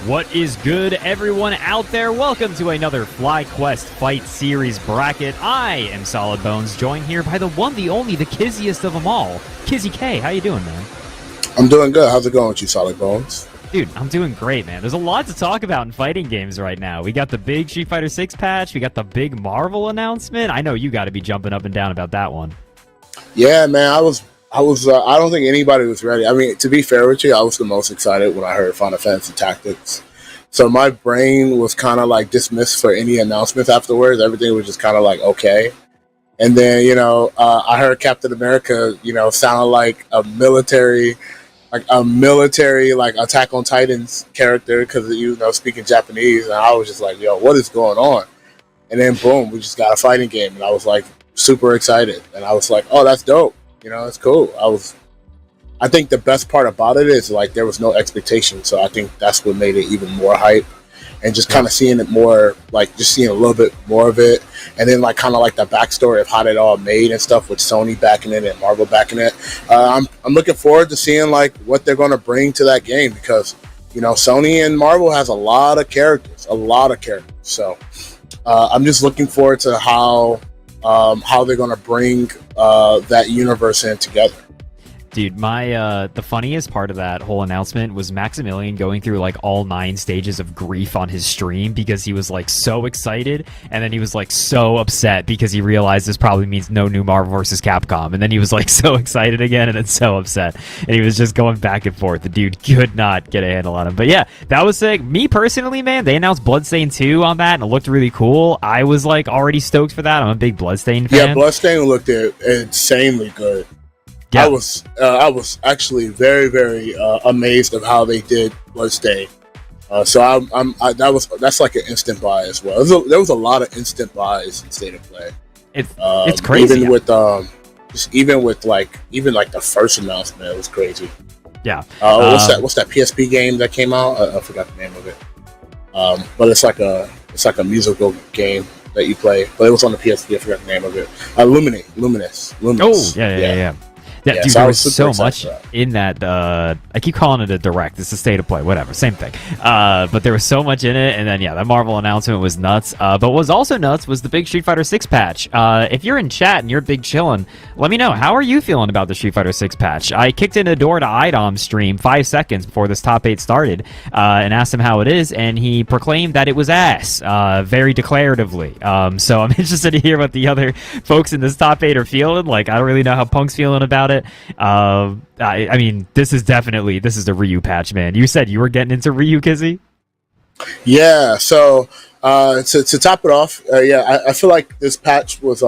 What is good, everyone out there? Welcome to another FlyQuest Fight Series bracket. I am Solid Bones, joined here by the one, the only, the kizziest of them all, Kizzy K. How you doing, man? I'm doing good. How's it going with you, Solid Bones? Dude, I'm doing great, man. There's a lot to talk about in fighting games right now. We got the big Street Fighter 6 patch. We got the big Marvel announcement. I know you got to be jumping up and down about that one. Yeah, man. I was. I don't think anybody was ready. I mean, to be fair with you, I was the most excited when I heard Final Fantasy Tactics. So my brain was kind of like dismissed for any announcements afterwards. Everything was just kind of like okay. And then I heard Captain America, sound like a military like Attack on Titans character because speaking Japanese, and I was just like, yo, what is going on? And then boom, we just got a fighting game, and I was like super excited, and I was like, oh, that's dope. It's cool. I think the best part about it is like there was no expectation, so I think that's what made it even more hype. And just kind of seeing it more, like just seeing a little bit more of it, and then like kind of like the backstory of how it all made and stuff with Sony backing it and Marvel backing it. I'm looking forward to seeing like what they're going to bring to that game because Sony and Marvel has a lot of characters. So I'm just looking forward to how they're going to bring that universe in together. Dude, the funniest part of that whole announcement was Maximilian going through like all 9 stages of grief on his stream because he was like so excited, and then he was like so upset because he realized this probably means no new Marvel vs. Capcom, and then he was like so excited again and then so upset, and he was just going back and forth. The dude could not get a handle on him. But yeah, that was sick. Me personally, man, they announced Bloodstained 2 on that and it looked really cool. I was like already stoked for that. I'm a big Bloodstained fan. Yeah, Bloodstained looked insanely good. Yeah. I was actually very, very amazed of how they did Bloodstained. So that's like an instant buy as well. There was a lot of instant buys in State of Play. It's crazy. Even with the first announcement, it was crazy. Yeah. What's that PSP game that came out? I forgot the name of it. But it's like a musical game that you play. But it was on the PSP. I forgot the name of it. Luminous. Oh yeah. Yeah, dude, so there was so much in that. I keep calling it a direct. It's a State of Play, whatever, same thing. But there was so much in it, and then that Marvel announcement was nuts. But what was also nuts was the big Street Fighter 6 patch. If you're in chat and you're big chillin', let me know, how are you feeling about the Street Fighter 6 patch? I kicked in a door to IDOM's stream 5 seconds before this top 8 started, and asked him how it is, and he proclaimed that it was ass, very declaratively. So I'm interested to hear what the other folks in this top 8 are feeling. Like, I don't really know how Punk's feeling about it. I mean, this is the Ryu patch, man. You said you were getting into Ryu, Kizzy? Yeah, so to top it off, I feel like this patch was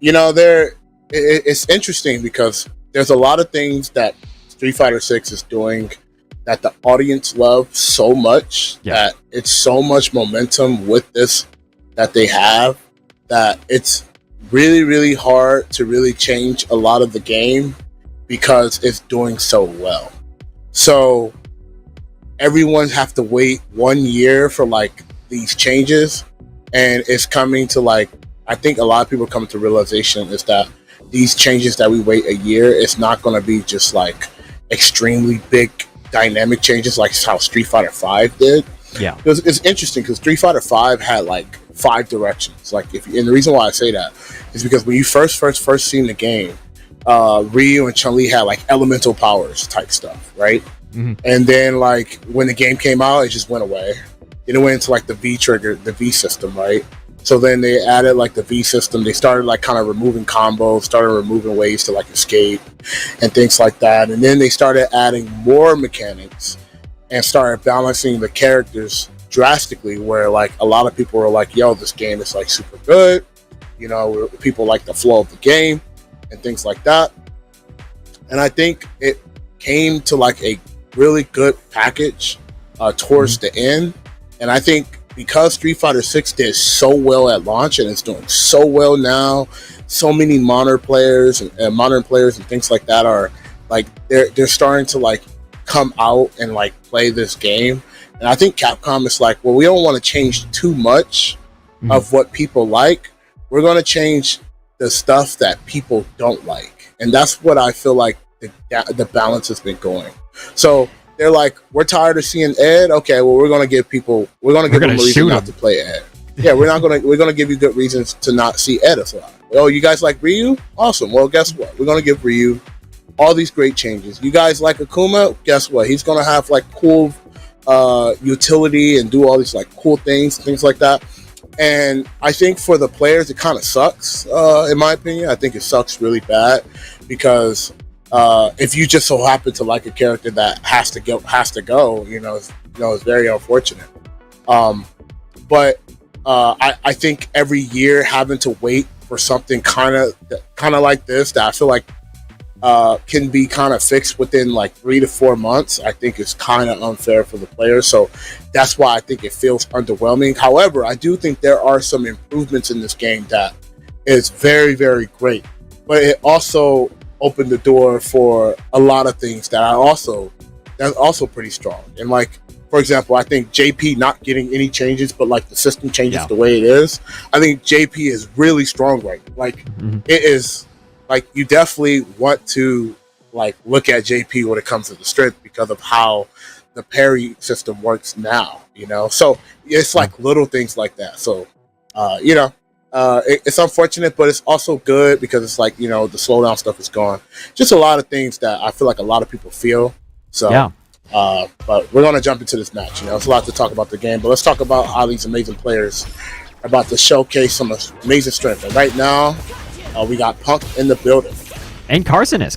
it's interesting because there's a lot of things that Street Fighter 6 is doing that the audience loves so much, that it's so much momentum with this that they have, that it's really, really hard to really change a lot of the game because it's doing so well. So everyone have to wait 1 year for like these changes, and it's coming to like, I think a lot of people come to realization is that these changes that we wait a year, it's not going to be just like extremely big dynamic changes like how Street Fighter 5 did. Yeah, it's interesting because Street Fighter 5 had like 5 directions. Like, and the reason why I say that is because when you first seen the game, Ryu and Chun-Li had like elemental powers type stuff, right? Mm-hmm. And then like when the game came out, it just went away. Then it went into like the V system, right? So then they added like the V system. They started like kind of removing combos, started removing ways to like escape and things like that. And then they started adding more mechanics and started balancing the characters drastically, where like a lot of people were like, yo, this game is like super good, people like the flow of the game and things like that. And I think it came to like a really good package towards the end. And I think because Street Fighter 6 did so well at launch and it's doing so well now, so many modern players and things like that are like they're starting to like come out and like play this game. And I think Capcom is like, well, we don't want to change too much of what people like. We're going to change the stuff that people don't like. And that's what I feel like the balance has been going. So they're like, we're tired of seeing Ed. Okay, well, we're gonna give them a reason not to play Ed. Yeah, we're gonna give you good reasons to not see Ed as well. Oh, you guys like Ryu? Awesome. Well, guess what? We're gonna give Ryu all these great changes. You guys like Akuma? Guess what? He's gonna have like cool utility and do all these like cool things like that. And I think for the players, it kind of sucks. In my opinion, I think it sucks really bad because if you just so happen to like a character that has to go, it's very unfortunate. But I think every year having to wait for something kind of like this that I feel like can be kind of fixed within like 3 to 4 months, I think is kind of unfair for the players. So that's why I think it feels underwhelming. However, I do think there are some improvements in this game that is very, very great. But it also opened the door for a lot of things that's also pretty strong. And like, for example, I think JP not getting any changes, but like the system changes the way it is. I think JP is really strong right now. Like it is. Like, you definitely want to like look at JP when it comes to the strength because of how the parry system works now, So it's like little things like that. So, it's unfortunate, but it's also good because it's like, the slowdown stuff is gone. Just a lot of things that I feel like a lot of people feel. So, but we're going to jump into this match. It's a lot to talk about the game, but let's talk about how these amazing players are about to showcase some amazing strength. And right now, we got Punk in the building. And Carcinus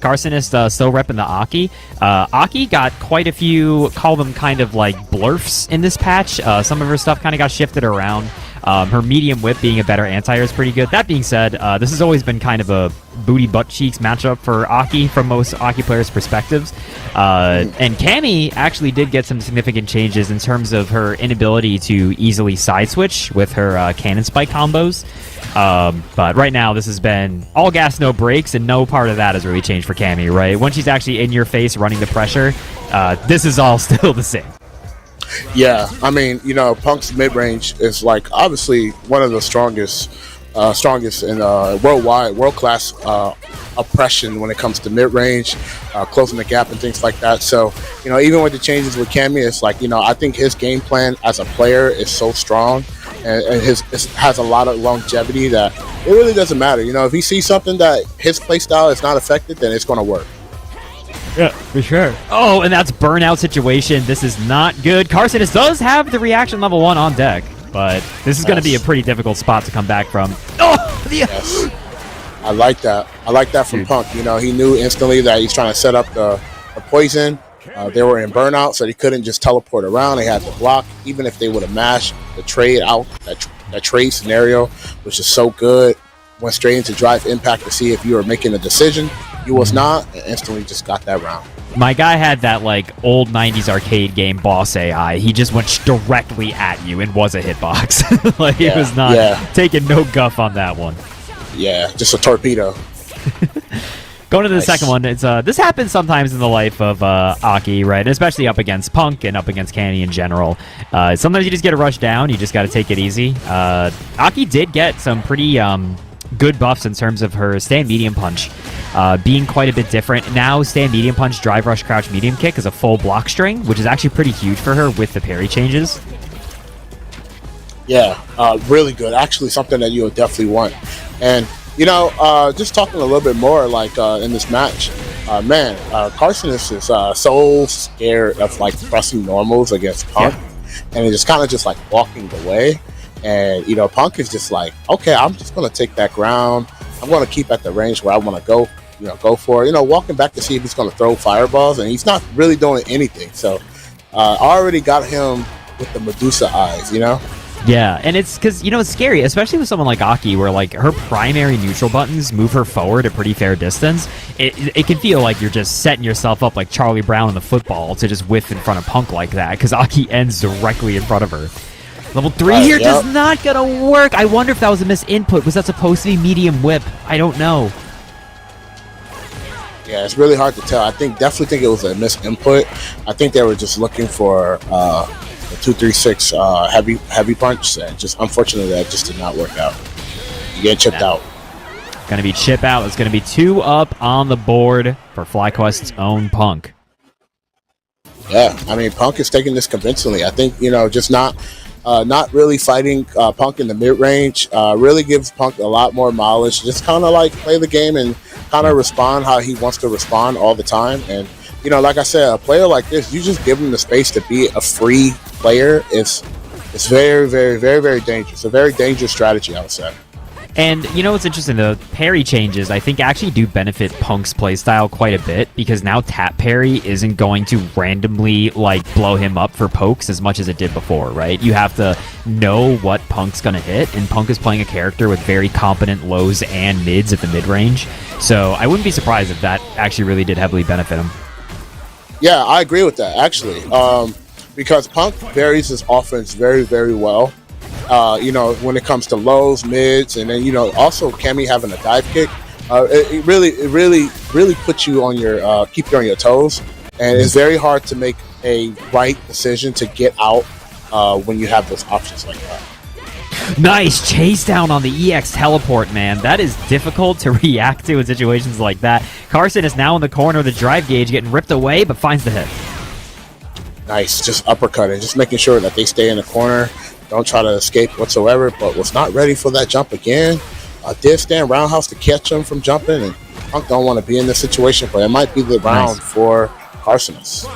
still repping the Aki. Aki got quite a few, call them kind of like blurfs in this patch. Some of her stuff kind of got shifted around. Her medium whip being a better anti-air is pretty good. That being said, this has always been kind of a booty butt cheeks matchup for Aki from most Aki players' perspectives. And Cammy actually did get some significant changes in terms of her inability to easily side switch with her cannon spike combos. But right now, this has been all gas, no brakes, and no part of that has really changed for Cammy, right? When she's actually in your face running the pressure, this is all still the same. Yeah, I mean, Punk's mid-range is like obviously one of the strongest in world-class oppression when it comes to mid-range, closing the gap and things like that. So, even with the changes with Cammy, it's like, I think his game plan as a player is so strong and has a lot of longevity that it really doesn't matter. If he sees something that his play style is not affected, then it's going to work. Yeah, for sure. Oh, and that's burnout situation. This is not good. Carcinus does have the reaction level 1 on deck, but this is going to be a pretty difficult spot to come back from. Oh, yes. I like that. I like that from Punk. He knew instantly that he's trying to set up the poison. They were in burnout, so they couldn't just teleport around. They had to block, even if they would have mashed the trade out. That trade scenario, which is so good, went straight into drive impact to see if you were making a decision. You was not, and instantly just got that round. My guy had that like old 90s arcade game boss AI. He just went directly at you and was a hitbox. He was not taking no guff on that one. Yeah, just a torpedo. Going to the second one, it's this happens sometimes in the life of Aki, right? And especially up against Punk and up against Cammy in general. Sometimes you just get a rush down. You just got to take it easy. Aki did get some pretty good buffs in terms of her stand medium punch being quite a bit different. Now stand medium punch, drive rush, crouch medium kick is a full block string, which is actually pretty huge for her with the parry changes. Yeah, really good. Actually something that you would definitely want. And just talking a little bit more like in this match, Carcinus is so scared of like pressing normals against Punk and it's kind of just like walking away. And, Punk is just like, okay, I'm just going to take that ground. I'm going to keep at the range where I want to go for it. Walking back to see if he's going to throw fireballs, and he's not really doing anything. So I already got him with the Medusa eyes, Yeah, and it's because, it's scary, especially with someone like Aki, where, like, her primary neutral buttons move her forward a pretty fair distance. It can feel like you're just setting yourself up like Charlie Brown in the football to just whiff in front of Punk like that, because Aki ends directly in front of her. Level 3 here does not gonna work. I wonder if that was a misinput. Was that supposed to be medium whip? I don't know. Yeah, it's really hard to tell. I definitely think it was a misinput. I think they were just looking for the 236 heavy punch, and just unfortunately that just did not work out. You get chipped out. Gonna be chip out. It's gonna be 2 up on the board for FlyQuest's own Punk. Yeah, I mean, Punk is taking this convincingly. I think, just not really fighting Punk in the mid range really gives Punk a lot more mileage. Just kind of like play the game and kind of respond how he wants to respond all the time. And like I said, a player like this, you just give him the space to be a free player. It's very, very, very, very dangerous. A very dangerous strategy, I would say. And what's interesting, the parry changes I think actually do benefit Punk's playstyle quite a bit, because now tap parry isn't going to randomly like blow him up for pokes as much as it did before, right? You have to know what Punk's going to hit, and Punk is playing a character with very competent lows and mids at the mid range. So I wouldn't be surprised if that actually really did heavily benefit him. Yeah, I agree with that, actually. Because Punk varies his offense very, very well. When it comes to lows, mids, and then also Cammy having a dive kick, it really puts you on your keep you on your toes, and it's very hard to make a right decision to get out when you have those options like that. Nice chase down on the EX teleport, man. That is difficult to react to in situations like that. Carson is now in the corner of the drive gauge, getting ripped away, but finds the hit. Nice, just uppercutting, just making sure that they stay in the corner. Don't try to escape whatsoever, but was not ready for that jump again. Did stand roundhouse to catch him from jumping, and Punk don't want to be in this situation, but it might be the round for Carsonis.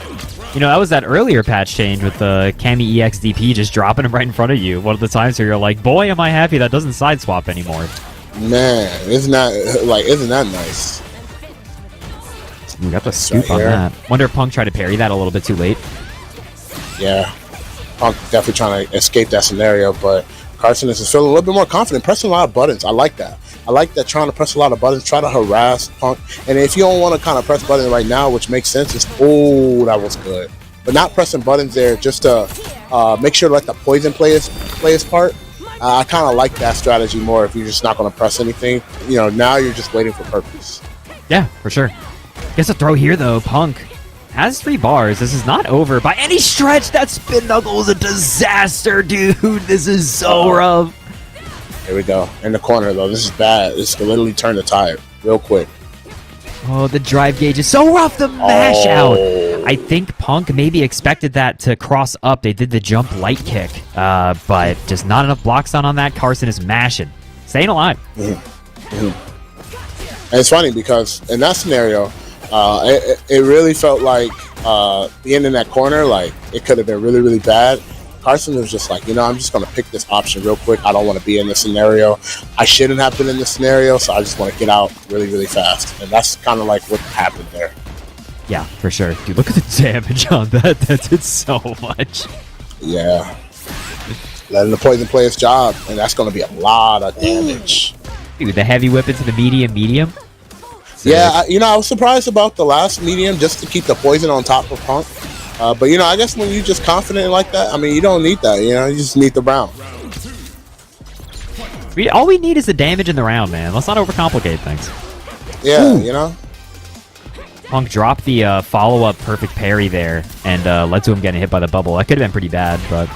That was that earlier patch change with the Cammy EX DP just dropping him right in front of you. One of the times where you're like, boy, am I happy that doesn't side swap anymore. Man, isn't that nice? We got the scoop on that. Wonder if Punk tried to parry that a little bit too late. Yeah. Punk definitely trying to escape that scenario, but Carson is feeling a little bit more confident, pressing a lot of buttons. I like that. I like that, trying to press a lot of buttons, try to harass Punk. And if you don't want to kind of press buttons right now, which makes sense, that was good. But not pressing buttons there just to make sure to let the poison play his part. I kind of like that strategy more if you're just not going to press anything. Now you're just waiting for purpose. Yeah, for sure. Gets a throw here, though. Punk has 3 bars. This is not over by any stretch. That spin knuckle is a disaster, dude. This is so rough. Here we go. In the corner, though. This is bad. This can literally turn the tide real quick. Oh, the drive gauge is so rough to mash out. I think Punk maybe expected that to cross up. They did the jump light kick, but just not enough blocks on that. Carson is mashing. Staying alive. Mm-hmm. Mm-hmm. And it's funny because in that scenario, it really felt like being in that corner, like it could have been really, really bad. Carson was just like, I'm just going to pick this option real quick. I don't want to be in this scenario. I shouldn't have been in this scenario, so I just want to get out really, really fast. And that's kind of like what happened there. Yeah, for sure. Dude, look at the damage on that. That did so much. Yeah. Letting the poison play its job, and that's going to be a lot of damage. Dude, the heavy whip into the medium. Yeah, I was surprised about the last medium just to keep the poison on top of Punk. But, I guess when you're just confident like that, you don't need that. You just need the round. All we need is the damage in the round, man. Let's not overcomplicate things. Yeah, Ooh. Punk dropped the follow-up perfect parry there and led to him getting hit by the bubble. That could have been pretty bad, but...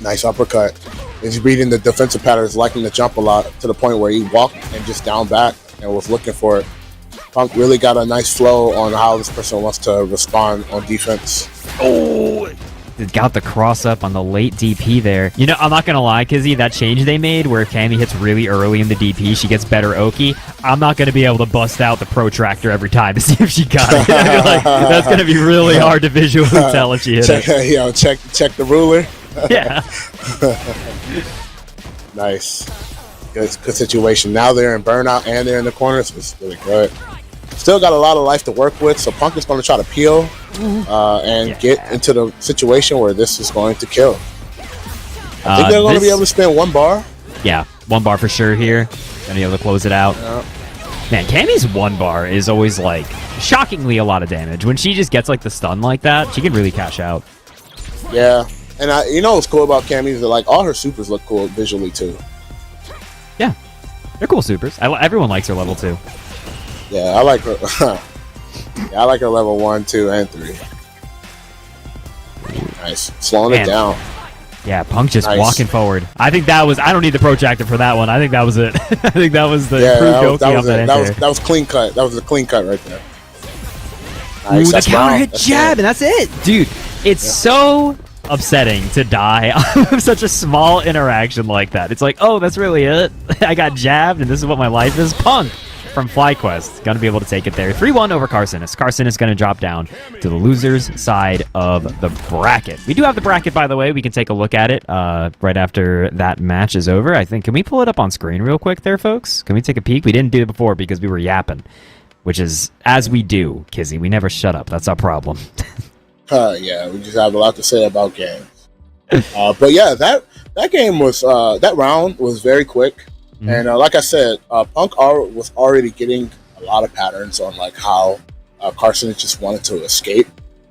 Nice uppercut. He's reading the defensive patterns, liking to jump a lot to the point where he walked and just down back and was looking for it. Punk really got a nice flow on how this person wants to respond on defense. Oh, it got the cross up on the late DP there. I'm not going to lie, Kizzy, that change they made where Cammy hits really early in the DP, she gets better Oki. I'm not going to be able to bust out the protractor every time to see if she got it. That's going to be really hard to visually tell if she hit it. Check the ruler. Yeah. Nice. Good situation. Now they're in burnout and they're in the corner, so it's really good. Still got a lot of life to work with, so Punk is going to try to peel and get into the situation where this is going to kill. I think they're going to be able to spend 1 bar. Yeah, 1 bar for sure here. Going to be able to close it out. Yeah. Man, Cammy's 1 bar is always, shockingly a lot of damage. When she just gets, the stun like that, she can really cash out. Yeah, and what's cool about Cammy is that, all her supers look cool visually, too. Yeah, they're cool supers. Everyone likes her level 2. Yeah, I like her. Yeah, I like her level 1, 2, and 3. Nice. Slowing it down. Yeah, Punk just walking forward. I think that was... I don't need the protractor for that one. I think that was it. I think that was the improved Oki off that that was clean cut. That was a clean cut right there. Nice, Ooh, the that's counter Brown. hit That's jab, it. and that's it. Dude, it's so upsetting to die of such a small interaction like that. It's like, oh, that's really it? I got jabbed, and this is what my life is? Punk from FlyQuest. Going to be able to take it there. 3-1 over Carcinus. Carcinus going to drop down to the loser's side of the bracket. We do have the bracket, by the way. We can take a look at it right after that match is over. I think, can we pull it up on screen real quick there, folks? Can we take a peek? We didn't do it before because we were yapping, which is, as we do, Kizzy. We never shut up. That's our problem. Yeah, we just have a lot to say about games. But yeah, that game was that round was very quick, and like I said, Punk was already getting a lot of patterns on like how Carson just wanted to escape,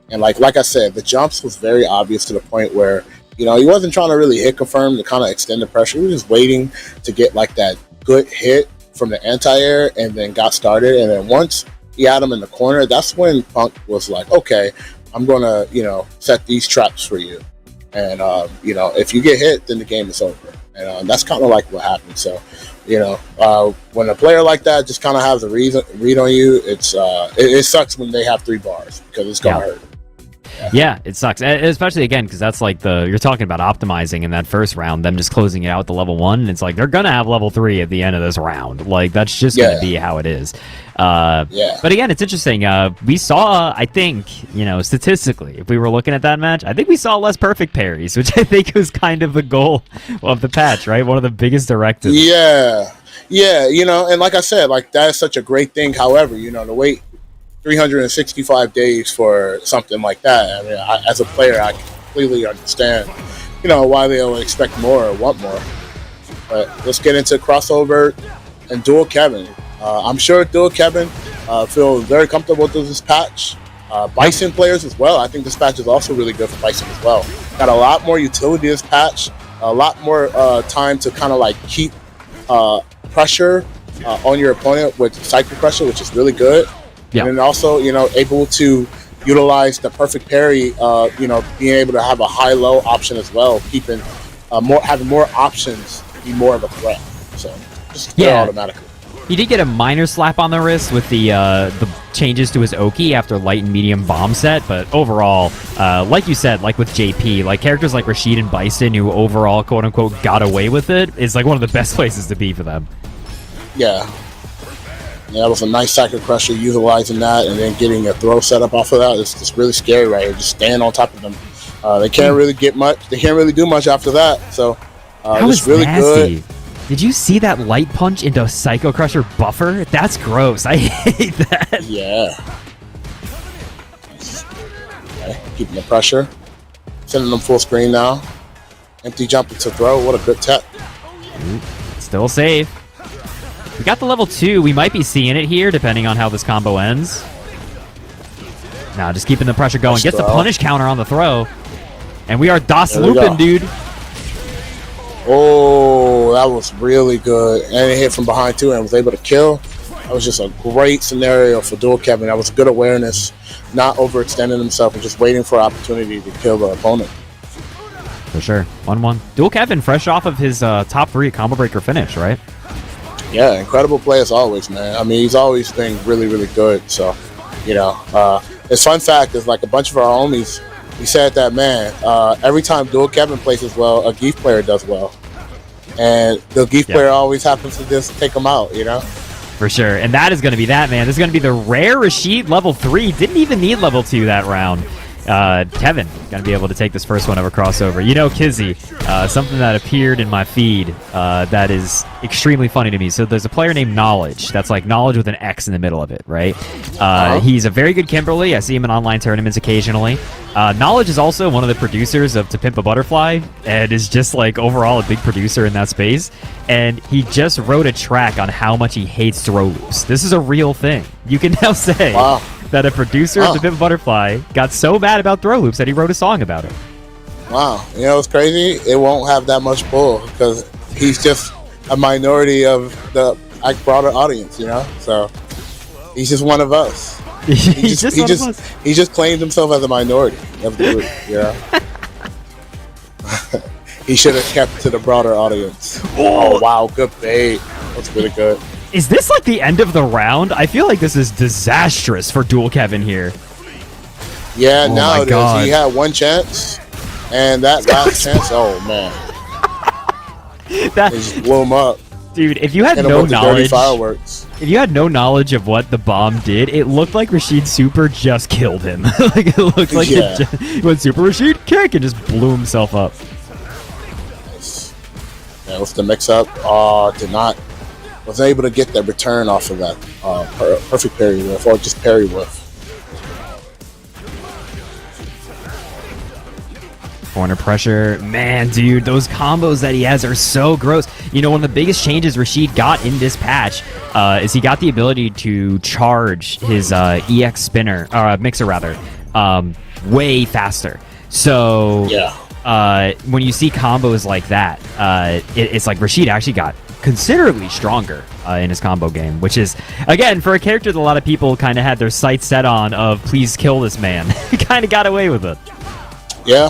and like I said, the jumps was very obvious to the point where he wasn't trying to really hit confirm to kind of extend the pressure. He was just waiting to get like that good hit from the anti-air, and then got started. And then once he had him in the corner, that's when Punk was like, okay, I'm going to, set these traps for you. And, if you get hit, then the game is over. And that's kind of like what happened. So, when a player like that just kind of has a read on you, it sucks when they have 3 bars because it's going to hurt. Yeah, it sucks, especially again because that's like you're talking about optimizing in that first round, them just closing it out to level 1. And it's like they're gonna have level 3 at the end of this round. Like that's just gonna be how it is. But again, it's interesting. We saw, I think, statistically, if we were looking at that match, I think we saw less perfect parries, which I think was kind of the goal of the patch, right? One of the biggest directives. Yeah, and like I said, like that is such a great thing. However, to wait 365 days for something like that. I mean, as a player, I completely understand, why they will expect more or want more. But let's get into crossover and Dual Kevin. I'm sure Dual Kevin feels very comfortable with this patch. Bison players as well. I think this patch is also really good for Bison as well. Got a lot more utility this patch. A lot more time to kind of like keep pressure on your opponent with cycle pressure, which is really good. Yeah. And then also, able to utilize the perfect parry, being able to have a high-low option as well, keeping having more options to be more of a threat. So just automatically. He did get a minor slap on the wrist with the changes to his Oki after light and medium bomb set, but overall, like you said, like with JP, like characters like Rashid and Bison, who overall, quote-unquote, got away with it, is like one of the best places to be for them. Yeah. Yeah, it was a nice cycle crusher utilizing that, and then getting a throw set up off of that. It's just really scary right here. Just stand on top of them. They can't really get much. They can't really do much after that. So that was really nasty. good. Did you see that light punch into a Psycho Crusher buffer? That's gross. I hate that. Yeah. Okay, keeping the pressure. Sending them full screen now. Empty jump to throw. What a good tech. Still safe. We got the level 2. We might be seeing it here, depending on how this combo ends. Now, just keeping the pressure going. Gets the punish counter on the throw. And we are Das Lupin, dude. Oh, that was really good. And it hit from behind, too, and was able to kill. That was just a great scenario for Dual Kevin. That was good awareness, not overextending himself and just waiting for an opportunity to kill the opponent. For sure. 1-1. Dual Kevin, fresh off of his top 3 combo breaker finish, right? Yeah, incredible play as always, man. I mean, he's always been really, really good. So, his fun fact is like a bunch of our homies, we said that, man, every time Dual Kevin plays as well, a Geef player does well. And the Geef player always happens to just take him out, For sure. And that is going to be that, man. This is going to be the rare Rashid level 3. Didn't even need level 2 that round. Kevin going to be able to take this first one over crossover. Kizzy, something that appeared in my feed that is extremely funny to me. So there's a player named Knowledge. That's like Knowledge with an X in the middle of it, right? He's a very good Kimberly. I see him in online tournaments occasionally. Knowledge is also one of the producers of To Pimp a Butterfly and is just like overall a big producer in that space. And he just wrote a track on how much he hates throw loops. This is a real thing. You can now say that a producer of To Pimp a Butterfly got so mad about throw loops that he wrote a song about it. Wow. It's crazy? It won't have that much pull because he's just a minority of the broader audience, So he's just one of us. He just claims himself as a minority of the group, He should have kept to the broader audience. Oh, wow. Good bait. That's really good. Is this like the end of the round? I feel like this is disastrous for Dual Kevin here. Yeah, Oh now my it God. is. He had one chance, and that last chance, oh man, That, they just blew him up. dude, if you had Hit him no with the dirty knowledge, fireworks. if you had no knowledge of what the bomb did, it looked like Rashid Super just killed him. Like it looked like Yeah. he went Super Rashid kick and just blew himself up. Yeah, with the mix-up, wasn't able to get that return off of that perfect parry whiff, or just parry whiff. Corner pressure. Man, dude, those combos that he has are so gross. You know, one of the biggest changes Rashid got in this patch is he got the ability to charge his EX spinner, or mixer rather, way faster. So Yeah. when you see combos like that, it's like Rashid actually got considerably stronger in his combo game, which is, again, for a character that a lot of people kind of had their sights set on of please kill this man, he kind of got away with it. Yeah.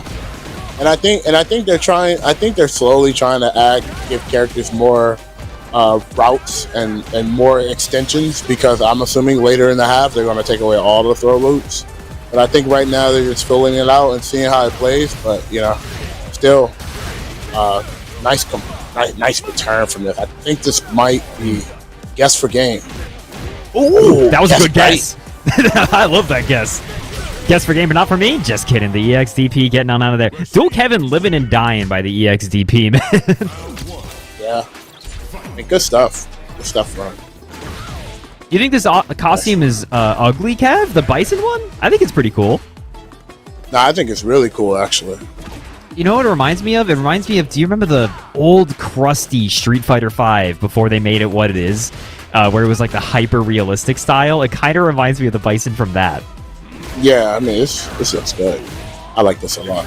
And I think they're trying. I think they're slowly trying to give characters more routes and more extensions, because I'm assuming later in the half they're going to take away all the throw loops. But I think right now they're just filling it out and seeing how it plays. But you know, still, nice return from this. I think this might be guess for game. Ooh, that was a good right. guess. I love that guess. Guess for game, but not for me. Just kidding. The EXDP getting on out of there. Dual Kevin living and dying by the EXDP, man. Yeah, I mean, good stuff. Good stuff, Ron. You think this costume is ugly, Kev? The bison one? I think it's pretty cool. No, I think it's really cool, actually. You know what it reminds me of? It reminds me of, do you remember the old crusty Street Fighter V before they made it what it is? Where it was like the hyper-realistic style? It kind of reminds me of the bison from that. Yeah, I mean, this looks good. I like this a lot.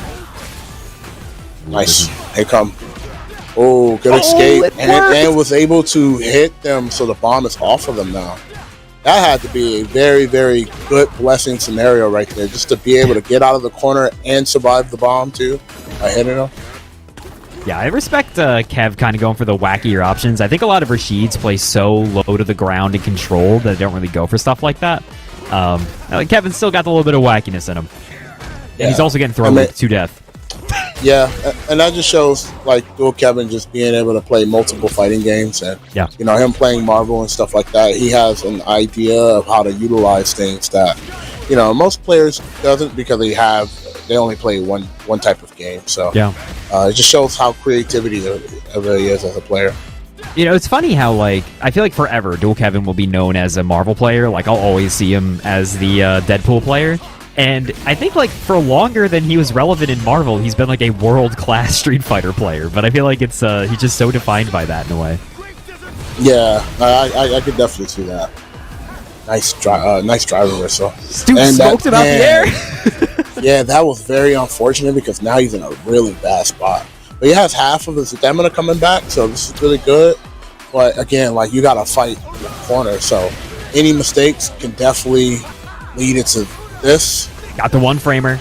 Nice. Here come. Oh, good escape. And was able to hit them so the bomb is off of them now. That had to be a very, very good blessing scenario right there, just to be able to get out of the corner and survive the bomb too by hitting them. Yeah, I respect Kev kind of going for the wackier options. I think a lot of Rashids play so low to the ground and controlled that they don't really go for stuff like that. Kevin's still got a little bit of wackiness in him. And he's also getting thrown to death. Yeah, and that just shows like Dual Kevin just being able to play multiple fighting games, and you know, him playing Marvel and stuff like that. He has an idea of how to utilize things that, you know, most players doesn't, because they only play one type of game. So it just shows how creativity really is as a player. You know, it's funny how, like, I feel like forever Dual Kevin will be known as a Marvel player. Like, I'll always see him as the Deadpool player. And I think, like, for longer than he was relevant in Marvel, he's been, like, a world-class Street Fighter player. But I feel like it's he's just so defined by that in a way. Yeah, I could definitely see that. Nice driver whistle. Dude smoked him out the air! Yeah, that was very unfortunate, because now he's in a really bad spot. But he has half of his stamina coming back, so this is really good. But again, like, you gotta fight in the corner, so any mistakes can definitely lead into this. Got the one framer.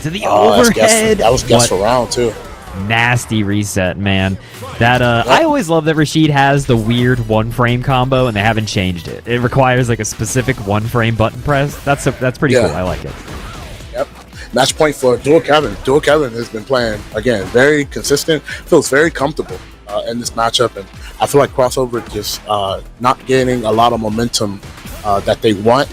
To the overhead. That was guess for round too. Nasty reset, man. That I always love that Rashid has the weird one frame combo, and they haven't changed it. It requires like a specific one frame button press. That's pretty cool. I like it. Yep. Match point for Dual Kevin. Dual Kevin has been playing, again, very consistent, feels very comfortable in this matchup, and I feel like Crossover just not getting a lot of momentum that they want,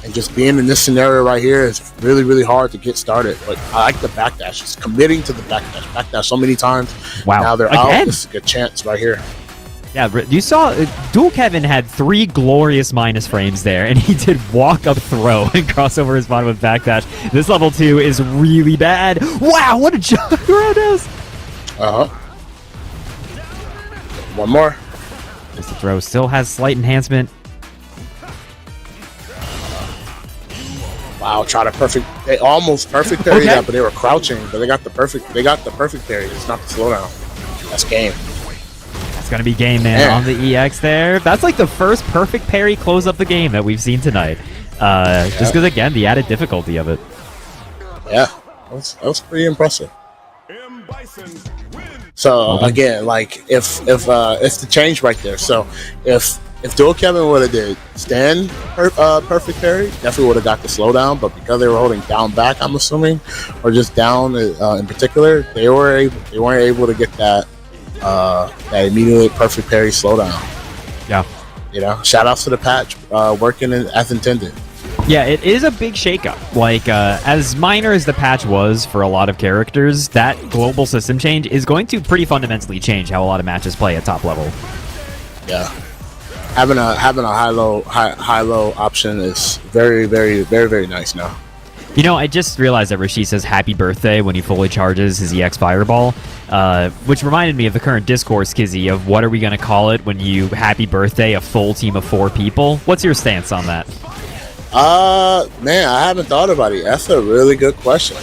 and just being in this scenario right here is really, really hard to get started. But I like the backdash. Just committing to the backdash so many times. Wow. Now they're out. This is a good chance right here. Yeah, you saw Dual Kevin had 3 glorious minus frames there, and he did walk up throw and Crossover responded with backdash. This level 2 is really bad. Wow, what a jump around us! One more. Just the throw still has slight enhancement. Wow, try to they almost perfect parry that, but they were crouching, but they got the perfect parry. It's not the slowdown. That's game. That's gonna be game, man. On the EX there. That's like the first perfect parry close up the game that we've seen tonight. Just because, again, the added difficulty of it. Yeah, that was pretty impressive. So again, like if the change right there. So if if Dual Kevin would have did stand perfect parry, definitely would have got the slowdown. But because they were holding down back, I'm assuming, or just down in particular, they weren't able to get that immediately perfect parry slowdown. Yeah. Shout outs to the patch working as intended. Yeah, it is a big shakeup. Like, as minor as the patch was for a lot of characters, that global system change is going to pretty fundamentally change how a lot of matches play at top level. Yeah, having a high low option is very, very, very, very nice now. I just realized that Rashid says happy birthday when he fully charges his EX Fireball, which reminded me of the current discourse, Kizzy, of what are we going to call it when you happy birthday a full team of 4 people? What's your stance on that? Man, I haven't thought about it. That's a really good question.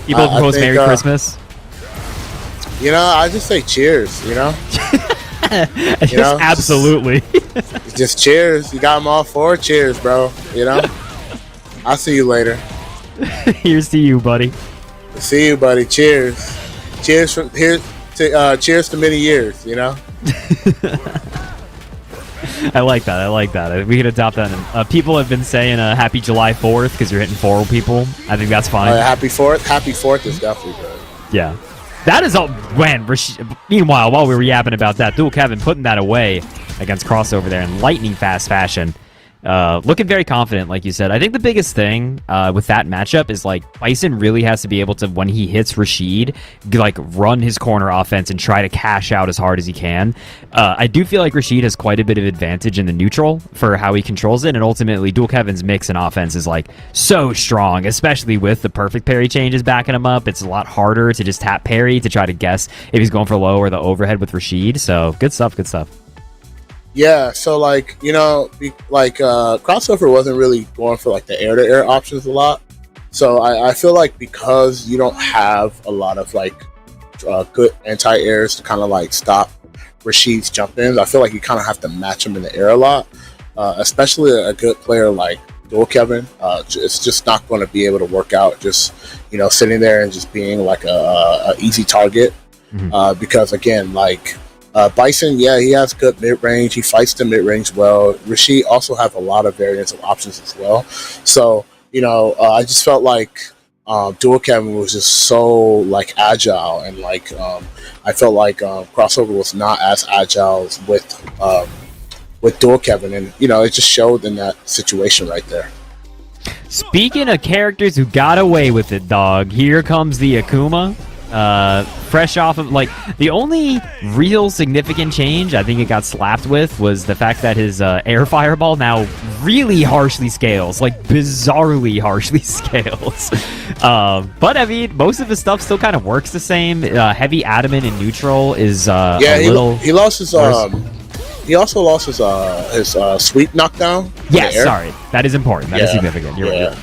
People propose Merry Christmas. I just say cheers. Absolutely. Just cheers. You got them all 4. Cheers, bro. I'll see you later. Here's to you, buddy. See you, buddy. Cheers. Cheers from here. Cheers to many years. I like that. We could adopt that. People have been saying Happy July 4th because you're hitting 4 people. I think that's fine. Happy 4th. Happy 4th is definitely good. Yeah. That is all. Meanwhile, while we were yapping about that, Dual Kevin putting that away against Crossover there in lightning fast fashion. Looking very confident, like you said. I think the biggest thing with that matchup is Bison really has to be able to, when he hits Rashid, run his corner offense and try to cash out as hard as he can. I do feel like Rashid has quite a bit of advantage in the neutral for how he controls it, and ultimately Dual Kevin's mix and offense is so strong, especially with the perfect parry changes backing him up. It's a lot harder to just tap parry to try to guess if he's going for low or the overhead with Rashid. So good stuff. Yeah, so Crossover wasn't really going for the air-to-air options a lot. So I feel like because you don't have a lot of good anti-airs to kind of stop Rashid's jump-ins, I feel like you kind of have to match him in the air a lot. Especially a good player like Dual Kevin, it's just not going to be able to work out. Just sitting there and just being a easy target. Mm-hmm. Because again, Bison, yeah, he has good mid-range. He fights the mid-range well. Rashid also have a lot of variants of options as well. So, I just felt like Dual Kevin was just so agile, and I felt like Crossover was not as agile with Dual Kevin, and it just showed in that situation right there. Speaking of characters who got away with it, dog, here comes the Akuma. Fresh off of the only real significant change I think it got slapped with was the fact that his air fireball now really harshly scales, bizarrely harshly scales. But I mean, most of his stuff still kind of works the same. Heavy adamant in neutral is he lost his he also lost his sweep knockdown. Yes, sorry, that is important. That is significant. You're right.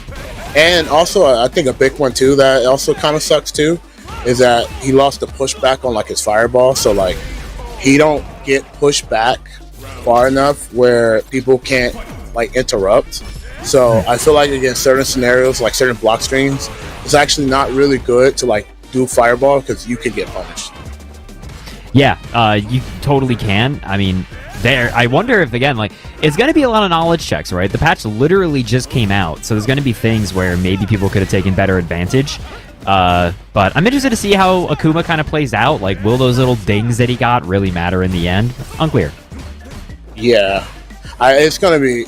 And also, I think a big one too that also kind of sucks too is that he lost the pushback on his fireball, so he don't get pushed back far enough where people can't interrupt. So I feel like against certain scenarios, certain block streams, it's actually not really good to do fireball because you can get punished. Yeah, you totally can. I mean, I wonder if again, it's going to be a lot of knowledge checks, right? The patch literally just came out, so there's going to be things where maybe people could have taken better advantage. But I'm interested to see how Akuma kind of plays out. Will those little dings that he got really matter in the end? Unclear. Yeah, it's gonna be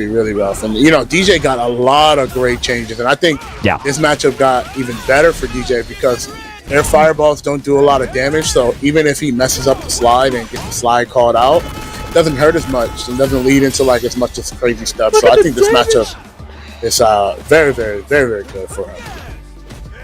really rough. And DJ got a lot of great changes, and I think this matchup got even better for DJ because their fireballs don't do a lot of damage. So even if he messes up the slide and gets the slide called out, it doesn't hurt as much and doesn't lead into as much as crazy stuff. So I think this matchup is very, very, very, very good for him.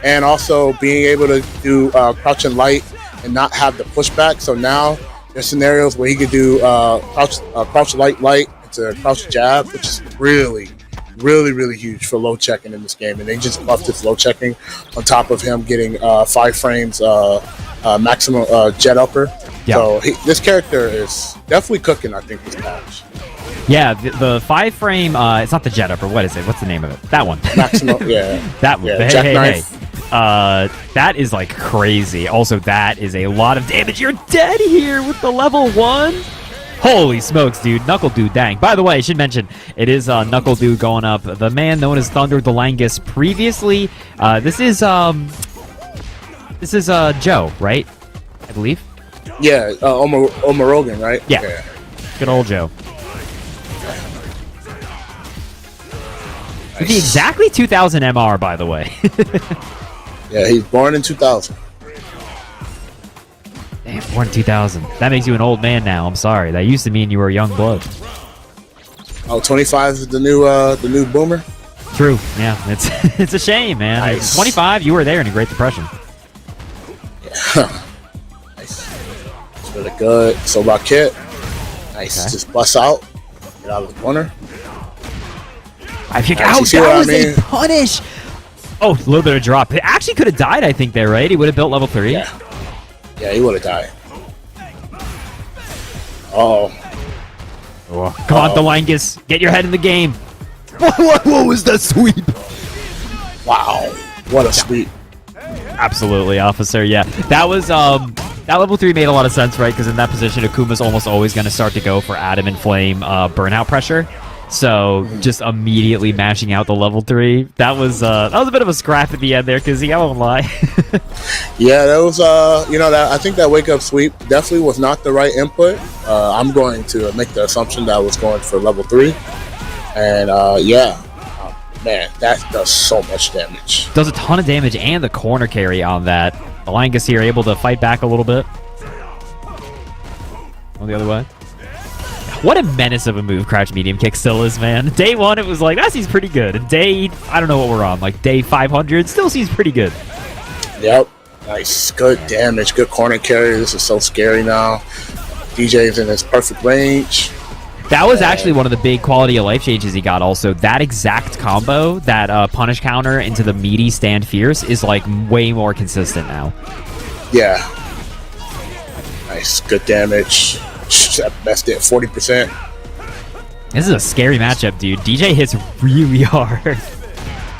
And also being able to do crouch and light and not have the pushback. So now there's scenarios where he could do crouch light into crouch jab, which is really, really, really huge for low checking in this game. And they just buffed his low checking on top of him getting 5 frames maximum jet upper. Yeah. So this character is definitely cooking, I think, this patch. Yeah, the 5 frame, it's not the jet upper. What is it? What's the name of it? That one. Maximum, yeah. That one. Yeah, hey. That is crazy. Also, that is a lot of damage. You're dead here with the level 1. Holy smokes, dude. Knuckle Dude, dang. By the way, I should mention, it is Knuckle Dude going up. The man known as Thunder Delangus previously. This is Joe, right? I believe. Yeah, Omarogan, right? Yeah. Good old Joe. Nice. Exactly 2000 MR, by the way. Yeah, he's born in 2000. Damn, born in 2000. That makes you an old man now. I'm sorry. That used to mean you were a young blood. Oh, 25 is the new boomer? True. Yeah, it's a shame, man. Nice. 25, you were there in the Great Depression. Yeah. Nice. It's really good. So about Kit. Nice. Okay. Just bust out. Get out of the corner. I think that was a punish. Oh, a little bit of drop. It actually could have died, I think, there, right? He would have built level 3. Yeah. Yeah, he would have died. Oh. Come on, Delangus. Get your head in the game. What was that sweep? Wow. What a sweep. Absolutely, officer. Yeah. That was, that level 3 made a lot of sense, right? Because in that position, Akuma's almost always going to start to go for Adam and Flame burnout pressure. So just immediately mashing out the level 3. That was a bit of a scrap at the end there, because I won't lie. Yeah, that was I think that wake up sweep definitely was not the right input. I'm going to make the assumption that I was going for level 3, and man, that does so much damage. Does a ton of damage, and the corner carry on that. Alangus here able to fight back a little bit. On the other way. What a menace of a move crouch medium kick still is, man. Day 1, it was like, that seems pretty good. And day, I don't know what we're on, like day 500, still seems pretty good. Yep. Nice. Good damage. Good corner carry. This is so scary now. DJ's in his perfect range. That was actually one of the big quality of life changes he got also. That exact combo, that punish counter into the meaty stand fierce, is like way more consistent now. Yeah. Nice. Good damage. Best at 40%. This is a scary matchup, dude. DJ hits really hard.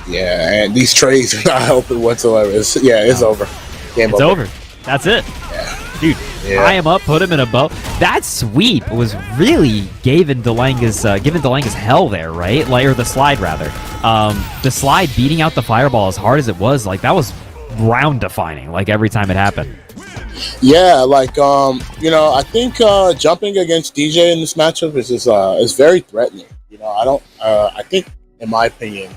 Yeah, and these trades are not helping whatsoever. It's over. Game over. That's it. Yeah. Dude, tie him up, put him in a bow. That sweep was really giving Delangus hell there, right? Like, or the slide, rather. The slide beating out the fireball as hard as it was, like, that was round defining, like, every time it happened. Yeah, like I think jumping against DJ in this matchup is very threatening. I think, in my opinion,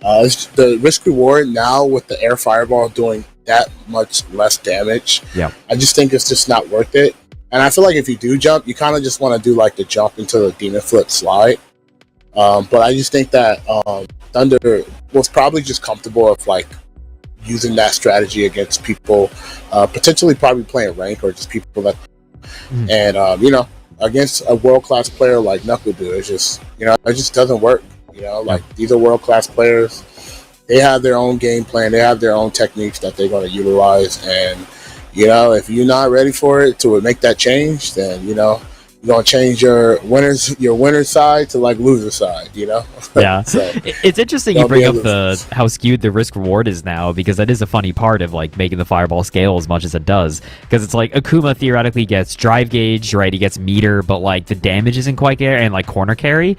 it's the risk reward now with the air fireball doing that much less damage. Yeah, I just think it's just not worth it. And I feel like if you do jump, you kind of just want to do like the jump into the demon flip slide. But I just think that Thunder was probably just comfortable with like using that strategy against people, potentially probably playing rank or just people that, and against a world-class player like Knuckle Dude, it's just it just doesn't work. Like these are world-class players. They have their own game plan. They have their own techniques that they're going to utilize, and if you're not ready for it to make that change, then you're gonna change your winner's side to like loser side, Yeah. So, it's interesting you bring up how skewed the risk reward is now, because that is a funny part of like making the fireball scale as much as it does. Because it's like Akuma theoretically gets drive gauge, right? He gets meter, but like the damage isn't quite there, and like corner carry.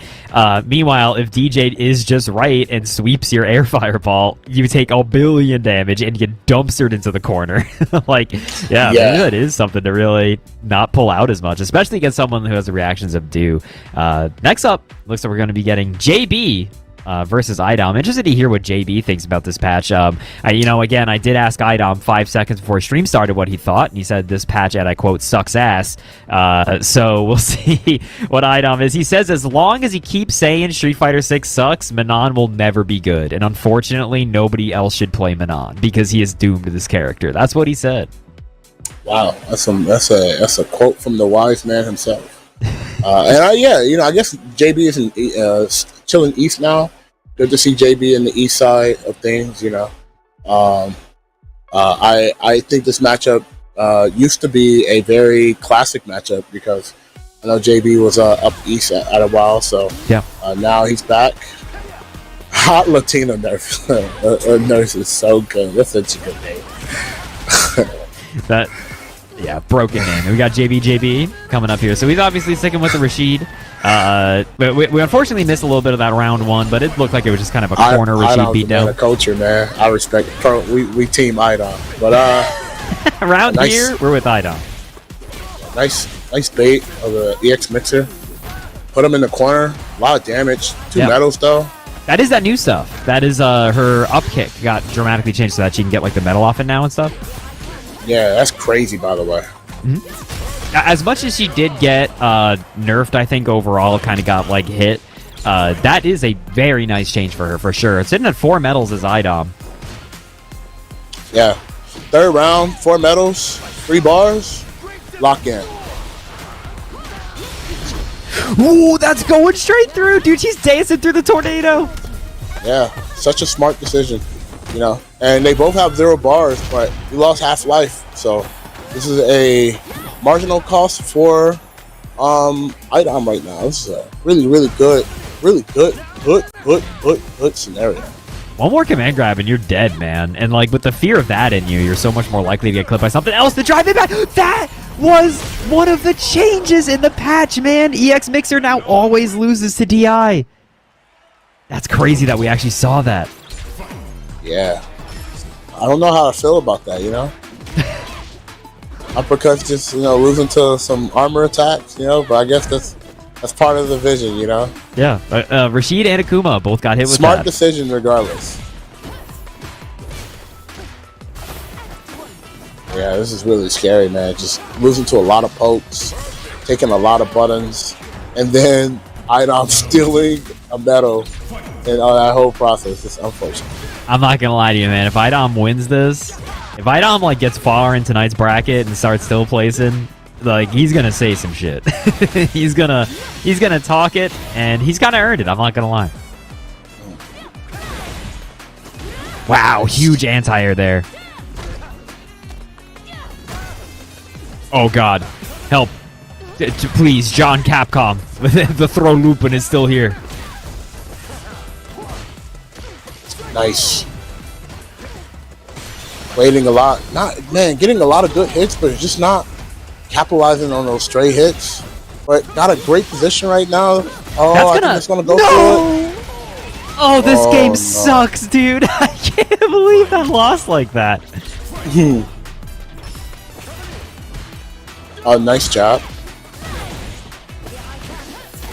Meanwhile, if DJ is just right and sweeps your air fireball, you take a billion damage and get dumpstered into the corner. Maybe that is something to really not pull out as much, especially against someone who has the reactions of Do. Next up, looks like we're going to be getting JB versus IDOM. I'm interested to hear what JB thinks about this patch. Again, I did ask IDOM 5 seconds before stream started what he thought, and he said this patch, and I quote, sucks ass. So we'll see what IDOM is. He says as long as he keeps saying Street Fighter 6 sucks, Manon will never be good, and unfortunately, nobody else should play Manon because he is doomed to this character. That's what he said. Wow, that's a quote from the wise man himself. I guess JB is chilling east now. Good to see JB in the east side of things. I think this matchup used to be a very classic matchup because I know JB was up east at a while, so yeah. Now he's back. Hot Latino nurse. Nurse is so good. That's such a good name. Yeah, broken name. And we got JB coming up here. So he's obviously sticking with the Rashid. But we unfortunately missed a little bit of that round one, but it looked like it was just kind of a corner Rashid beatdown. A culture, man. I respect we team Idom. But around here, we're with Idom. Nice bait of the EX Mixer. Put him in the corner. A lot of damage. 2 medals though. That is that new stuff. That is her up kick got dramatically changed so that she can get like the metal off it now and stuff. Yeah, that's crazy, by the way. As much as she did get nerfed, I think overall kind of got like hit. That is a very nice change for her for sure. Sitting at 4 medals as IDOM. Yeah, 3rd round, 4 medals, 3 bars, lock in. Ooh, that's going straight through, dude. She's dancing through the tornado. Yeah, such a smart decision, you know. And they both have 0 bars, but you lost half life, so this is a marginal cost for IDOM right now. This is a really good scenario. One more command grab and you're dead, man. And like with the fear of that in you, you're so much more likely to get clipped by something else to drive it back. That was one of the changes in the patch, man. EX Mixer now always loses to DI. That's crazy that we actually saw that. Yeah. I don't know how to feel about that, you know? Uppercuts just, you know, losing to some armor attacks, you know, but I guess that's part of the vision, you know? Yeah. Rashid and Akuma both got hit with Smart that. decision regardless. Yeah, this is really scary, man. Just losing to a lot of pokes, taking a lot of buttons, and then IDOM stealing a medal and all that whole process. It's unfortunate. I'm not gonna lie to you, man. If IDOM wins this, if IDOM like gets far in tonight's bracket and starts still placing, like he's gonna say some shit. he's gonna talk it, and he's kind of earned it. I'm not gonna lie. Wow, huge anti-air there. Oh god, help! Please, John Capcom. The throw looping is still here. Nice. Waiting a lot. Getting a lot of good hits, but just not capitalizing on those stray hits. But got a great position right now. Oh, I think it's gonna go through it. Oh, this game sucks, dude. I can't believe I lost like that. Oh, nice job.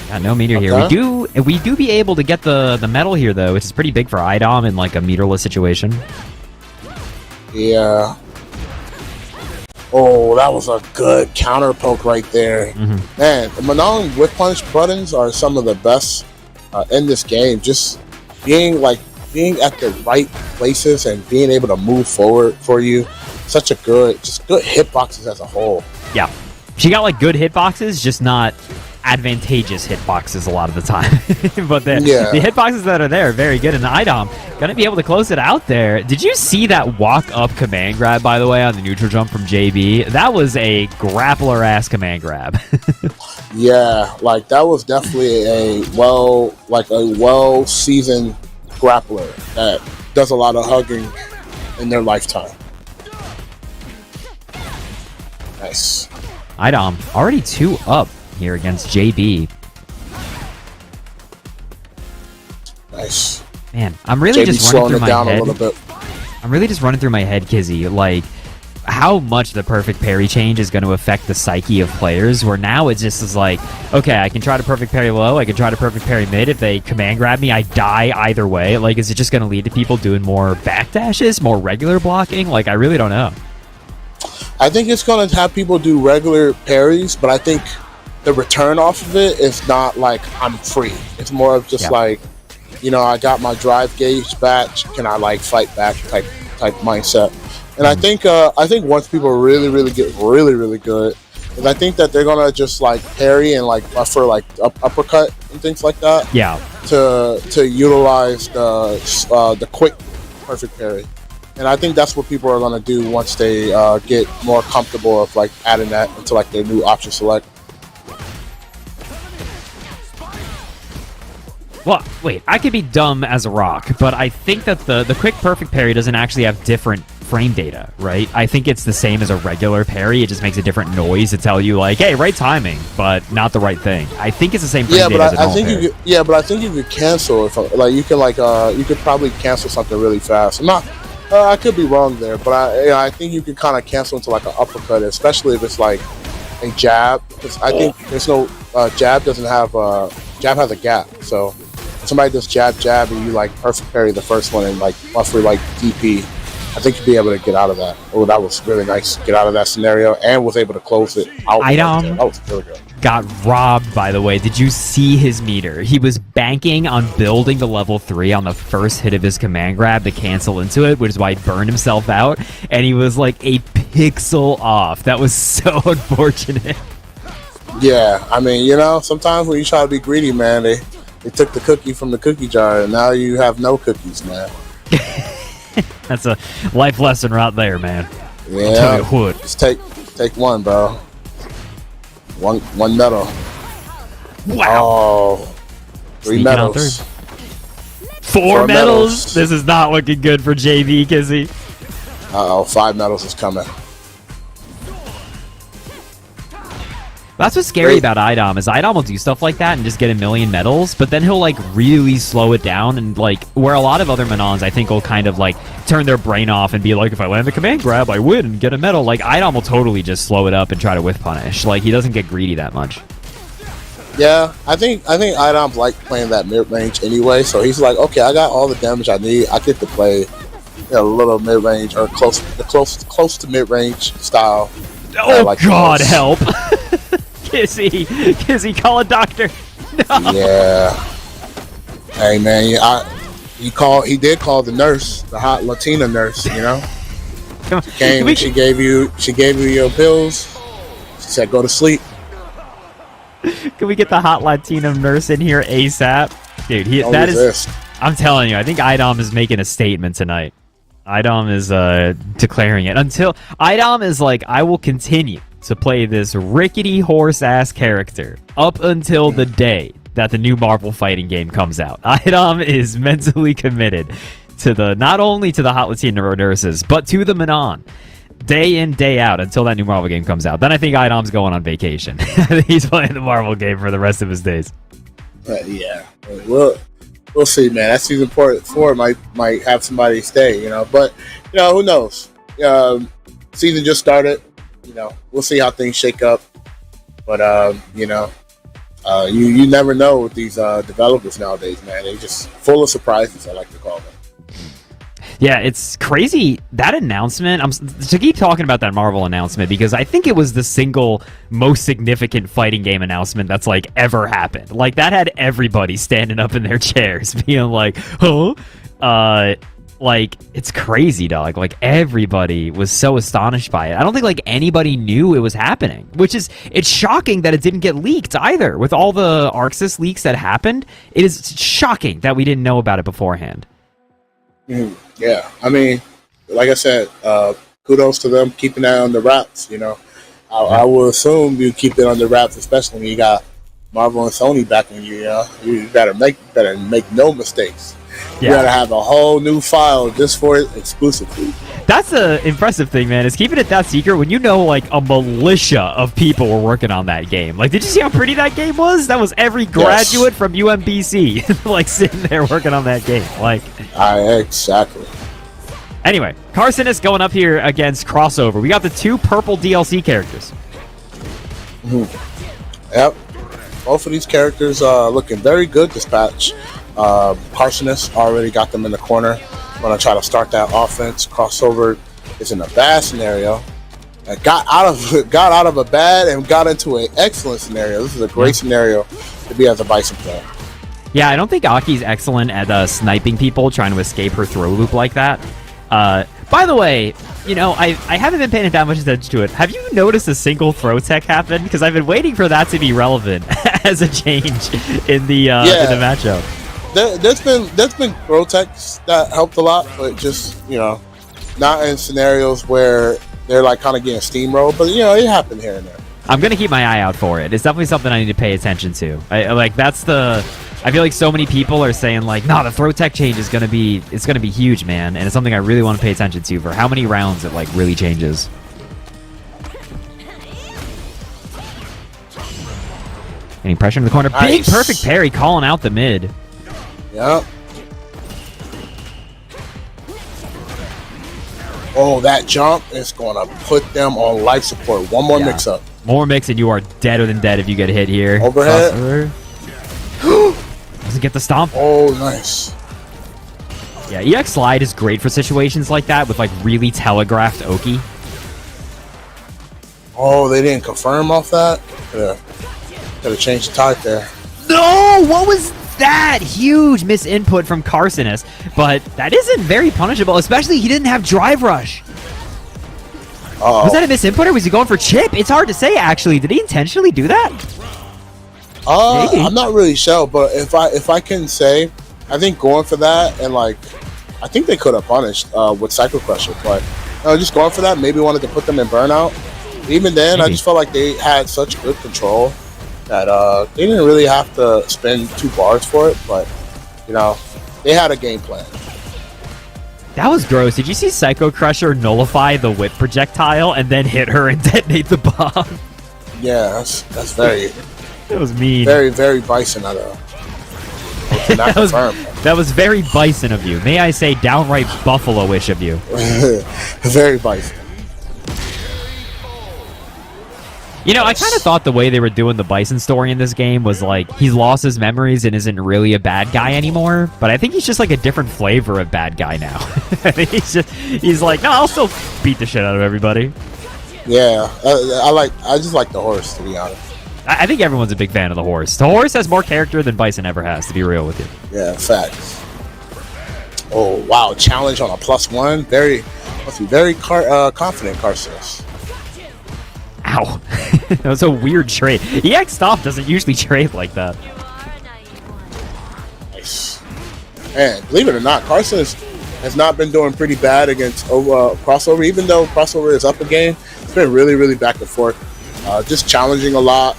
Yeah, no meter here. We do be able to get the medal here though, which is pretty big for IDOM in like a meterless situation. Yeah. Oh, that was a good counter poke right there. Man, the Manon whip punish buttons are some of the best in this game. Just being at the right places and being able to move forward for you. Such a good hitboxes as a whole. Yeah. She got like good hitboxes, just not advantageous hitboxes a lot of the time. But the hitboxes that are there are very good, and the IDOM gonna be able to close it out there. Did you see that walk up command grab, by the way, on the neutral jump from JB? That was a grappler ass command grab. Yeah, like that was definitely a well seasoned grappler that does a lot of hugging in their lifetime. Nice. IDOM already 2 up here against JB. Nice. Man, I'm really JB just running through my head. A little bit. I'm really just running through my head, Kizzy, like how much the perfect parry change is going to affect the psyche of players, where now it just is like, okay, I can try to perfect parry low, I can try to perfect parry mid. If they command grab me, I die either way. Like, is it just going to lead to people doing more backdashes, more regular blocking? Like, I really don't know. I think it's going to have people do regular parries, but I think the return off of it is not like I'm free. It's more of just like, you know, I got my drive gauge back. Can I like fight back type mindset? And I think once people really get really good, is I think that they're gonna just like parry and like buffer like uppercut and things like that. Yeah. To utilize the quick perfect parry. And I think that's what people are going to do once they get more comfortable of like adding that into like their new option select. Well, wait, I could be dumb as a rock, but I think that the quick perfect parry doesn't actually have different frame data, right? I think it's the same as a regular parry. It just makes a different noise to tell you, like, hey, right timing, but not the right thing. I think it's the same frame data as a normal parry. But I think you could cancel if you could probably cancel something really fast. I could be wrong there, but I think you could kind of cancel into like an uppercut, especially if it's like a jab. Because I think there's no jab doesn't have jab has a gap, so somebody does jab and you like perfect parry the first one and like roughly like DP, I think you'd be able to get out of that. Oh, that was really nice. Get out of that scenario and was able to close it out. That was really good. Got robbed, by the way. Did you see his meter? He was banking on building the level 3 on the first hit of his command grab to cancel into it, which is why he burned himself out, and he was like a pixel off. That was so unfortunate. Yeah, I mean, sometimes when you try to be greedy, man, they took the cookie from the cookie jar, and now you have no cookies, man. That's a life lesson right there, man. Yeah, I'll tell you what. Just take one, bro. One medal. Wow. Oh, 3 medals. 4 medals. This is not looking good for JV, Kizzy. 5 medals is coming. That's what's scary about IDOM, is IDOM will do stuff like that and just get a million medals, but then he'll like really slow it down, and like where a lot of other Manons I think will kind of like turn their brain off and be like, if I land the command grab, I win and get a medal. Like IDOM will totally just slow it up and try to whiff punish. Like he doesn't get greedy that much. Yeah, I think IDOM's like playing that mid range anyway, so he's like, okay, I got all the damage I need. I get to play a little mid range or close to mid range style. Oh like God, help! Kizzy, call a doctor. No. Yeah. Hey man, he did call the nurse, the hot Latina nurse. She came and she gave you your pills. She said, go to sleep. Can we get the hot Latino nurse in here ASAP? Dude, I'm telling you, I think IDOM is making a statement tonight. IDOM is declaring it. Until IDOM is like, I will continue to play this rickety horse-ass character up until the day that the new Marvel fighting game comes out. IDOM is mentally committed to not only to the hot Latino nurses, but to the Manon. Day in, day out, until that new Marvel game comes out. Then I think IDOM's going on vacation. I think he's playing the Marvel game for the rest of his days. Yeah. We'll see, man. That season 4 might have somebody stay, But, who knows? Season just started. We'll see how things shake up. But, you never know with these developers nowadays, man. They're just full of surprises, I like to call them. Yeah, it's crazy. That announcement, to keep talking about that Marvel announcement, because I think it was the single most significant fighting game announcement that's like ever happened. Like that had everybody standing up in their chairs being like, huh? Like it's crazy, dog. Like everybody was so astonished by it. I don't think like anybody knew it was happening, it's shocking that it didn't get leaked either. With all the Arxis leaks that happened, it is shocking that we didn't know about it beforehand. Yeah, I mean, like I said, kudos to them keeping that under wraps. I will assume you keep it under wraps, especially when you got Marvel and Sony backing you. You better make no mistakes. You gotta have a whole new file just for it exclusively. That's the impressive thing, man, is keeping it that secret when like a militia of people were working on that game. Like, did you see how pretty that game was? That was every graduate from UMBC like sitting there working on that game. Like, exactly. Anyway, Carson is going up here against Crossover. We got the 2 purple DLC characters. Yep. Both of these characters looking very good this patch. Carcinus already got them in the corner. Going to try to start that offense. Crossover is in a bad scenario. Got out of a bad and got into an excellent scenario. This is a great scenario to be as a Bison player. Yeah, I don't think Aki's excellent at sniping people trying to escape her throw loop like that. By the way, I haven't been paying that much attention to it. Have you noticed a single throw tech happen? Because I've been waiting for that to be relevant as a change in the matchup. There's been throw techs that helped a lot, but just not in scenarios where they're like kind of getting steamrolled. But it happened here and there. I'm gonna keep my eye out for it. It's definitely something I need to pay attention to. I I feel like so many people are saying like, no, the throw tech change is gonna be huge, man, and it's something I really want to pay attention to for how many rounds it like really changes. Getting pressure in the corner. Nice. Big perfect parry, calling out the mid. Yep. Oh, that jump is going to put them on life support. One more mix-up. More mix and you are deader than dead if you get hit here. Overhead. Doesn't get the stomp. Oh, nice. Yeah, EX Slide is great for situations like that with like really telegraphed Oki. Oh, they didn't confirm off that? Yeah. Could have changed the tide there. No! What was that? Huge misinput from Carcinus. But that isn't very punishable, especially he didn't have Drive Rush. Uh-oh. Was that a misinput or was he going for chip? It's hard to say, actually. Did he intentionally do that? Maybe. I'm not really sure, but if I can say, I think going for that and like, I think they could have punished with Psycho Crusher, but just going for that, maybe wanted to put them in burnout. Even then, I just felt like they had such good control that they didn't really have to spend 2 bars for it, but you know, they had a game plan. That was gross. Did you see Psycho Crusher nullify the whip projectile and then hit her and detonate the bomb? Yeah, that's very. That was mean. Very, very Bison out of. That was very Bison of you. May I say downright Buffalo-ish of you. Very Bison. You know, I kind of thought the way they were doing the Bison story in this game was like, he's lost his memories and isn't really a bad guy anymore, but I think he's just like a different flavor of bad guy now. I think he's like, no, I'll still beat the shit out of everybody. Yeah, I just like the horse, to be honest. I think everyone's a big fan of the horse. The horse has more character than Bison ever has, to be real with you. Yeah, facts. Oh, wow, challenge on a +1. Must be very confident, Carcinus. Ow. That was a weird trade. EX Stop doesn't usually trade like that. Nice. Man, believe it or not, Carcinus has not been doing pretty bad against crossover. Even though crossover is up a game, it's been really, really back and forth. Just challenging a lot,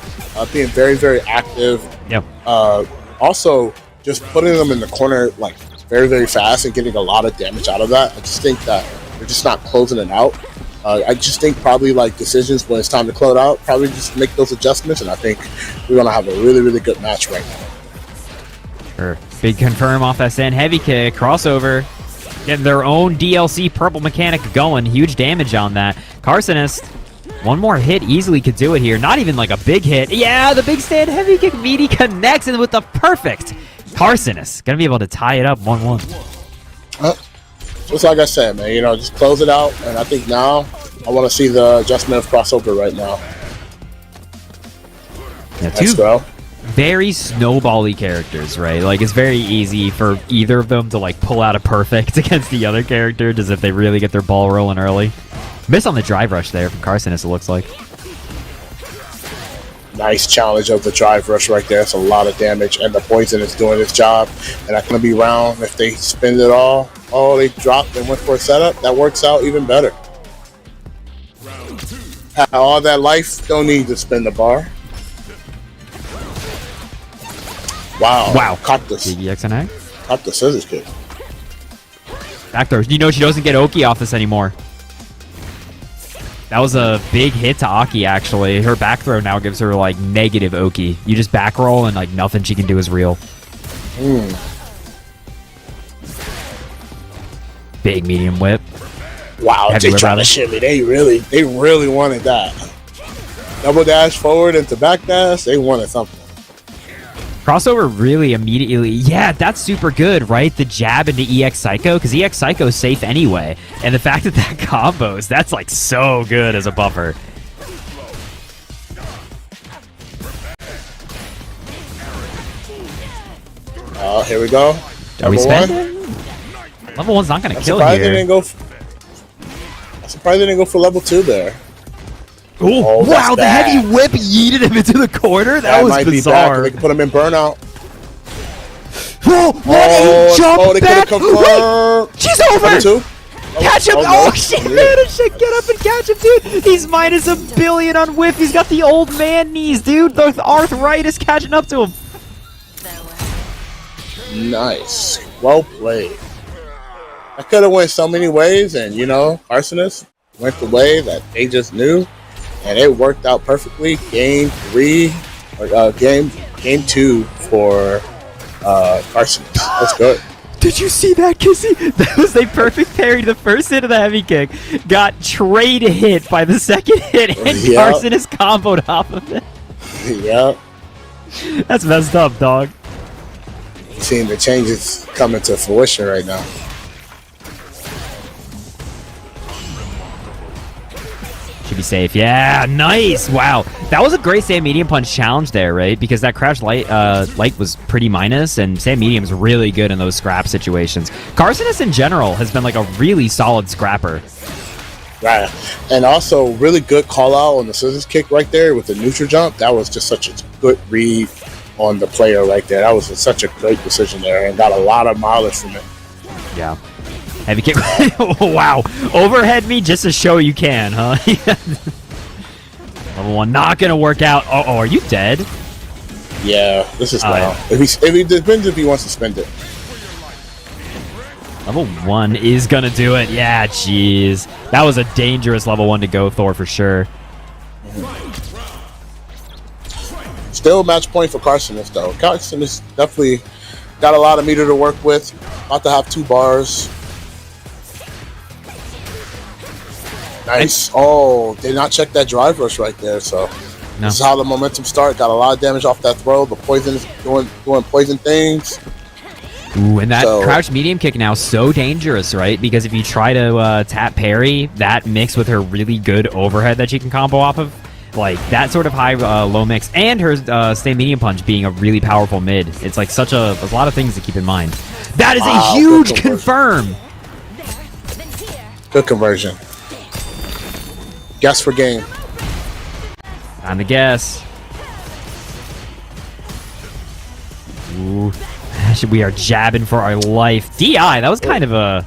being very, very active. Yep. Also, just putting them in the corner like very, very fast and getting a lot of damage out of that. I just think that they're just not closing it out. I just think probably like decisions when it's time to close out, probably just make those adjustments, and I think we're going to have a really, really good match right now. Sure. Big confirm off SN. Heavy kick. Crossover. Getting their own DLC purple mechanic going. Huge damage on that. Carcinus, one more hit easily could do it here. Not even like a big hit. Yeah, the big stand heavy kick. Meaty connects and with the perfect Carcinus. Going to be able to tie it up 1-1. Just like I said, man, you know, just close it out, and I think now I want to see the adjustment of crossover right now. Yeah, Let's go. Very snowbally characters, right? Like, it's very easy for either of them to, like, pull out a perfect against the other character, just if they really get their ball rolling early. Miss on the drive rush there from Carcinus, it looks like. Nice challenge of the drive rush right there. It's a lot of damage, and the poison is doing its job. And that's going to be round if they spend it all. Oh, they dropped and went for a setup. That works out even better. Have all that life, don't need to spend the bar. Wow. Wow. Caught the scissors kick. Back throw. You know she doesn't get Oki off this anymore. That was a big hit to Aki, actually. Her back throw now gives her, like, negative Oki. You just back roll and, like, nothing she can do is real. Big medium whip. Wow, Heavy they trying to shimmy. They really wanted that. Double dash forward into back dash. They wanted something. Crossover really immediately... Yeah, that's super good, right? The jab into EX Psycho, because EX Psycho is safe anyway. And the fact that combos, that's, like, so good as a buffer. Here we go. Are we spending? Level 1's not going to kill here. I'm surprised they didn't go for level 2 there. Ooh, oh, wow, the heavy whip yeeted him into the corner? That was bizarre. They could put him in burnout. Whoa, what a jump back! She's over! Catch him! Oh, shit, man, get up and catch him, dude! He's minus $1 billion on whip. He's got the old man knees, dude. The arthritis catching up to him. Nice. Well played. I could have went so many ways, and Arsonist went the way that they just knew, and it worked out perfectly. Game 2 for Arsonist. That's good. Did you see that, Kissy? That was a perfect parry to the first hit of the heavy kick. Got trade hit by the second hit, and Carson is comboed off of it. Yep. That's messed up, dog. You're seeing the changes coming to fruition right now. Should be safe. Yeah, nice. Wow. That was a great Sam Medium Punch challenge there, right? Because that crouch light was pretty minus, and Sam Medium's really good in those scrap situations. Carsonus in general has been like a really solid scrapper. Right. And also really good call out on the scissors kick right there with the neutral jump. That was just such a good read on the player right there. That was such a great decision there, and got a lot of mileage from it. Yeah. Heavy kick. Wow. Overhead me just to show you can, huh? Level 1 not going to work out. Uh-oh, are you dead? Yeah, this is now. If he depends if he wants to spend it. Level 1 is going to do it. Yeah, jeez. That was a dangerous level 1 to go, Thor, for sure. Still match point for Carsonus, though. Carsonus definitely got a lot of meter to work with. About to have 2 bars. Nice. Oh, did not check that drive rush right there, so this is how the momentum started. Got a lot of damage off that throw. The poison is doing poison things. Ooh, and that crouch medium kick now is so dangerous, right? Because if you try to tap parry, that mix with her really good overhead that she can combo off of, like that sort of high low mix, and her stay medium punch being a really powerful mid. It's like there's a lot of things to keep in mind. That is a huge confirm. Good conversion. Guess for game. Time to guess. Ooh. We are jabbing for our life. DI, that was kind of a...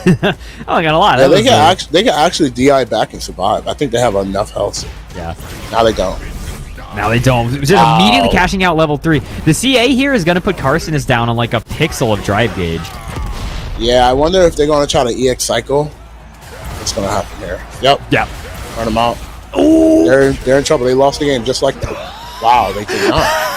oh, I got a lot. Yeah, they can actually DI back and survive. I think they have enough health. Yeah. Now they don't. Now they don't. Just immediately cashing out level 3. The CA here is going to put Carsonus down on like a pixel of drive gauge. Yeah, I wonder if they're going to try to EX cycle. What's going to happen here? Yep. Yep. Run them out. Ooh. They're in trouble. They lost the game just like that. Wow, they did not.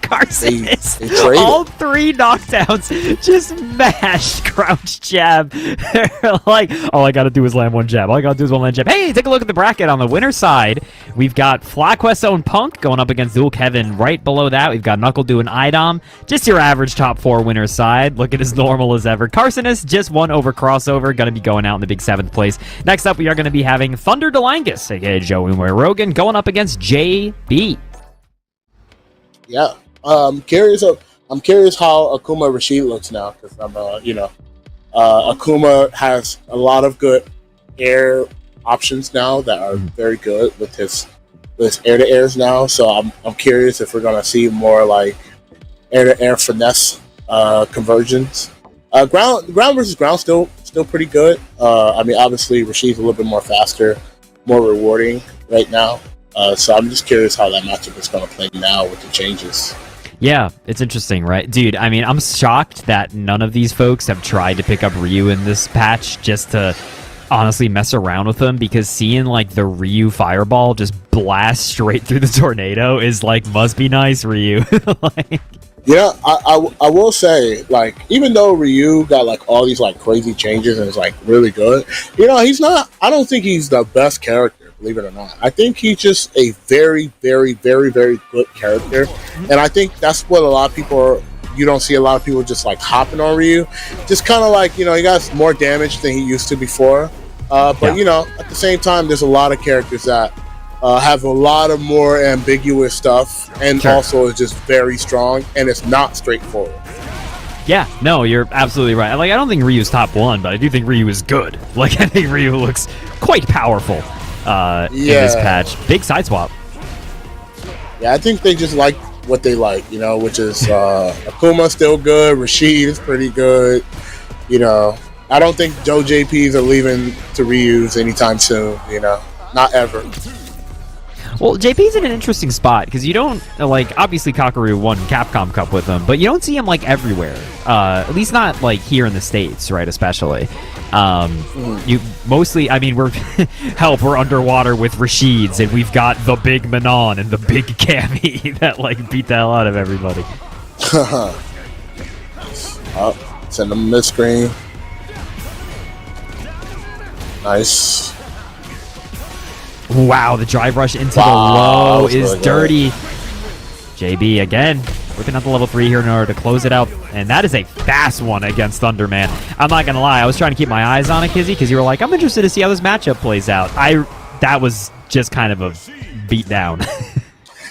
Carsonus. They traded. All 3 knockdowns just mashed crouch jab. They're like, all I gotta do is land 1 jab. All I gotta do is 1 land jab. Hey, take a look at the bracket. On the winner's side, we've got FlyQuest's own Punk going up against Dual Kevin. Right below that, we've got Knuckle doing Idom. Just your average top 4 winner's side. Looking as normal as ever. Carsonus just 1 over crossover. Gonna be going out in the big 7th place. Next up, we are gonna be having Thunder Delangus, aka Joe Umwe Rogan, going up against JB. Yeah. I'm curious how Akuma Rashid looks now, because Akuma has a lot of good air options now that are very good with his air to airs now. So I'm curious if we're gonna see more like air to air finesse conversions. Ground versus ground still pretty good. I mean, obviously Rashid's a little bit more faster, more rewarding right now. So I'm just curious how that matchup is gonna play now with the changes. Yeah, it's interesting, right? Dude, I mean, I'm shocked that none of these folks have tried to pick up Ryu in this patch just to honestly mess around with them, because seeing, like, the Ryu fireball just blast straight through the tornado is, like, must be nice, Ryu. Like... Yeah, I will say, like, even though Ryu got, like, all these, like, crazy changes and is, like, really good, he's not... I don't think he's the best character, believe it or not. I think he's just a very, very, very, very good character. And I think that's what a lot of people are... You don't see a lot of people just, like, hopping on Ryu. Just kind of like, he got more damage than he used to before. But, at the same time, there's a lot of characters that have a lot of more ambiguous stuff, and also is just very strong, and it's not straightforward. Yeah, no, you're absolutely right. Like, I don't think Ryu's top 1, but I do think Ryu is good. Like, I think Ryu looks quite powerful in this patch. Big side swap. Yeah, I think they just like what they like, which is Akuma still good, Rashid is pretty good. I don't think Joe JPs are leaving to Ryu's anytime soon, not ever. Well, JP's in an interesting spot because you don't like obviously Kakaru won Capcom Cup with him, but you don't see him like everywhere. At least not like here in the States, right? Especially. You mostly, I mean, we're we're underwater with Rashids, and we've got the big Manon and the big Cammy that like beat the hell out of everybody. Send them mid-screen. Nice. Wow, the drive rush into the low is really dirty. JB again, working on the level 3 here in order to close it out. And that is a fast one against Thunderman. I'm not going to lie, I was trying to keep my eyes on it, Kizzy, because you were like, I'm interested to see how this matchup plays out. That was just kind of a beat down.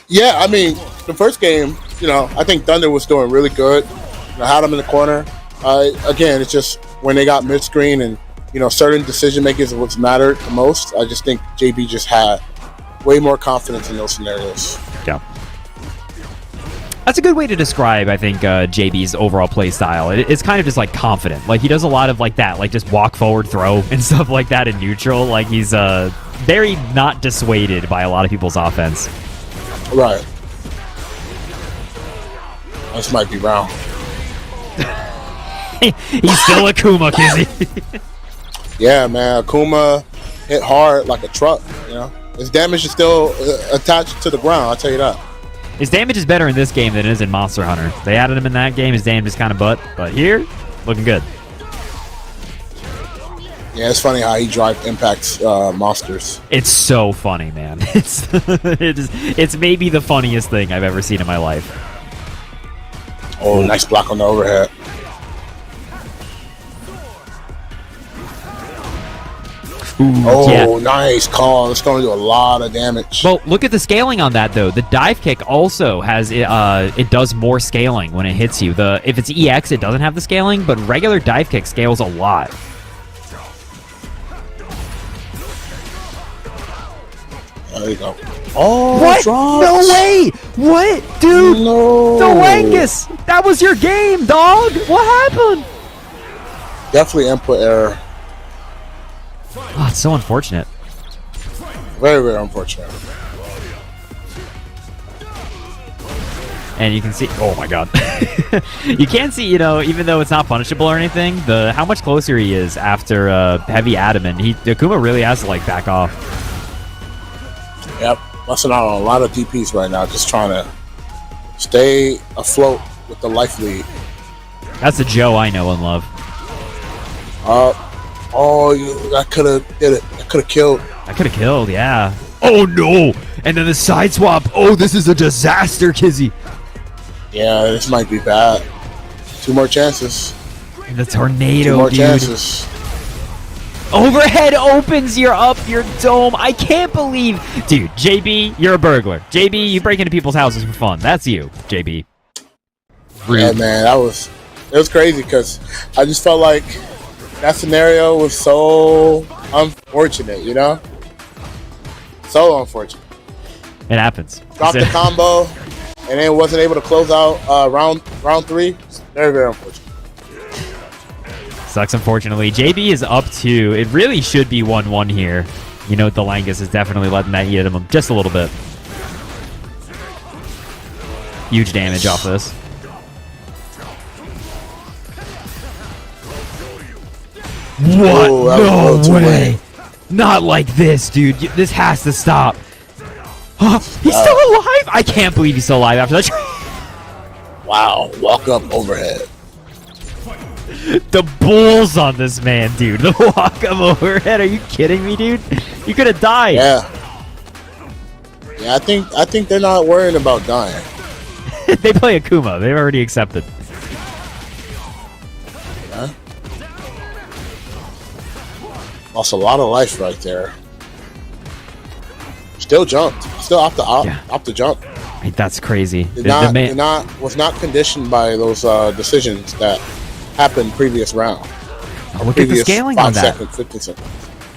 Yeah, I mean, the first game, I think Thunder was doing really good. I had him in the corner. Again, it's just when they got mid-screen and certain decision makers is what's mattered the most. I just think JB just had way more confidence in those scenarios. Yeah. That's a good way to describe, I think, JB's overall play style. It's kind of just like confident. Like he does a lot of like that, like just walk forward throw and stuff like that in neutral. Like he's very not dissuaded by a lot of people's offense. Right. This might be wrong. He's still Akuma, Kizzy. Yeah, man. Akuma hit hard like a truck. His damage is still attached to the ground. I'll tell you that. His damage is better in this game than it is in Monster Hunter. They added him in that game. His damage is kind of butt, but here, looking good. Yeah, it's funny how he drive impacts monsters. It's so funny, man. It's maybe the funniest thing I've ever seen in my life. Oh, nice block on the overhead. Ooh, yeah. Nice call. It's going to do a lot of damage. Well, look at the scaling on that, though. The dive kick also has it does more scaling when it hits you. If it's EX, it doesn't have the scaling, but regular dive kick scales a lot. There you go. Oh, what? Drops. No way! What, dude? No. Doangus! That was your game, dog. What happened? Definitely input error. Oh, it's so unfortunate. Very, very unfortunate. And you can see, oh my god. You can see, even though it's not punishable or anything, how much closer he is after heavy adamant. Akuma really has to like back off. Yep, busting out on a lot of DPs right now, just trying to stay afloat with the life lead. That's the Joe I know and love. I could have did it. I could have killed. I could have killed, yeah. Oh no! And then the side swap. Oh, this is a disaster, Kizzy. Yeah, this might be bad. 2 more chances. And the tornado, 2 more dude. chances. Overhead opens your dome. I can't believe, dude. JB, you're a burglar. JB, you break into people's houses for fun. That's you, JB. Rude. Yeah, man, it was crazy because I just felt like that scenario was so unfortunate, So unfortunate. It happens. Dropped the combo, and then wasn't able to close out round 3. Very, very unfortunate. Sucks, unfortunately. JB is up 2. It really should be 1-1 here. Delangus is definitely letting that eat at him just a little bit. Huge damage off this. What? Oh, no way. Not like this, dude. This has to stop. Oh, he's still alive? I can't believe he's still alive after that. Wow. Walk up overhead. The bulls on this man, dude. The walk up overhead. Are you kidding me, dude? You could have died. Yeah. Yeah, I think they're not worrying about dying. They play Akuma. They've already accepted. Yeah. Lost a lot of life right there. Still jumped. Still off the jump. That's crazy. Was not conditioned by those decisions that happened previous round. Look at the scaling on that. 15 seconds.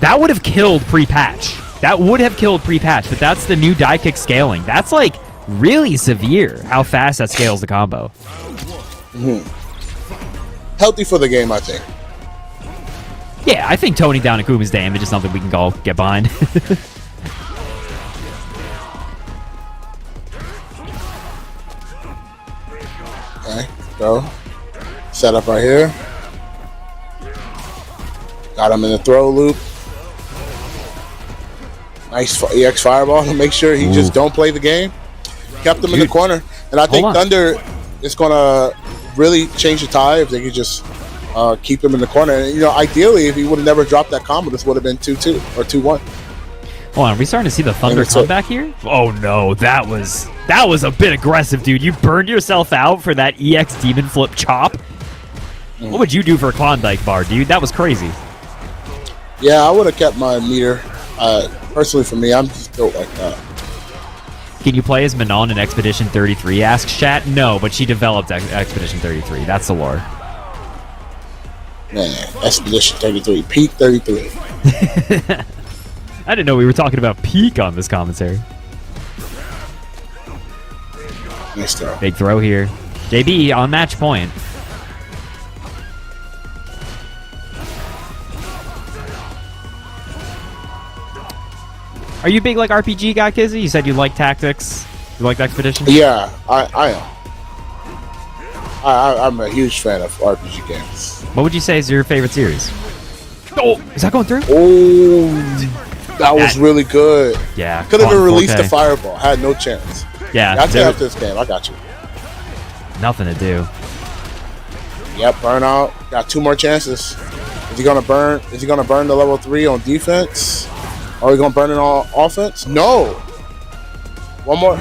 That would have killed pre-patch. But that's the new die kick scaling. That's like really severe how fast that scales the combo. Healthy for the game, I think. Yeah, I think toning down Akuma's damage is something we can all get behind. throw. Set up right here. Got him in the throw loop. Nice EX fireball to make sure he just don't play the game. Kept him in the corner. And I think Thunder is going to really change the tide if they could just keep him in the corner. And, you know, ideally, if he would have never dropped that combo, this would have been 2-2 or 2-1. Hold on, are we starting to see the Thunder comeback here? Oh no, that was a bit aggressive, dude. You burned yourself out for that EX Demon Flip chop. What would you do for a Klondike bar, dude? That was crazy. Yeah, I would have kept my meter. Personally, for me, I'm just built like that. Can you play as Manon in Expedition 33? Asks chat. No, but she developed Expedition 33. That's the lore. Man, Expedition 33, peak 33. I didn't know we were talking about peak on this commentary. Nice throw. Big throw here. JB on match point. Are you big like RPG guy, Kizzy? You said you like tactics. You like Expedition? Yeah, I am. I'm a huge fan of RPG games. What would you say is your favorite series? Oh, is that going through? Oh, that was really good. Yeah. Could have been released the fireball. Had no chance. Yeah. I'll tell you after this game. I got you. Nothing to do. Yep, burnout. Got 2 more chances. Is he gonna burn? Is he gonna burn the level 3 on defense? Are we gonna burn it on offense? No. One more.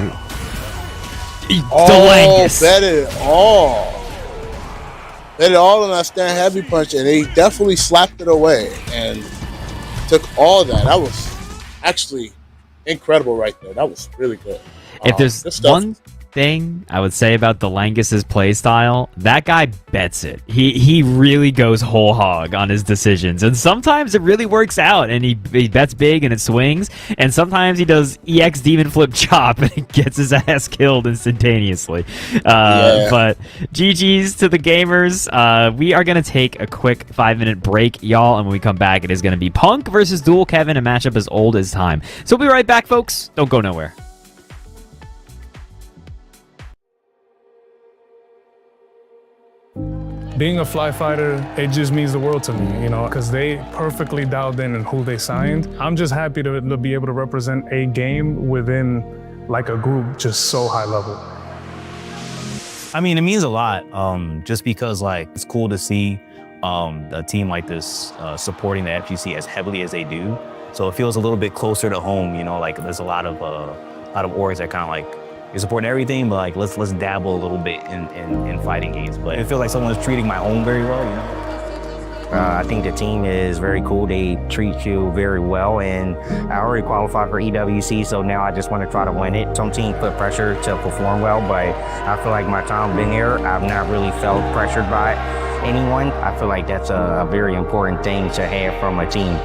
Delangus. Bet it all. Bet it all on that stand heavy punch, and he definitely slapped it away and took all that. That was actually incredible right there. That was really good. If there's one thing I would say about Delangus's play style, that guy bets it. He really goes whole hog on his decisions, and sometimes it really works out, and he bets big and it swings, and sometimes he does EX Demon Flip Chop and he gets his ass killed instantaneously. But GG's to the gamers. We are going to take a quick 5-minute break, y'all, and when we come back, it is going to be Punk versus Dual Kevin, a matchup as old as time. So we'll be right back, folks. Don't go nowhere. Being a Fly Fighter, it just means the world to me, you know, because they perfectly dialed in who they signed. I'm just happy to be able to represent a game within like a group just so high level. I mean, it means a lot, just because like it's cool to see a team like this supporting the FGC as heavily as they do. So it feels a little bit closer to home, you know, like there's a lot of orgs that kind of like, you're supporting everything, but like let's dabble a little bit in fighting games. But it feels like someone's treating my own very well, you know. I think the team is very cool. They treat you very well, and I already qualified for EWC, so now I just want to try to win it. Some teams put pressure to perform well, but I feel like my time being here, I've not really felt pressured by anyone. I feel like that's a very important thing to have from a team.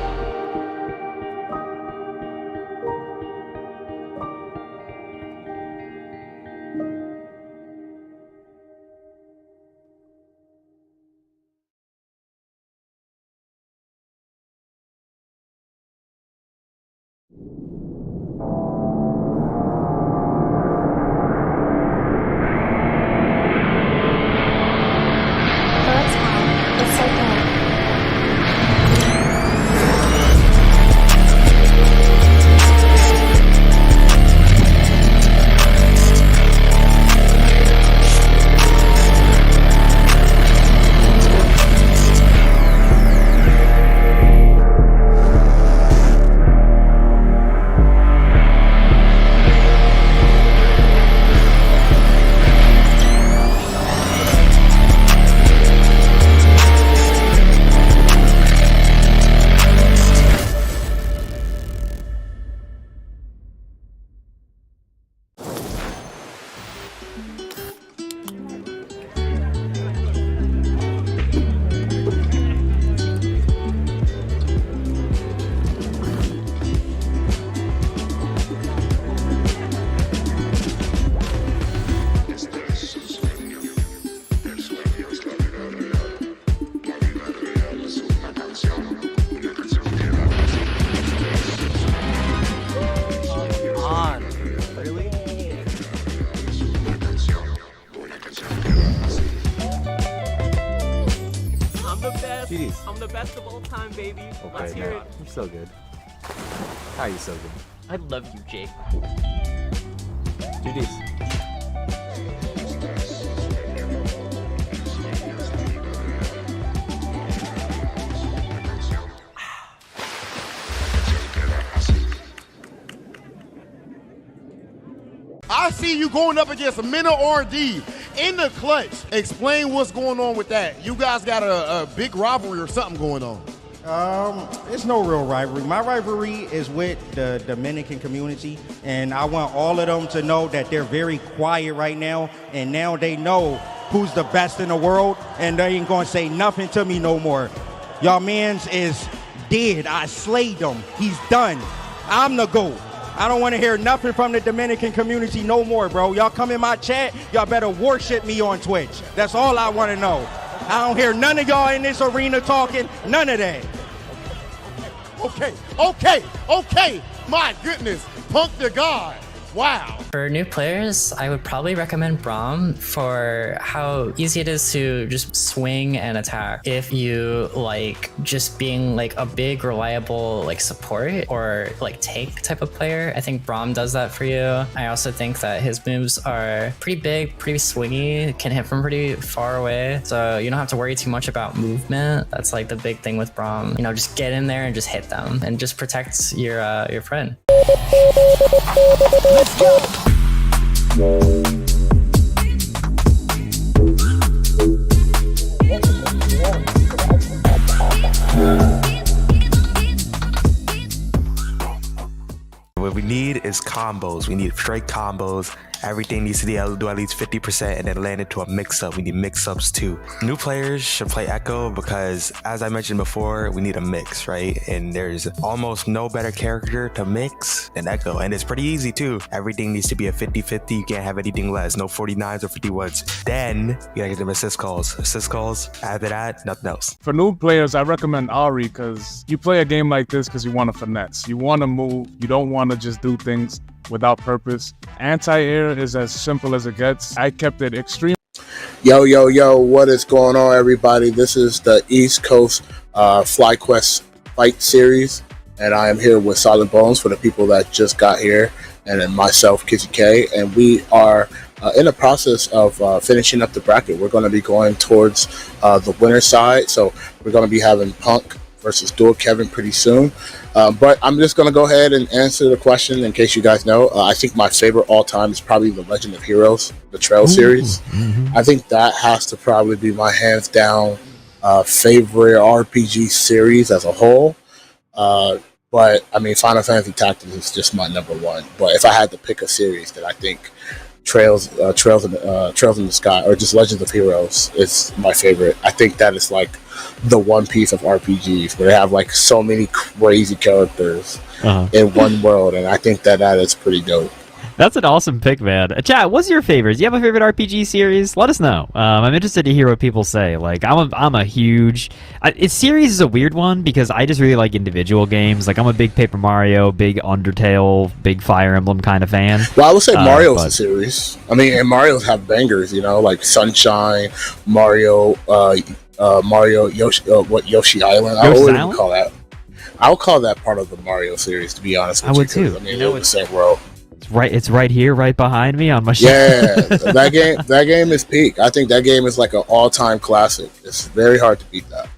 the best. GDs. I'm the best of all time, baby. Let's Okay, hear man. it. You're so good. How are you so good? I love you, Jake. GDs. I see you going up against Minna R&D in the clutch. Explain what's going on with that. You guys got a big rivalry or something going on. It's no real rivalry. My rivalry is with the Dominican community, and I want all of them to know that they're very quiet right now, and now they know who's the best in the world, and they ain't gonna say nothing to me no more. Y'all mans is dead. I slayed him. He's done. I'm the GOAT. I don't want to hear nothing from the Dominican community no more, bro. Y'all come in my chat, y'all better worship me on Twitch. That's all I want to know. I don't hear none of y'all in this arena talking, none of that. Okay. My goodness, Punk the God. Wow. For new players, I would probably recommend Braum for how easy it is to just swing and attack. If you like just being like a big, reliable like support or like tank type of player, I think Braum does that for you. I also think that his moves are pretty big, pretty swingy, can hit from pretty far away. So you don't have to worry too much about movement. That's like the big thing with Braum. You know, just get in there and just hit them and just protect your friend. Let's go. What we need is combos. We need straight combos. Everything needs to do at least 50% and then land into a mix-up. We need mix-ups too. New players should play Echo because, as I mentioned before, we need a mix, right? And there's almost no better character to mix than Echo. And it's pretty easy too. Everything needs to be a 50-50. You can't have anything less. No 49s or 51s. Then you gotta get them assist calls. Assist calls. After that, nothing else. For new players, I recommend Ari because you play a game like this because you want to finesse. You want to move. You don't want to just do things without purpose. Anti-air is as simple as it gets. I kept it extreme. Yo, what is going on, everybody? This is the East Coast FlyQuest fight series, and I am here with Solid Bones for the people that just got here, and then myself, Kizzy K, and we are in the process of finishing up the bracket. We're going to be going towards the winner side, so we're going to be having Punk versus Dual Kevin pretty soon. But I'm just going to go ahead and answer the question in case you guys know. I think my favorite all time is probably The Legend of Heroes, the Trail series. Mm-hmm. I think that has to probably be my hands down favorite RPG series as a whole. But I mean, Final Fantasy Tactics is just my number one. But if I had to pick a series that I think Trails in the Sky or just Legends of Heroes is my favorite. I think that is like the one piece of RPGs where they have like so many crazy characters in one world, and I think that is pretty dope. That's an awesome pick, man. Chat, what's your favorite? Do you have a favorite RPG series? Let us know. I'm interested to hear what people say. Like, I'm a huge... series is a weird one because I just really like individual games. Like, I'm a big Paper Mario, big Undertale, big Fire Emblem kind of fan. Well, I would say Mario's a series. I mean, and Mario's have bangers, you know, like Sunshine, Mario, Yoshi, Yoshi Island. I would even call that. I'll call that part of the Mario series, to be honest with you. I would too. I mean, they're the same world. It's right here, right behind me on my show. Yeah, that game is peak. I think that game is like an all-time classic. It's very hard to beat that.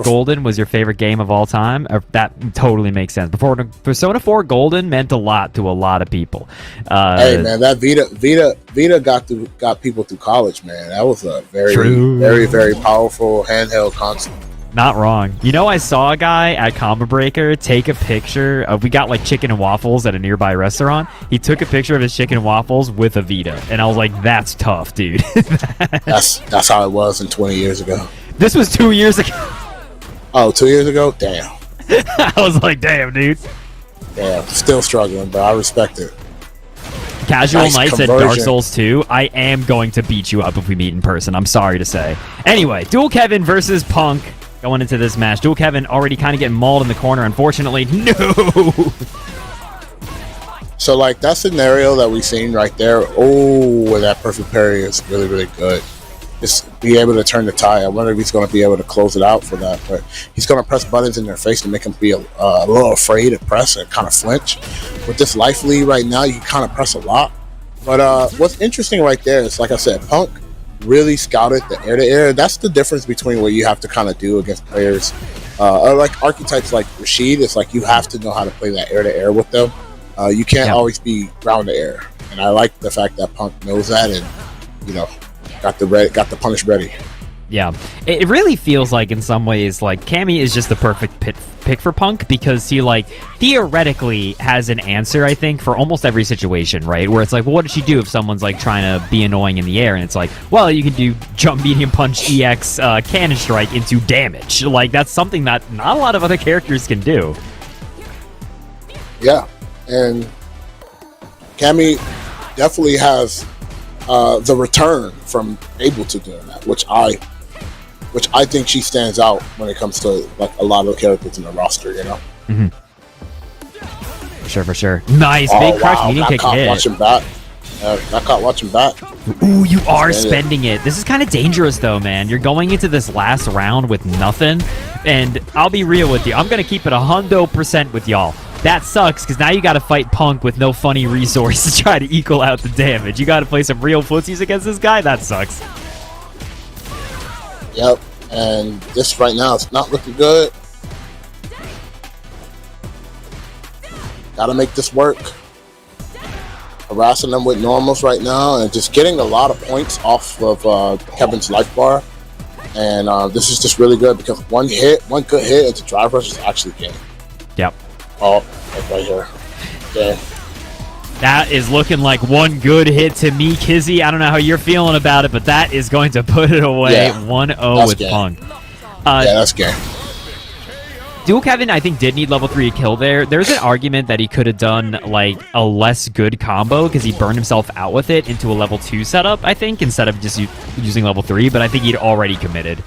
Golden was your favorite game of all time? That totally makes sense. Persona 4 Golden meant a lot to a lot of people. Hey man, that Vita got people through college, man. That was a very, very, very powerful handheld console. Not wrong. You know, I saw a guy at Combo Breaker take a picture of, we got like chicken and waffles at a nearby restaurant. He took a picture of his chicken and waffles with a Vita. And I was like, that's tough, dude. That's how it was 20 years ago. This was 2 years ago. Oh, 2 years ago? Damn. I was like, damn, dude. Damn, still struggling, but I respect it. Casual Nights at Dark Souls 2. I am going to beat you up if we meet in person. I'm sorry to say. Anyway, Dual Kevin versus Punk. Going into this match, Dual Kevin already kind of getting mauled in the corner, unfortunately. No! So, like, that scenario that we seen right there, oh, that perfect parry is really, really good. just be able to turn the tide. I wonder if he's going to be able to close it out for that. But he's going to press buttons in their face to make them be a little afraid to press and kind of flinch. With this life lead right now, you kind of press a lot. But what's interesting right there is, like I said, Punk really scouted the air-to-air. That's the difference between what you have to kind of do against players. Like archetypes like Rashid, it's like you have to know how to play that air-to-air with them. You can't always be ground to air. And I like the fact that Punk knows that and, you know, got the punish ready. Yeah, it really feels like in some ways like Cammy is just the perfect pick for Punk because he like theoretically has an answer, I think, for almost every situation, right? Where it's like, well, what does she do if someone's like trying to be annoying in the air? And it's like, well, you can do jump, medium punch, EX, cannon strike into damage. Like that's something that not a lot of other characters can do. Yeah, and Cammy definitely has the return from able to doing that, which I think she stands out when it comes to like a lot of characters in the roster, you know. For sure. Nice big crouch medium kick hit. Watching back. Not caught watching back. Ooh, you are spending it. This is kind of dangerous though, man. You're going into this last round with nothing, and I'll be real with you. I'm gonna keep it 100% with y'all. That sucks, because now you got to fight Punk with no funny resource to try to equal out the damage. You got to play some real footsies against this guy? That sucks. Yep, and this right now is not looking good. Got to make this work. Harassing them with normals right now and just getting a lot of points off of Kevin's life bar. And this is just really good because one good hit into drive rush is actually game. Yep. Oh, that's right here. Yeah. That is looking like one good hit to me, Kizzy. I don't know how you're feeling about it, but that is going to put it away. Yeah, 1-0 with Punk. Yeah, that's game. Dual Kevin, I think, did need level 3 kill there. There's an argument that he could have done like a less good combo because he burned himself out with it into a level 2 setup, I think, instead of just using level 3, but I think he'd already committed.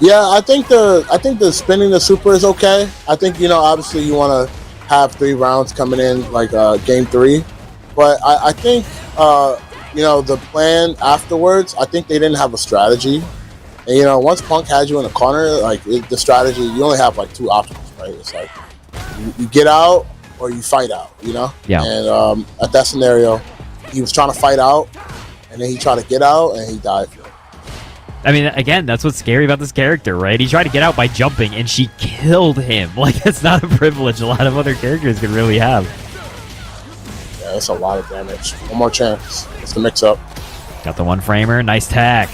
Yeah, I think the spinning the super is okay. I think, you know, obviously you want to have 3 rounds coming in like game 3, but I think you know, the plan afterwards, I think they didn't have a strategy. And you know, once Punk had you in the corner, like the strategy, you only have like 2 options, right? It's like you get out or you fight out, you know. Yeah. And at that scenario, he was trying to fight out, and then he tried to get out, and he died. I mean, again, that's what's scary about this character, right? He tried to get out by jumping, and she killed him. Like, that's not a privilege a lot of other characters can really have. Yeah, that's a lot of damage. One more chance. It's the mix-up. Got the one framer. Nice tack.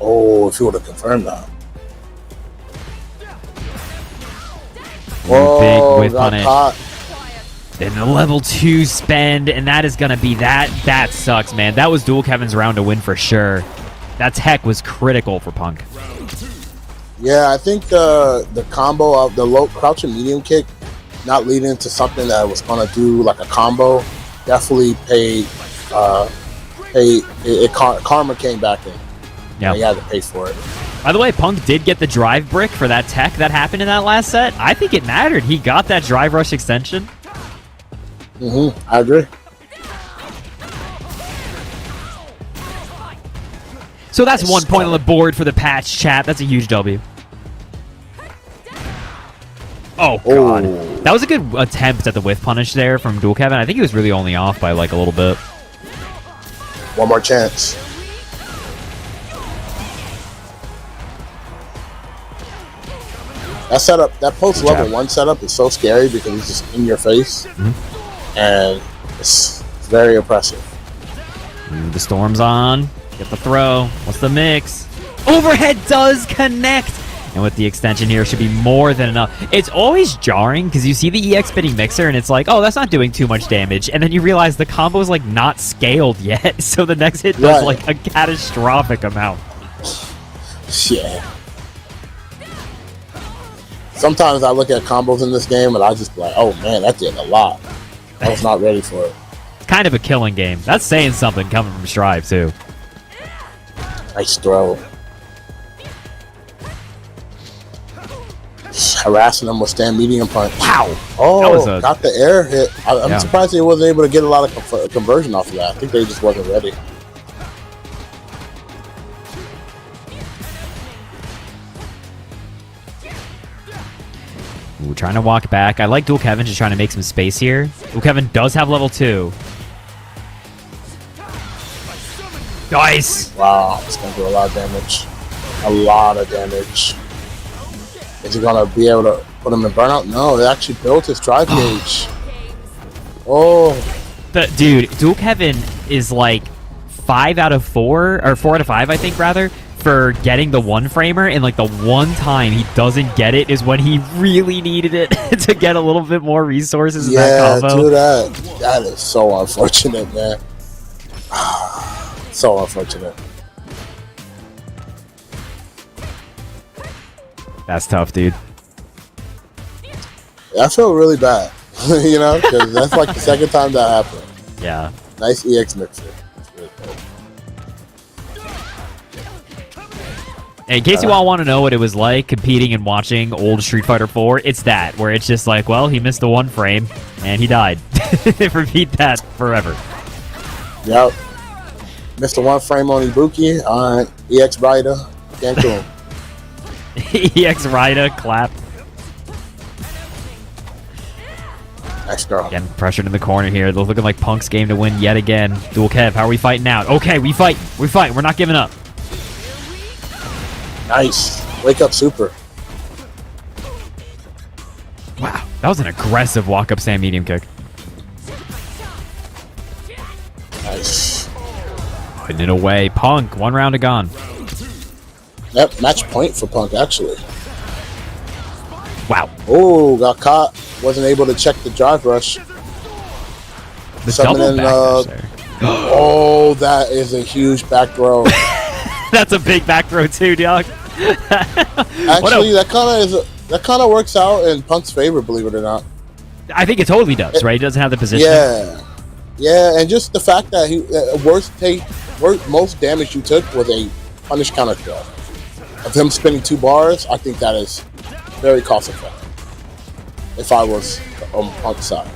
Oh, if you would have confirmed that. Whoa, big whiff on it. Caught. Then the level 2 spend, and that is going to be that. That sucks, man. That was Dual Kevin's round to win for sure. That tech was critical for Punk. Yeah, I think the combo of the low crouch and medium kick not leading to something that was going to do like a combo definitely paid. Karma came back in. Yeah, he had to pay for it. By the way, Punk did get the drive brick for that tech that happened in that last set. I think it mattered. He got that drive rush extension. I agree. So that's 1 point on the board for the patch, chat. That's a huge W. Oh, God. That was a good attempt at the whiff punish there from Dual Kevin. I think he was really only off by like a little bit. One more chance. That setup, that post level 1 setup is so scary because it's just in your face. And it's very oppressive. Ooh, the storm's on. Get the throw. What's the mix? Overhead does connect. And with the extension here, should be more than enough. It's always jarring because you see the EX spinning mixer and it's like, oh, that's not doing too much damage. And then you realize the combo is like not scaled yet. So the next hit does like a catastrophic amount. Yeah. Sometimes I look at combos in this game and I just be like, oh man, that did a lot. I was not ready for it. Kind of a killing game. That's saying something coming from Strive, too. Nice throw. harassing him with stand medium punch. Wow. Oh, got the air hit. I'm Yeah. surprised they wasn't able to get a lot of conversion off of that. I think they just wasn't ready. Ooh, trying to walk back. I like Dual Kevin just trying to make some space here. Dual Kevin does have level 2. Nice. Wow, it's gonna do a lot of damage. A lot of damage. Is he gonna be able to put him in burnout? No, they actually built his drive gauge. Oh, Dude, Dual Kevin is like 5 out of 4, or 4 out of 5, I think, rather, for getting the one framer, and like the one time he doesn't get it is when he really needed it to get a little bit more resources in that combo. do that. That is so unfortunate, man. So unfortunate. That's tough, dude. I feel really bad, you know, because that's like the second time that happened. Yeah. Nice EX mixer. That's really cool. And in case you all want to know what it was like competing and watching old Street Fighter 4, it's that, where it's just like, well, he missed the one frame, and he died. Repeat that forever. Yep. Missed the one frame on Ibuki. Alright. EX Rider. Can't do him. EX Rida, clap. Nice girl. Again, pressured in the corner here. They're looking like Punk's game to win yet again. Dual Kev, how are we fighting out? Okay, we fight. We fight. We're not giving up. Nice. Wake up super. Wow, that was an aggressive walk-up stand medium kick. Nice. Putting it away. Punk, 1 round gone. Yep, match point for Punk, actually. Wow. Oh, got caught. Wasn't able to check the drive rush. The Summoning, double back there. Oh, that is a huge back throw. That's a big back throw too, dog. Actually, that kind of works out in Punk's favor, believe it or not. I think it totally does, right? He doesn't have the position. Yeah, and just the fact that most damage you took was a punish counter throw. Of him spinning 2 bars, I think that is very cost effective. If I was on Punk's side.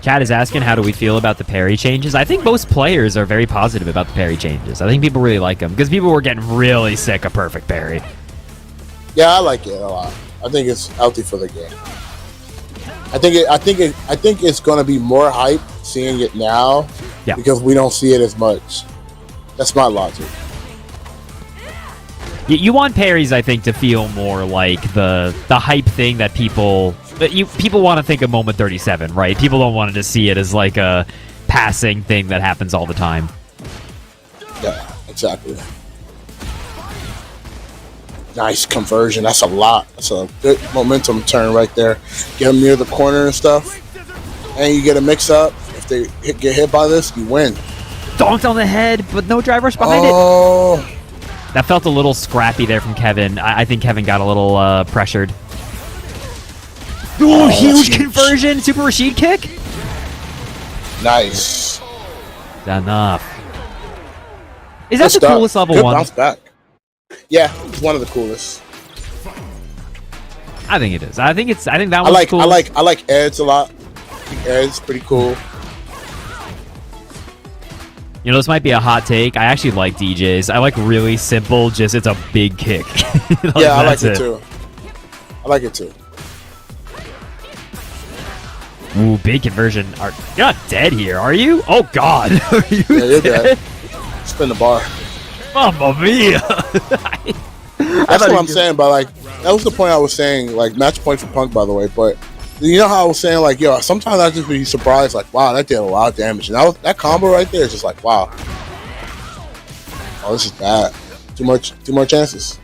Chad is asking, how do we feel about the parry changes? I think most players are very positive about the parry changes. I think people really like them because people were getting really sick of perfect parry. Yeah, I like it a lot. I think it's healthy for the game. I think it's going to be more hype seeing it now because we don't see it as much. That's my logic. You want parries, I think, to feel more like the hype thing that people want to think of Moment 37, right? People don't want to just see it as like a passing thing that happens all the time. Yeah, exactly. Nice conversion. That's a lot. That's a good momentum turn right there. Get them near the corner and stuff, and you get a mix-up. If they get hit by this, you win. Donked on the head, but no drive rush behind it. That felt a little scrappy there from Kevin. I think Kevin got a little pressured. Ooh, huge conversion! Super Rashid kick? Nice. Enough. Is that the coolest level Good 1? bounce back. Yeah, it's one of the coolest. I think it is. I think that one's cool. I like Ed's a lot. I think Ed's pretty cool. You know, this might be a hot take. I actually like DJs. I like really simple, just it's a big kick. Yeah, I like it too. I like it too. Ooh, big conversion. You're not dead here, are you? Oh, God. Are you you're dead? Spin the bar. Mamma mia. That's what I'm saying, but like, that was the point I was saying, like, match point for Punk, by the way, but you know how I was saying, like, yo, sometimes I just be surprised, like, wow, that did a lot of damage. And that combo right there is just like, wow. Oh, this is bad. Too much chances.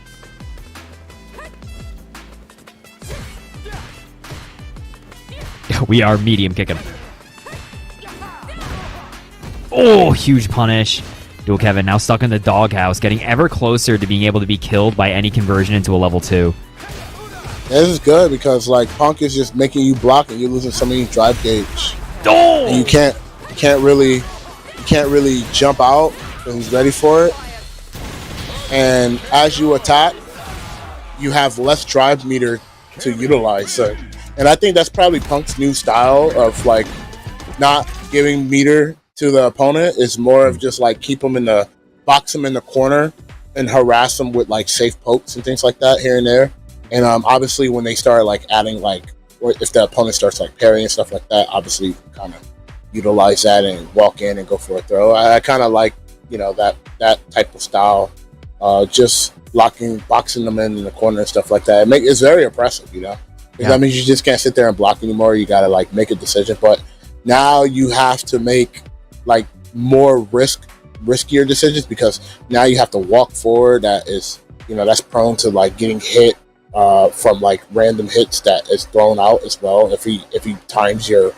We are medium kicking. Oh, huge punish. Dual Kevin now stuck in the doghouse, getting ever closer to being able to be killed by any conversion into a level 2. Yeah, this is good because like Punk is just making you block and you're losing some of your drive gauge. Oh! And you can't really jump out when he's ready for it. And as you attack, you have less drive meter to utilize. So, and I think that's probably Punk's new style of like not giving meter to the opponent. Is more of just like keep them in the box them in the corner and harass them with like safe pokes and things like that here and there. And obviously when they start like adding like, or if the opponent starts like parrying and stuff like that, obviously kind of utilize that and walk in and go for a throw. I kind of like, you know, that type of style, just boxing them in the corner and stuff like that. It's very impressive, you know, because that means you just can't sit there and block anymore. You got to like make a decision, but now you have to make like more riskier decisions, because now you have to walk forward. That is, you know, that's prone to like getting hit from like random hits that is thrown out as well. If he times you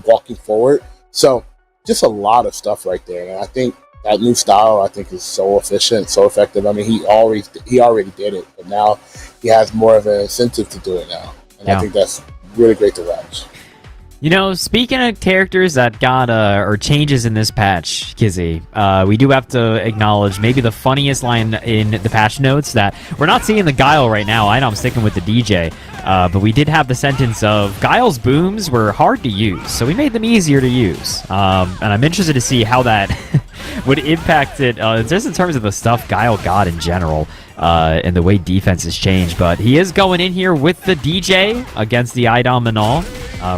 walking forward, so just a lot of stuff right there. And I think that new style, I think, is so efficient, so effective. I mean, he already did it, but now he has more of an incentive to do it now, and I think that's really great to watch. You know, speaking of characters that got or changes in this patch, Kizzy, we do have to acknowledge maybe the funniest line in the patch notes that we're not seeing the Guile right now. I know I'm sticking with the DJ, but we did have the sentence of Guile's booms were hard to use, so we made them easier to use. And I'm interested to see how that would impact it just in terms of the stuff Guile got in general. And the way defense has changed, but he is going in here with the DJ against the IDOM and all.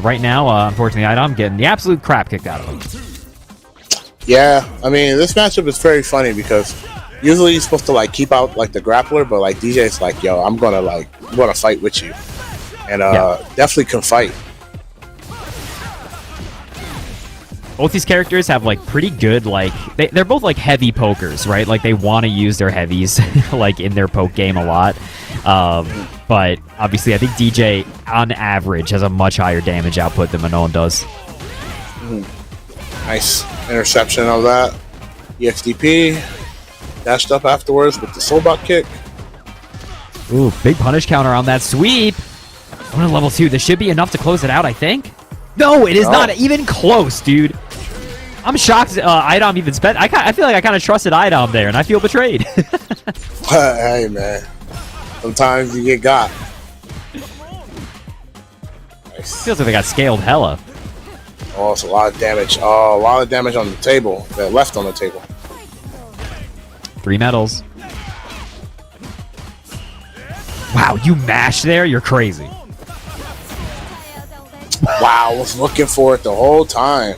Right now, unfortunately, IDOM getting the absolute crap kicked out of him. Yeah, I mean, this matchup is very funny because usually you're supposed to like keep out like the grappler, but like DJ's like, yo, I'm gonna fight with you, and definitely can fight. Both these characters have like pretty good they're both like heavy pokers, right? Like they want to use their heavies like in their poke game a lot. But obviously I think DJ on average has a much higher damage output than Manon does. Nice interception of that. EXDP dashed up afterwards with the soulbot kick. Ooh, big punish counter on that sweep. Going to level 2. This should be enough to close it out, I think. No, it is not even close, dude. I'm shocked IDOM even spent. I feel like I kind of trusted IDOM there, and I feel betrayed. Hey, man. Sometimes you get got. Nice. Feels like they got scaled hella. Oh, it's a lot of damage. Oh, a lot of damage on the table. That left on the table. 3 medals. Wow, you mashed there? You're crazy. Wow, I was looking for it the whole time.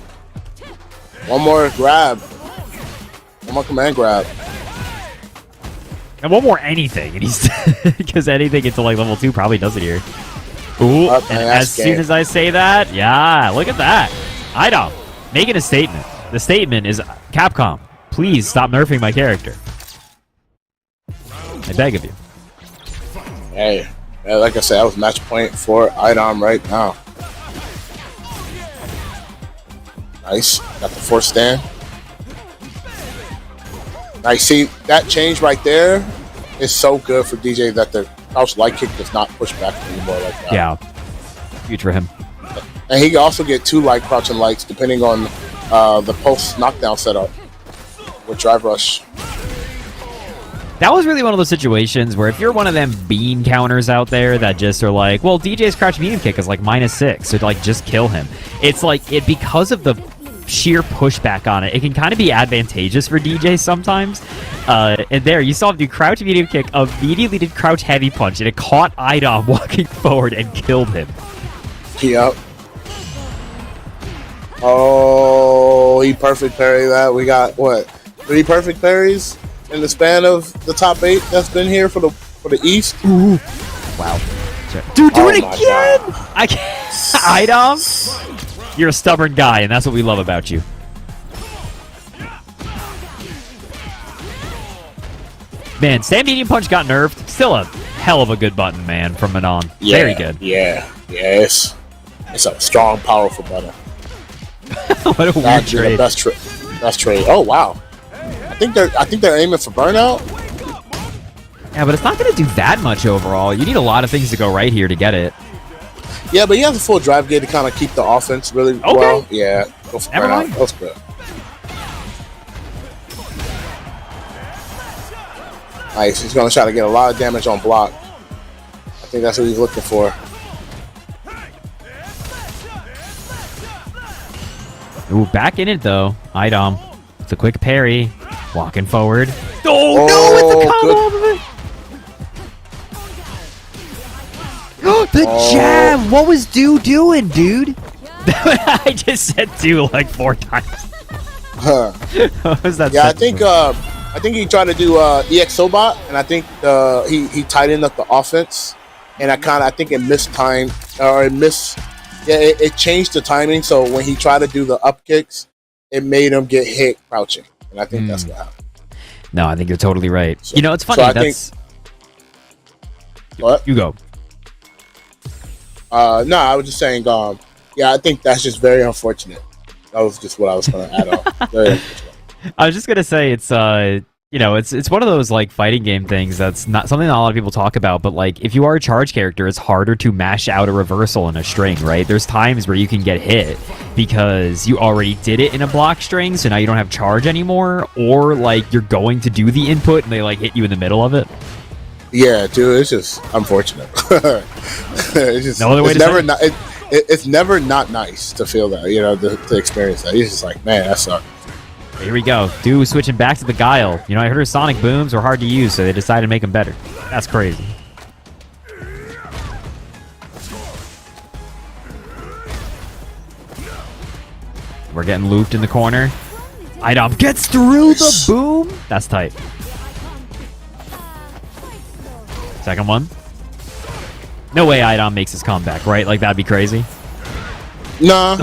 One more grab. One more command grab. And one more anything. And he's because anything into like level 2 probably does it here. Ooh, and as soon as I say that, yeah, look at that. IDOM, making a statement. The statement is, Capcom, please stop nerfing my character. I beg of you. Hey, like I said, that was match point for IDOM right now. Nice. Got the force stand. Nice. See, that change right there is so good for DJ that the crouch light kick does not push back anymore like that. Yeah. Huge for him. And he can also get 2 light crouching lights depending on the post knockdown setup with drive rush. That was really one of those situations where if you're one of them beam counters out there that just are like, well, DJ's crouch medium kick is like -6, so like just kill him. It's like because of the sheer pushback on it, it can kind of be advantageous for DJ sometimes. And there, you saw him do crouch medium kick, immediately did crouch heavy punch, and it caught IDOM walking forward and killed him. Yep. Oh, he perfect parry that. We got, what, 3 perfect parries in the span of the top 8 that's been here for the East? Ooh. Wow. Dude, do it again! I can't. IDOM, you're a stubborn guy, and that's what we love about you. Man, Stand Medium Punch got nerfed. Still a hell of a good button, man, from Manon. Yeah, very good. Yeah, it's a strong, powerful button. What a weird trade. Best trade. Oh wow. I think they're aiming for burnout. Yeah, but it's not going to do that much overall. You need a lot of things to go right here to get it. Yeah, but he has a full drive gate to kind of keep the offense really well. Yeah, go for burnout. That's good. Nice. He's going to try to get a lot of damage on block. I think that's what he's looking for. Ooh, back in it though. Idom. It's a quick parry. Walking forward. Oh, no, it's a combo off of it. The jab! What was Do doing, dude? I just said Do like 4 times. What was that? Yeah, I think he tried to do EXO-bot, and I think he tightened up the offense, and I think it mistimed, or it changed the timing, so when he tried to do the up kicks, it made him get hit crouching, and I think that's what happened. No, I think you're totally right. So, you know, it's funny. What? You go. No, I was just saying, yeah, I think that's just very unfortunate. That was just what I was going to add on. Very unfortunate. I was just gonna say it's you know, it's one of those like fighting game things that's not something that a lot of people talk about, but like if you are a charge character, it's harder to mash out a reversal in a string, right? There's times where you can get hit because you already did it in a block string, so now you don't have charge anymore, or like you're going to do the input and they like hit you in the middle of it. Yeah, dude, it's just unfortunate. It's just no other way it's to never say not. It's never not nice to feel that, you know, to experience that. It's just like, man, that sucks. Here we go. Do switching back to the Guile. You know, I heard her Sonic Booms were hard to use, so they decided to make them better. That's crazy. We're getting looped in the corner. Idom gets through the boom. That's tight. Second one. No way Idom makes his comeback, right? Like, that'd be crazy. Nah.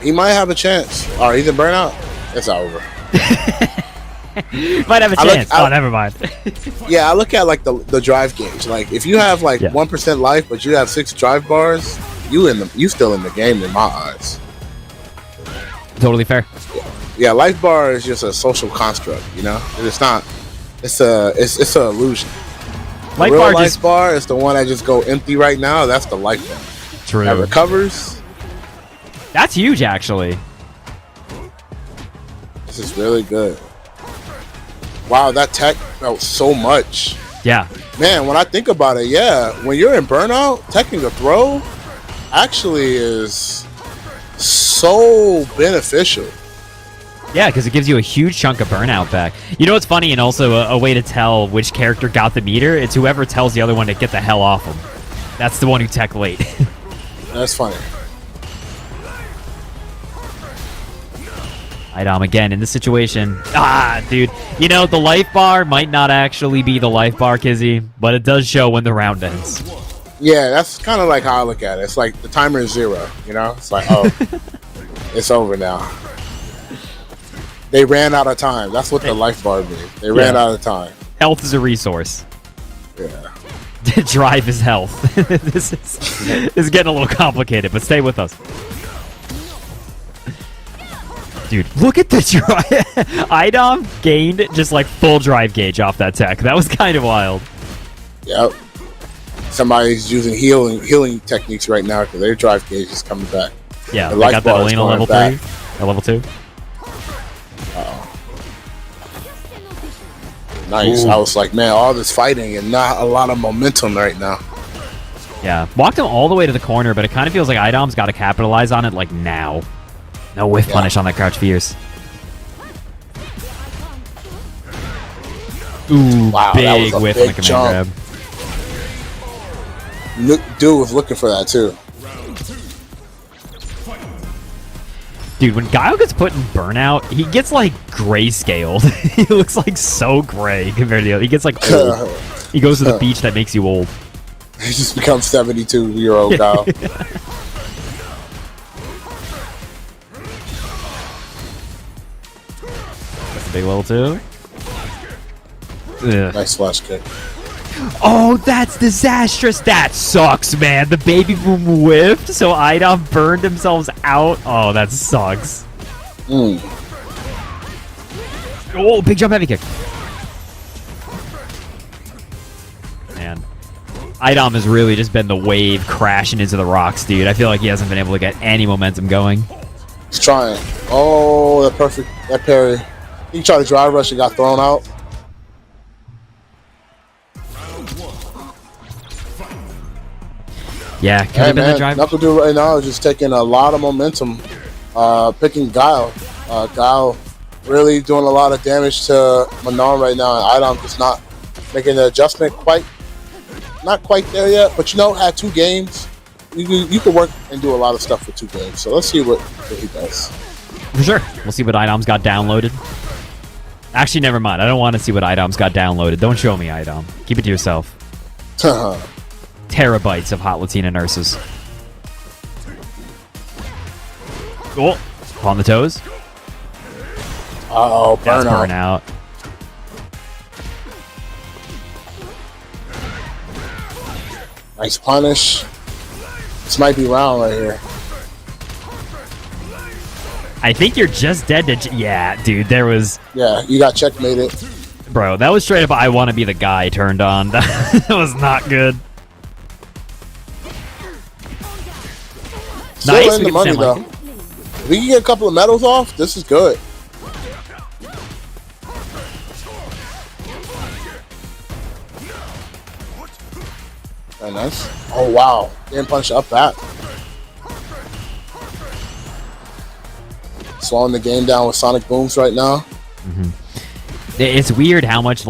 He might have a chance. Or he's a burnout. It's over. Might have a chance. Never mind. Yeah, I look at like the drive gauge. Like if you have like 1% life, but you have 6 drive bars, you still in the game in my eyes. Totally fair. Yeah, life bar is just a social construct. You know, it's not. It's an illusion. Life bar is the one that just go empty right now. That's the life bar. True. That recovers. That's huge, actually. This is really good. Wow, that tech felt so much. Yeah. Man, when I think about it, yeah, when you're in burnout, teching a throw actually is so beneficial. Yeah, because it gives you a huge chunk of burnout back. You know what's funny, and also a way to tell which character got the meter? It's whoever tells the other one to get the hell off them. That's the one who tech late. That's funny. Idom again in this situation. Ah, dude. You know, the life bar might not actually be the life bar, Kizzy, but it does show when the round ends. Yeah, that's kind of like how I look at it. It's like the timer is 0, you know? It's like, oh, it's over now. They ran out of time. That's what the life bar means. They ran out of time. Health is a resource. Yeah. Drive is health. This is getting a little complicated, but stay with us. Dude, look at this drive. Idom gained just like full drive gauge off that tech. That was kind of wild. Yep. Somebody's using healing techniques right now because their drive gauge is coming back. Yeah, the they got that Elena level 3 or level 2. Nice. Ooh. I was like, man, all this fighting and not a lot of momentum right now. Yeah, walked him all the way to the corner, but it kind of feels like Idom's got to capitalize on it like now. No whiff punish on that crouch fierce. Ooh, wow, big whiff on the command jump. grab. Dude was looking for that too. Dude, when Guile gets put in burnout, he gets like grayscaled. He looks like so gray compared to the other. He gets like old. He goes to the beach that makes you old. He just becomes 72-year-old Guile. That's a big level 2. Ugh. Nice flash kick. Oh, that's disastrous. That sucks, man. The baby boom whiffed, so Idom burned themselves out. Oh, that sucks. Oh, big jump heavy kick. Man. Idom has really just been the wave crashing into the rocks, dude. I feel like he hasn't been able to get any momentum going. He's trying. Oh, that parry. He tried to drive rush and got thrown out. Yeah, could Hey have been the man, drive. Knuckle Dude right now is just taking a lot of momentum, picking Guile. Guile really doing a lot of damage to Manon right now, and Idom just not making the adjustment not quite there yet. But had 2 games. You could work and do a lot of stuff with 2 games. So let's see what he does. For sure. We'll see what Idom's got downloaded. Actually, never mind. I don't want to see what Idom's got downloaded. Don't show me, Idom. Keep it to yourself. Terabytes of hot Latina nurses. Cool. On the toes. Uh-oh, That's burnout. burnout. Nice punish. This might be round right here. I think you're just dead to... Yeah, dude, there was... Yeah, you got checkmated. Bro, that was straight up I want to be the guy turned on. That was not good. Still Nice, in we the get money, Sam though. Lincoln. If we can get a couple of medals off, this is good. Very nice. Oh, wow. Didn't punch up back. Slowing the game down with Sonic Booms right now. It's weird how much,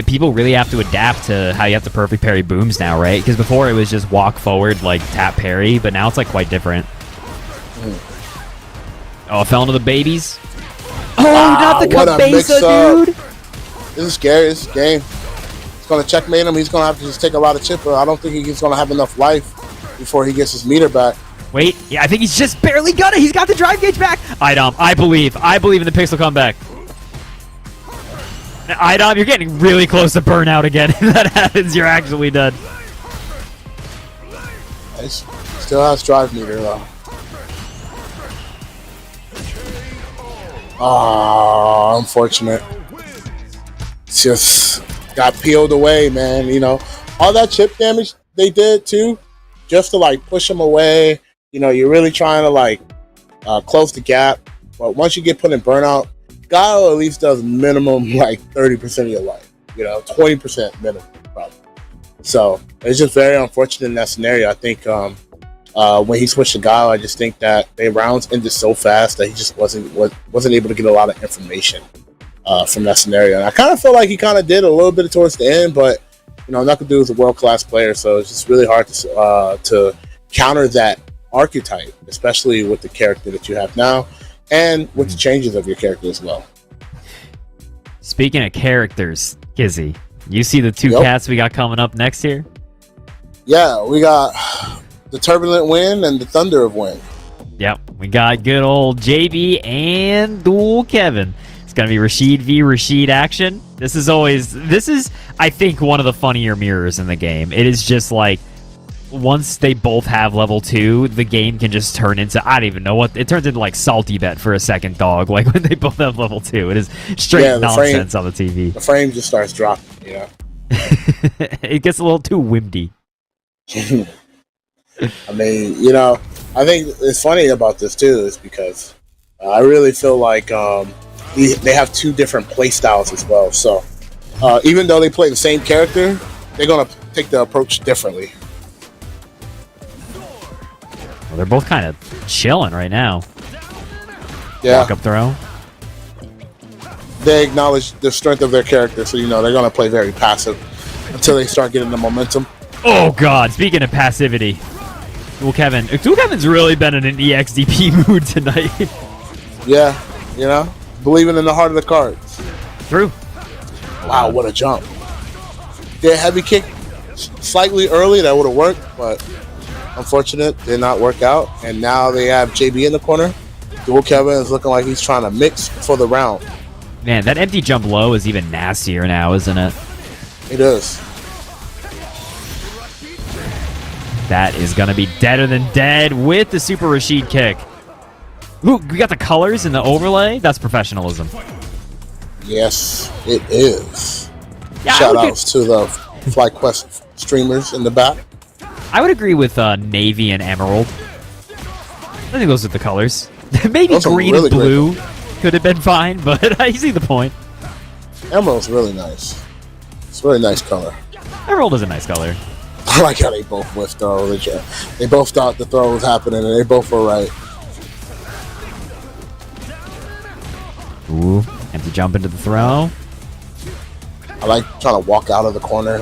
people really have to adapt to how you have to perfect parry booms now, right? Because before it was just walk forward, tap parry, but now it's, quite different. Oh, I fell into the babies. Oh, not the what a cabeza, mix-up. dude! This is scary. This game. He's going to checkmate him. He's going to have to just take a lot of chipper. I don't think he's going to have enough life before he gets his meter back. Wait, yeah, I think he's just barely got it. He's got the drive gauge back. Idom, I believe in the pixel comeback. Idom, you're getting really close to burnout again. If that happens, you're actually dead. Nice. Still has drive meter though. Ah, unfortunate. Just got peeled away, man. All that chip damage they did too, just to push him away. You're really trying to close the gap. But once you get put in burnout, Guile at least does minimum 30% of your life. 20% minimum probably. So it's just very unfortunate in that scenario. I think when he switched to Guile, I just think that their rounds ended so fast that he just wasn't able to get a lot of information from that scenario. And I kind of feel like he kind of did a little bit towards the end, but Knuckle Dude is a world-class player, so it's just really hard to counter that archetype, especially with the character that you have now and with the changes of your character as well. Speaking of characters, Kizzy, you see the 2 cats we got coming up next here? Yeah, we got the Turbulent Wind and the Thunder of Wind. Yep, we got good old JB and Dual Kevin. It's going to be Rashid v. Rashid action. This is, I think, one of the funnier mirrors in the game. It is just once they both have level 2, the game can just turn into, I don't even know what, it turns into Salty Bet for a second dog, when they both have level 2. It is straight nonsense on the TV. The frame just starts dropping, It gets a little too windy. I mean, I think it's funny about this too is because I really feel like they have 2 different play styles as well. So even though they play the same character, they're going to take the approach differently. Well, they're both kind of chilling right now. Yeah. Walk up throw. They acknowledge the strength of their character, so they're going to play very passive until they start getting the momentum. Oh God! Speaking of passivity, Dual Kevin's really been in an EXDP mood tonight. Yeah, believing in the heart of the cards. True. Wow, what a jump! Did heavy kick slightly early, that would have worked, but unfortunate, did not work out. And now they have JB in the corner. Dual Kevin is looking like he's trying to mix for the round. Man, that empty jump low is even nastier now, isn't it? It is. That is going to be deader than dead with the Super Rashid kick. Ooh, we got the colors and the overlay. That's professionalism. Yes, it is. Yeah, Shout outs to the FlyQuest streamers in the back. I would agree with Navy and Emerald. I think those are the colors. Maybe Those are green really and blue great. could have been fine, but I see the point. Emerald's really nice. It's a really nice color. Emerald is a nice color. I like how they both whiffed throw. They both thought the throw was happening, and they both were right. Ooh, empty jump into the throw. I like trying to walk out of the corner,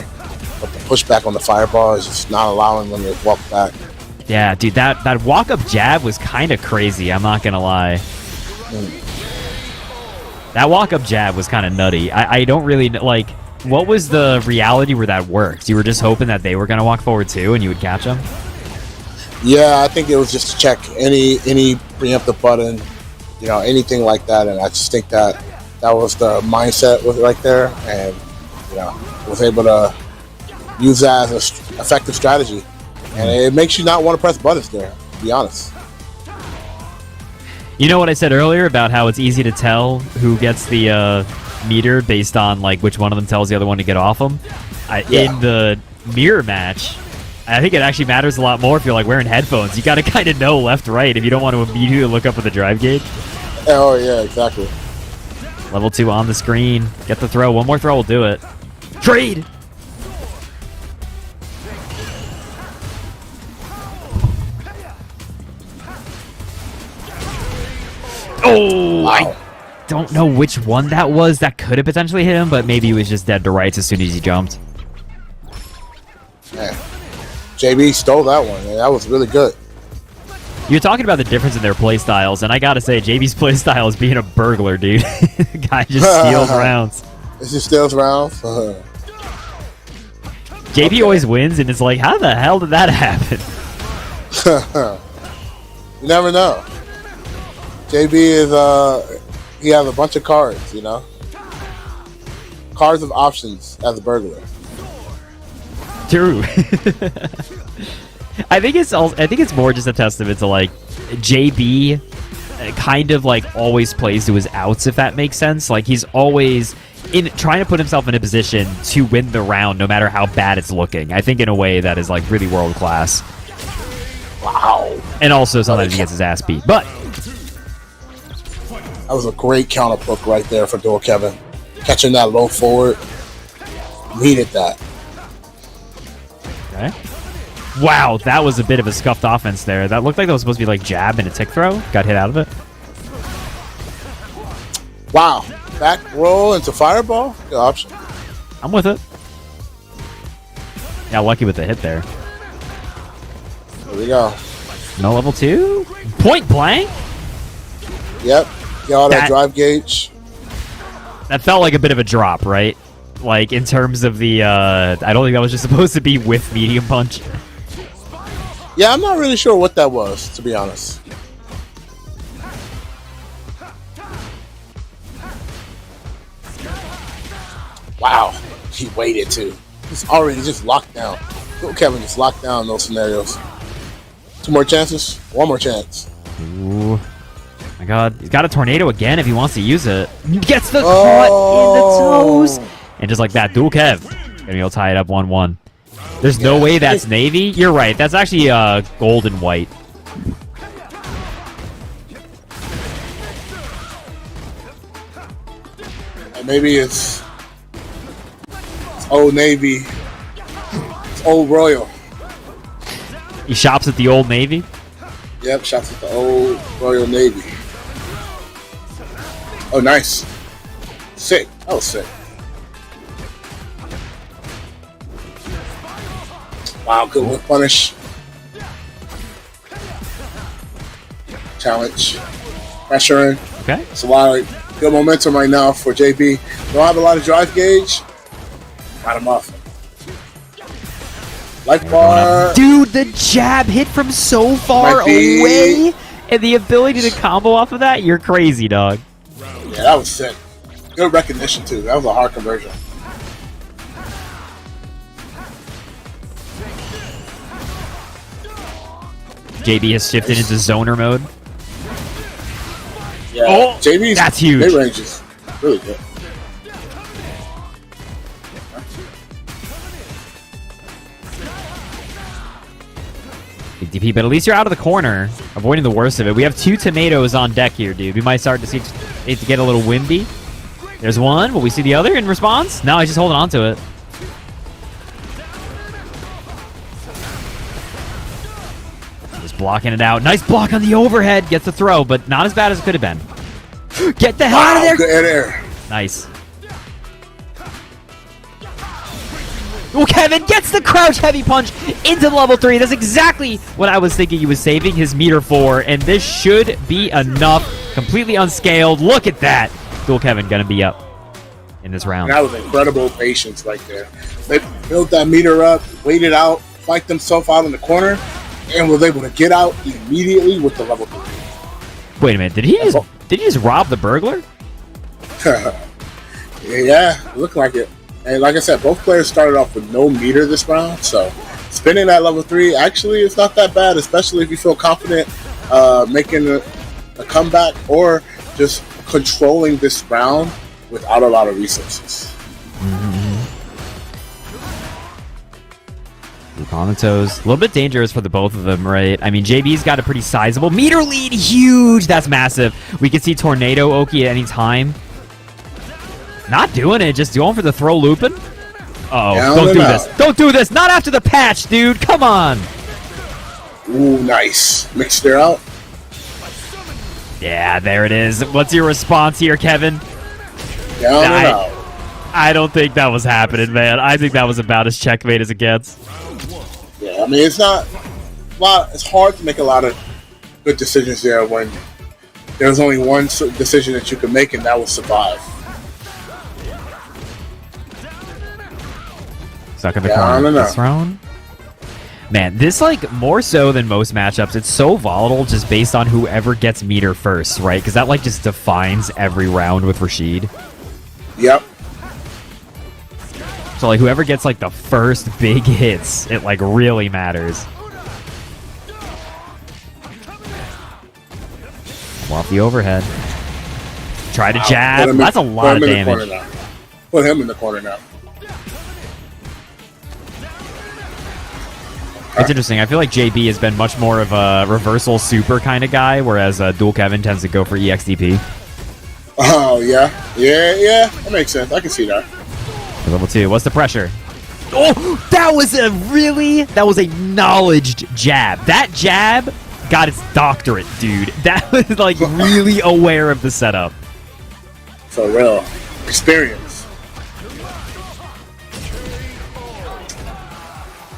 but the pushback on the fireball is just not allowing them to walk back. Yeah, dude, that walk-up jab was kind of crazy, I'm not going to lie. That walk-up jab was kind of nutty. I don't really, like, what was the reality where that worked? You were just hoping that they were going to walk forward too and you would catch them? Yeah, I think it was just to check any preemptive button, you know, anything like that, and I just think that was the mindset with right there, and you know, was able to use that as an effective strategy, and it makes you not want to press buttons there, to be honest. You know what I said earlier about how it's easy to tell who gets the meter based on like which one of them tells the other one to get off them? In the mirror match, I think it actually matters a lot more if you're like wearing headphones. You got to kind of know left, right if you don't want to immediately look up at the drive gauge. Oh yeah, exactly. Level 2 on the screen. Get the throw. One more throw will do it. Trade! Oh! Wow. I don't know which one that was. That could have potentially hit him, but maybe he was just dead to rights as soon as he jumped. Man. JB stole that one. Man. That was really good. You're talking about the difference in their play styles, and I gotta say, JB's play style is being a burglar, dude. The guy just steals rounds. It just steals rounds? JB always wins, and it's like, how the hell did that happen? You never know. JB is, he has a bunch of cards, you know? Cards of options as a burglar. True. I think it's more just a testament to like JB kind of like always plays to his outs, if that makes sense. Like he's always trying to put himself in a position to win the round no matter how bad it's looking. I think in a way that is like really world class. Wow. And also sometimes he gets his ass beat. But that was a great counter hook right there for Dual Kevin. Catching that low forward. Needed that. Okay. Wow, that was a bit of a scuffed offense there. That looked like that was supposed to be like jab and a tick throw. Got hit out of it. Wow. Back roll into fireball? Good option. I'm with it. Yeah, lucky with the hit there. There we go. No level 2? Point blank? Yep. Got all that drive gauge. That felt like a bit of a drop, right? Like, in terms of the, I don't think that was just supposed to be with medium punch. Yeah, I'm not really sure what that was, to be honest. Wow. He waited, too. He's already just locked down. Little Kevin just locked down in those scenarios. 2 more chances. 1 more chance. Ooh. My God. He's got a tornado again if he wants to use it. Gets the cut in the toes. And just like that, Dual Kev. And he'll tie it up 1-1. There's no way that's navy. You're right. That's actually gold and white. Maybe it's Old Navy. It's Old Royal. He shops at the Old Navy? Yep, shops at the Old Royal Navy. Oh, nice. Sick. That was sick. Wow, good whip punish. Challenge. Pressuring. Okay. It's a lot of good momentum right now for JB. Don't have a lot of drive gauge. Got him off. Life bar. Dude, the jab hit from so far away. And the ability to combo off of that, you're crazy, dog. Yeah, that was sick. Good recognition, too. That was a hard conversion. JB has shifted into zoner mode. Yeah, oh, JB's that's huge. mid-range is really good. Big DP, but at least you're out of the corner, avoiding the worst of it. We have 2 tomatoes on deck here, dude. We might start to see it to get a little windy. There's one. Will we see the other in response? No, he's just holding on to it. blocking it out. Nice block on the overhead. Gets the throw, but not as bad as it could have been. Get the hell out of there. Good air. Nice. Well, Kevin gets the crouch heavy punch into level 3. That's exactly what I was thinking he was saving his meter for, and this should be enough. Completely unscaled. Look at that. Dual Kevin gonna be up in this round. That was incredible patience right there. They built that meter up, waited out, fight themselves out in the corner, and was able to get out immediately with the level 3. Wait a minute. Did he just rob the burglar? Yeah, it looked like it. And like I said, both players started off with no meter this round, so spinning that level 3 actually is not that bad, especially if you feel confident making a comeback or just controlling this round without a lot of resources. Luke on the toes. A little bit dangerous for the both of them, right? I mean, JB's got a pretty sizable meter lead. Huge. That's massive. We can see Tornado Oki at any time. Not doing it. Just going for the throw looping. Uh-oh. Don't do this. Don't do this. Not after the patch, dude. Come on. Ooh, nice. Mixed her out. Yeah, there it is. What's your response here, Kevin? Down and out. I don't think that was happening, man. I think that was about as checkmate as it gets. Yeah, I mean, it's not a lot. It's hard to make a lot of good decisions there when there's only one decision that you can make, and that was survive. Stuck in the corner this round. Man, this, like, more so than most matchups, it's so volatile just based on whoever gets meter first, right? Because that, like, just defines every round with Rashid. Yep. So, like, whoever gets, like, the first big hits, it, like, really matters. Off the overhead. Try to jab. That's a lot of damage. Put him in the corner now. It's interesting. I feel like JB has been much more of a reversal super kind of guy, whereas Dual Kevin tends to go for EXDP. Oh, yeah. Yeah, that makes sense. I can see that. Level 2. What's the pressure? Oh, that was a knowledged jab. That jab got its doctorate, dude. That was, like, really aware of the setup. For real. Experience.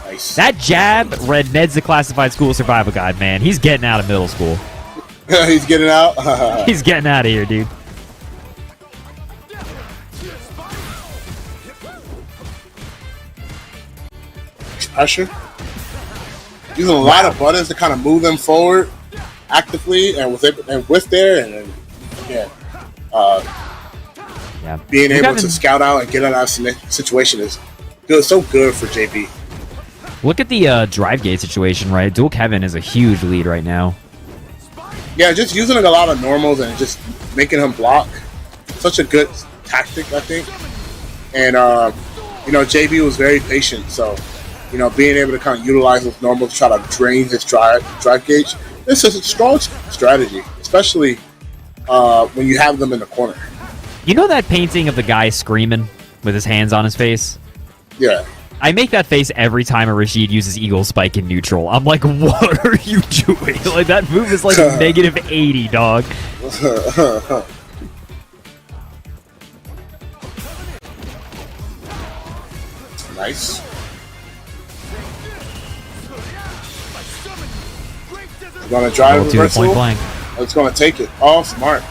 Nice. That jab read Ned's the Classified School Survival Guide, man. He's getting out of middle school. He's getting out? He's getting out of here, dude. Pressure. Using a lot of buttons to kind of move them forward actively and with there, and then being able to scout out and get out of that situation is good. So good for JB. Look at the drive gate situation, right? Dual Kevin is a huge lead right now. Yeah, just using a lot of normals and just making him block. Such a good tactic, I think. And JB was very patient, so being able to kind of utilize those normals to try to drain his drive gauge. This is a strong strategy, especially when you have them in the corner. You know that painting of the guy screaming with his hands on his face? Yeah. I make that face every time a Rashid uses Eagle Spike in neutral. I'm like, what are you doing? Like, that move is like negative 80, dog. Nice. We're going to drive reversal. Point blank. It's going to take it. Oh, smart.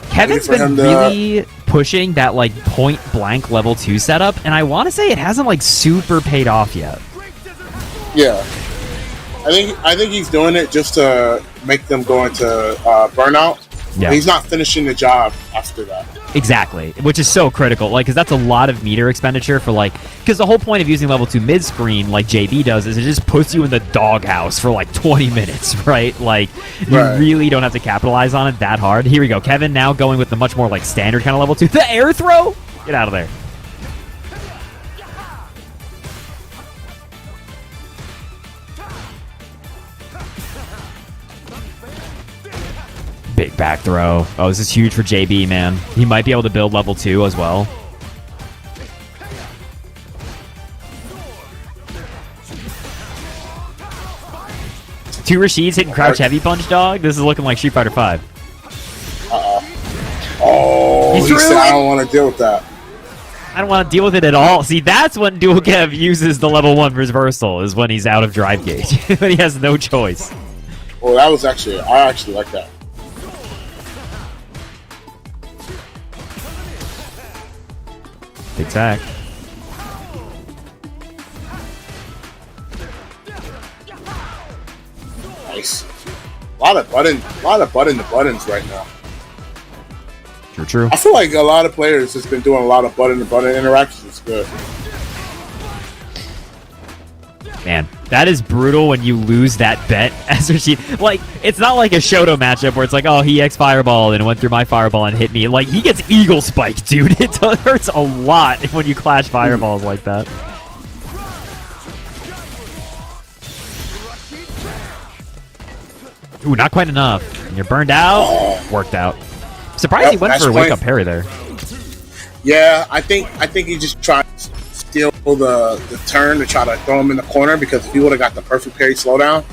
Kevin's been really pushing that, like, point blank level 2 setup, and I want to say it hasn't, like, super paid off yet. Yeah. I think he's doing it just to make them go into burnout. Yeah. He's not finishing the job after that. Exactly, which is so critical, like, because that's a lot of meter expenditure for, like, because the whole point of using level 2 mid-screen, like JB does, is it just puts you in the doghouse for, like, 20 minutes, right? Like, you really don't have to capitalize on it that hard. Here we go, Kevin now going with the much more, like, standard kind of level 2. The air throw? Get out of there. Big back throw. Oh, this is huge for JB, man. He might be able to build level 2 as well. 2 Rashids hitting crouch heavy punch, dog. This is looking like Street Fighter 5. Oh, he said, I don't want to deal with that. I don't want to deal with it at all. See, that's when Dual Kev uses the level 1 reversal, is when he's out of drive gauge. When he has no choice. Well, that was actually, I actually like that. Big sack. Nice. A lot of buttons right now. True. I feel like a lot of players has been doing a lot of button-to-button interactions. It's good. Man, that is brutal when you lose that bet as Rashid. Like, it's not like a Shoto matchup where it's like, oh, he X Fireball and went through my Fireball and hit me. Like, he gets Eagle Spike, dude. It hurts a lot when you clash Fireballs like that. Ooh, not quite enough. And you're burned out. Worked out. Surprised he went for a wake-up parry there. Yeah, I think he just tried to steal the turn to try to throw him in the corner, because if he would have got the perfect parry slowdown,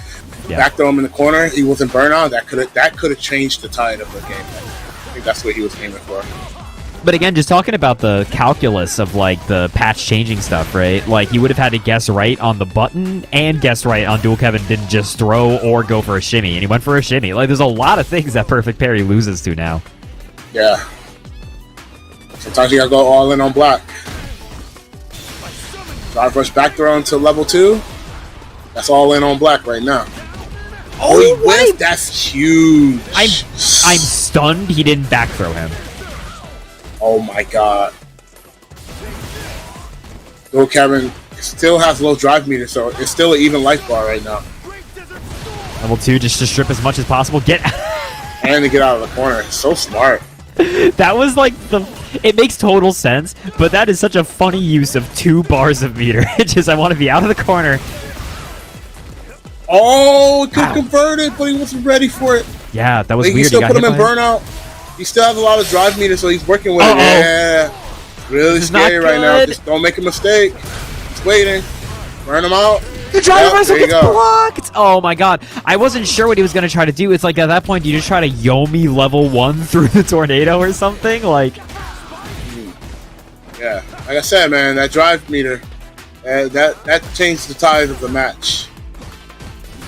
back throw him in the corner, he wasn't burnout. That could have changed the tide of the game. I think that's what he was aiming for. But again, just talking about the calculus of like the patch changing stuff, right? Like he would have had to guess right on the button and guess right on Dual Kevin didn't just throw or go for a shimmy, and he went for a shimmy. Like there's a lot of things that perfect parry loses to now. Yeah. Sometimes you gotta go all in on black. Drive rush back throw into level 2. That's all in on black right now. Oh, he whiffed. That's huge. I'm stunned he didn't back throw him. Oh my god. Dual Kevin still has low drive meter, so it's still an even life bar right now. Level 2 just to strip as much as possible. And to get out of the corner. It's so smart. That was like it makes total sense, but that is such a funny use of 2 bars of meter. It's just I want to be out of the corner. Oh, it could convert it, but he wasn't ready for it. Yeah, that was weird. He still put him in burnout. He still has a lot of drive meter, so he's working with it. Yeah. Really scary right now. Just don't make a mistake. He's waiting. Burn him out. The driver wrestle gets blocked! Oh my god. I wasn't sure what he was going to try to do. It's like at that point, do you just try to Yomi level 1 through the tornado or something? Like... Yeah. Like I said, man, that drive meter, that changed the tide of the match.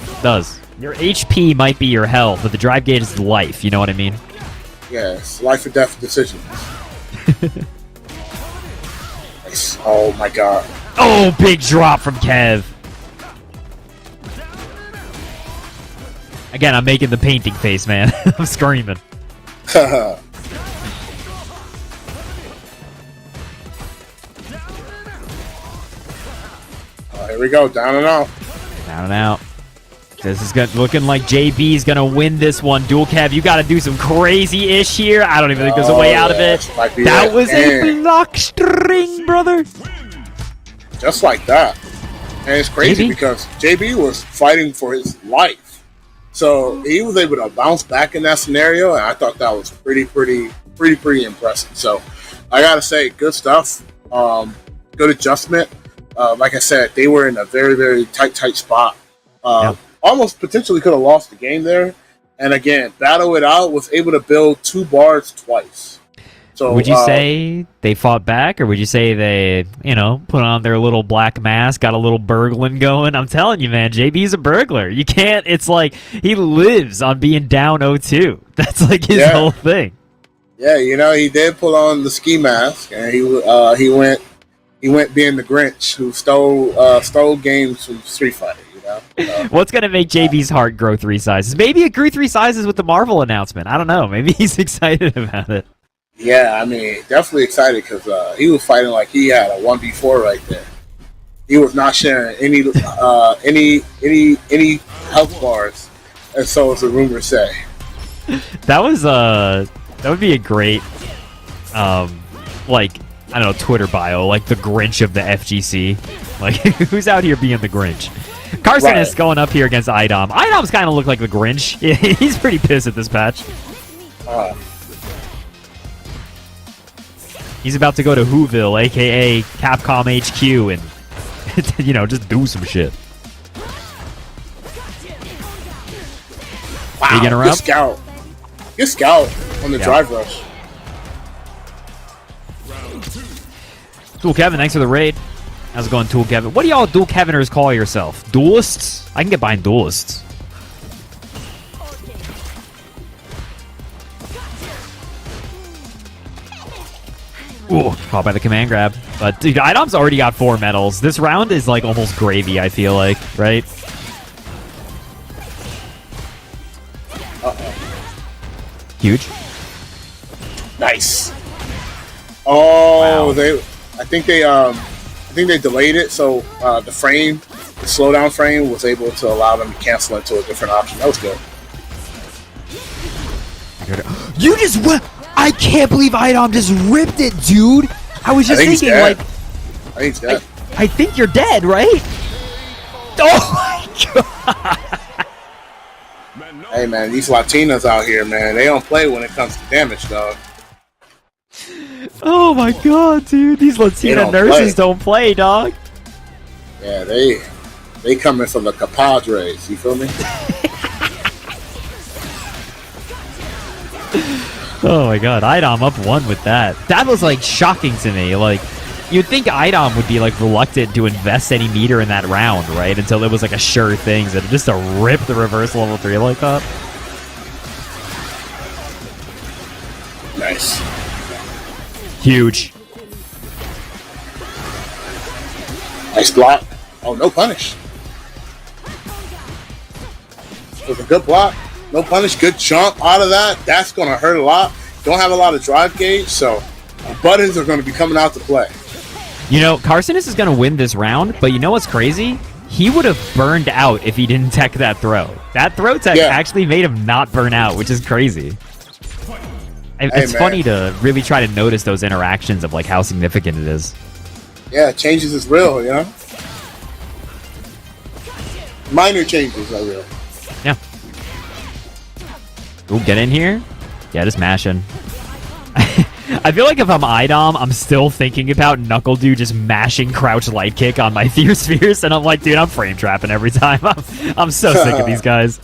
It does. Your HP might be your health, but the drive gauge is life. You know what I mean? Yes. Life or death decisions. Nice. Oh my god. Oh, big drop from Kev. Again, I'm making the painting face, man. I'm screaming. Oh, here we go. Down and out. Down and out. This is looking like JB's going to win this one. Dual Kev, you got to do some crazy-ish here. I don't even think there's a way out of it. That was a block string, brother. Just like that. And it's crazy because JB was fighting for his life. So he was able to bounce back in that scenario, and I thought that was pretty impressive. So I gotta say, good stuff. Good adjustment. Like I said, they were in a very tight spot. Almost potentially could have lost the game there. And again, battle it out, was able to build 2 bars twice. So would you say they fought back, or would you say they, put on their little black mask, got a little burgling going? I'm telling you, man, JB's a burglar. You can't. It's like he lives on being down 0-2. That's like his whole thing. Yeah, he did pull on the ski mask, and he went being the Grinch who stole games from Street Fighter. What's gonna make JB's heart grow 3 sizes? Maybe it grew 3 sizes with the Marvel announcement. I don't know. Maybe he's excited about it. Yeah, I mean, definitely excited because he was fighting like he had a 1v4 right there. He was not sharing any health bars, and so as the rumors say. That would be a great, Twitter bio, like the Grinch of the FGC. Like, who's out here being the Grinch? Carson is going up here against Idom. Idom's kind of look like the Grinch. He's pretty pissed at this patch. He's about to go to Whoville, a.k.a. Capcom HQ, and, just do some shit. Vegan her Good up. scout. Good scout on the drive rush. Dual Kevin, thanks for the raid. How's it going, Dual Kevin? What do y'all Dual Keviners call yourself? Duelists? I can get behind duelists. Ooh, caught by the command grab. But dude, Idom's already got 4 medals. This round is like almost gravy, I feel like, right? Huge. Nice. Oh, Wow. I think they delayed it, so the slowdown frame was able to allow them to cancel it to a different option. That was good. You just I can't believe Idom just ripped it, dude. I was just thinking, like, I think he's dead. I think you're dead, right? Oh my god. Hey man, these Latinas out here, man, they don't play when it comes to damage, dog. Oh my god, dude. These Latina nurses don't play, dog. Yeah, they coming from the compadres, you feel me? Oh my god, Idom up 1 with that. That was like shocking to me. Like, you'd think Idom would be like reluctant to invest any meter in that round, right? Until it was like a sure thing. So just to rip the reverse level 3 like that. Nice. Huge. Nice block. Oh, no punish. It was a good block. No punish. Good jump out of that. That's going to hurt a lot. Don't have a lot of drive gauge, so buttons are going to be coming out to play. You know, Carcinus is going to win this round, but you know what's crazy? He would have burned out if he didn't tech that throw. That throw tech actually made him not burn out, which is crazy. It's funny to really try to notice those interactions of like how significant it is. Yeah, changes is real, you know? Minor changes are real. Yeah. Ooh, get in here. Yeah, just mashing. I feel like if I'm Idom, I'm still thinking about Knuckle Dude just mashing crouch light kick on my Fierce, and I'm like, dude, I'm frame trapping every time. I'm so sick of these guys.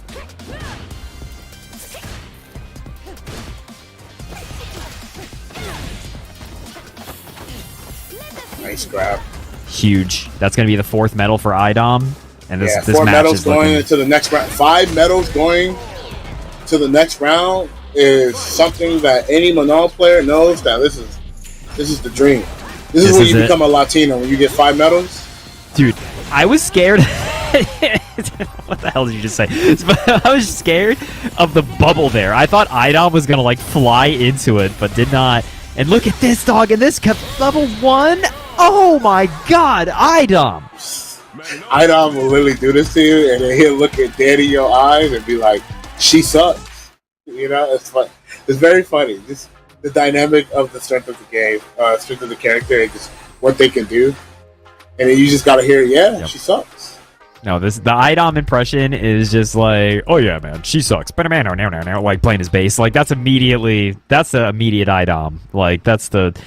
Nice grab. Huge. That's going to be the 4th medal for Idom. And this 4 match medals is going looking... into the next round. 5 medals going to the next round is something that any Manon player knows that this is the dream. This is when you become a Latino, when you get 5 medals. Dude, I was scared. What the hell did you just say? I was scared of the bubble there. I thought Idom was going to like fly into it, but did not. And look at this, dog. And this kept level 1. Oh my god, Idom. Idom will literally do this to you, and then he'll look at Daddy in your eyes and be like, she sucks. You know, it's fun. It's very funny. Just the dynamic of the strength of the game, strength of the character, and just what they can do. And then you just gotta hear, she sucks. No, the Idom impression is just like, oh yeah, man, she sucks. But man, no, like playing his bass. Like that's the immediate Idom. Like that's the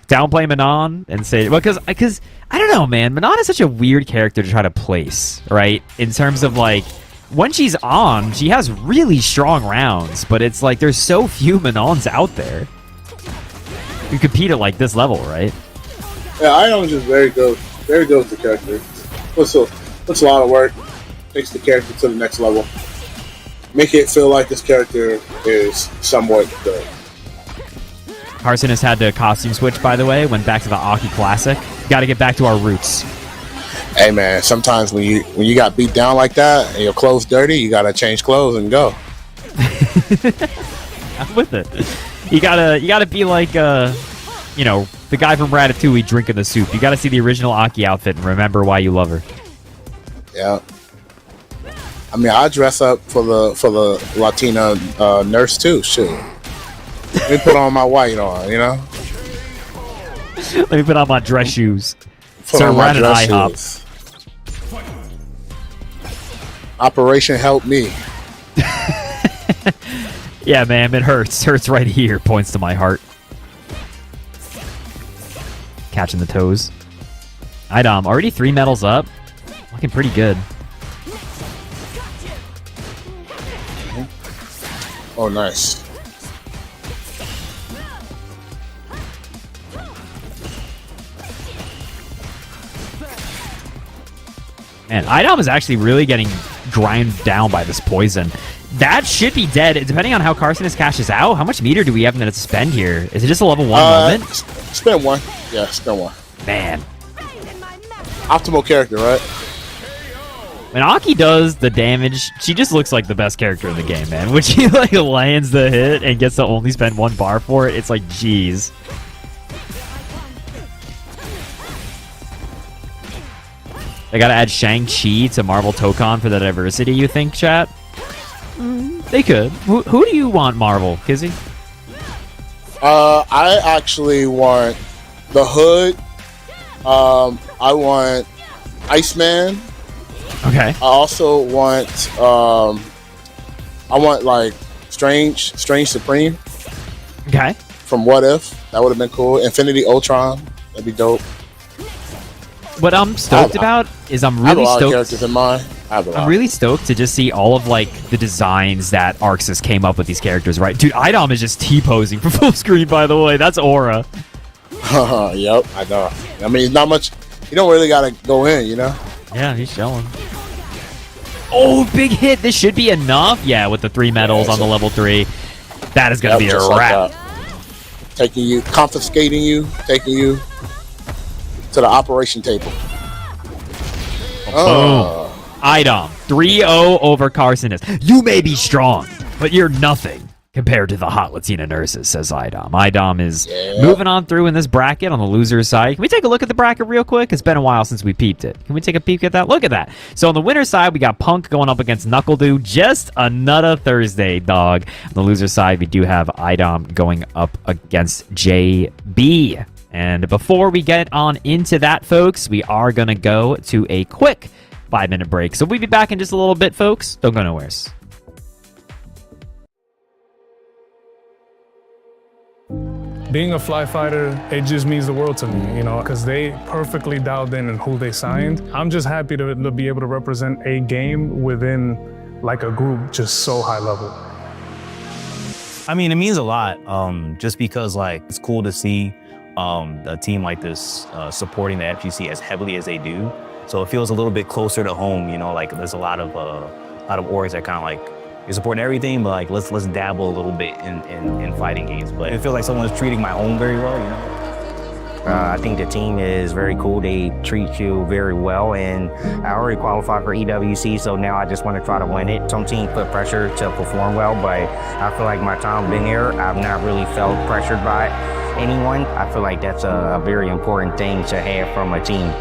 downplay Manon and say, well, because I don't know, man. Manon is such a weird character to try to place, right? In terms of like, when she's on, she has really strong rounds, but it's like there's so few Manons out there who compete at like this level, right? Yeah, Idom's just very good with the character. Puts a lot of work, takes the character to the next level. Make it feel like this character is somewhat good. Carson has had to costume switch, by the way, went back to the Aki Classic. Got to get back to our roots. Hey man, sometimes when you got beat down like that and your clothes dirty, you gotta change clothes and go. I'm with it. You gotta be like the guy from Ratatouille drinking the soup. You gotta see the original Aki outfit and remember why you love her. Yeah. I mean, I dress up for the Latina nurse too. Shoot. Let me put on my white on, you know. Let me put on my dress shoes. Put Sir, on we're my at an dress IHOP. shoes. Operation Help Me. Yeah, man, it hurts. Hurts right here. Points to my heart. Catching the toes. Idom, already 3 medals up. Looking pretty good. Oh, nice. Man, Idom is actually really getting ground down by this poison. That should be dead, depending on how Carcinus cashes out. How much meter do we have to spend here? Is it just a level 1 moment? Spend 1. Yeah, spend 1. Man. Optimal character, right? When Aki does the damage, she just looks like the best character in the game, man. When she like lands the hit and gets to only spend 1 bar for it, it's like, jeez. They gotta add Shang-Chi to Marvel Tokon for the diversity, you think, chat? They could. Who do you want, Marvel, Kizzy? I actually want the Hood. I want Iceman. Okay. I also want like Strange Supreme. Okay. From What If. That would have been cool. Infinity Ultron. That'd be dope. What I'm stoked about is I'm I have a really lot of stoked. characters in mind. I'm really stoked to just see all of like the designs that Arxis came up with these characters, right? Dude, Idom is just T-posing for full screen, by the way. That's aura. Yep, I know. I mean, it's not much. You don't really gotta go in, you know. Yeah, he's showing. Oh, big hit. This should be enough. Yeah, with the 3 medals on the level 3. That is going to be a wrap. Taking you, confiscating you, taking you to the operation table. Boom. Idom, 3-0 over Carcinus. You may be strong, but you're nothing compared to the hot Latina nurses, says Idom. Idom is moving on through in this bracket on the loser side. Can we take a look at the bracket real quick? It's been a while since we peeped it. Can we take a peek at that? Look at that. So on the winner side, we got Punk going up against Knuckledew. Just another Thursday, dog. On the loser side, we do have Idom going up against JB. And before we get on into that, folks, we are going to go to a quick 5-minute break. So we'll be back in just a little bit, folks. Don't go nowhere. Being a fly fighter, it just means the world to me, you know, because they perfectly dialed in who they signed. I'm just happy to be able to represent a game within like a group just so high level. I mean, it means a lot, just because like it's cool to see a team like this supporting the FGC as heavily as they do. So it feels a little bit closer to home, you know, like there's a lot of orgs that kind of like, you're supporting everything, but like let's dabble a little bit in fighting games. But it feels like someone's treating my home very well, you know? I think the team is very cool. They treat you very well, and I already qualified for EWC, so now I just want to try to win it. Some teams put pressure to perform well, but I feel like my time being here, I've not really felt pressured by anyone. I feel like that's a very important thing to have from a team.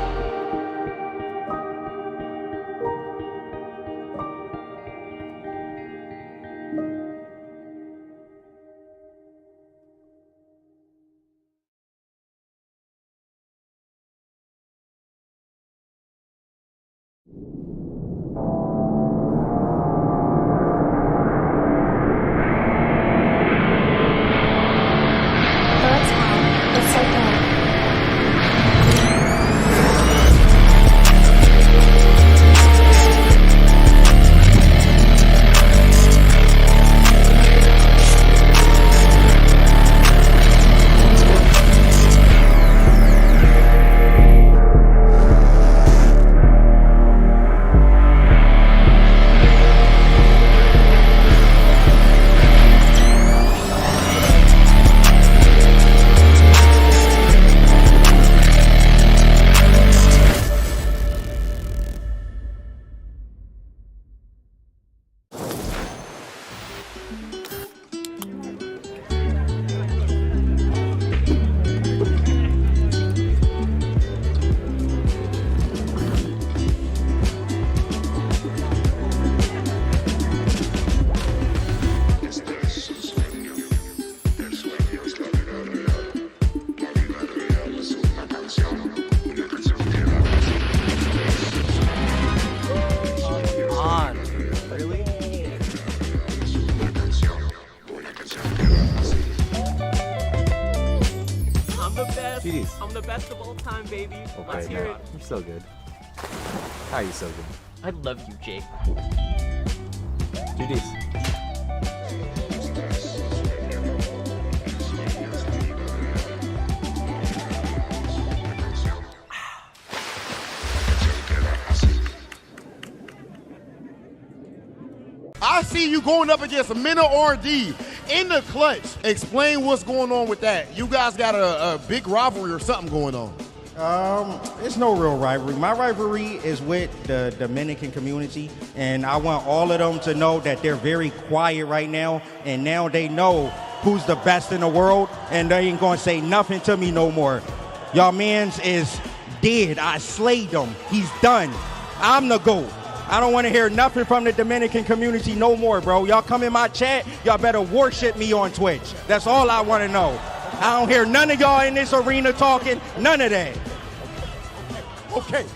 I'm the best of all time, baby. Let's hear it. You're so good. How are you so good? I love you, Jake. GDs. see you going up against a Mena R&D in the clutch. Explain what's going on with that. You guys got a big rivalry or something going on. It's no real rivalry. My rivalry is with the Dominican community, and I want all of them to know that they're very quiet right now, and now they know who's the best in the world, and they ain't gonna say nothing to me no more. Y'all mans is dead. I slayed him. He's done. I'm the GOAT. I don't want to hear nothing from the Dominican community no more, bro. Y'all come in my chat, y'all better worship me on Twitch. That's all I want to know. I don't hear none of y'all in this arena talking, none of that. Okay.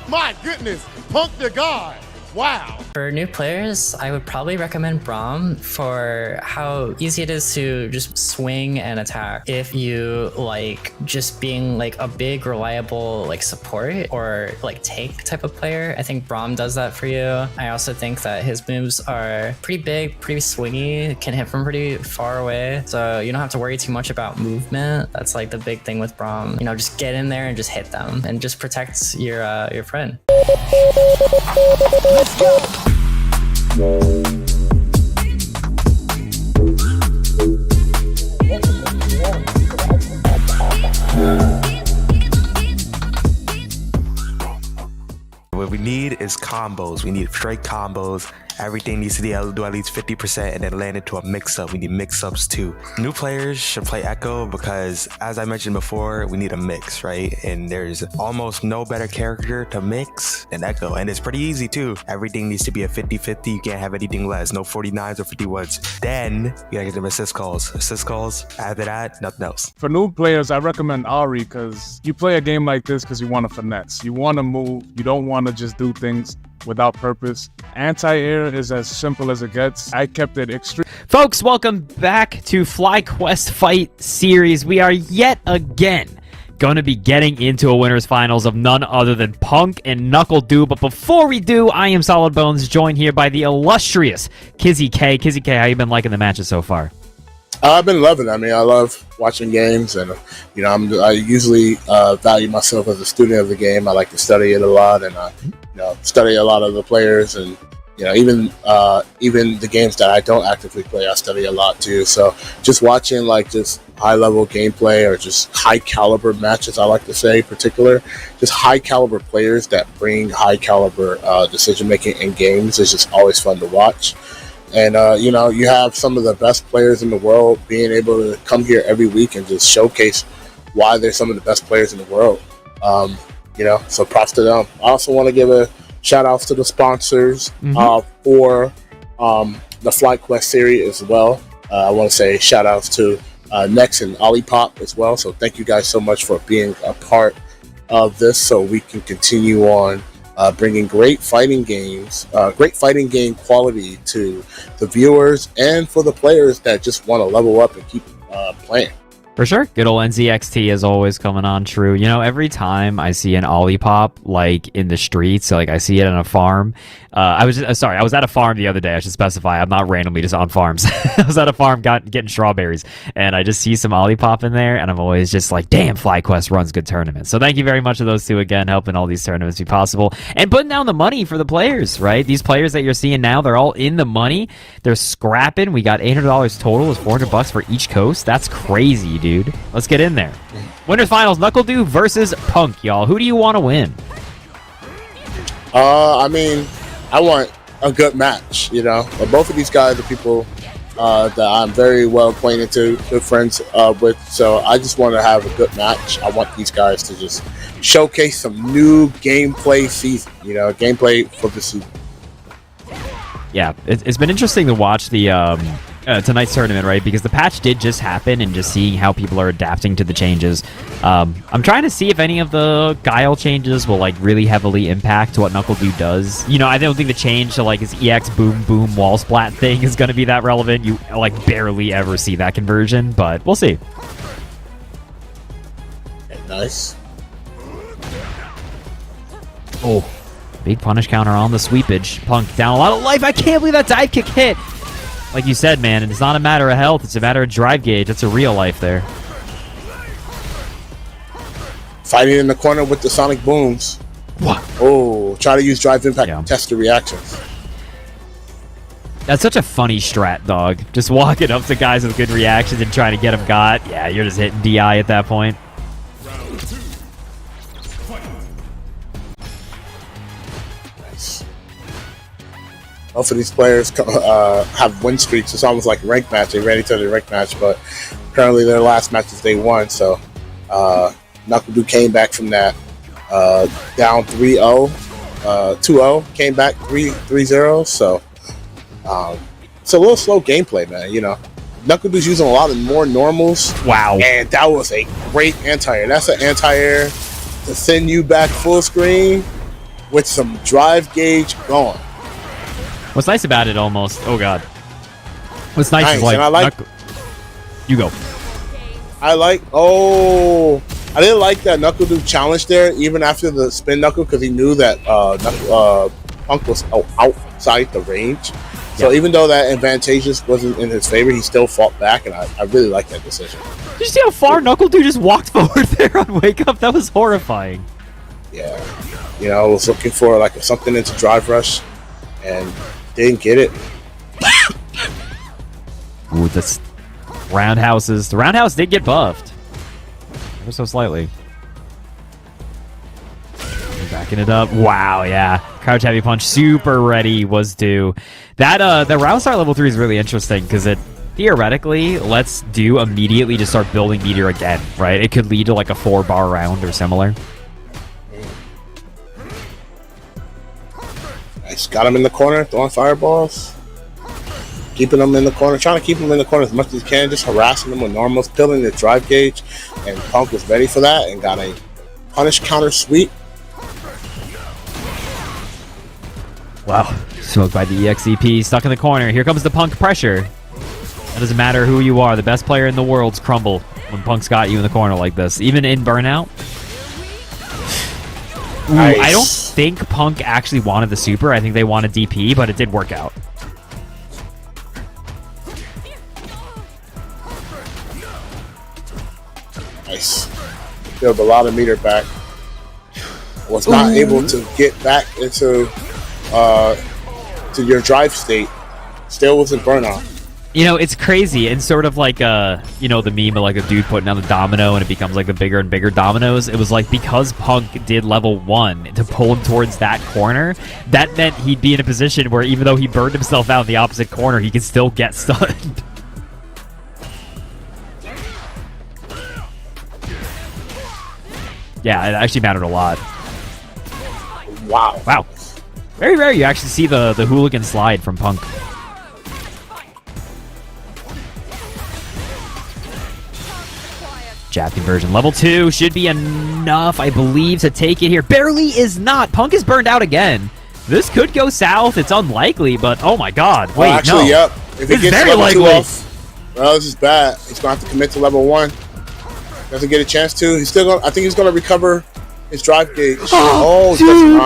My goodness, Punk the God. Wow. For new players, I would probably recommend Braum for how easy it is to just swing and attack. If you like just being like a big, reliable like support or like tank type of player, I think Braum does that for you. I also think that his moves are pretty big, pretty swingy, can hit from pretty far away. So you don't have to worry too much about movement. That's like the big thing with Braum. You know, just get in there and just hit them and just protect your friend. Let's go. What we need is combos. We need straight combos. Everything needs to do at least 50% and then land into a mix-up. We need mix-ups too. New players should play Echo because, as I mentioned before, we need a mix, right? And there's almost no better character to mix than Echo. And it's pretty easy too. Everything needs to be a 50-50. You can't have anything less. No 49s or 51s. Then you gotta get them assist calls. Assist calls. After that, nothing else. For new players, I recommend Ari because you play a game like this because you want to finesse. You want to move. You don't want to just do things without purpose. Anti-air is as simple as it gets. I kept it extreme. Folks, welcome back to FlyQuest Fight Series. We are yet again going to be getting into a winners finals of none other than Punk and NuckleDu. But before we do, I am Solid Bones, joined here by the illustrious Kizzy K. Kizzy K, how you been liking the matches so far? I've been loving it. I mean, I love watching games, and you know, I usually value myself as a student of the game. I like to study it a lot, and study a lot of the players, and even the games that I don't actively play, I study a lot too. So just watching like just high level gameplay or just high caliber matches, I like to say, particular, just high caliber players that bring high caliber decision making in games is just always fun to watch. And, you have some of the best players in the world being able to come here every week and just showcase why they're some of the best players in the world. So props to them. I also want to give a shout out to the sponsors for the FlyQuest series as well. I want to say shout outs to Nex and Olipop as well. So thank you guys so much for being a part of this so we can continue on bringing great fighting games, great fighting game quality to the viewers and for the players that just want to level up and keep playing. For sure. Good old NZXT is always coming on true. Every time I see an Olipop like in the streets, like I see it on a farm. I was at a farm the other day. I should specify. I'm not randomly just on farms. I was at a farm getting strawberries, and I just see some Olipop in there, and I'm always just like, damn, FlyQuest runs good tournaments. So thank you very much to those two again, helping all these tournaments be possible and putting down the money for the players, right? These players that you're seeing now, they're all in the money. They're scrapping. We got $800 total. Is $400 for each coast. That's crazy, dude. Let's get in there. Winners finals, NuckleDu versus Punk, y'all. Who do you want to win? I want a good match, But both of these guys are people that I'm very well acquainted to, good friends with. So I just want to have a good match. I want these guys to just showcase some new gameplay season, gameplay for the season. Yeah, it's been interesting to watch the tonight's tournament, right? Because the patch did just happen, and just seeing how people are adapting to the changes. I'm trying to see if any of the Guile changes will like really heavily impact what NuckleDu does. I don't think the change to like his EX boom boom wall splat thing is going to be that relevant. You like barely ever see that conversion, but we'll see. Nice. Oh, big punish counter on the sweepage. Punk down a lot of life. I can't believe that dive kick hit. Like you said, man, it's not a matter of health. It's a matter of drive gauge. It's a real life there. Fighting in the corner with the sonic booms. What? Oh, try to use drive impact to test the reactions. That's such a funny strat, dog. Just walking up to guys with good reactions and trying to get them got. Yeah, you're just hitting DI at that point. Nice. Both of these players have win streaks. It's almost like a rank match. They ran each other a rank match, but currently their last matches they won. So NuckleDu came back from that down 3-0, 2-0, came back 3-0. So it's a little slow gameplay, man. You know, NuckleDu's using a lot of more normals. Wow. And that was a great anti-air. That's an anti-air to send you back full screen with some drive gauge going. What's nice about it almost... Oh, God. What's nice is like... And I like... You go. I didn't like that NuckleDu challenge there, even after the spin knuckle, because he knew that Punk was outside the range. So even though that advantageous wasn't in his favor, he still fought back, and I really like that decision. Did you see how far NuckleDu just walked forward there on Wake Up? That was horrifying. Yeah. You know, I was looking for like something into Drive Rush, and didn't get it. Ooh, this roundhouses. The roundhouse did get buffed. Ever so slightly. Backing it up. Wow, yeah. Crouch heavy punch, super ready was due. That the round start level 3 is really interesting because it theoretically lets Do immediately just start building meter again, right? It could lead to like a 4-bar round or similar. Nice. Got him in the corner, throwing fireballs. Keeping him in the corner, trying to keep him in the corner as much as he can, just harassing him with normals, peeling the drive gauge, and Punk was ready for that and got a punish counter sweep. Wow. Smoked by the EXEP, stuck in the corner. Here comes the Punk pressure. It doesn't matter who you are. The best player in the world's crumble when Punk's got you in the corner like this. Even in Burnout. Ooh, Nice. I don't think Punk actually wanted the super. I think they wanted DP, but it did work out. Nice. Build a lot of meter back. Was not able to get back into to your drive state. Still was in burnout. You know, it's crazy. And sort of like, you know, the meme of like a dude putting down the domino and it becomes like the bigger and bigger dominoes. It was like because Punk did level 1 to pull him towards that corner, that meant he'd be in a position where even though he burned himself out in the opposite corner, he could still get stunned. Yeah, it actually mattered a lot. Wow. Wow. Very rare you actually see the hooligan slide from Punk. Jab conversion. Level 2 should be enough, I believe, to take it here. Barely is not. Punk is burned out again. This could go south. It's unlikely, but oh my god. Wait, actually, no. yep. If he It's gets very level 2 likely. off, well, this is bad. He's going to have to commit to level 1. Doesn't get a chance to. He's still going. I think he's going to recover his drive gauge. Oh, Dude,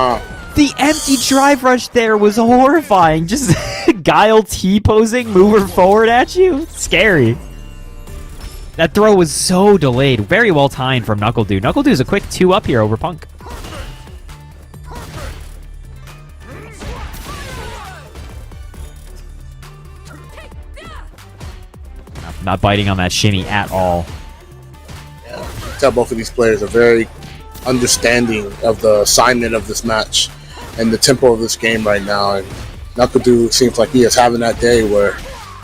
the empty drive rush there was horrifying. Just Guile T-posing, move her forward at you. Scary. That throw was so delayed. Very well timed from NuckleDu. NuckleDu's a quick 2-up here over Punk. Not biting on that shimmy at all. Tell both of these players are very understanding of the assignment of this match and the tempo of this game right now. And NuckleDu seems like he is having that day where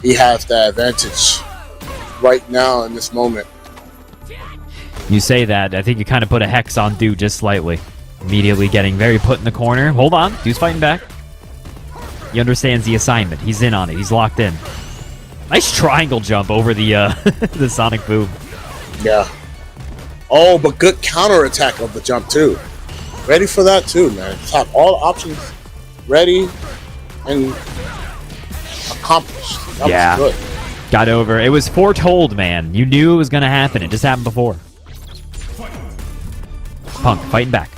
he has that advantage right now in this moment. You say that. I think you kind of put a hex on Do just slightly. Immediately getting very put in the corner. Hold on. Do's fighting back. He understands the assignment. He's in on it. He's locked in. Nice triangle jump over the the Sonic Boom. Yeah. Oh, but good counterattack of the jump, too. Ready for that, too, man. Just have all options ready and accomplished. That was good. Got over. It was foretold, man. You knew it was going to happen. It just happened before. Punk fighting back.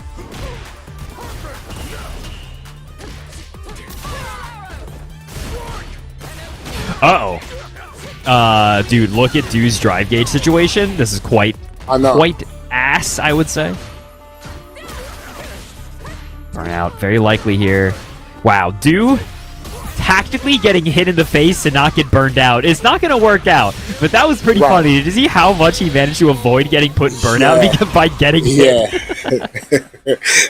Uh-oh. Dude, look at Do's drive gauge situation. This is quite ass, I would say. Burnout, very likely here. Wow, Do tactically getting hit in the face to not get burned out is not going to work out. But that was pretty Right. funny. Did you see how much he managed to avoid getting put in burnout because by getting hit? Yeah.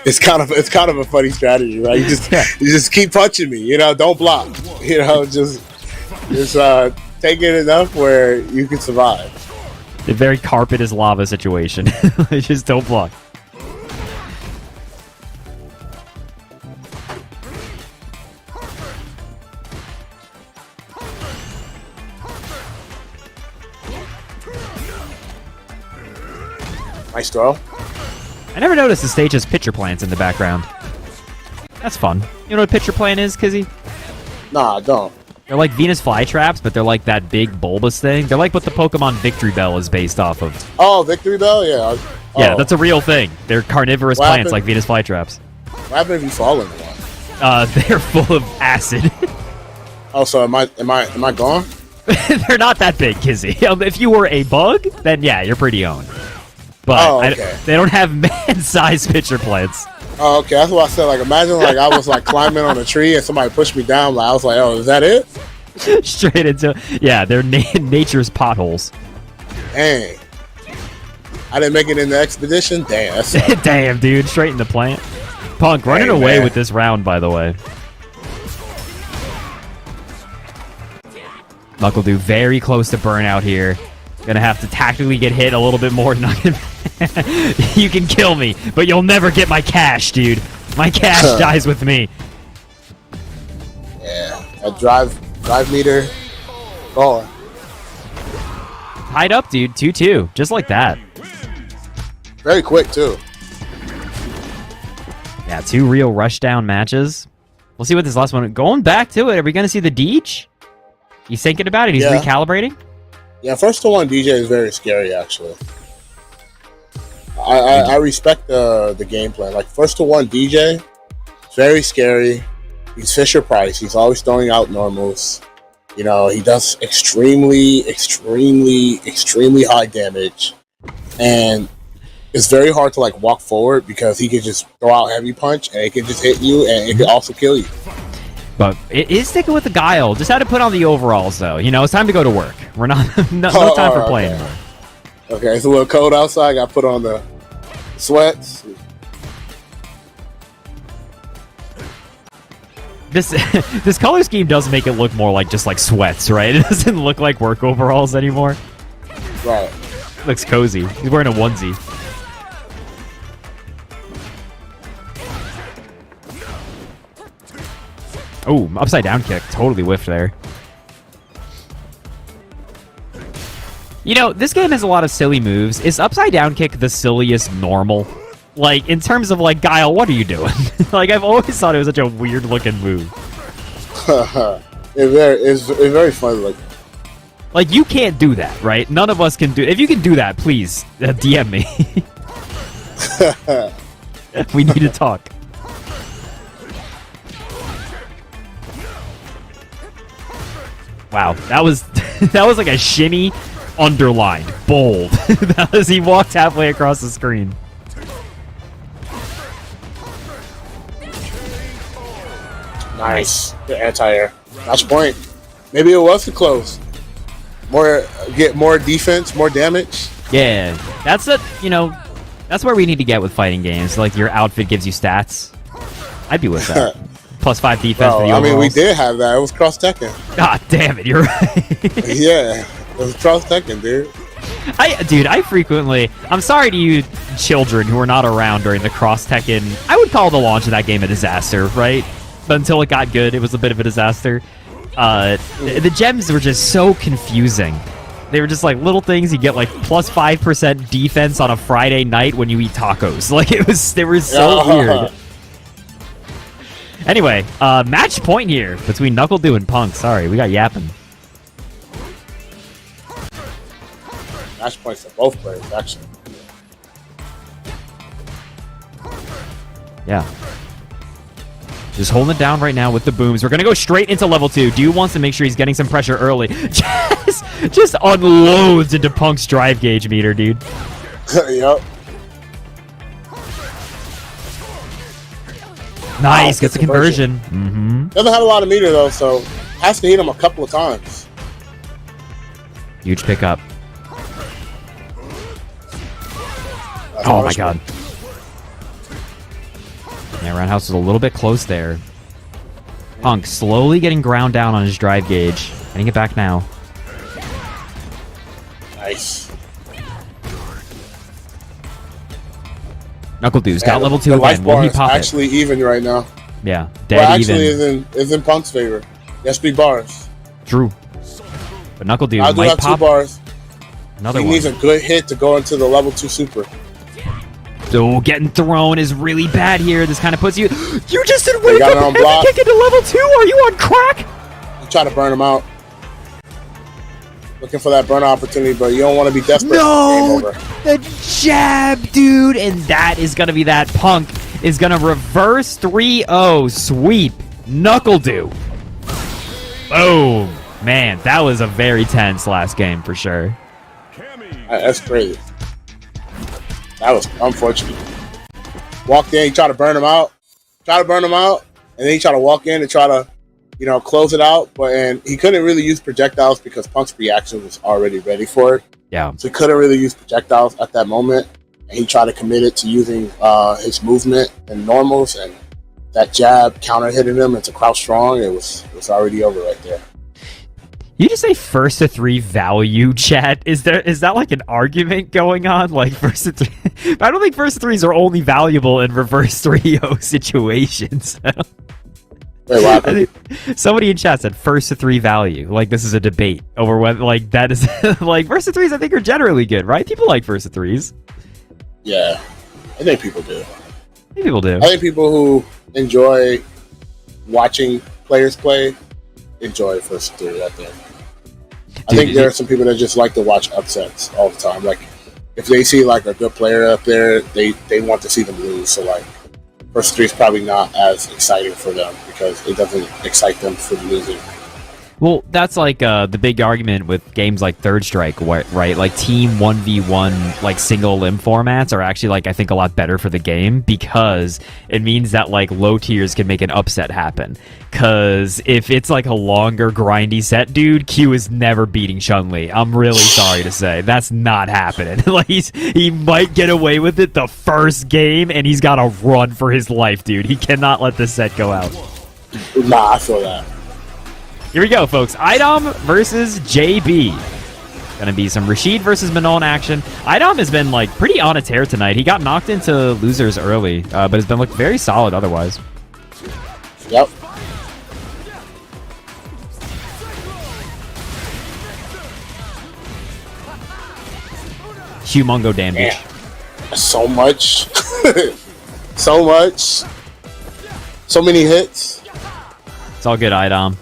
it's kind of a funny strategy, right? You just keep punching me, don't block. Just take it enough where you can survive. The very carpet is lava situation. Just don't block. Nice throw. I never noticed the stage has pitcher plants in the background. That's fun. You know what a pitcher plant is, Kizzy? Nah, I don't. They're like Venus flytraps, but they're like that big bulbous thing. They're like what the Pokemon Victory Bell is based off of. Oh, Victory Bell? Yeah. Yeah, that's a real thing. They're carnivorous plants like Venus flytraps. What happened if you fall into one? They're full of acid. Oh, so am I gone? They're not that big, Kizzy. If you were a bug, then yeah, you're pretty owned. But they don't have man-sized pitcher plants. Oh, okay. That's what I said. Like, imagine I was climbing on a tree and somebody pushed me down. Like, I was like, oh, is that it? Straight into they're nature's potholes. Dang. I didn't make it in the expedition. Damn. That's damn, dude. Straight in the plant. Punk running away with this round, by the way. NuckleDu very close to burnout here. Gonna have to tactically get hit a little bit more. You can kill me, but you'll never get my cash, dude. My cash dies with me. Yeah, a drive meter. Going. Tied up, dude. 2-2, just like that. Very quick too. Yeah, 2 real rushdown matches. We'll see what this last one. Going back to it, are we gonna see the Deej? He's thinking about it. He's recalibrating. Yeah, first to one DJ is very scary, actually. I respect the game plan. Like, first to one DJ, very scary. He's Fisher Price. He's always throwing out normals. He does extremely high damage. And it's very hard to, walk forward because he can just throw out heavy punch and it can just hit you and it can also kill you. But it is sticking with the guile. Just had to put on the overalls, though. It's time to go to work. We're not no time for playing anymore. Okay, it's a little cold outside. Got to put on the sweats. This color scheme does make it look more like just like sweats, right? It doesn't look like work overalls anymore. Right. Looks cozy. He's wearing a onesie. Oh, upside down kick. Totally whiffed there. This game has a lot of silly moves. Is upside down kick the silliest normal? Like, in terms of, Guile, what are you doing? I've always thought it was such a weird looking move. It's very fun. Like, you can't do that, right? None of us can do. If you can do that, please DM me. We need to talk. Wow, that was like a shimmy, underlined, bold. That was he walked halfway across the screen. Nice. The anti-air. Match point. Maybe it was too close. Get more defense, more damage. Yeah, that's that's where we need to get with fighting games. Like your outfit gives you stats. I'd be with that. +5 defense for the overalls. we did have that. It was cross Tekken. God damn it, you're right. Yeah, it was cross Tekken, dude. I frequently. I'm sorry to you children who were not around during the cross Tekken. I would call the launch of that game a disaster, right? But until it got good, it was a bit of a disaster. The gems were just so confusing. They were just like little things. You get +5% defense on a Friday night when you eat tacos. They were so weird. Anyway, match point here between NuckleDu and Punk. Sorry, we got yapping. Match points for both players, actually. Yeah. Just holding it down right now with the booms. We're going to go straight into level 2. Du wants to make sure he's getting some pressure early. Just unloads into Punk's drive gauge meter, dude. Yep. Nice, gets the conversion. Doesn't have a lot of meter though, so has to hit him a couple of times. Huge pickup. That's Oh my god. Yeah, Roundhouse was a little bit close there. Punk slowly getting ground down on his drive gauge. Getting it back now. Nice. Knuckle Dude's got And level 2 the life again. Will bar he is pop it? actually even right now. Yeah, dead Well, actually, even. is in Punk's favor. He has 3 bars. True. But Knuckle Dude I do might have 2 pop bars. another He one. needs a good hit to go into the level 2 super. So getting thrown is really bad here. This kind of puts you. You just did They wake got up it on and block. kick into level 2. Are you on crack? You try to burn him out. Looking for that burn opportunity, but you don't want to be desperate. Game No, over. the jab, dude, and that is gonna be that. Punk is gonna reverse 3-0 sweep Knuckle Dude. Boom, man, that was a very tense last game for sure. That's crazy. That was unfortunate. Walked in, he tried to burn him out. And then he tried to walk in and try to, close it out. And he couldn't really use projectiles because Punk's reaction was already ready for it. Yeah. So he couldn't really use projectiles at that moment. And he tried to commit it to using his movement and normals. And that jab counter hitting him into crouch strong. It was already over right there. You just say first to 3 value, chat. Is that like an argument going on? Like first to 3? I don't think first to 3s are only valuable in reverse 3-0 situations. Wait, what happened? Somebody in chat said first to 3 value. Like this is a debate over whether like that is like first to 3s. I think are generally good, right? People like first to 3s. Yeah, I think people do. I think people do. I think people who enjoy watching players play enjoy first to 3. I think. I think there are some people that just like to watch upsets all the time. Like, if they see like a good player up there, they want to see them lose. So like, first 3 is probably not as exciting for them because it doesn't excite them for losing. Well, that's like the big argument with games like Third Strike, right? Like team 1v1, like single limb formats are actually like I think a lot better for the game because it means that like low tiers can make an upset happen. Because if it's like a longer grindy set, dude, Q is never beating Chun-Li. I'm really sorry to say that's not happening. Like he might get away with it the first game, and he's got to run for his life, dude. He cannot let this set go out. Nah, I feel that. Here we go, folks. Idom versus JB. Gonna be some Rashid versus Manon action. Idom has been like pretty on a tear tonight. He got knocked into losers early, but has been looked very solid otherwise. Yep. Humongo damage. Man. So much. So much. So many hits. It's all good, Idom.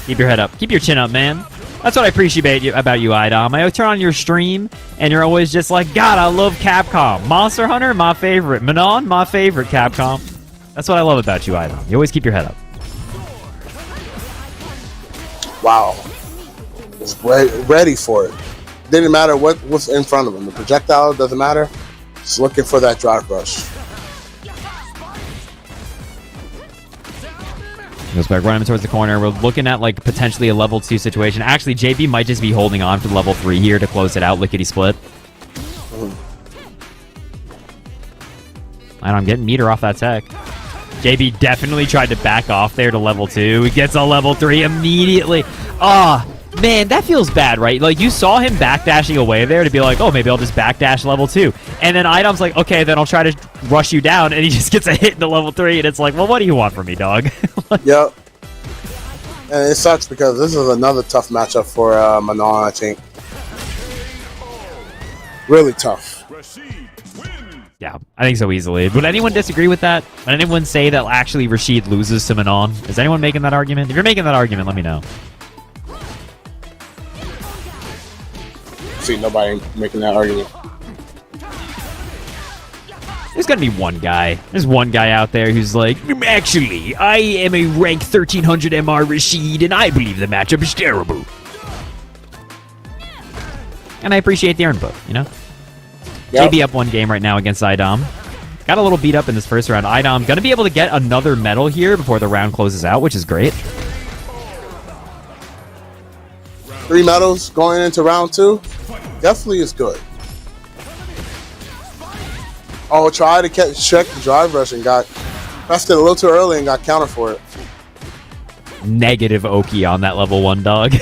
Keep your head up. Keep your chin up, man. That's what I appreciate about you, Idom. I turn on your stream, and you're always just like, God, I love Capcom. Monster Hunter, my favorite. Manon, my favorite Capcom. That's what I love about you, Idom. You always keep your head up. Wow. Was ready for it. Didn't matter what was in front of him. The projectile doesn't matter. Just looking for that drive rush. Goes back, running towards the corner. We're looking at like potentially a level 2 situation. Actually, JB might just be holding on for the level 3 here to close it out. Lickety split. And I'm getting meter off that tech. JB definitely tried to back off there to level 2. He gets a level 3 immediately. Ah, man, that feels bad, right? Like, you saw him backdashing away there to be like, oh, maybe I'll just backdash level 2. And then Idom's like, okay, then I'll try to rush you down. And he just gets a hit into level 3. And it's like, well, what do you want from me, dog? Yep. And it sucks because this is another tough matchup for Manon, I think. Really tough. Yeah, I think so easily. Would anyone disagree with that? Would anyone say that actually Rashid loses to Manon? Is anyone making that argument? If you're making that argument, let me know. See, nobody making that argument. There's gonna be one guy. There's one guy out there who's like, actually, I am a rank 1300 MR Rashid, and I believe the matchup is terrible. And I appreciate the earn book, you know? Yep. JB up one game right now against Idom. got a little beat up in this first round. Idom going to be able to get another medal here before the round closes out, which is great. 3 medals going into round 2. Definitely is good. Oh, tried to check the drive rush and got pressed it a little too early and got counter for it. Negative Oki on that level 1 dog.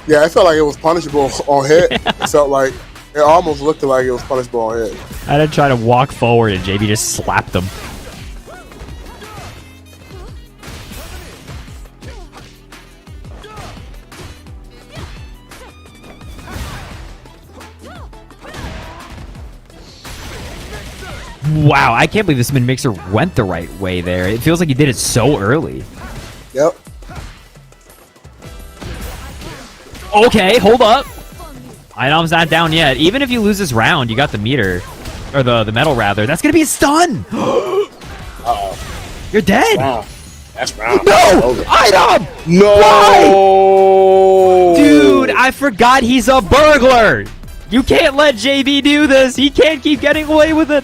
Yeah, I felt like it was punishable on hit. It felt like it almost looked like it was punishable on hit. I had to try to walk forward and JB just slapped him. Wow, I can't believe this min mixer went the right way there. It feels like he did it so early. Yep. Okay, hold up. Idom's not down yet. Even if you lose this round, you got the meter. Or the medal, rather. That's going to be a stun! Uh-oh. You're dead! Wow. That's round. No! Idom! No! Why? Dude, I forgot he's a burglar! You can't let JB do this! He can't keep getting away with it!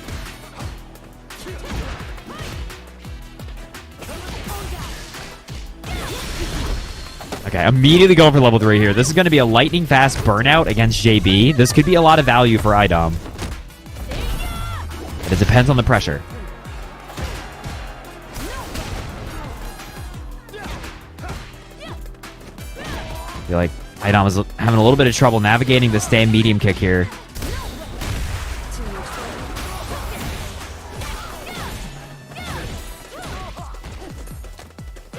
Okay, immediately going for level 3 here. This is going to be a lightning fast burnout against JB. This could be a lot of value for Idom. But it depends on the pressure. I feel like Idom is having a little bit of trouble navigating the stand medium kick here.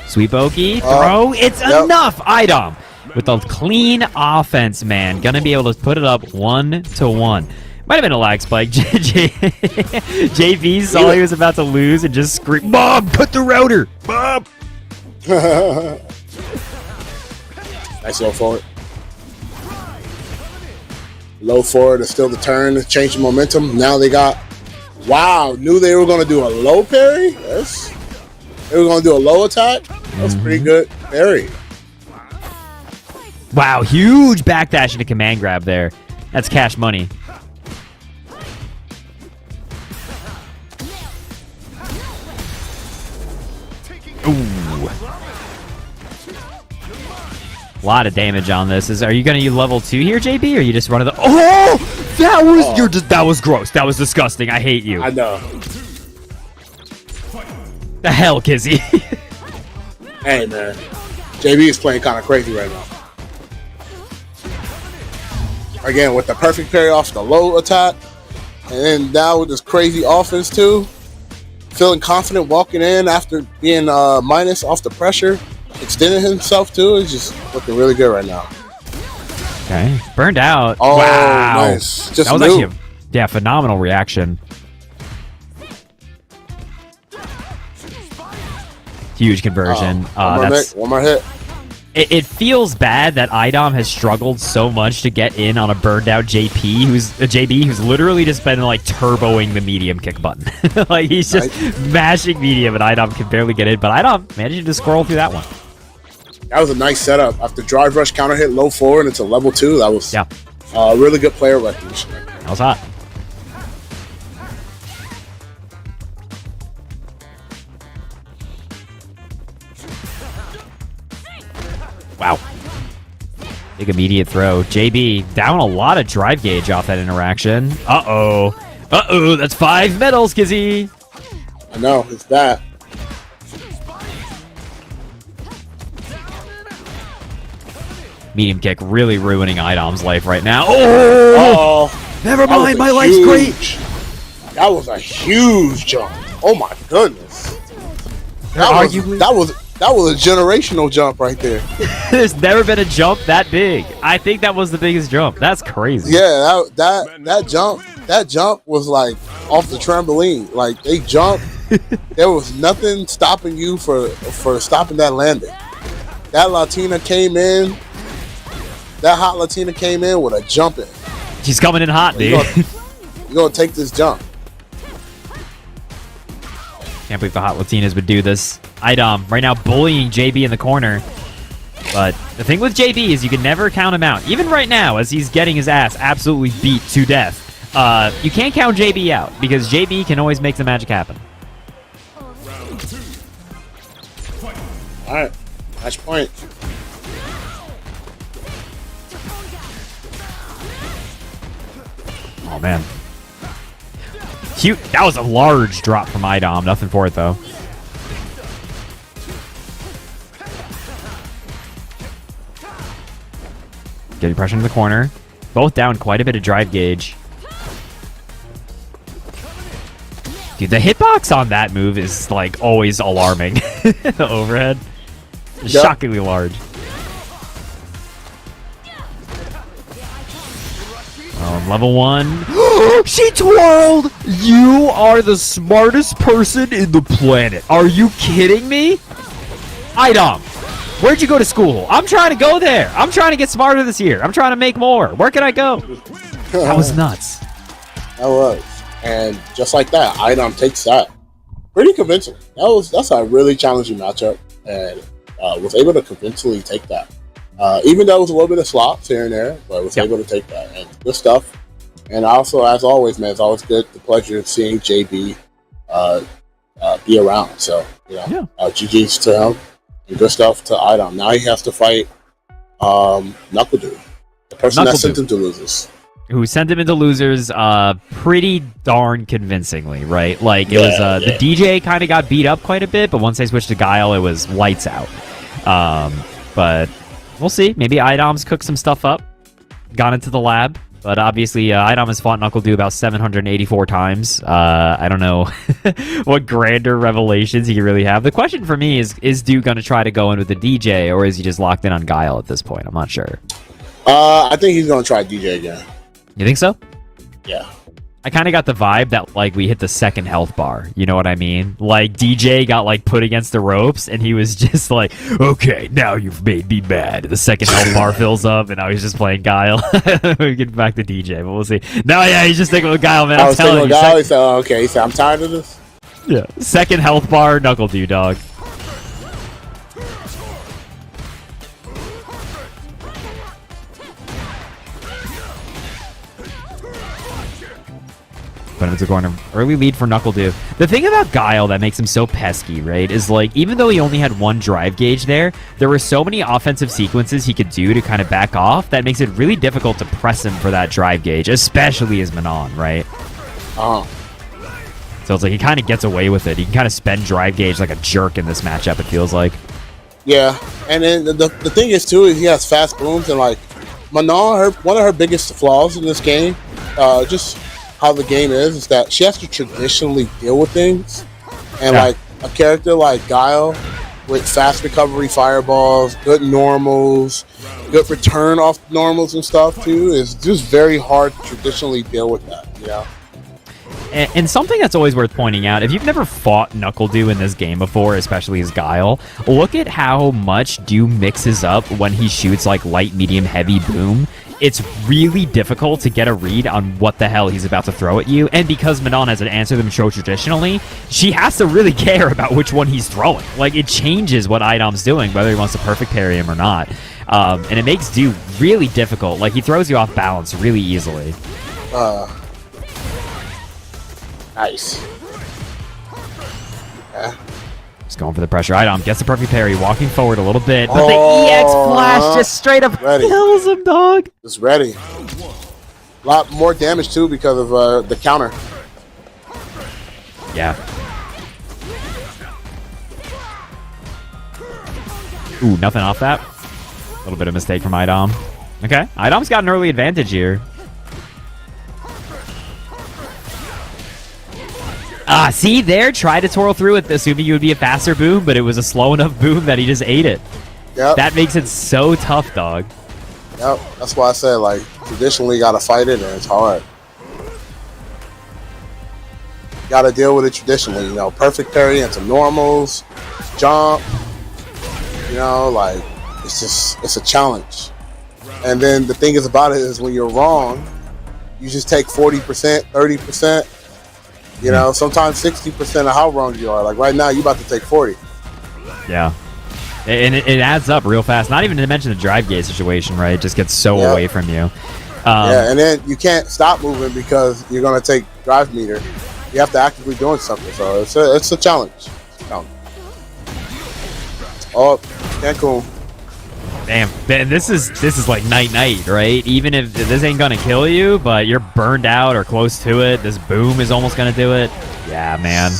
Sweep Oki, throw, it's enough! Idom with a clean offense, man. Gonna be able to put it up 1-1. Might have been a lag spike. JV saw he was about to lose and just screamed, "Bob, cut the router! Bob!" Nice low forward. Low forward is still the turn to change the momentum. Now they got, wow, knew they were going to do a low parry? Yes. They were going to do a low attack? That's pretty good parry. Wow, huge backdash into command grab there. That's cash money. Ooh. A lot of damage on this. Are you going to use level 2 here, JB, or you just run the? Oh, that was that was gross. That was disgusting. I hate you. I know. The hell, Kizzy. Hey, man. JB is playing kind of crazy right now. Again, with the perfect parry off the low attack, and then now with this crazy offense too. Feeling confident walking in after being minus off the pressure, extending himself too. Is just looking really good right now. Okay, burned out. Oh, wow, nice. Just that was actually a phenomenal reaction. Huge conversion. One more hit. It feels bad that Idom has struggled so much to get in on a burned out JB who's literally just been like turboing the medium kick button. Like he's just mashing medium and Idom can barely get in, but Idom managed to scroll through that one. That was a nice setup. After drive rush counter hit low forward into level 2, that was really good player recognition. That was hot. Wow. Big immediate throw. JB down a lot of drive gauge off that interaction. Uh-oh. Uh-oh, that's 5 medals, Kizzy. I know, it's that. Medium kick really ruining Idom's life right now. Oh! Never mind, my life's great. That was a huge jump. Oh my goodness. That was a generational jump right there. There's never been a jump that big. I think that was the biggest jump. That's crazy. Yeah, that jump was like off the trampoline. Like they jumped. There was nothing stopping you for stopping that landing. That Latina came in. That hot Latina came in with a jump in. She's coming in hot, dude. You're gonna take this jump. Can't believe the hot Latinas would do this. Idom right now bullying JB in the corner. But the thing with JB is you can never count him out. Even right now, as he's getting his ass absolutely beat to death, You can't count JB out because JB can always make the magic happen. All right, match point. Oh man, cute. That was a large drop from IDOM. Nothing for it though. Getting pressure in the corner. Both down quite a bit of drive gauge. Dude, the hitbox on that move is like always alarming. The overhead. Shockingly large. Level 1. She twirled! You are the smartest person in the planet. Are you kidding me? IDOM, where'd you go to school? I'm trying to go there. I'm trying to get smarter this year. I'm trying to make more. Where can I go? That was nuts. That was. And just like that, IDOM takes that pretty convincingly. That's a really challenging matchup, and was able to convincingly take that. Even though it was a little bit of slops here and there, but was able to take that. And good stuff. And also, as always, man, it's always good, the pleasure of seeing JB be around. So, GG's to him. And good stuff to IDOM. Now he has to fight Knuckle Dude, the person that sent him to losers. Who sent him into losers pretty darn convincingly, right? Like, it was the DJ kind of got beat up quite a bit, but once they switched to Guile, it was lights out. But we'll see. Maybe IDOM's cooked some stuff up, gone into the lab. But obviously, IDOM has fought Knuckle Dude about 784 times. I don't know what grander revelations he can really have. The question for me is Dude going to try to go in with the DJ, or is he just locked in on Guile at this point? I'm not sure. I think he's going to try DJ again. You think so? Yeah. I kind of got the vibe that, like, we hit the second health bar. You know what I mean? Like, DJ got, like, put against the ropes, and he was just like, okay, now you've made me mad. The second health bar fills up, and now he's just playing Guile. We get back to DJ, but we'll see. No, yeah, he's just sticking with Guile, man. I'm telling you. Guile, he said, okay, he said, I'm tired of this. Yeah. Second health bar, Knuckle Dude, dog. Put him into the corner. Early lead for Knuckle Dude. The thing about Guile that makes him so pesky, right, is like, even though he only had one drive gauge there were so many offensive sequences he could do to kind of back off that makes it really difficult to press him for that drive gauge, especially as Manon, right? Oh. So it's like he kind of gets away with it. He can kind of spend drive gauge like a jerk in this matchup, it feels like. Yeah, and then the thing is, too, is he has fast booms, and like, Manon, one of her biggest flaws in this game, just how the game is that she has to traditionally deal with things, and like a character like Guile with fast recovery fireballs, good normals, good return off normals and stuff too, is just very hard to traditionally deal with that, you know? And something that's always worth pointing out, if you've never fought Knuckle Dude in this game before, especially as Guile, look at how much Dude mixes up when he shoots like light, medium, heavy boom. It's really difficult to get a read on what the hell he's about to throw at you. And because Manon has an answer them show traditionally, she has to really care about which one he's throwing. Like, it changes what IDOM's doing, whether he wants to perfect parry him or not. And it makes Dude really difficult. Like, he throws you off balance really easily. Nice. Yeah. Just going for the pressure. IDOM gets the perfect parry, walking forward a little bit, but the EX flash just straight up kills him, dog. Just ready. A lot more damage too because of the counter. Yeah. Ooh, nothing off that. A little bit of mistake from IDOM. Okay, IDOM's got an early advantage here. See there? Tried to twirl through it, assuming you would be a faster boom, but it was a slow enough boom that he just ate it. Yep. That makes it so tough, dog. Yep. That's why I said, like, traditionally got to fight it, and it's hard. Got to deal with it traditionally, you know, perfect parry and some normals, jump, you know, like, it's a challenge. And then the thing is about it is when you're wrong, you just take 40%, 30%. You know, sometimes 60% of how wrong you are. Like right now, you about to take 40. Yeah. And it adds up real fast. Not even to mention the drive gate situation, right? It just gets so away from you. Yeah, and then you can't stop moving because you're gonna take drive meter. You have to actively doing something, so it's a challenge. Oh, Cancun. Damn, man, this is like night, right? Even if this ain't gonna kill you, but you're burned out or close to it, this boom is almost gonna do it. Yeah, man.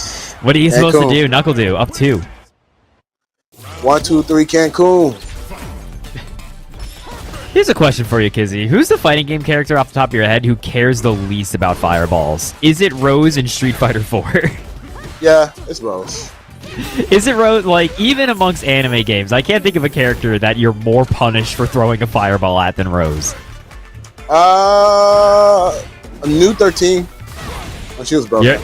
What are you supposed to do? Knuckle do up 2. 1, 2, 3, Cancun. Here's a question for you, Kizzy. Who's the fighting game character off the top of your head who cares the least about fireballs? Is it Rose in Street Fighter 4? Yeah, it's Rose. Is it Rose? Like, even amongst anime games, I can't think of a character that you're more punished for throwing a fireball at than Rose. A new 13. When she was broken. Yeah,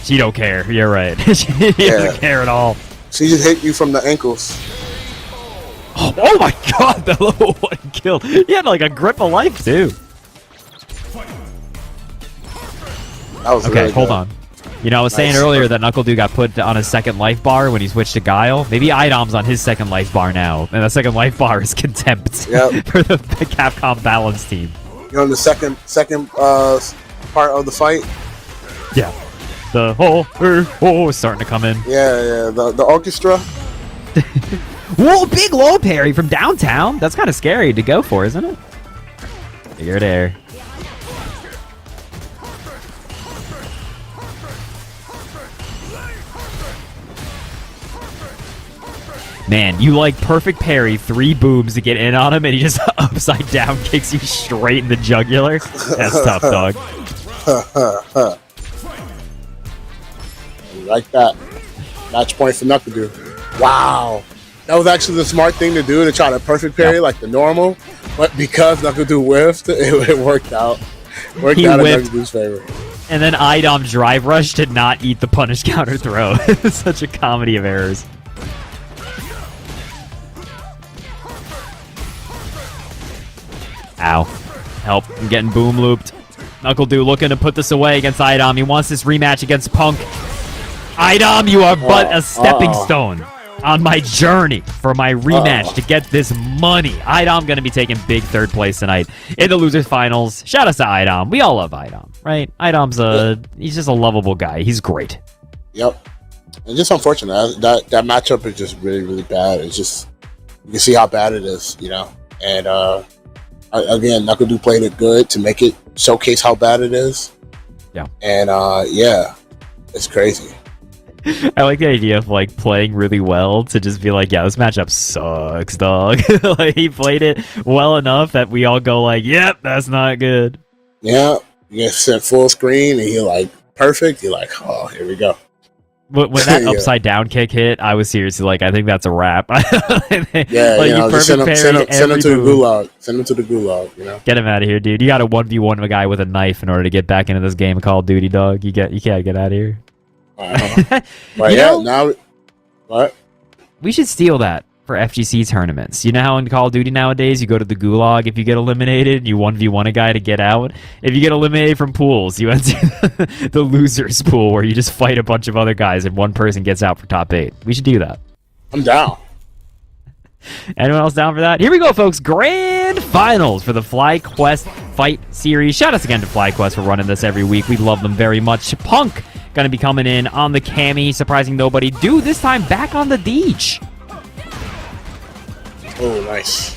she don't care. You're right. She doesn't care at all. She just hit you from the ankles. Oh my god, that level 1 kill. He had like a grip of life too. That was okay, really hold good. on. You know, I was saying earlier that Knuckle Dude got put on his second life bar when he switched to Guile. Maybe Idom's on his second life bar now, and the second life bar is contempt for the Capcom balance team. You're on the second part of the fight. Yeah. The is starting to come in. Yeah, the orchestra. Whoa, big low parry from downtown. That's kind of scary to go for, isn't it? You're there. Man, you like perfect parry, 3 booms to get in on him, and he just upside down kicks you straight in the jugular. That's tough, dog. Like that. Match point for Knuckle Dude. Wow. That was actually the smart thing to do, to try to perfect parry like the normal. But because Knuckle Dude whiffed, it worked out. He out in whiffed. Knuckle Dude's favor. And then Idom drive rush did not eat the punish counter throw. It's such a comedy of errors. Ow. Help. I'm getting boom looped. Knuckle Dude looking to put this away against Idom. He wants this rematch against Punk. Idom, you are but a stepping stone on my journey for my rematch to get this money. Idom going to be taking big 3rd place tonight in the losers finals. Shout out to Idom. We all love Idom, right? Idom's he's just a lovable guy. He's great. Yep. And just unfortunate. That matchup is just really, really bad. It's just, you can see how bad it is, you know? And, again, Knuckle Dude played it good to make it showcase how bad it is. Yeah. And, yeah, it's crazy. I like the idea of like playing really well to just be like, yeah, this matchup sucks, dog. Like he played it well enough that we all go like, yep, that's not good. Yeah, you get set full screen and you're like, perfect. You're like, oh, here we go. When that Yeah. upside down kick hit, I was seriously like, I think that's a wrap. Yeah, like, you know, just send him to the move. gulag. Send him to the gulag, you know. Get him out of here, dude. You got to 1v1 a guy with a knife in order to get back into this game of Call of Duty, dog. You can't get out of here. But You yeah, know, now what? we should steal that for FGC tournaments. You know how in Call of Duty nowadays you go to the gulag if you get eliminated, you 1v1 a guy to get out. If you get eliminated from pools, you enter the losers pool where you just fight a bunch of other guys and one person gets out for top 8. We should do that. I'm down. Anyone else down for that? Here we go, folks. Grand finals for the FlyQuest Fight Series. Shout outs again to FlyQuest for running this every week. We love them very much. Punk going to be coming in on the Cammy, surprising nobody. Dude, this time back on the Deej. Oh, nice.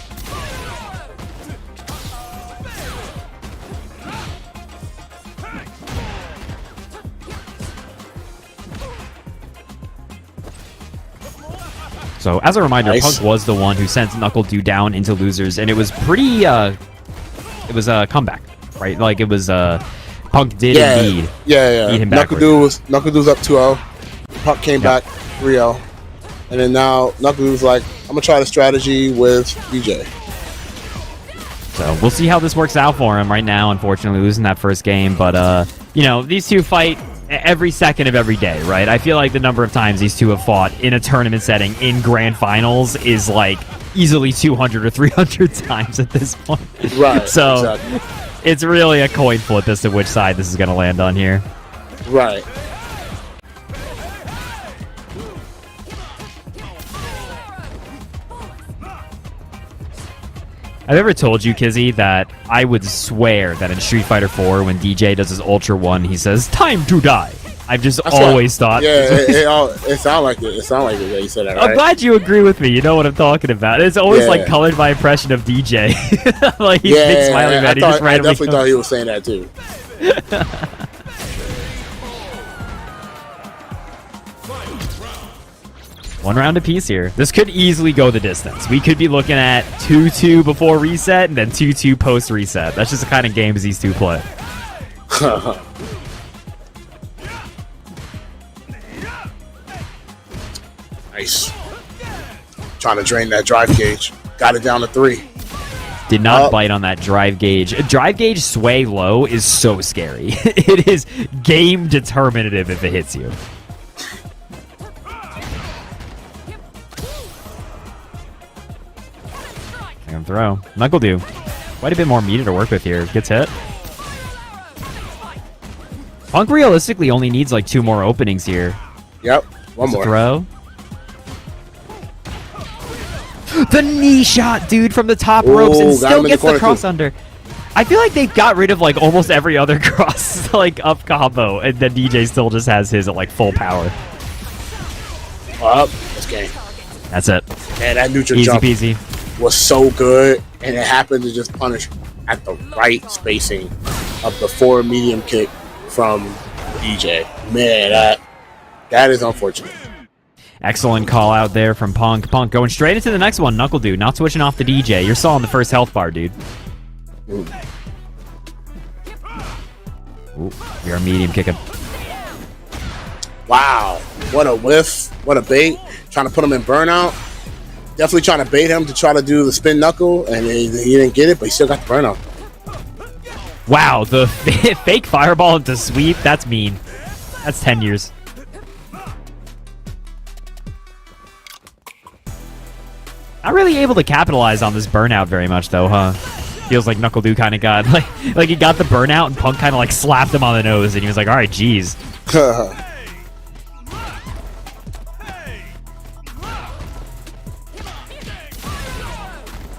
So, as a reminder, Nice. Punk was the one who sent Knuckle Dude down into losers, and it was pretty, it was a comeback, right? Like, it was, Punk did indeed beat him Knuckle backwards. Dude was up 2-0. Punk came back 3-0. And then now Knuckle Dude's like, I'm going to try the strategy with DJ. So we'll see how this works out for him right now. Unfortunately, losing that first game. But, you know, these two fight every second of every day, right? I feel like the number of times these two have fought in a tournament setting in grand finals is like easily 200 or 300 times at this point. Right. So exactly. it's really a coin flip as to which side this is going to land on here. Right. I've ever told you, Kizzy, that I would swear that in Street Fighter 4, when DJ does his Ultra 1, he says, "Time to die." I've just always thought. Yeah, it sounded like it. It sounded like it. Yeah, you said that, right? I'm glad you agree with me. You know what I'm talking about. It's always like colored my impression of DJ. Like he's big smiling man. I definitely thought he was saying that too. One round apiece here. This could easily go the distance. We could be looking at 2-2 before reset and then 2-2 post reset. That's just the kind of games these two play. Nice. Trying to drain that drive gauge. Got it down to 3. Did not bite on that drive gauge. Drive gauge sway low is so scary. It is game determinative if it hits you. Second throw. Knuckle do. Quite a bit more meter to work with here. Gets hit. Punk realistically only needs like 2 more openings here. Yep. One more. Throw. The knee shot, dude, from the top ropes and still gets the cross under. I feel like they got rid of like almost every other cross like up combo, and then DJ still just has his at like full power. Up. This game. That's it. Man, that neutral Easy jump peasy. was so good, and it happened to just punish at the right spacing of the forward medium kick from DJ. Man, that is unfortunate. Excellent call out there from Punk. Punk going straight into the next one. Knuckle dude, not switching off the DJ. You're still on the first health bar, dude. Ooh, you're a medium kick. Wow, what a whiff, what a bait. Trying to put him in burnout. Definitely trying to bait him to try to do the spin knuckle, and he didn't get it, but he still got the burnout. Wow, the fake fireball into sweep, that's mean. That's 10 years. Not really able to capitalize on this burnout very much, though, huh? Feels like Knuckle Doo kind of got like he got the burnout and Punk kind of like slapped him on the nose, and he was like, "All right, geez."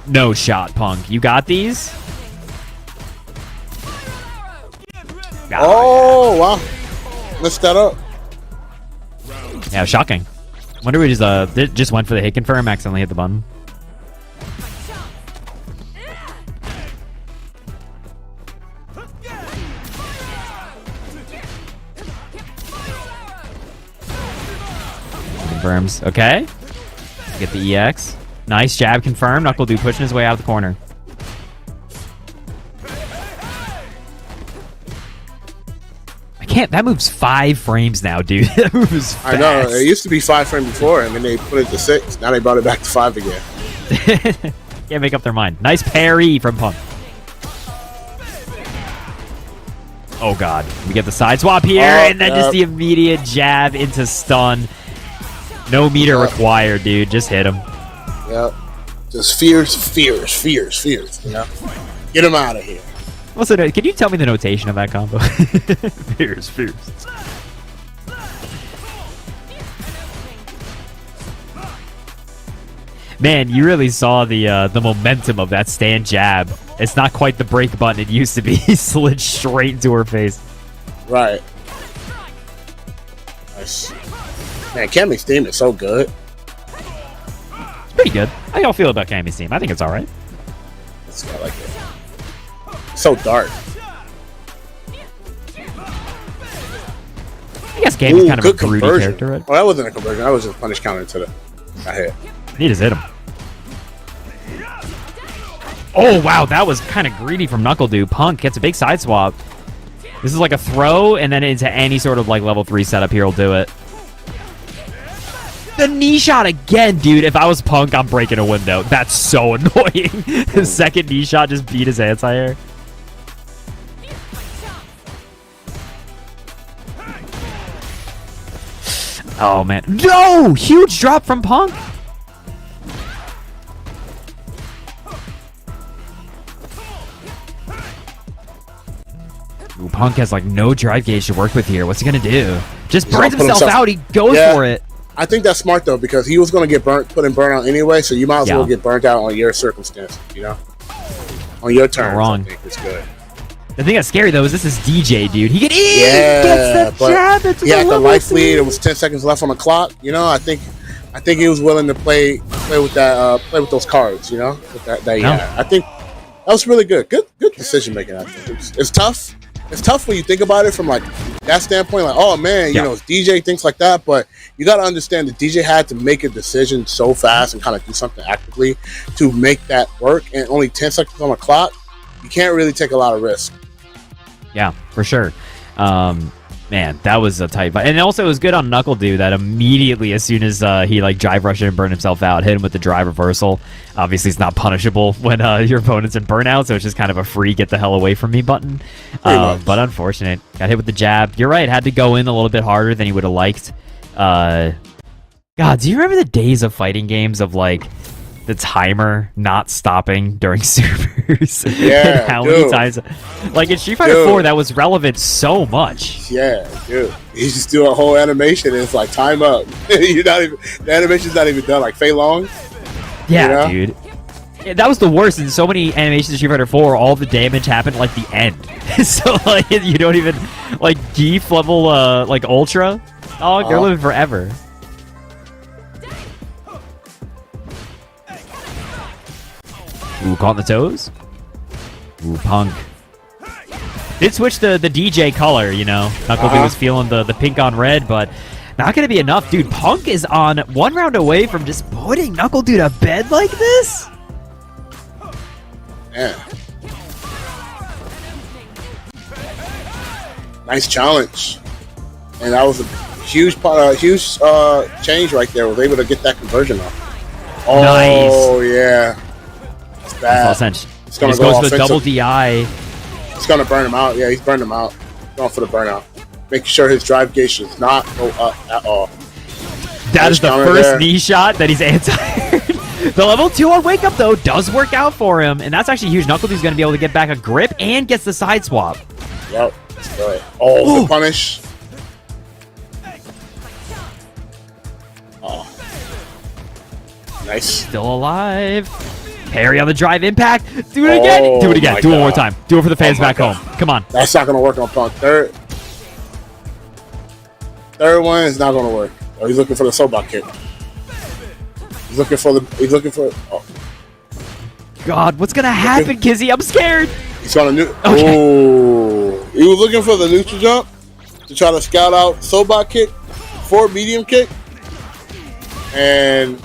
No shot, Punk. You got these? Oh wow! Messed that up. Yeah, shocking. Wonder we just went for the hit confirm, accidentally hit the button. Confirms. Okay. Get the EX. Nice jab confirmed. Knuckle Dude pushing his way out of the corner. I can't. That moves 5 frames now, dude. That moves fast. I know. It used to be 5 frames before, and then they put it to 6. Now they brought it back to 5 again. Can't make up their mind. Nice parry from Punk. Oh, God. We get the side swap here, and then just the immediate jab into stun. No meter required, dude. Just hit him. Yep. Just fears, you know? Get him out of here. What's it? Can you tell me the notation of that combo? Fears. Man, you really saw the momentum of that stand jab. It's not quite the break button it used to be. He slid straight into her face. Right. Nice. Man, Cammy's theme is so good. It's pretty good. How y'all feel about Cammy's theme? I think it's alright. I like it. So dark. I guess Cammy's kind of a broody character, right? Oh, that wasn't a conversion. That was just punish counter to the hit. He just hit him. Oh, wow. That was kind of greedy from Knuckle Dude. Punk gets a big side swap. This is like a throw, and then into any sort of like level 3 setup here will do it. The knee shot again, dude. If I was Punk, I'm breaking a window. That's so annoying. The second knee shot just beat his anti-air. Oh, man. No! Huge drop from Punk. Ooh, Punk has like no drive gauge to work with here. What's he gonna do? Just burns himself out. He goes for it. I think that's smart though, because he was gonna get put in burnout anyway. So you might as well get burnt out on your circumstance. You know. on your terms. wrong. I think it's good. The thing that's scary though is this is DJ, dude. He Yeah, gets the jab into he had the level life 3. lead. It was 10 seconds left on the clock. You know, I think he was willing to play with that, play with those cards. You know, with that he had. I think that was really good. Good decision making. I think it's tough. It's tough when you think about it from like that standpoint. Like, oh man, you know, it's DJ, things like that. But you got to understand that DJ had to make a decision so fast and kind of do something actively to make that work. And only 10 seconds on the clock, you can't really take a lot of risk. Yeah, for sure. Man, that was a tight fight. And also it was good on Knuckle Dude that immediately, as soon as he like drive rushed in and burned himself out, hit him with the drive reversal. Obviously, it's not punishable when your opponent's in burnout, so it's just kind of a free get the hell away from me button. But unfortunate. Got hit with the jab. You're right, had to go in a little bit harder than he would have liked. God, do you remember the days of fighting games of like the timer not stopping during supers? Yeah, and how many times, like in Street Fighter 4, that was relevant so much. Yeah, dude. You just do a whole animation and it's like time up. The animation's not even done. Like Fei Long. Yeah, dude. Yeah, that was the worst. In so many animations of Street Fighter 4, all the damage happened at like the end. So like you don't even like Geef level like Ultra. Oh, they're living forever. Ooh, caught in the toes. Ooh, Punk. Did switch the DJ color, you know. Knuckle Dude was feeling the pink on red, but not going to be enough. Dude, Punk is on 1 round away from just putting Knuckle Dude to bed like this? Yeah. Nice challenge. And that was a huge change right there. Was able to get that conversion off. Oh, nice. Yeah. Bad. It's going to go for the double DI. It's going to burn him out. Yeah, he's burned him out. Going for the burnout. Making sure his drive gauge does not go up at all. That is the first knee shot that he's anti-aired. The level 2 on Wake Up, though, does work out for him. And that's actually huge. Knuckle Dude's going to be able to get back a grip and gets the side swap. Yep. That's good. Oh, the punish. Oh. Nice. Still alive. Parry on the drive impact. Do it again. Do it again. Do it one more time. Do it for the fans back home. Come on. That's not going to work on Punk. Third one is not going to work. Oh, he's looking for the Sobot kick. He's looking for. Oh. God, what's going to happen, Kizzy? I'm scared. He's going to Oh. He was looking for the neutral jump to try to scout out Sobot kick, forward medium kick. And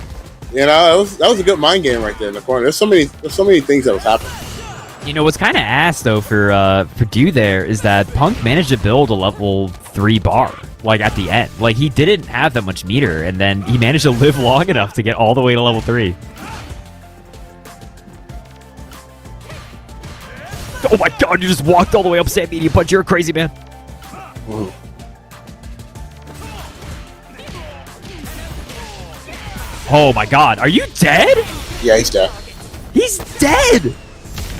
you know, that was a good mind game right there in the corner. There's so many things that was happening. You know what's kind of ass though for Dude there is that Punk managed to build a level 3 bar like at the end. Like he didn't have that much meter, and then he managed to live long enough to get all the way to level 3. Oh my God! You just walked all the way up Sam Medium Punch. You're a crazy man. Ooh. Oh my God, are you dead? Yeah, he's dead. He's dead! Yep.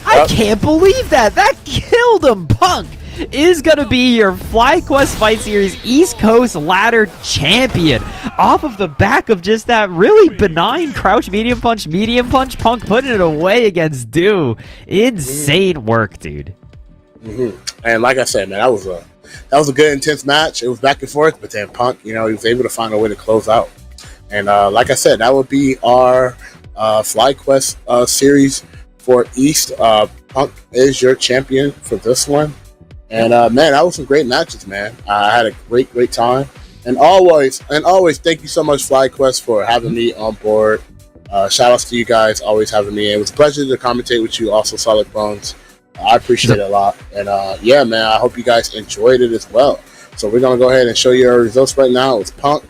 I can't believe that! That killed him! Punk is gonna be your FlyQuest Fight Series East Coast Ladder Champion off of the back of just that really benign crouch medium punch, Punk putting it away against Do. Insane work, dude. And like I said, man, that was a good intense match. It was back and forth, but then Punk, you know, he was able to find a way to close out. And like I said, that would be our FlyQuest series for East. Punk is your champion for this one. And man, that was some great matches, man. I had a great time. And always, thank you so much, FlyQuest, for having me on board. Shout outs to you guys, always having me. It was a pleasure to commentate with you, also Solid Bones. I appreciate it a lot. And yeah, man, I hope you guys enjoyed it as well. So we're going to go ahead and show you our results right now. It's Punk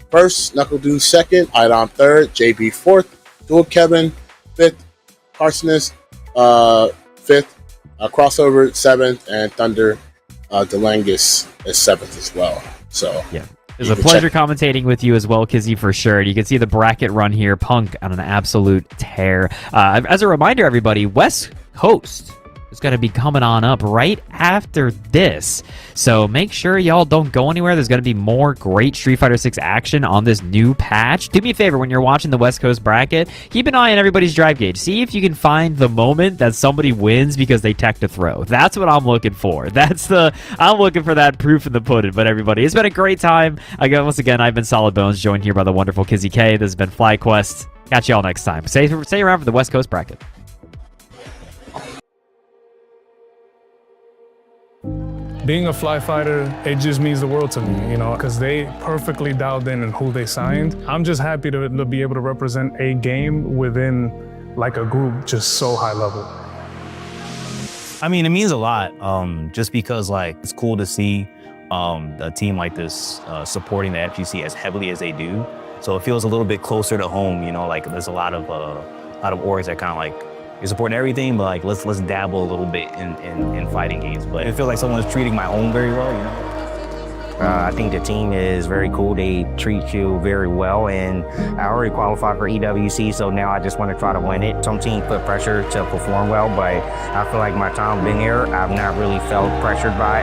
first, Knuckle Dude second, Idom third, JB fourth, Dual Kevin fifth, Carcinus fifth, Crossover seventh, and Thunder Delangus is seventh as well. So yeah, it was a pleasure commentating with you as well, Kizzy, for sure. And you can see the bracket run here. Punk on an absolute tear. As a reminder, everybody, West Coast is going to be coming on up right after this. So make sure y'all don't go anywhere. There's going to be more great Street Fighter 6 action on this new patch. Do me a favor, when you're watching the West Coast bracket, keep an eye on everybody's drive gauge. See if you can find the moment that somebody wins because they tech to throw. That's what I'm looking for. I'm looking for that proof in the pudding. But everybody, it's been a great time. Once again, I've been Solid Bones, joined here by the wonderful Kizzy K. This has been FlyQuest. Catch y'all next time. Stay around for the West Coast bracket. Being a Fly Fighter, it just means the world to me, because they perfectly dialed in who they signed. I'm just happy to be able to represent a game within like a group just so high level. I mean, it means a lot, just because like it's cool to see a team like this supporting the FGC as heavily as they do. So it feels a little bit closer to home, like there's a lot of orgs that kind of like, you're supporting everything, but like let's dabble a little bit in fighting games. But it feels like someone's treating my home very well, I think the team is very cool. They treat you very well, and I already qualified for EWC, so now I just want to try to win it. Some teams put pressure to perform well, but I feel like my time being here, I've not really felt pressured by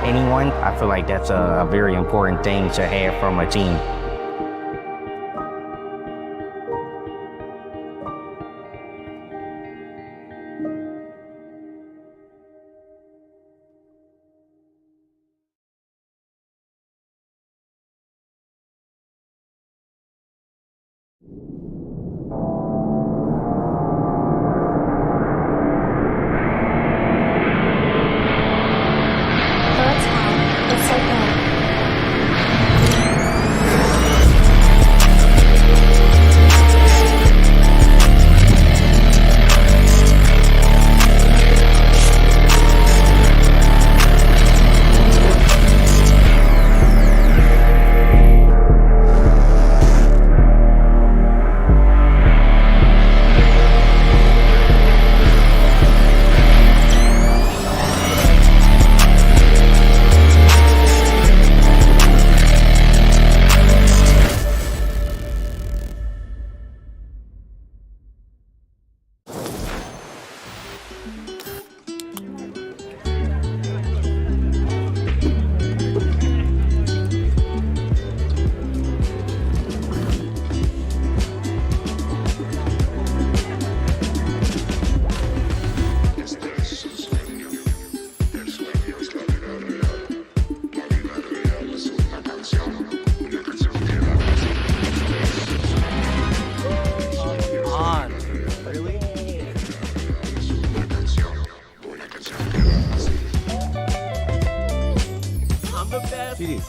anyone. I feel like that's a very important thing to have from a team.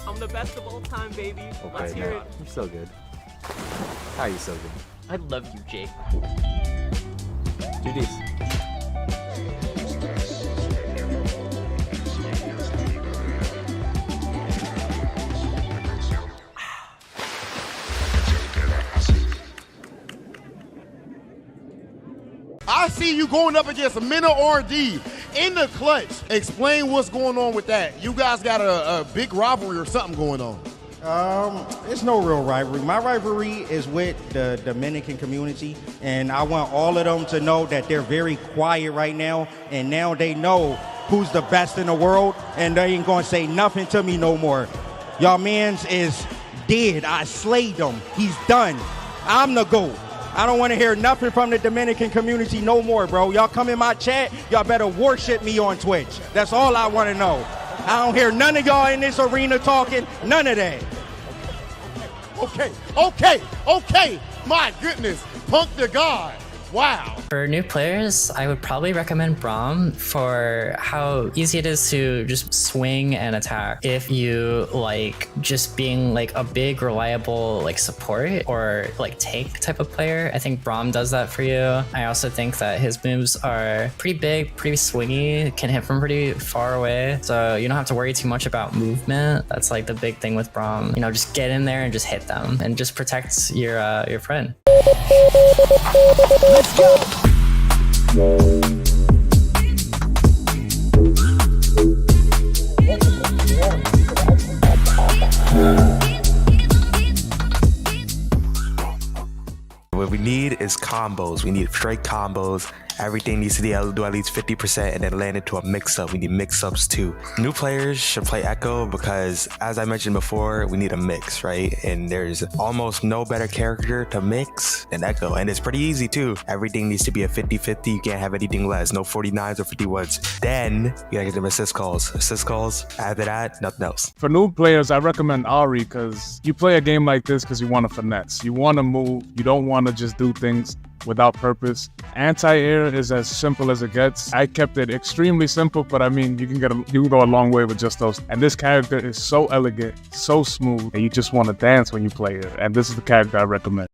I'm the best of all time, baby. Let's hear it. You're so good. How are you so good? I love you, Jake. GDs. I see you going up against a Minna R&D in the clutch. Explain what's going on with that. You guys got a big rivalry or something going on. It's no real rivalry. My rivalry is with the Dominican community, and I want all of them to know that they're very quiet right now, and now they know who's the best in the world, and they ain't gonna say nothing to me no more. Y'all mans is dead. I slayed him. He's done. I'm the GOAT. I don't want to hear nothing from the Dominican community no more, bro. Y'all come in my chat, y'all better worship me on Twitch. That's all I want to know. I don't hear none of y'all in this arena talking, none of that. Okay. My goodness, Punk the God. Wow. For new players, I would probably recommend Braum for how easy it is to just swing and attack. If you like just being like a big, reliable like support or like tank type of player, I think Braum does that for you. I also think that his moves are pretty big, pretty swingy, can hit from pretty far away. So you don't have to worry too much about movement. That's like the big thing with Braum. You know, just get in there and just hit them and just protect your friend. Let's go! What we need is combos. We need straight combos. Everything needs to do at least 50% and then land into a mix-up. We need mix-ups too. New players should play Echo because, as I mentioned before, we need a mix, right? And there's almost no better character to mix than Echo. And it's pretty easy too. Everything needs to be a 50-50. You can't have anything less. No 49s or 51s. Then you gotta get them assist calls. Assist calls. After that, nothing else. For new players, I recommend Ari because you play a game like this because you want to finesse. You want to move. You don't want to just do things without purpose. Anti-air is as simple as it gets. I kept it extremely simple, but I mean, you can go a long way with just those. And this character is so elegant, so smooth, that you just want to dance when you play it. And this is the character I recommend.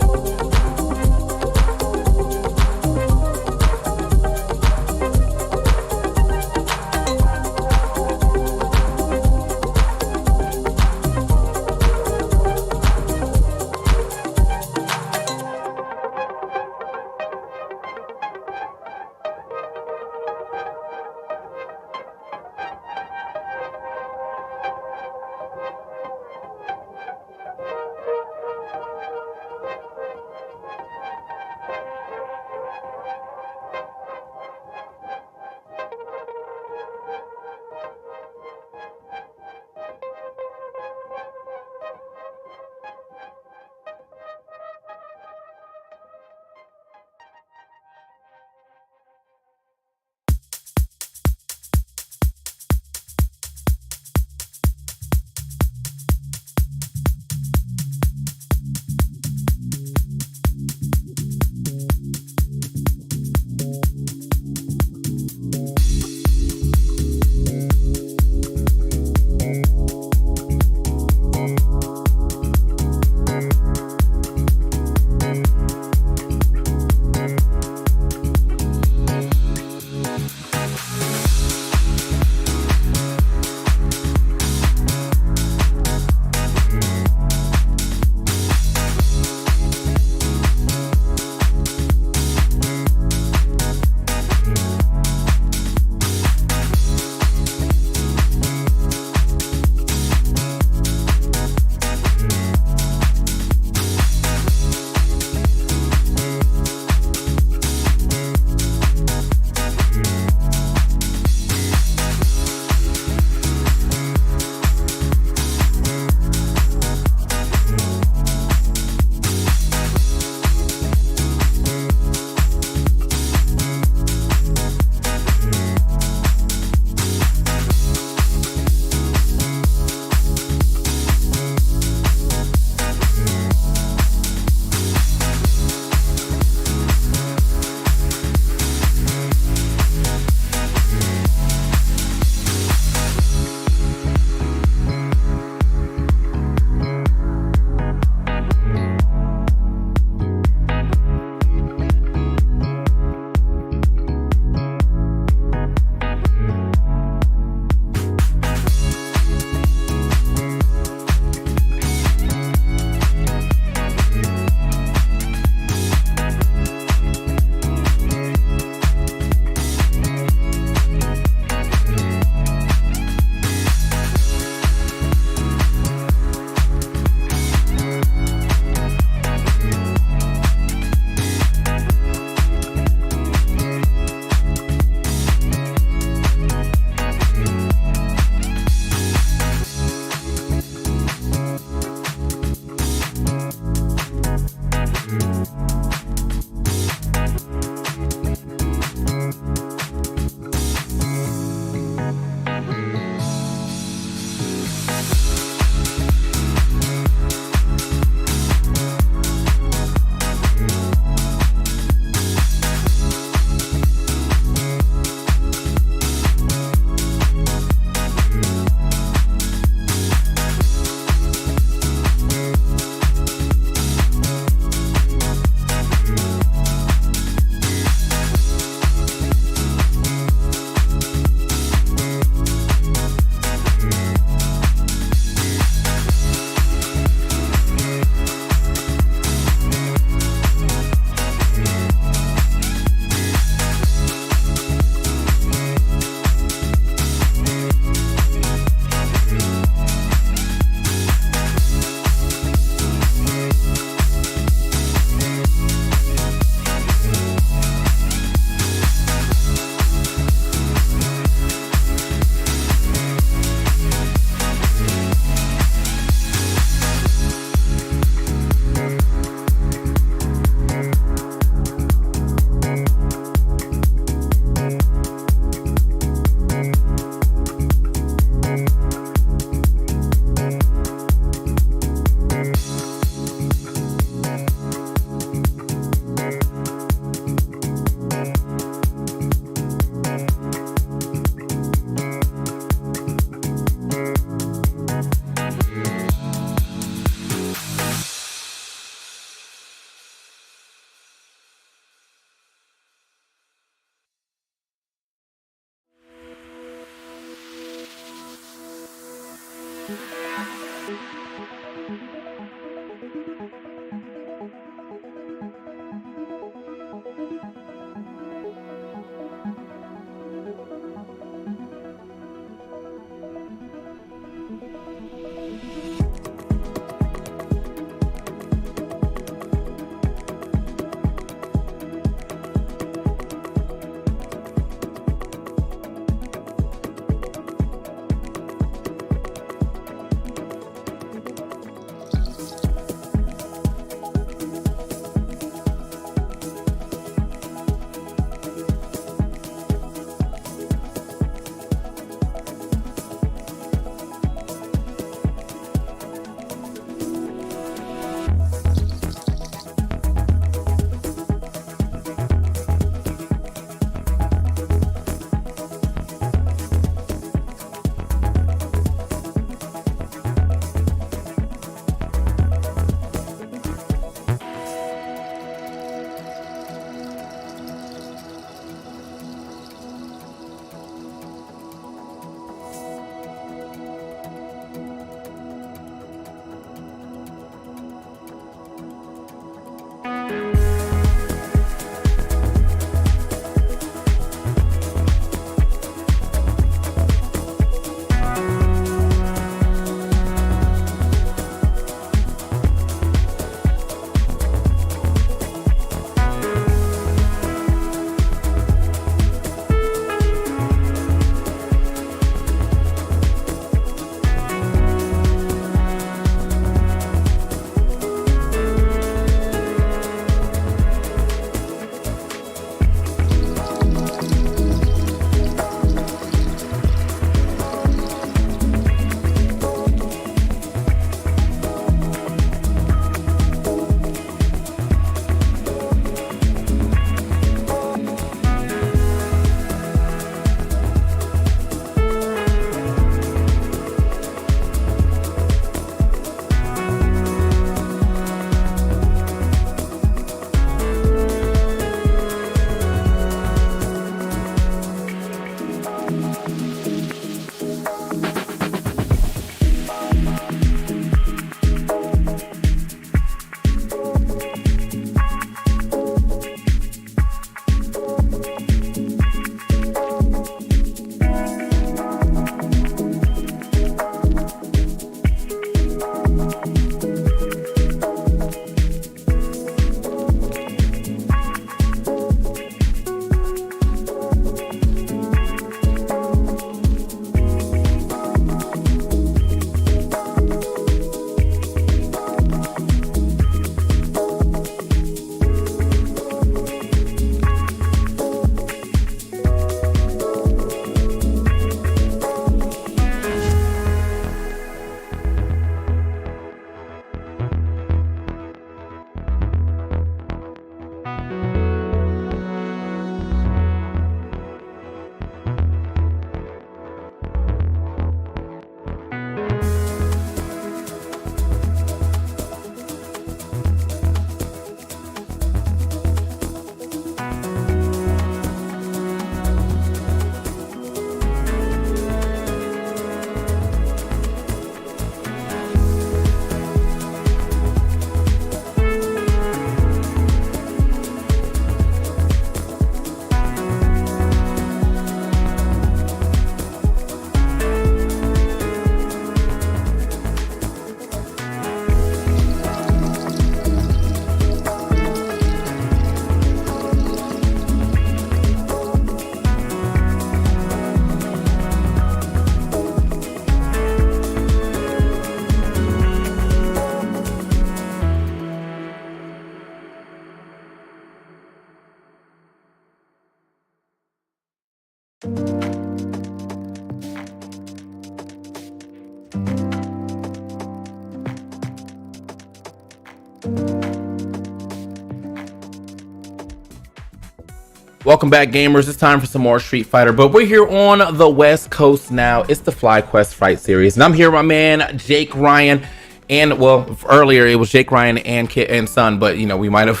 Welcome back, gamers. It's time for some more Street Fighter, but we're here on the West Coast now. It's the FlyQuest Fight Series, and I'm here with my man Jake Ryan, and well, earlier it was Jake Ryan and Kid and Son, but you know we might have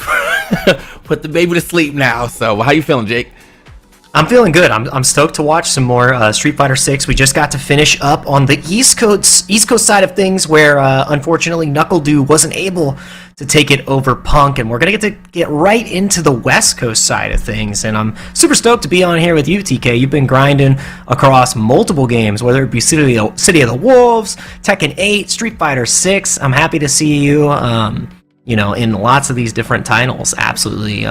put the baby to sleep now. So how you feeling, Jake? I'm feeling good. I'm stoked to watch some more Street Fighter 6. We just got to finish up on the East Coast side of things, where unfortunately NuckleDu wasn't able to take it over Punk, and we're gonna get right into the West Coast side of things. And I'm super stoked to be on here with you, TK. You've been grinding across multiple games, whether it be City of the Wolves, Tekken 8, Street Fighter 6. I'm happy to see you, in lots of these different titles. Absolutely,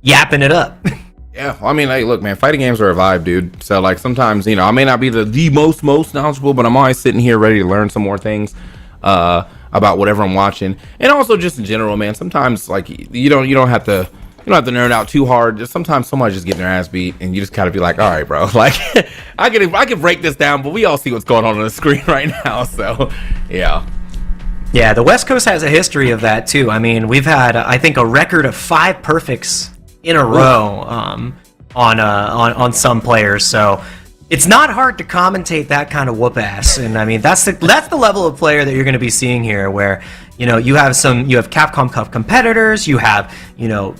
yapping it up. Yeah, I mean, hey, look, man, fighting games are a vibe, dude. So, like, sometimes, I may not be the most knowledgeable, but I'm always sitting here ready to learn some more things about whatever I'm watching, and also just in general, man. Sometimes, like, you don't have to nerd out too hard. Just sometimes somebody's just getting their ass beat, and you just gotta be like, all right, bro, like, I can break this down, but we all see what's going on the screen right now. So, yeah. Yeah, the West Coast has a history of that too. I mean, we've had, I think, a record of 5 perfects in a row on some players, so it's not hard to commentate that kind of whoop ass. And I mean, that's the level of player that you're going to be seeing here, where you have Capcom Cup competitors, you have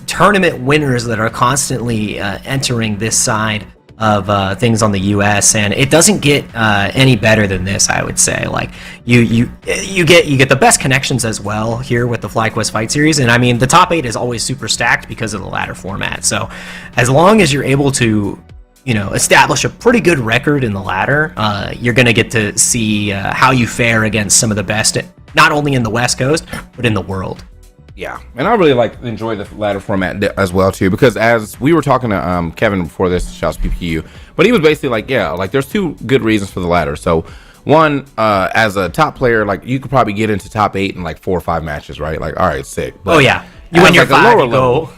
tournament winners that are constantly entering this side of things on the US, and it doesn't get any better than this, I would say. Like you get the best connections as well here with the FlyQuest Fight Series, and I mean the top 8 is always super stacked because of the ladder format. So as long as you're able to establish a pretty good record in the ladder, you're gonna get to see how you fare against some of the best, not only in the West Coast but in the world. Yeah, and I really enjoy the ladder format as well too, because as we were talking to Kevin before this, shouts PPU, but he was basically like, there's 2 good reasons for the ladder. So one, as a top player, like you could probably get into top 8 in like 4 or 5 matches, right? Like, all right, sick. But you win your 5, you go.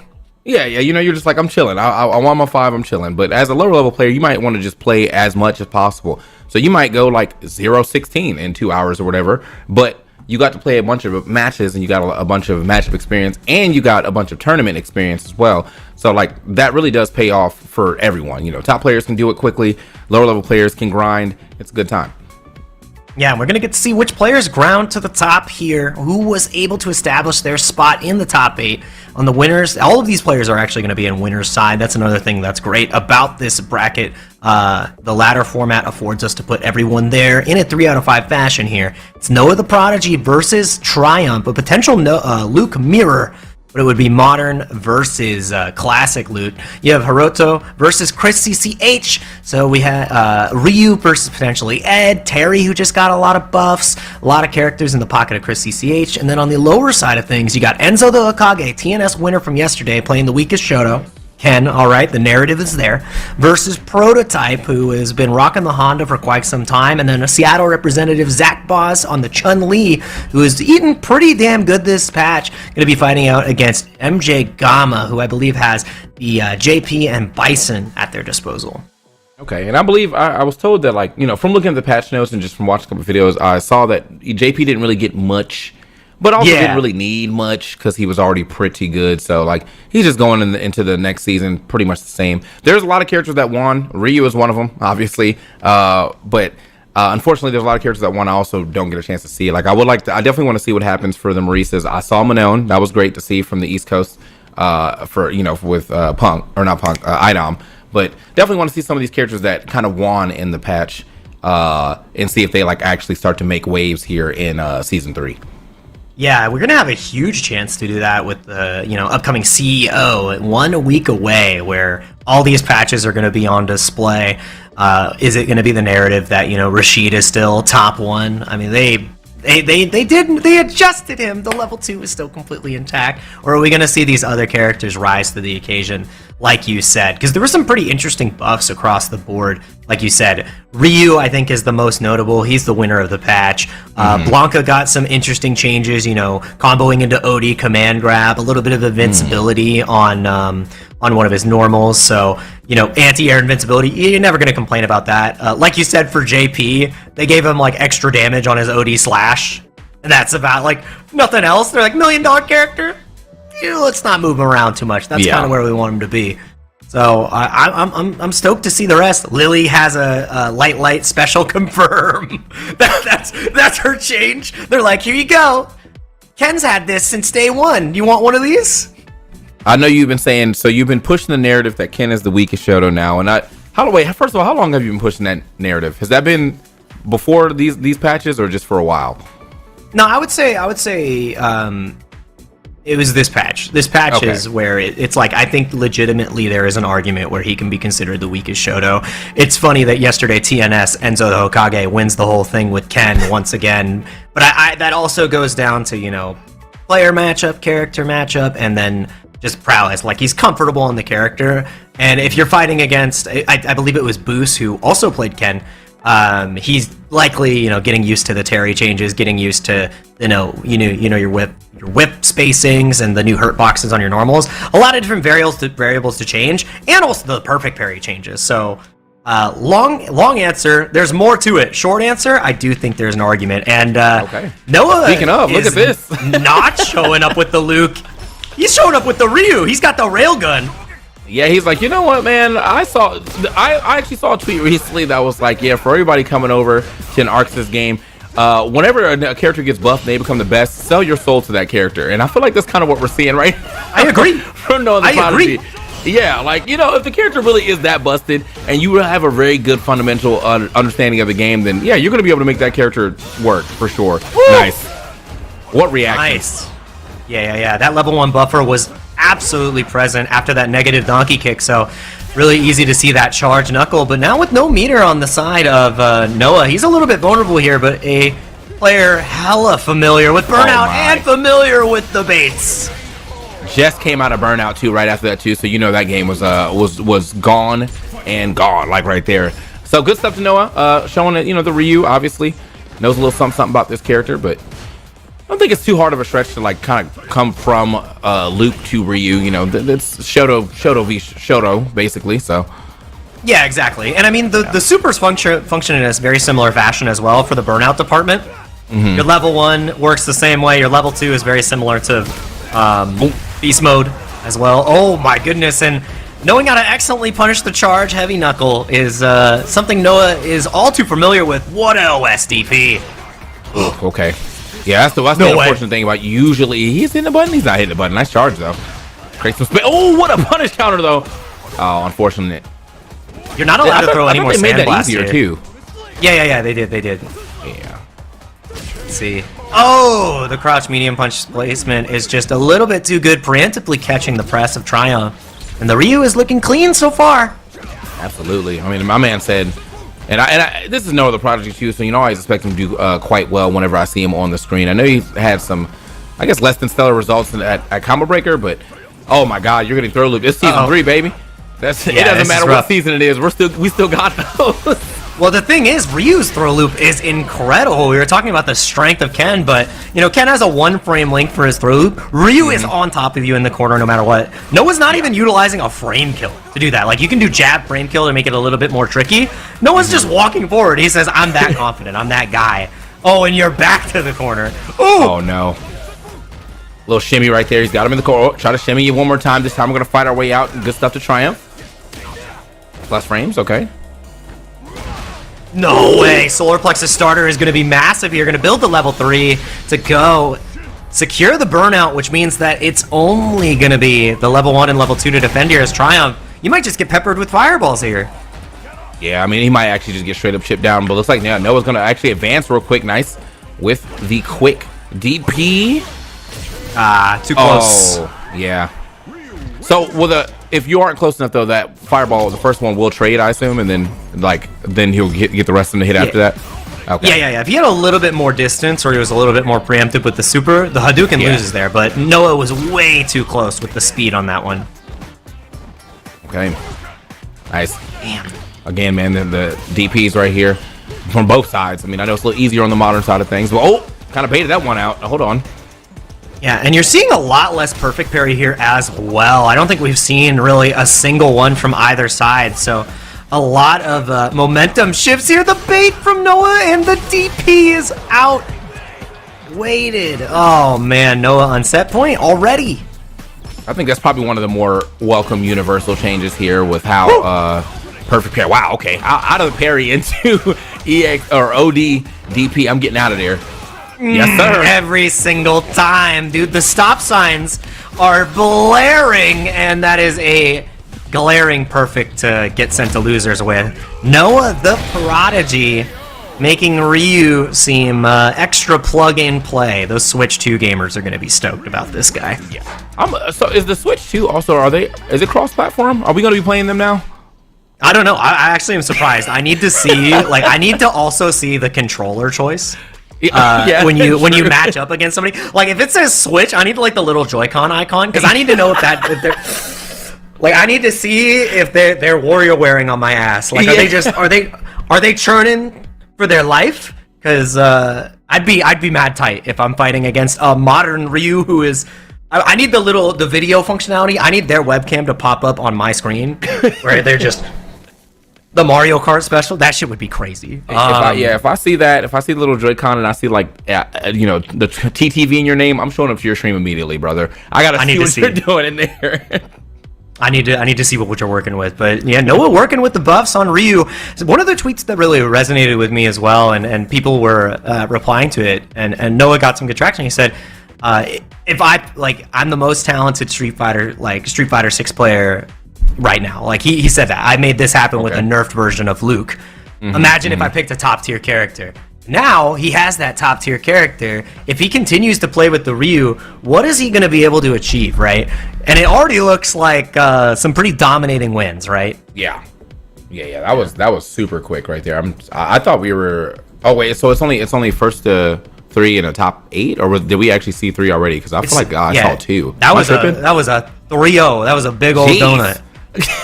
Yeah, you're just like, I'm chilling. I want my 5, I'm chilling. But as a lower level player, you might want to just play as much as possible. So you might go like 0-16 in 2 hours or whatever, but you got to play a bunch of matches, and you got a bunch of matchup experience, and you got a bunch of tournament experience as well. So like that really does pay off for everyone. Top players can do it quickly, lower level players can grind. It's a good time. Yeah, we're going to get to see which players ground to the top here, who was able to establish their spot in the top 8 on the winners. All of these players are actually going to be in winner's side. That's another thing that's great about this bracket. The ladder format affords us to put everyone there in a 3 out of 5 fashion here. It's Noah the Prodigy versus Triumph, a potential Luke mirror, but it would be modern versus classic loot. You have Hiroto versus Chris CCH. So we had Ryu versus potentially Ed, Terry, who just got a lot of buffs, a lot of characters in the pocket of Chris CCH. And then on the lower side of things, you got Enzo the Okage, TNS winner from yesterday, playing the weakest Shoto. Ken, all right, the narrative is there, versus Prototype, who has been rocking the Honda for quite some time, and then a Seattle representative, Zach Boss, on the Chun-Li, who is eating pretty damn good this patch, going to be fighting out against MJ Gama, who I believe has the JP and Bison at their disposal. Okay, and I believe I was told that, from looking at the patch notes and just from watching a couple videos, I saw that JP didn't really get much, but also didn't really need much because he was already pretty good. So, he's just going into the next season pretty much the same. There's a lot of characters that won. Ryu is one of them, obviously. But unfortunately, there's a lot of characters that won I also don't get a chance to see. I definitely want to see what happens for the Maurices. I saw Manon. That was great to see from the East Coast with Punk, or not Punk, Idom. But definitely want to see some of these characters that kind of won in the patch and see if they, actually start to make waves here in Season 3. Yeah, we're going to have a huge chance to do that with the, upcoming CEO 1 week away, where all these patches are going to be on display. Is it going to be the narrative that, Rashid is still top 1? I mean, they adjusted him. The level 2 is still completely intact. Or are we going to see these other characters rise to the occasion, like you said? Because there were some pretty interesting buffs across the board. Like you said, Ryu, I think, is the most notable. He's the winner of the patch. Blanca got some interesting changes, comboing into OD command grab, a little bit of invincibility on one of his normals. So, anti-air invincibility, you're never going to complain about that. Like you said, for JP, they gave him extra damage on his OD slash. And that's about like nothing else. They're like $1 million character. Let's not move him around too much. That's kind of where we want him to be. So I'm stoked to see the rest. Lily has a light special confirm. That's her change. They're like, here you go. Ken's had this since day one. You want one of these? I know you've been saying, so you've been pushing the narrative that Ken is the weakest Shoto now. And first of all, how long have you been pushing that narrative? Has that been before these patches or just for a while? No, I would say it was this patch. This patch is where it's like, I think legitimately there is an argument where he can be considered the weakest Shoto. It's funny that yesterday TNS, Enzo the Hokage, wins the whole thing with Ken once again. But I that also goes down to, player matchup, character matchup, and then just prowess. Like, he's comfortable in the character. And if you're fighting against, I believe it was Boos who also played Ken, he's likely, getting used to the Terry changes, getting used to, your whip spacings and the new hurt boxes on your normals. A lot of different variables to change, and also the perfect parry changes. So, long answer. There's more to it. Short answer, I do think there's an argument. And Noah, speaking of, look at this, not showing up with the Luke. He's showing up with the Ryu. He's got the railgun. Yeah, he's like, you know what, man? I actually saw a tweet recently that was like, yeah, for everybody coming over to an Arxis game, whenever a character gets buffed and they become the best, sell your soul to that character. And I feel like that's kind of what we're seeing right now. I agree. From Noah the Prodigy. Yeah, like, if the character really is that busted and you have a very good fundamental understanding of the game, then yeah, you're going to be able to make that character work for sure. Woo! Nice. What reaction? Nice. Yeah. That level 1 buffer was absolutely present after that negative donkey kick, so really easy to see that charge knuckle. But now with no meter on the side of Noah, he's a little bit vulnerable here, but a player hella familiar with burnout and familiar with the baits. Just came out of burnout too right after that too, so that game was gone and gone, like right there. So good stuff to Noah, showing that the Ryu obviously knows a little something about this character, but I don't think it's too hard of a stretch to like kind of come from Luke to Ryu. It's Shoto v Shoto basically. So yeah, exactly. And I mean the supers function in a very similar fashion as well for the burnout department. Mm-hmm. Your level 1 works the same way. Your level 2 is very similar to beast mode as well. Oh my goodness! And knowing how to excellently punish the charge heavy knuckle is something Noah is all too familiar with. What a OSDP! Okay. Yeah, that's the unfortunate thing about usually he's hitting the button, he's not hitting the button. Nice charge though. Create some space. Oh, what a punish counter though. Oh, unfortunate. You're not allowed to throw any more sand blast here. Too. Yeah, they did. Yeah. Let's see. Oh, the crouch medium punch placement is just a little bit too good, preemptively catching the press of Triumph. And the Ryu is looking clean so far. Absolutely. I mean, my man said, and I this is Noah the Prodigy too, so I always expect him to do quite well whenever I see him on the screen. I know he had some, I guess, less than stellar results at Combo Breaker, but oh my God, you're getting throw loop. It's season 3, baby. It doesn't matter what season it is. We still got those. Well, the thing is, Ryu's throw loop is incredible. We were talking about the strength of Ken, but Ken has a 1-frame length for his throw loop. Ryu is on top of you in the corner no matter what. Noah's not even utilizing a frame kill to do that. Like, you can do jab frame kill to make it a little bit more tricky. Noah's just walking forward. He says, I'm that confident. I'm that guy. Oh, and you're back to the corner. Ooh. Oh, no. Little shimmy right there. He's got him in the corner. Try to shimmy you one more time. This time we're going to fight our way out. Good stuff to Triumph. Plus frames, okay. No way! Solar Plexus starter is going to be massive here. Going to build the level 3 to go secure the burnout, which means that it's only going to be the level 1 and level 2 to defend here as Triumph. You might just get peppered with fireballs here. Yeah, I mean, he might actually just get straight up chipped down, but looks like Noah's going to actually advance real quick. Nice. With the quick DP. Too close. Oh, yeah. So, if you aren't close enough, though, that fireball, the first one will trade, I assume, and then he'll get the rest of them to hit after that? Okay. Yeah. If he had a little bit more distance or he was a little bit more preemptive with the super, the Hadouken loses there, but Noah was way too close with the speed on that one. Okay. Nice. Damn. Again, man, the DPs right here from both sides. I mean, I know it's a little easier on the modern side of things, but kind of baited that one out. Hold on. Yeah, and you're seeing a lot less perfect parry here as well. I don't think we've seen really a single one from either side, so a lot of momentum shifts here. The bait from Noah and the DP is out. waited. Oh man, Noah on set point already. I think that's probably one of the more welcome universal changes here with how perfect parry. Wow, okay. Out of the parry into EX or OD DP. I'm getting out of there. Yes, sir. Every single time, dude. The stop signs are blaring, and that is a glaring perfect to get sent to losers with. Noah the Prodigy making Ryu seem extra plug-in play. Those Switch 2 gamers are going to be stoked about this guy. Yeah. So is the Switch 2 also, is it cross-platform? Are we going to be playing them now? I don't know. I actually am surprised. I need to see, I need to also see the controller choice. When you match up against somebody, like if it says Switch, I need the little Joy-Con icon because I need to know if they're I need to see if they're warrior wearing on my ass. Like are they churning for their life? Because I'd be mad tight if I'm fighting against a modern Ryu who is. I need the video functionality. I need their webcam to pop up on my screen where they're just. The Mario Kart special, that shit would be crazy. If I see that, if I see the little Joy-Con and I see the TTV in your name, I'm showing up to your stream immediately, brother. I gotta see what you're doing in there. I need to see what you're working with, but yeah, Noah working with the buffs on Ryu. One of the tweets that really resonated with me as well, and people were replying to it, and Noah got some good traction. He said, "If I'm the most talented Street Fighter 6 player." Right now, he said that I made this happen with a nerfed version of Luke. Imagine if I picked a top tier character. Now he has that top tier character. If he continues to play with the Ryu, what is he going to be able to achieve, right? And it already looks like some pretty dominating wins, right? Yeah. That was super quick right there. I thought we were. Oh wait, so it's only first to 3 in a top 8, or did we actually see 3 already? Because I feel like I saw 2. That was a 3-0. That was a big old donut.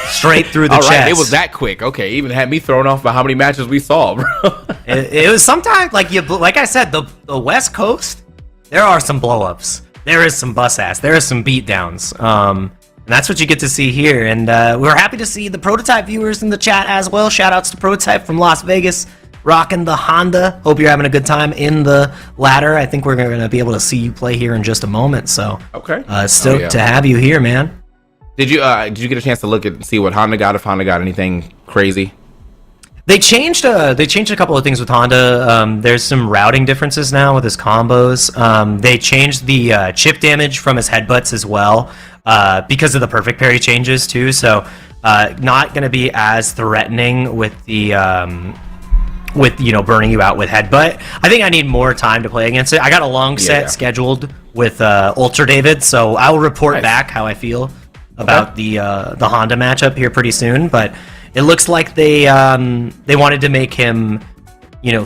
Straight through the chest. Right, it was that quick. Okay, even had me thrown off by how many matches we saw, bro. it was sometimes like I said, the West Coast, there are some blow-ups. There is some bus ass. There is some beatdowns. And that's what you get to see here. And we're happy to see the Prototype viewers in the chat as well. Shout outs to Prototype from Las Vegas, rocking the Honda. Hope you're having a good time in the ladder. I think we're going to be able to see you play here in just a moment. So stoked to have you here, man. Did you get a chance to look at see what Honda got? If Honda got anything crazy? They changed a couple of things with Honda. There's some routing differences now with his combos. They changed the chip damage from his headbutts as well because of the perfect parry changes too. So not going to be as threatening with the burning you out with headbutt. I think I need more time to play against it. I got a long set scheduled with Ultra David, so I will report back how I feel about the Honda matchup here pretty soon, but it looks like they wanted to make him,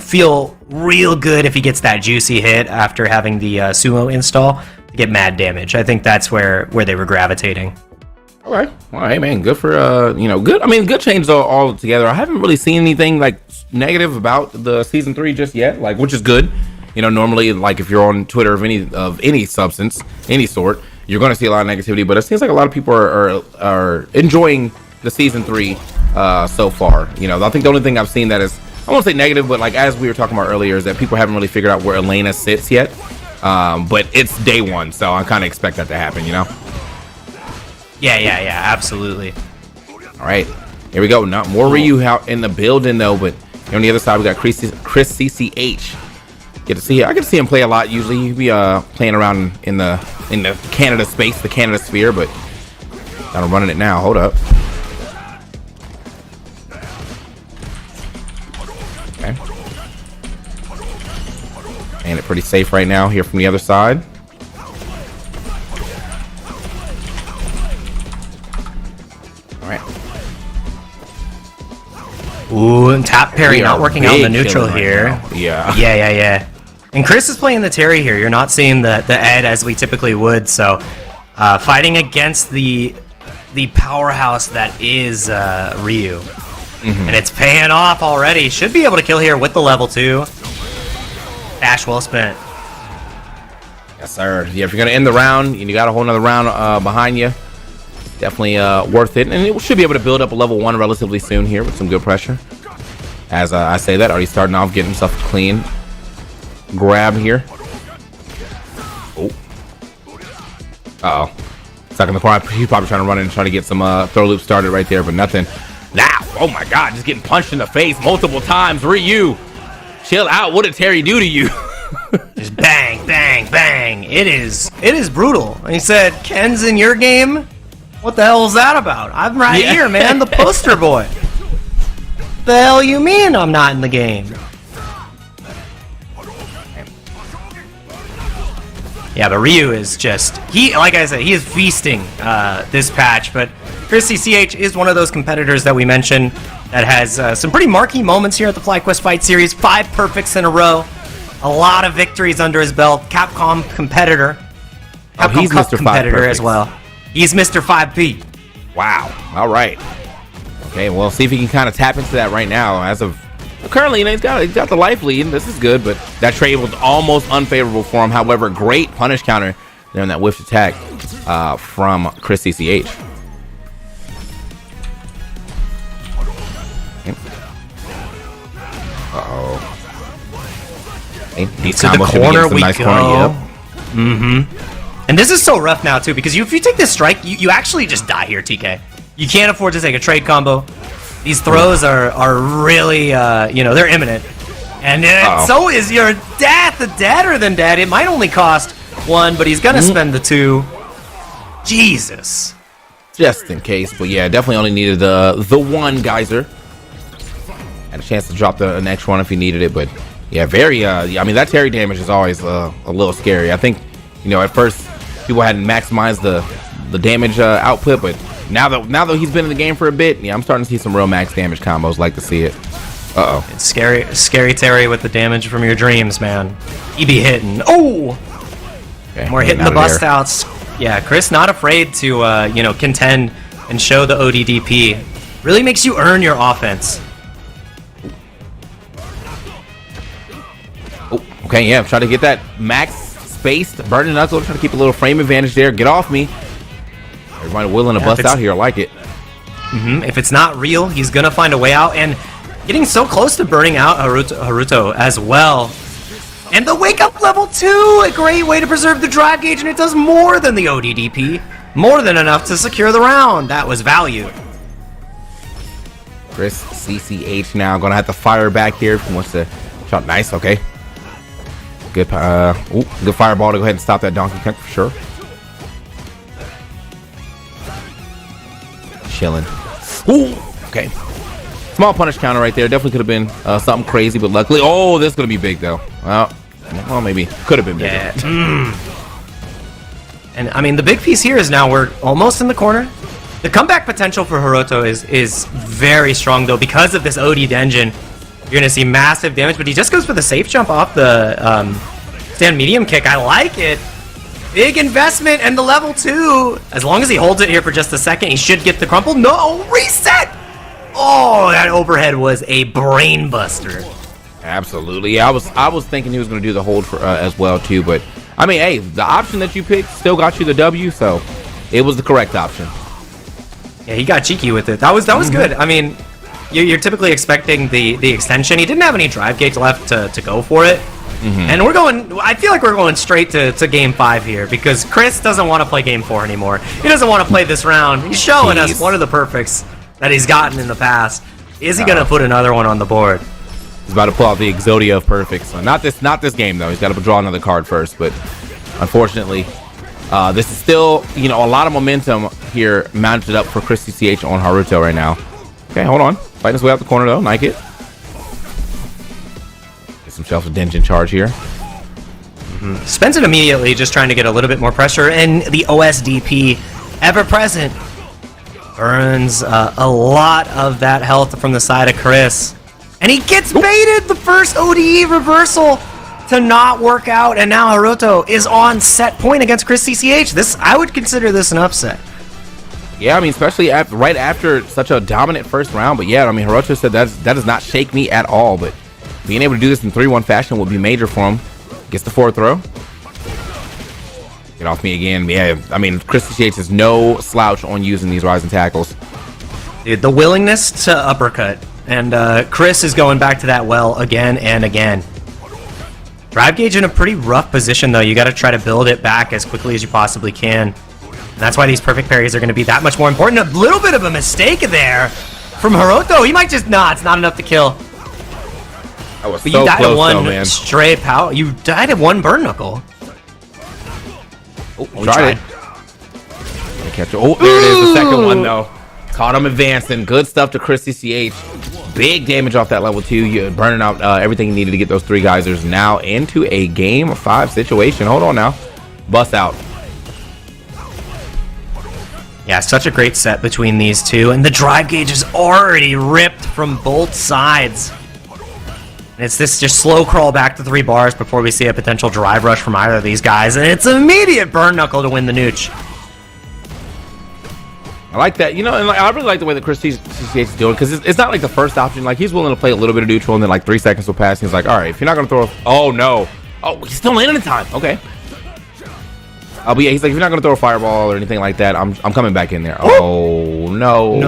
feel real good if he gets that juicy hit after having the sumo install to get mad damage. I think that's where they were gravitating. All right. Well, hey man, good for good. I mean, good change all together. I haven't really seen anything negative about the season 3 just yet, which is good. Normally, if you're on Twitter of any substance, any sort, you're going to see a lot of negativity, but it seems like a lot of people are enjoying the season 3 so far. I think the only thing I've seen that is, I won't say negative, but as we were talking about earlier, is that people haven't really figured out where Elena sits yet. But it's day 1, so I kind of expect that to happen, Yeah, absolutely. All right, here we go. Not more Ryu out in the building though, but on the other side we got Chris CCH. I get to see him play a lot. Usually he'd be playing around in the Canada space, the Canada sphere, but I'm running it now. Hold up. Okay. And it pretty safe right now here from the other side. All right. Ooh, and tap parry not working out in the neutral here. Right yeah. Yeah. And Chris is playing the Terry here. You're not seeing the Ed as we typically would. So fighting against the powerhouse that is Ryu. And it's paying off already. Should be able to kill here with the level 2. Dash well spent. Yes, sir. Yeah, if you're going to end the round and you got a whole nother round behind you, definitely worth it. And it should be able to build up a level 1 relatively soon here with some good pressure. As I say that, already starting off getting himself a clean grab here. Uh-oh. Stuck in the corner. He's probably trying to run in and try to get some throw loop started right there, but nothing. Now, oh my God, just getting punched in the face multiple times. Ryu, chill out. What did Terry do to you? Just bang, bang, bang. It is brutal. And he said, Ken's in your game? What the hell is that about? I'm right here, man, the poster boy. The hell you mean I'm not in the game? Yeah, but Ryu is just, like I said, he is feasting this patch, but Chris CCH is one of those competitors that we mentioned that has some pretty marquee moments here at the FlyQuest Fight Series. 5 perfects in a row, a lot of victories under his belt, Capcom competitor, Capcom Cup Mr. competitor as well. He's Mr. 5P. Wow, all right. Okay, well, see if he can kind of tap into that right now. As of currently, you know, he's got the life lead. This is good, but that trade was almost unfavorable for him. However, great punish counter there in that whiff attack from Chris CCH. Okay. Uh-oh. Okay, these To the combos should be corner getting some we nice go. corner, Mm-hmm. And this is so rough now, too, because if you take this strike, you actually just die here, TK. You can't afford to take a trade combo. These throws are really, you know, they're imminent. And so is your death, deader than dead. It might only cost 1, but he's going to spend the 2. Jesus. Just in case, but yeah, definitely only needed the 1 geyser. Had a chance to drop the next one if he needed it, but yeah, very, I mean, that Terry damage is always a little scary. I think, you know, at first people hadn't maximized the damage output, but now that he's been in the game for a bit, yeah, I'm starting to see some real max damage combos. Like to see it. Uh-oh. It's scary Terry with the damage from your dreams, man. He be hitting. Oh! Okay, we're hitting the bust outs. Yeah, Chris not afraid to, you know, contend and show the ODDP. Really makes you earn your offense. Oh, okay, yeah, I'm trying to get that max spaced. Burning Knuckle, trying to keep a little frame advantage there. Get off me. Everybody willing to bust out here. I like it. If it's not real, he's going to find a way out. And getting so close to burning out Haruto as well. And the wake up level 2, a great way to preserve the drive gauge, and it does more than the ODDP. More than enough to secure the round. That was value. Chris CCH now going to have to fire back here if he wants to shot. Nice, okay. Good, good fireball to go ahead and stop that Donkey Kong for sure. Chilling. Ooh, okay. Small punish counter right there. Definitely could have been something crazy, but luckily, oh, this is gonna be big though. Well, maybe could have been bigger. Yeah. And I mean, the big piece here is now we're almost in the corner. The comeback potential for Haruto is very strong though because of this OD engine. You're gonna see massive damage, but he just goes for the safe jump off the stand medium kick. I like it. Big investment and the level 2. As long as he holds it here for just a second, he should get the crumple. No, reset! Oh, that overhead was a brain buster. Absolutely. I was thinking he was going to do the hold for as well too, but I mean, hey, the option that you picked still got you the W, so it was the correct option. Yeah, he got cheeky with it. That was good. I mean, you're typically expecting the extension. He didn't have any drive gauge left to go for it. And I feel like we're going straight to game 5 here because Chris doesn't want to play game 4 anymore. He doesn't want to play this round. He's showing us one of the perfects that he's gotten in the past. Is he going to put another one on the board? He's about to pull out the Exodia of perfects. Not this game though. He's got to draw another card first, but unfortunately, this is still, you know, a lot of momentum here mounted up for Chris CCH on Haruto right now. Okay, hold on. Fighting his way out the corner though. Nike it. Get himself a Denjin charge here. Spends it immediately, just trying to get a little bit more pressure, and the OSDP, ever present, burns a lot of that health from the side of Chris. And he gets baited, the first ODE reversal to not work out, and now Haruto is on set point against Chris CCH. I would consider this an upset. Yeah, I mean, especially right after such a dominant first round. But yeah, I mean, Haruto said that does not shake me at all. But being able to do this in 3-1 fashion would be major for him. Gets the forward throw. Get off me again. Yeah, I mean, Chris CCH is no slouch on using these rising tackles. Dude, the willingness to uppercut. And Chris is going back to that well again and again. Drive Gauge in a pretty rough position, though. You got to try to build it back as quickly as you possibly can. And that's why these perfect parries are going to be that much more important. A little bit of a mistake there from Hiroto. He might just... Nah, it's not enough to kill. That was But so you died close, at one though, man. stray power. You died at one burn knuckle. Oh, tried it. Catch it. Oh, there it is. The second one, though. Caught him advancing. Good stuff to Chris CCH. Big damage off that level 2. You're burning out everything you needed to get those 3 geysers. Now into a game 5 situation. Hold on now. Bust out. Yeah, such a great set between these two. And the drive gauge is already ripped from both sides. And it's this just slow crawl back to 3 bars before we see a potential drive rush from either of these guys. And it's immediate burn knuckle to win the nooch. I like that, you know, and I really like the way that Chris CCH is doing, because it's not like the first option. Like, he's willing to play a little bit of neutral, and then like 3 seconds will pass, and he's like, all right, if you're not gonna throw oh no, oh, he's still in time. Okay. But yeah, he's like, if you're not gonna throw a fireball or anything like that, I'm coming back in there. Oh no,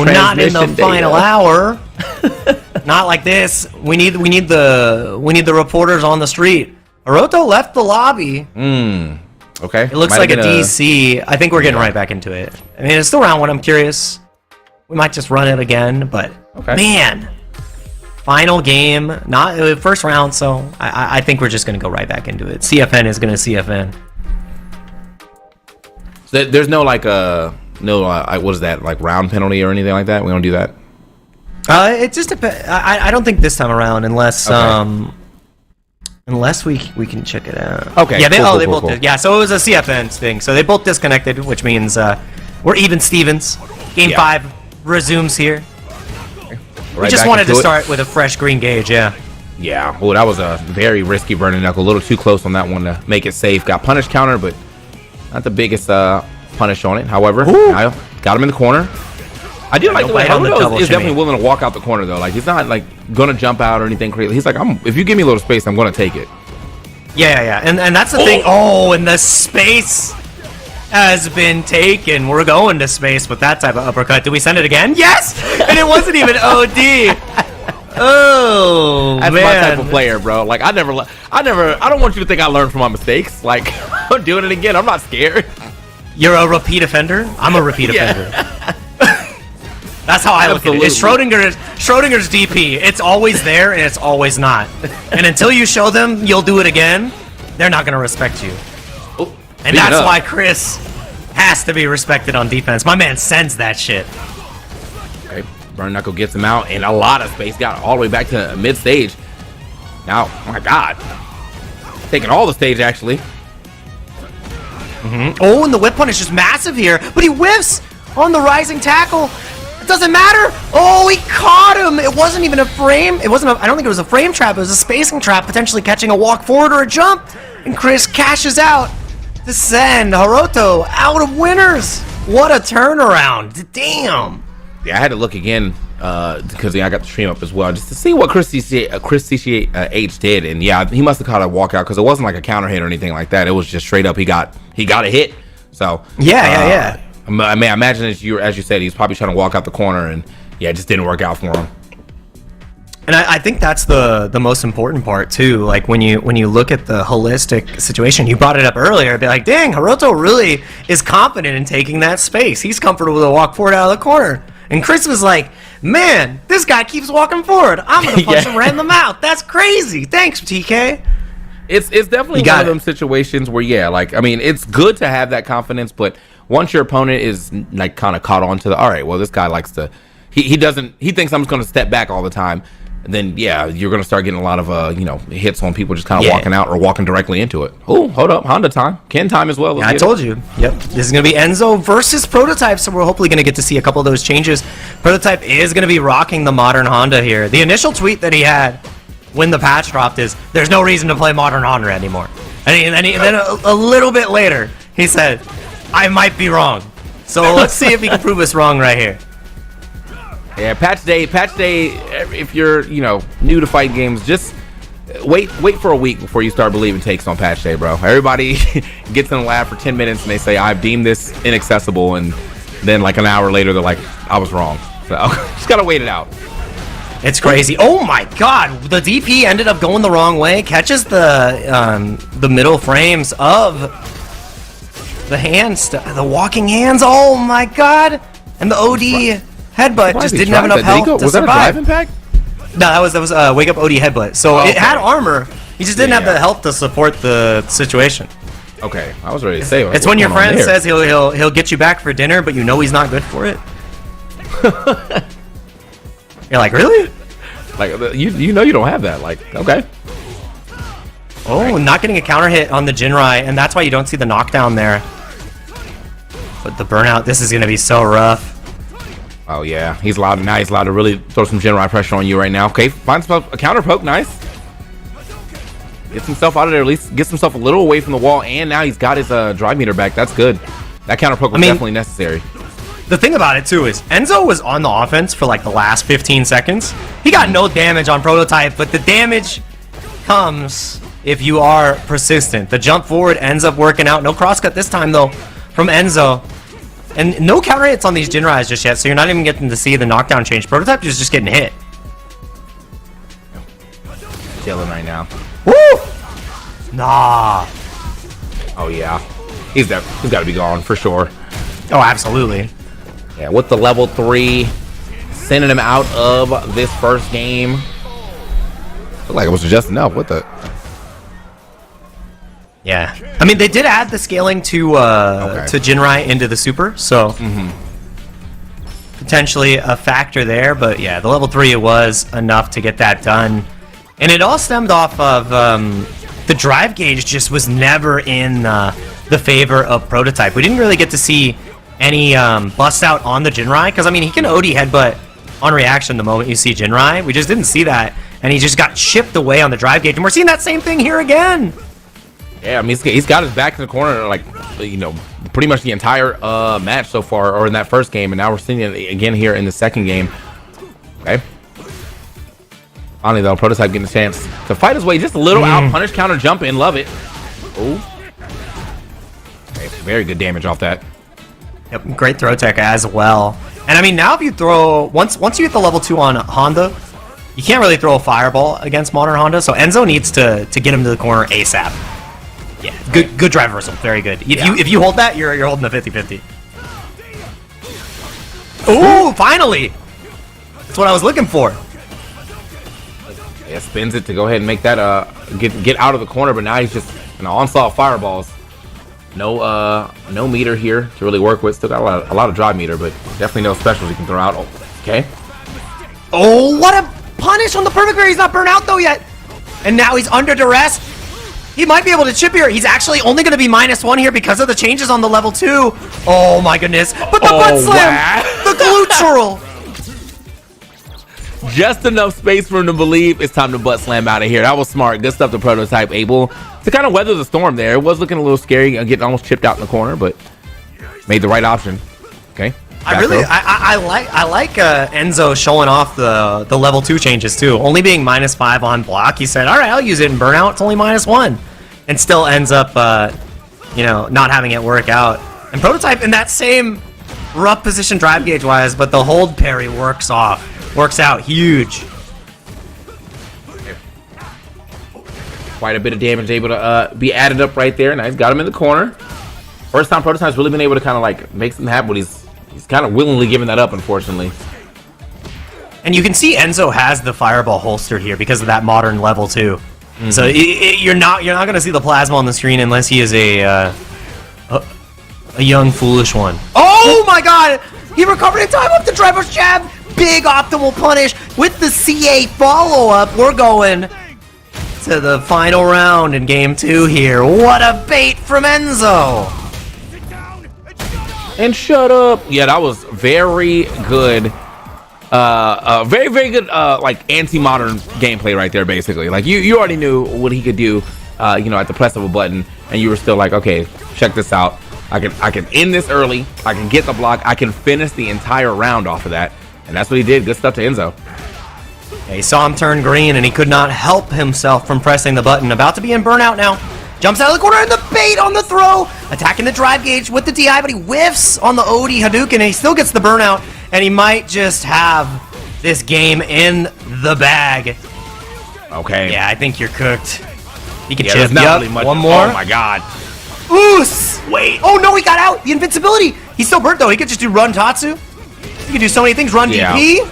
not in the final hour. Not like this. We need the reporters on the street. Hiroto left the lobby. Okay. It looks like a DC. I think we're getting right back into it. I mean, it's still round 1. I'm curious. We might just run it again, but man, final game, not first round. So I think we're just gonna go right back into it. CFN is gonna CFN. So there's no like what is that, like round penalty or anything like that? We don't do that. It just depends. I don't think this time around, unless unless we can check it out. Okay. Yeah. They cool. both. Yeah. So it was a CFN thing. So they both disconnected, which means we're even Stevens. Game 5 resumes here. We just wanted to start with a fresh green gauge. Yeah. Yeah. Well, that was a very risky burning knuckle. A little too close on that one to make it safe. Got punish counter, but not the biggest punish on it. However, I got him in the corner. I do like the way Hiroto is definitely willing to walk out the corner, though. Like, he's not like gonna jump out or anything crazy. He's like, if you give me a little space, I'm gonna take it. Yeah. And that's the thing. Oh, and the space has been taken. We're going to space with that type of uppercut. Do we send it again? Yes! And it wasn't even OD. Oh, That's man. my type of player, bro. Like, I don't want you to think I learned from my mistakes. Like, I'm doing it again. I'm not scared. You're a repeat offender? I'm a repeat offender. That's how I look at it. It's Schrodinger's DP. It's always there and it's always not. And until you show them you'll do it again, they're not going to respect you. And that's why Chris has to be respected on defense. My man sends that shit. Okay, burn knuckle gets him out, and a lot of space. Got all the way back to mid stage. Now, oh my God, taking all the stage actually. Oh, and the whip punish is massive here, but he whiffs on the rising tackle. It doesn't matter. Oh, he caught him. It wasn't even a frame. I don't think it was a frame trap. It was a spacing trap, potentially catching a walk forward or a jump. And Chris cashes out to send Hiroto out of winners. What a turnaround. Damn. Yeah, I had to look again because I got the stream up as well, just to see what Chris CCH did. And yeah, he must have caught a walkout because it wasn't like a counter hit or anything like that. It was just straight up he got a hit. So yeah. I mean, I imagine as you said, he's probably trying to walk out the corner, and yeah, it just didn't work out for him. And I think that's the most important part too. Like when you look at the holistic situation, you brought it up earlier. Be like, dang, Hiroto really is confident in taking that space. He's comfortable to walk forward out of the corner. And Chris was like, man, this guy keeps walking forward. I'm gonna punch him right in the mouth. That's crazy. Thanks, TK. It's definitely one of them situations where, yeah, like, I mean, it's good to have that confidence, but once your opponent is like kind of caught on to all right, well, this guy likes to, he thinks I'm just going to step back all the time. And then, yeah, you're going to start getting a lot of, hits on people just kind of walking out or walking directly into it. Oh, hold up. Honda time. Ken time as well. Yeah, I told you. Yep. This is going to be Enzo versus Prototype, so we're hopefully going to get to see a couple of those changes. Prototype is going to be rocking the modern Honda here. The initial tweet that he had when the patch dropped is, there's no reason to play modern Honda anymore. And then a little bit later, he said, I might be wrong. So let's see if he can prove us wrong right here. Yeah, patch day. If you're new to fight games, just wait for a week before you start believing takes on patch day, bro. Everybody gets in the lab for 10 minutes and they say I've deemed this inaccessible, and then like an hour later they're like I was wrong. So just gotta wait it out. It's crazy. Oh my god, the DP ended up going the wrong way, catches the middle frames of the hands, the walking hands. Oh my god. And the OD headbutt just didn't have enough health to survive. Was that a drive impact? No, that was wake up OD headbutt. So it had armor. He just didn't have the health to support the situation. Okay, I was ready to say. It's when your friend says he'll get you back for dinner, but you know he's not good for it. You're like, really? Like you know you don't have that. Like, okay. Oh, not getting a counter hit on the Jinrai, and that's why you don't see the knockdown there. But the burnout, this is gonna be so rough. Oh yeah, he's allowed now. He's allowed to really throw some Jinrai pressure on you right now. Okay, finds himself a counter poke. Nice. Gets himself out of there. At least gets himself a little away from the wall, and now he's got his drive meter back. That's good. That counter poke was definitely necessary. The thing about it too is Enzo was on the offense for like the last 15 seconds. He got no damage on Prototype, but the damage comes if you are persistent. The jump forward ends up working out. No crosscut this time though from Enzo. And no counter hits on these Jinrais just yet, so you're not even getting to see the knockdown change. Prototype is just getting hit. Chilling right now. Woo! Nah. Oh yeah. He's got to be gone for sure. Oh, absolutely. Yeah, with the level 3, sending him out of this first game. Looked like it was just enough. What the? Yeah, I mean they did add the scaling to Jinrai into the super, so potentially a factor there. But yeah, the level 3 it was enough to get that done, and it all stemmed off of the drive gauge just was never in the favor of Prototype. We didn't really get to see any bust out on the Jinrai, because I mean he can OD headbutt on reaction the moment you see Jinrai. We just didn't see that, and he just got chipped away on the drive gauge, and we're seeing that same thing here again. Yeah, I mean he's got his back in the corner, like, you know, pretty much the entire match so far, or in that first game, and now we're seeing it again here in the second game. Okay. Finally though, Prototype getting a chance to fight his way, just a little out punish counter jump in, love it. Oh. Okay, very good damage off that. Yep, great throw tech as well. And I mean now if you throw once you hit the level 2 on Honda, you can't really throw a fireball against modern Honda, so Enzo needs to get him to the corner ASAP. Yeah, good drive reversal, very good. If you hold that, you're holding the 50-50. Ooh, finally! That's what I was looking for. Yeah, spins it to go ahead and make that get out of the corner, but now he's just an onslaught of fireballs. No meter here to really work with. Still got a lot of drive meter, but definitely no specials you can throw out. Oh, okay. Oh, what a punish on the perfect parry. He's not burnt out though yet, and now he's under duress. He might be able to chip here. He's actually only going to be -1 here because of the changes on the level 2. Oh my goodness! But the butt slam, the glute twirl. Just enough space for him to believe it's time to butt slam out of here. That was smart. Good stuff to Prototype, able to kind of weather the storm there. It was looking a little scary, getting almost chipped out in the corner, but made the right option. Okay. I like Enzo showing off the level 2 changes too. Only being -5 on block, he said, "All right, I'll use it in burnout. It's only -1," and still ends up, you know, not having it work out. And Prototype in that same rough position drive gauge wise, but the hold parry works out huge. Quite a bit of damage able to be added up right there. Now he's got him in the corner. First time Prototype's really been able to kind of like make something happen, but he's kind of willingly giving that up, unfortunately. And you can see Enzo has the fireball holstered here because of that modern level 2. So you're not going to see the plasma on the screen unless he is a young foolish one. Oh my god! He recovered in time off the driver's jab. Big optimal punish with the CA follow-up. We're going to the final round in game 2 here. What a bait from Enzo! And shut up. Yeah, that was very good. Very, very good, like anti-modern gameplay right there, basically. Like you already knew what he could do, you know, at the press of a button, and you were still like, okay, check this out. I can end this early. I can get the block. I can finish the entire round off of that. And that's what he did. Good stuff to Enzo. Yeah, he saw him turn green, and he could not help himself from pressing the button. About to be in burnout now. Jumps out of the corner, and the bait on the throw. Attacking the drive gauge with the DI, but he whiffs on the OD Hadouken, and he still gets the burnout. And he might just have this game in the bag. Okay. Yeah, I think you're cooked. He can Yeah, chip. there's not Yep. really much. One more. Oh my god. Oos! Wait. Oh no, he got out. The invincibility. He's still burnt though. He could just do run Tatsu. He could do so many things. Run Yeah. DP.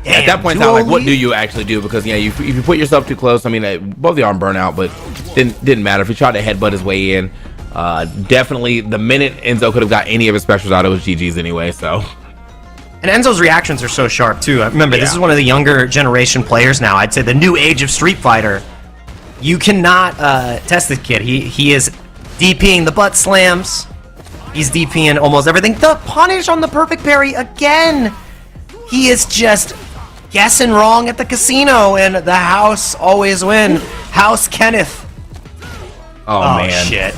At that point in time, like, what do you actually do? Because, yeah, if you put yourself too close, I mean, both the arm burnout, but didn't matter. If he tried to headbutt his way in, definitely the minute Enzo could have got any of his specials out, it was GG's anyway, so. And Enzo's reactions are so sharp, too. Remember, this is one of the younger generation players now. I'd say the new age of Street Fighter. You cannot test this kid. He is DPing the butt slams. He's DPing almost everything. The punish on the perfect parry again. He is just guessing wrong at the casino, and the house always win. House Kenneth. Oh man. Shit.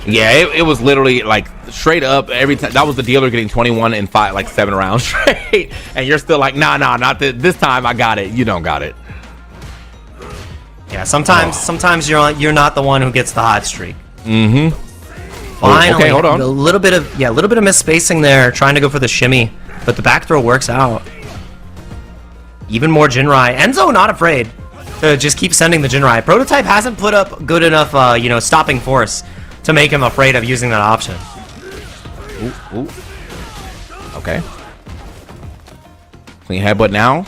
Yeah, it was literally like straight up every time. That was the dealer getting 21 in 7 rounds straight, and you're still like, nah, not this time. I got it. You don't got it. Yeah, sometimes you're not the one who gets the hot streak. Mm-hmm. Finally, okay, hold on. A little bit of misspacing there, trying to go for the shimmy, but the back throw works out. Even more Jinrai. Enzo not afraid to just keep sending the Jinrai. Prototype hasn't put up good enough, stopping force to make him afraid of using that option. Ooh. Okay. Clean headbutt now.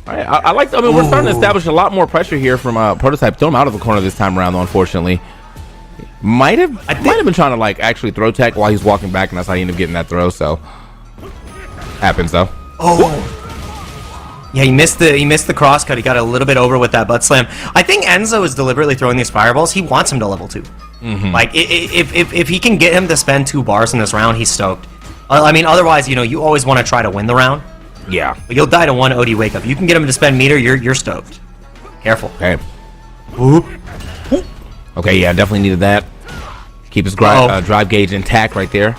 All right, I like. I mean, we're starting to establish a lot more pressure here from Prototype. Throw him out of the corner this time around, though. Unfortunately, might have been trying to like actually throw tech while he's walking back, and that's how he ended up getting that throw. So happens though. Yeah, he missed the crosscut. He got a little bit over with that butt slam. I think Enzo is deliberately throwing these fireballs. He wants him to level 2. Mm-hmm. Like if he can get him to spend 2 bars in this round, he's stoked. I mean, otherwise, you always want to try to win the round. Yeah. But you'll die to 1 OD wake up. You can get him to spend meter, you're stoked. Careful. Okay. Okay, yeah, definitely needed that. Keep his drive gauge intact right there.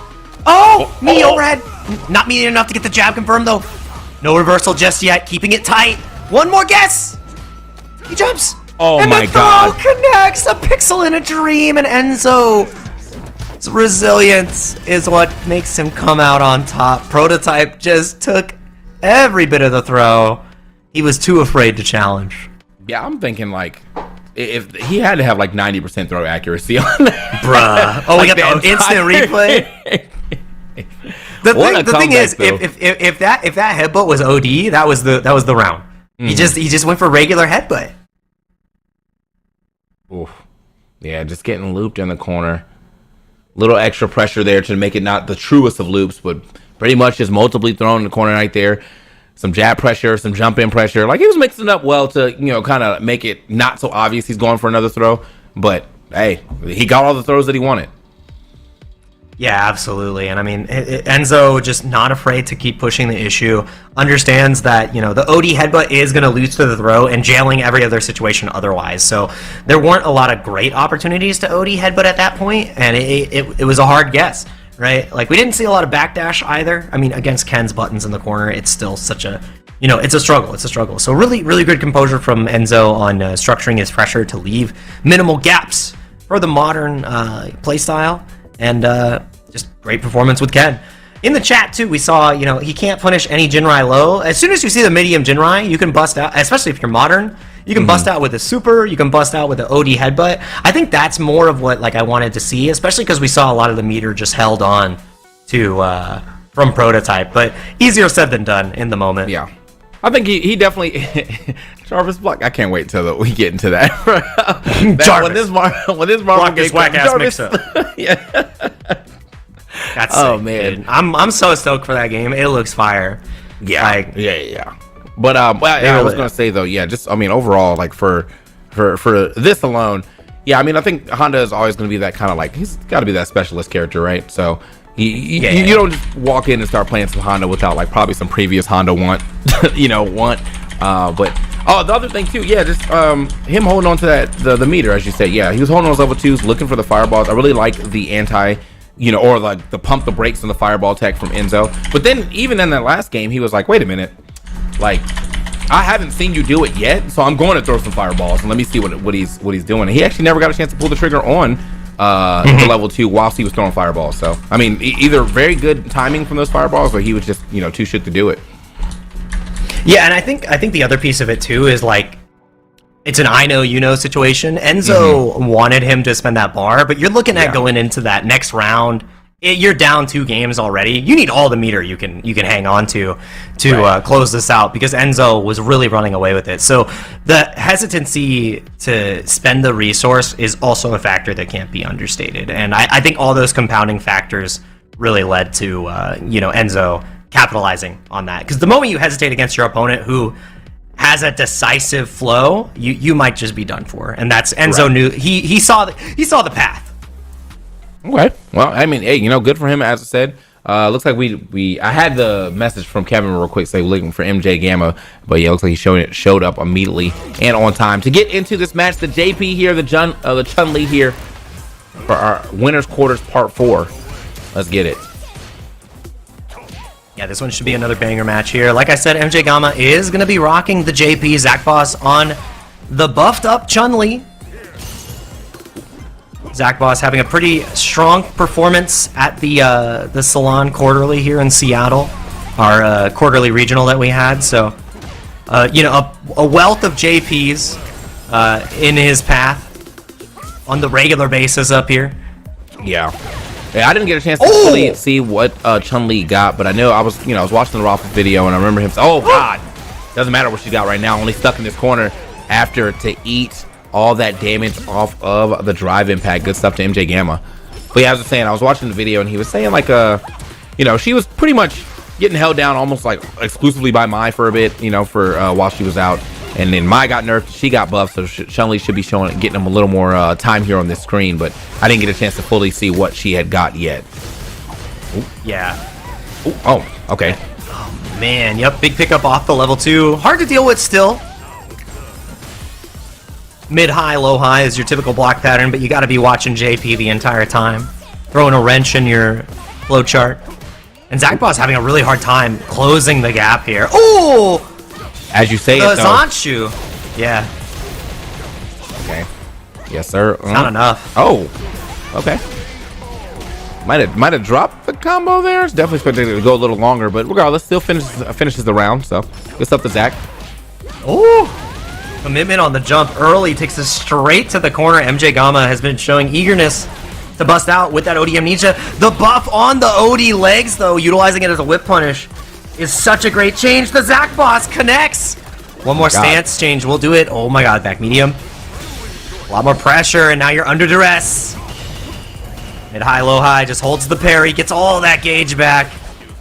Meaty overhead. Not meaty enough to get the jab confirmed though. No reversal just yet. Keeping it tight. One more guess. He jumps. Oh and my the god. throw connects. A pixel in a dream, and Enzo's resilience is what makes him come out on top. Prototype just took every bit of the throw. He was too afraid to challenge. Yeah, I'm thinking like if he had to have like 90% throw accuracy on that. Bruh. Oh, we got the instant replay. The thing is, if that headbutt was OD, that was the round. He just went for regular headbutt. Oof. Yeah, just getting looped in the corner. Little extra pressure there to make it not the truest of loops, but pretty much just multiply thrown in the corner right there. Some jab pressure, some jump in pressure. Like he was mixing up well to kind of make it not so obvious he's going for another throw. But hey, he got all the throws that he wanted. Yeah, absolutely. And I mean, Enzo just not afraid to keep pushing the issue. Understands that, the OD headbutt is going to lose to the throw and jailing every other situation otherwise. So there weren't a lot of great opportunities to OD headbutt at that point, and it was a hard guess, right? Like, we didn't see a lot of backdash either. I mean, against Ken's buttons in the corner, it's still such a, it's a struggle. It's a struggle. So really, really good composure from Enzo on structuring his pressure to leave minimal gaps for the modern playstyle. And just great performance with Ken. In the chat, too, we saw, he can't punish any Jinrai low. As soon as you see the medium Jinrai, you can bust out, especially if you're modern, you can bust out with a super, you can bust out with an OD headbutt. I think that's more of what I wanted to see, especially because we saw a lot of the meter just held on to from Prototype. But easier said than done in the moment. Yeah. I think he definitely Jarvis block. I can't wait till we get into that. Jarvis. When this Marvel this whack ass mix up. Yeah. That's sick, man. Dude. I'm so stoked for that game. It looks fire. Yeah. Yeah. But I was gonna say though, just overall, for this alone, I think Honda is always gonna be that kind of he's got to be that specialist character, right? So. You don't just walk in and start playing some Honda without probably some previous Honda want. But the other thing too, just him holding on to the meter, as you say. Yeah, he was holding on those level 2s, looking for the fireballs. I really like the anti, or the pump the brakes and the fireball tech from Enzo. But then even in that last game, he was like, wait a minute, I haven't seen you do it yet, so I'm going to throw some fireballs and let me see what he's doing. And he actually never got a chance to pull the trigger on to level 2 whilst he was throwing fireballs. So I mean, either very good timing from those fireballs, or he was just too shook to do it. Yeah, and I think the other piece of it too is like it's an I know you know situation. Enzo wanted him to spend that bar, but you're looking at going into that next round. You're down 2 games already. You need all the meter you can hang on to close this out, because Enzo was really running away with it. So the hesitancy to spend the resource is also a factor that can't be understated. And I think all those compounding factors really led to Enzo capitalizing on that. Because the moment you hesitate against your opponent who has a decisive flow, you might just be done for. And that's Enzo knew he saw the path. Okay. Well, I mean, hey, good for him. As I said, looks like I had the message from Kevin real quick, say looking for MJ Gamma, but yeah, looks like he showed up immediately and on time to get into this match. The JP here, the Chun-Li here for our winners quarters part 4. Let's get it. Yeah, this one should be another banger match here. Like I said, MJ Gamma is going to be rocking the JP Zach Boss on the buffed up Chun-Li. Zach Boss having a pretty strong performance at the Salon Quarterly here in Seattle, our quarterly regional that we had. So, a wealth of JPs in his path on the regular basis up here. Yeah, I didn't get a chance to fully see what Chun-Li got, but I know I was watching the Raffle video, and I remember him saying, "Oh God, doesn't matter what she got right now. Only stuck in this corner after to eat all that damage off of the drive impact." Good stuff to MJ Gamma. But yeah, as I was saying, I was watching the video and he was saying like she was pretty much getting held down almost like exclusively by Mai for a bit, for while she was out. And then Mai got nerfed, she got buffed, so Chun-Li should be getting him a little more time here on this screen, but I didn't get a chance to fully see what she had got yet. Ooh. Yeah. Ooh. Oh, okay. Oh man, yep, big pickup off the level 2. Hard to deal with still. Mid-high, low-high is your typical block pattern, but you got to be watching JP the entire time. Throwing a wrench in your flow chart. And Zach Boss having a really hard time closing the gap here. Ooh! As you say, the Zanshu. Yeah. Okay. Yes, sir. Not enough. Oh. Okay. Might have dropped the combo there. It's definitely expected to go a little longer, but regardless, still finishes the round. So good stuff to Zach. Ooh. Commitment on the jump early, takes us straight to the corner. MJ Gamma has been showing eagerness to bust out with that OD Amnesia. The buff on the OD legs, though, utilizing it as a whip punish, is such a great change. The Zach Boss connects. One more stance change will do it. Oh my god, back medium. A lot more pressure, and now you're under duress. Mid-high, low-high, just holds the parry, gets all that gauge back.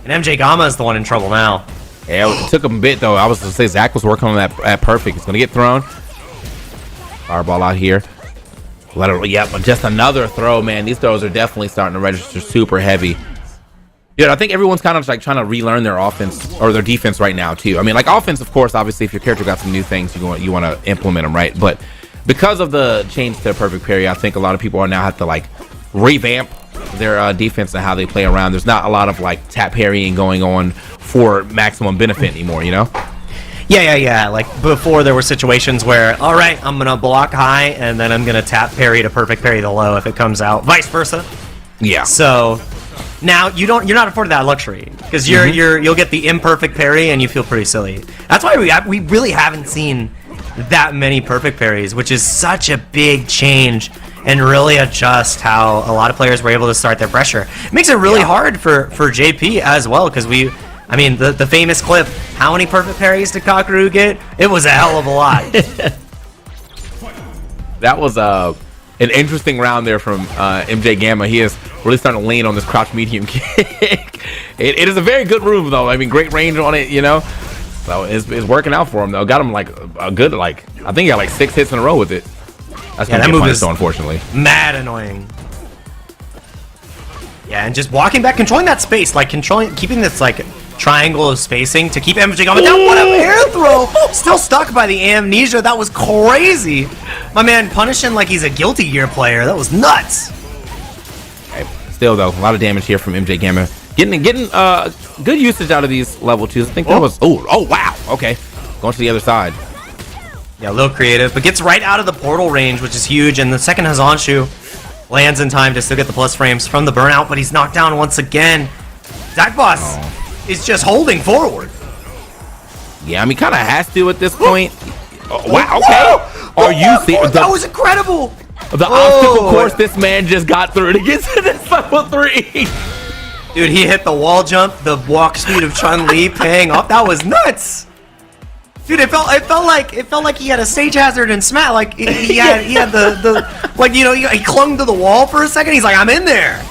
And MJ Gamma is the one in trouble now. Yeah, it took him a bit, though. I was going to say Zach was working on that at perfect. It's going to get thrown. Fireball out here. But just another throw, man. These throws are definitely starting to register super heavy. Yeah, I think everyone's kind of like trying to relearn their offense or their defense right now, too. I mean, like offense, of course, obviously, if your character got some new things, you want to implement them, right? But because of the change to perfect parry, I think a lot of people are now have to like revamp their defense and how they play around. There's not a lot of like tap parrying going on for maximum benefit anymore, Yeah. Like before, there were situations where, all right, I'm gonna block high and then I'm gonna tap parry to perfect parry the low if it comes out, vice versa. Yeah. So now you're not afforded that luxury because you'll get the imperfect parry and you feel pretty silly. That's why we really haven't seen that many perfect parries, which is such a big change and really adjust how a lot of players were able to start their pressure. It makes it really hard for JP as well, because the famous clip, how many perfect parries did Kakaru get? It was a hell of a lot. That was an interesting round there from MJ Gamma. He is really starting to lean on this crouch medium kick. It is a very good move, though. I mean, great range on it, So it's working out for him, though. Got him like a good, I think he got like 6 hits in a row with it. That's that gonna move get is punished, unfortunately. Mad annoying. Yeah, and just walking back, controlling that space, keeping this triangle of spacing to keep MJ Gamma down. What a air throw! Still stuck by the amnesia. That was crazy. My man punishing like he's a Guilty Gear player. That was nuts. Okay. Still, though, a lot of damage here from MJ Gamma. Getting good usage out of these level 2s. I think that was... Oh, wow. Okay. Going to the other side. Yeah, a little creative, but gets right out of the portal range, which is huge. And the second Hazanshu Lands in time to still get the plus frames from the burnout, but he's knocked down once again. Zakboss is just holding forward. Yeah, I mean, kind of has to at this point. Oh, wow, okay. Are you serious? That was incredible. The obstacle course this man just got through to get to this level 3. Dude, he hit the wall jump, the walk speed of Chun-Li paying off. That was nuts. Dude, it felt like he had a stage hazard and smack. Like he had the like, you know, he clung to the wall for a second. He's like, I'm in there.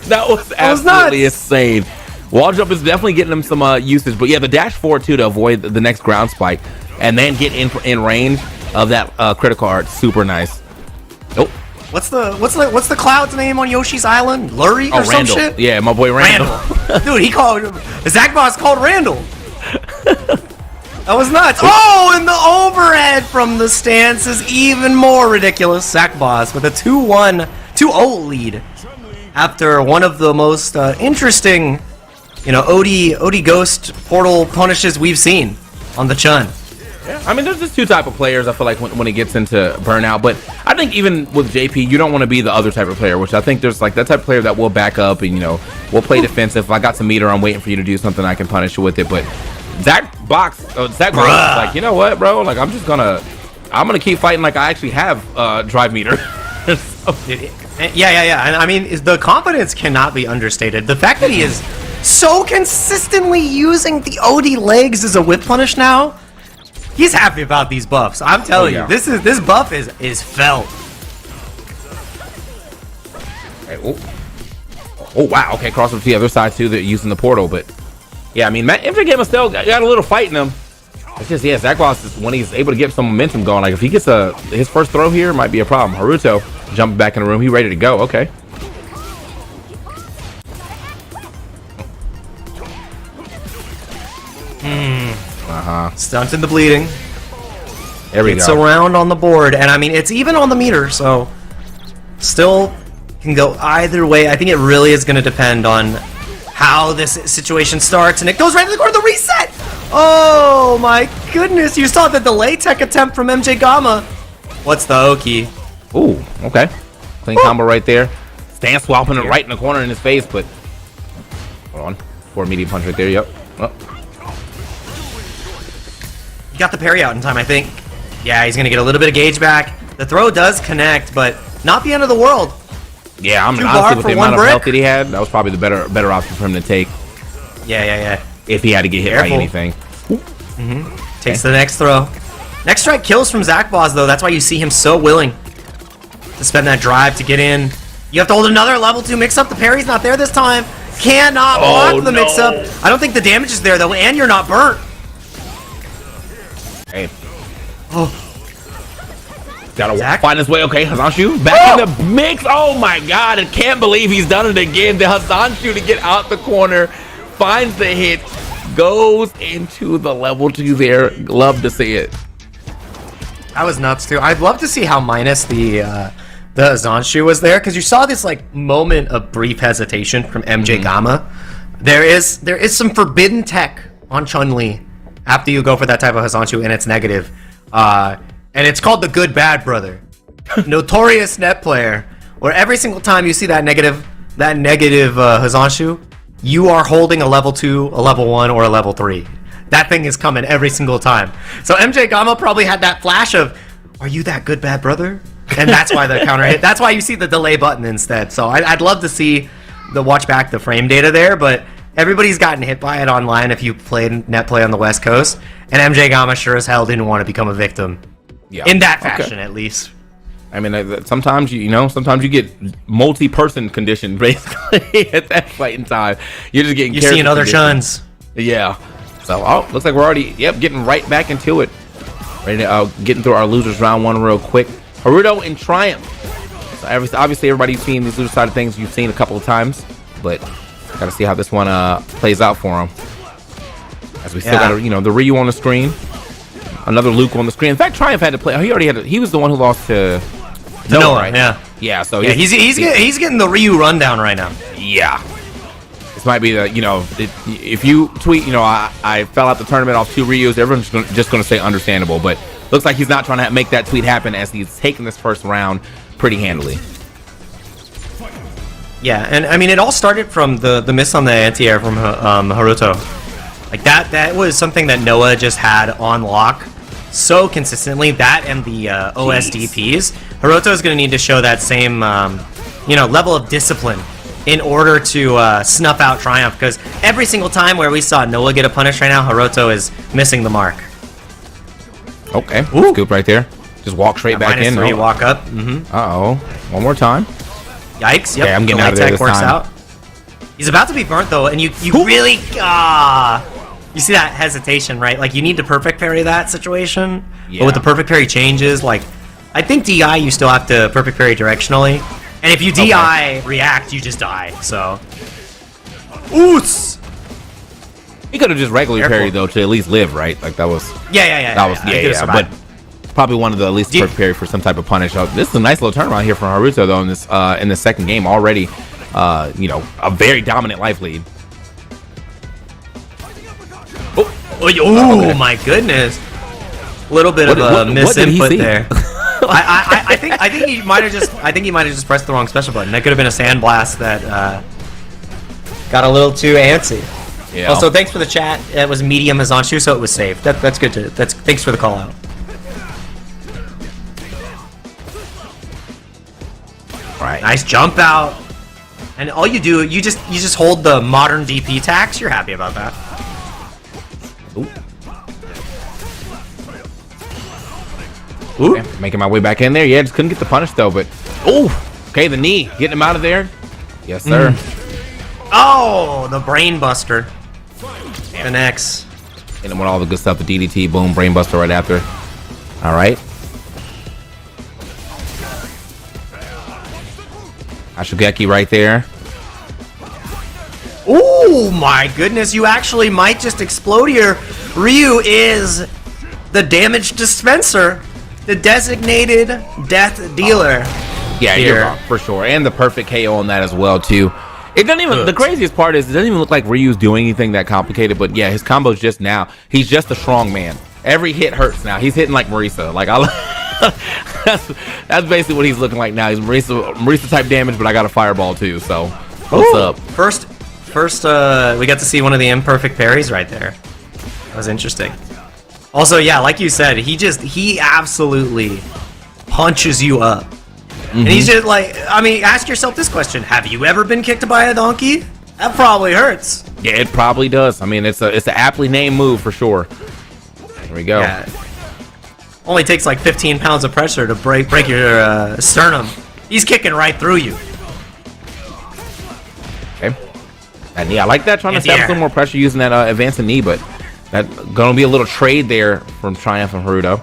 That was absolutely insane. Wall jump is definitely getting him some usage, but yeah, the dash forward too to avoid the next ground spike and then get in range of that critical art. Super nice. Nope. What's the cloud's name on Yoshi's Island? Lurie or some Randall. shit? Yeah, my boy Randall. Dude, he called Zakboss called Randall. That was nuts. Oh, and the overhead from the stance is even more ridiculous. Zakboss with a 2-0 lead after one of the most interesting, you know, Odie Ghost portal punishes we've seen on the Chun. Yeah, I mean, there's just two type of players. I feel like when it gets into burnout, but I think even with JP, you don't want to be the other type of player. Which I think there's like that type of player that will back up and, you know, will play defensive. If I got some meter, I'm waiting for you to do something, I can punish you with it. But Zakboss is like, you know what, bro? Like I'm gonna keep fighting like I actually have drive meter. So. Yeah. And I mean, the confidence cannot be understated. The fact that he is so consistently using the OD legs as a whip punish now. He's happy about these buffs. I'm telling you, this buff is felt. Okay, oh wow, okay, cross over to the other side too. They're using the portal, but yeah, I mean, MJ Gamma still got a little fight in him. It's just, yeah, Zakboss is when he's able to get some momentum going. Like if he gets his first throw here, might be a problem. Haruto jumping back in the room. He ready to go. Okay. Stunting the bleeding. There we go. It's around on the board, and I mean, it's even on the meter, so still can go either way. I think it really is going to depend on how this situation starts, and it goes right to the corner. The reset. Oh my goodness! You saw the delay tech attempt from MJ Gamma. What's the Oki? Ooh, okay. Clean combo right there. Stand swapping it right in the corner in his face, but hold on. Forward medium punch right there. Yep. Oh. He got the parry out in time, I think. Yeah, he's gonna get a little bit of gauge back. The throw does connect, but not the end of the world. Yeah, I'm honestly with the amount of health that he had, that was probably the better option for him to take. Yeah. If he had to get hit by anything. Takes the next throw. Next strike kills from Zakboss though. That's why you see him so willing to spend that drive to get in. You have to hold another level 2 mix up. The parry's not there this time. Cannot block the mix up. I don't think the damage is there though, and you're not burnt. Hey. Gotta find his way. Okay, Hazanshu back in the mix. Oh my god, I can't believe he's done it again. The Hazanshu to get out the corner, finds the hit, goes into the level 2 there. Love to see it. That was nuts too. I'd love to see how minus the Hazanshu was there, because you saw this like moment of brief hesitation from MJ Gamma. There is some forbidden tech on Chun-Li after you go for that type of Hazanshu, and it's negative. And it's called the good bad brother. Notorious net player, where every single time you see that negative Hazanshu, you are holding a level 2, a level 1, or a level 3. That thing is coming every single time. So MJ Gamma probably had that flash of, are you that good bad brother? And that's why the counter hit. That's why you see the delay button instead. So I'd love to see watch back the frame data there, but everybody's gotten hit by it online if you played net play on the West Coast, and MJ Gamma sure as hell didn't want to become a victim. Yeah. In that fashion, at least. I mean, sometimes you get multi-person condition basically at that fight in time. You're just getting. You're seeing other Chuns. Yeah. So looks like we're already getting right back into it. Ready to getting through our losers round 1 real quick. Haruto in Triumph. So obviously everybody's seen these loser side of things. You've seen a couple of times, but gotta see how this one plays out for him. As we still got the Ryu on the screen. Another Luke on the screen. In fact, Triumph had to play. He was the one who lost to Noah, right? Yeah. So he's getting the Ryu rundown right now. Yeah. This might be the if you tweet I fell out the tournament off 2 Ryus, everyone's just going to say understandable. But looks like he's not trying to make that tweet happen, as he's taking this first round pretty handily. Yeah, and I mean, it all started from the miss on the anti-air from Haruto. Like that was something that Noah just had on lock so consistently. That and the OSDPs. Haruto is going to need to show that same, level of discipline in order to snuff out Triumph. Because every single time where we saw Noah get a punish right now, Haruto is missing the mark. Okay, scoop right there. Just walk straight back in. -3, walk up. Uh-oh. One more time. Yikes. Yep. Okay, I'm getting out of there this time. Out. He's about to be burnt, though, and you really... you see that hesitation, right? Like, you need to perfect parry that situation. Yeah. But with the perfect parry changes, like... I think DI, you still have to perfect parry directionally. And if you DI react, you just die, so... Oots! He could have just regularly parried, though, to at least live, right? Like, that was... Yeah. But probably one of the least perfect parry for some type of punish. This is a nice little turnaround here from Haruto, though, in the second game already. A very dominant life lead. Oh, my goodness! A little bit of a misinput there. I think he might have just pressed the wrong special button. That could have been a sandblast that got a little too antsy. Yeah. Also, thanks for the chat. It was medium Hazanchu, so it was safe. That's good. Thanks for the call out. Right. Nice jump out. And all you do, you just hold the modern DP tax. You're happy about that. Ooh. Okay, making my way back in there. Yeah, just couldn't get the punish though, but okay, the knee, getting him out of there. Yes, sir. Oh, the brain buster. Connects. Hit him with all the good stuff. The DDT, boom, brain buster right after. All right. Ashugeki right there. Oh my goodness, you actually might just explode here. Ryu is the damage dispenser, the designated death dealer. Yeah, you're wrong, for sure. And the perfect KO on that as well, too. It doesn't even, the craziest part is it doesn't even look like Ryu's doing anything that complicated, but yeah, his combo's just now. He's just a strong man. Every hit hurts now. He's hitting like Marisa. Like, that's basically what he's looking like now. He's Marisa type damage, but I got a fireball too, so what's up? First, we got to see one of the imperfect parries right there. That was interesting. Also, yeah, like you said, he absolutely punches you up. And he's just like, I mean, ask yourself this question. Have you ever been kicked by a donkey? That probably hurts. Yeah, it probably does. I mean, it's an aptly named move for sure. There we go. Yeah. Only takes like 15 pounds of pressure to break your sternum. He's kicking right through you. Okay. And yeah, I like that, trying to establish a little more pressure using that advancing knee, but that's gonna be a little trade there from Triumph and Haruto.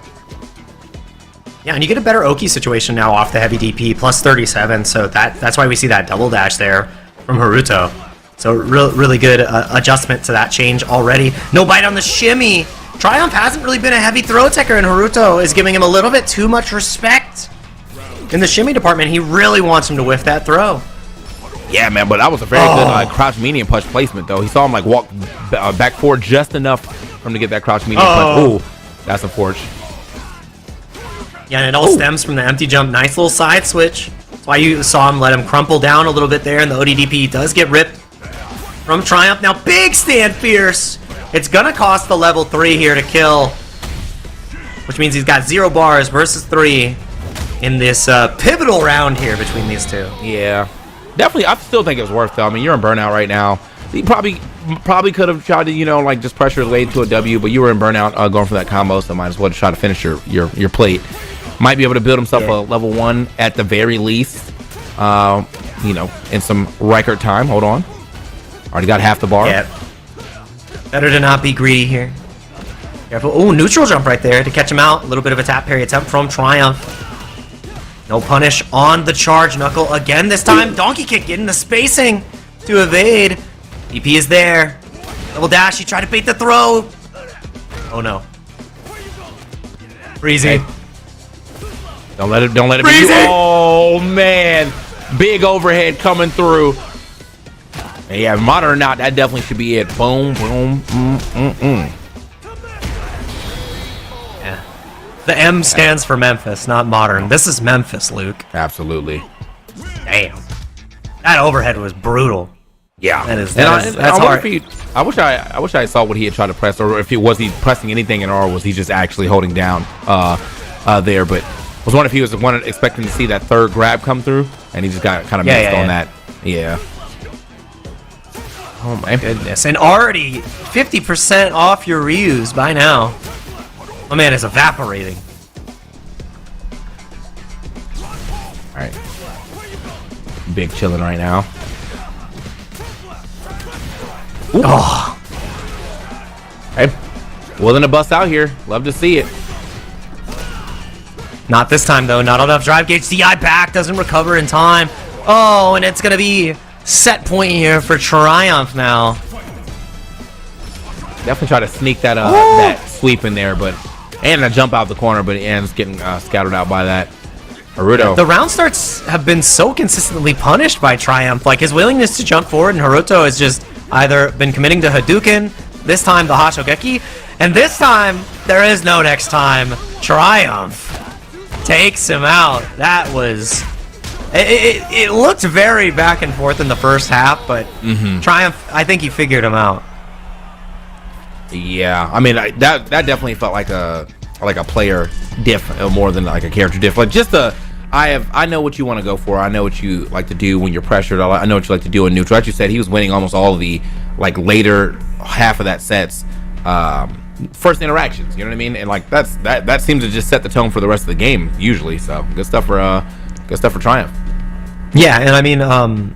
Yeah, and you get a better Oki situation now off the heavy DP, plus 37, so that's why we see that double dash there from Haruto. So really good adjustment to that change already. No bite on the shimmy. Triumph hasn't really been a heavy throw taker, and Haruto is giving him a little bit too much respect. In the shimmy department, he really wants him to whiff that throw. Yeah, man, but that was a very good crouch medium punch placement, though. He saw him like walk back forward just enough for him to get that crouch medium punch. Ooh, that's unfortunate. Yeah, and it all stems from the empty jump. Nice little side switch. That's why you saw him let him crumple down a little bit there, and the ODDP does get ripped from Triumph. Now, big stand fierce. It's gonna cost the level 3 here to kill, which means he's got 0 bars versus 3 in this pivotal round here between these two. Yeah, definitely. I still think it was worth, though. I mean, you're in burnout right now. He probably could have tried to, like just pressure his way to a W, but you were in burnout going for that combo, so might as well try to finish your plate. Might be able to build himself a level 1 at the very least, in some record time. Hold on. Already got half the bar. Yeah. Better to not be greedy here. Careful. Oh, neutral jump right there to catch him out. A little bit of a tap parry attempt from Triumph. No punish on the charge knuckle again this time. Donkey kick getting the spacing to evade. EP is there. Double dash. He tried to bait the throw. Oh no. Breezy. Hey. Don't let it be you. Oh man. Big overhead coming through. Yeah, modern or not, that definitely should be it. Boom, boom, Yeah. The M stands for Memphis, not modern. This is Memphis, Luke. Absolutely. Damn. That overhead was brutal. Yeah, that's I hard. I wish I saw what he had tried to press, or if he was pressing anything in, or was he just actually holding down there. But I was wondering if he was expecting to see that third grab come through, and he just got kind of missed on that. Yeah. Oh my goodness. And already 50% off your reuse by now. My man is evaporating. Alright. Big chilling right now. Ooh. Oh. Hey. Willing to bust out here. Love to see it. Not this time though. Not enough drive gauge. DI back. Doesn't recover in time. Oh, and it's going to be set point here for Triumph now. Definitely try to sneak that that sweep in there, but and a jump out the corner, but ends getting scattered out by that. Haruto. The round starts have been so consistently punished by Triumph. Like his willingness to jump forward, and Haruto has just either been committing to Hadouken, this time the Hashogeki, and this time there is no next time. Triumph takes him out. That was. It looked very back and forth in the first half, but Triumph, I think he figured him out. Yeah, I mean that definitely felt like a player diff more than like a character diff. Like just I know what you want to go for. I know what you like to do when you're pressured. I know what you like to do in neutral. As you said, he was winning almost all of the like later half of that set's first interactions. You know what I mean? And like that seems to just set the tone for the rest of the game usually. So good stuff for Triumph. Yeah, and I mean,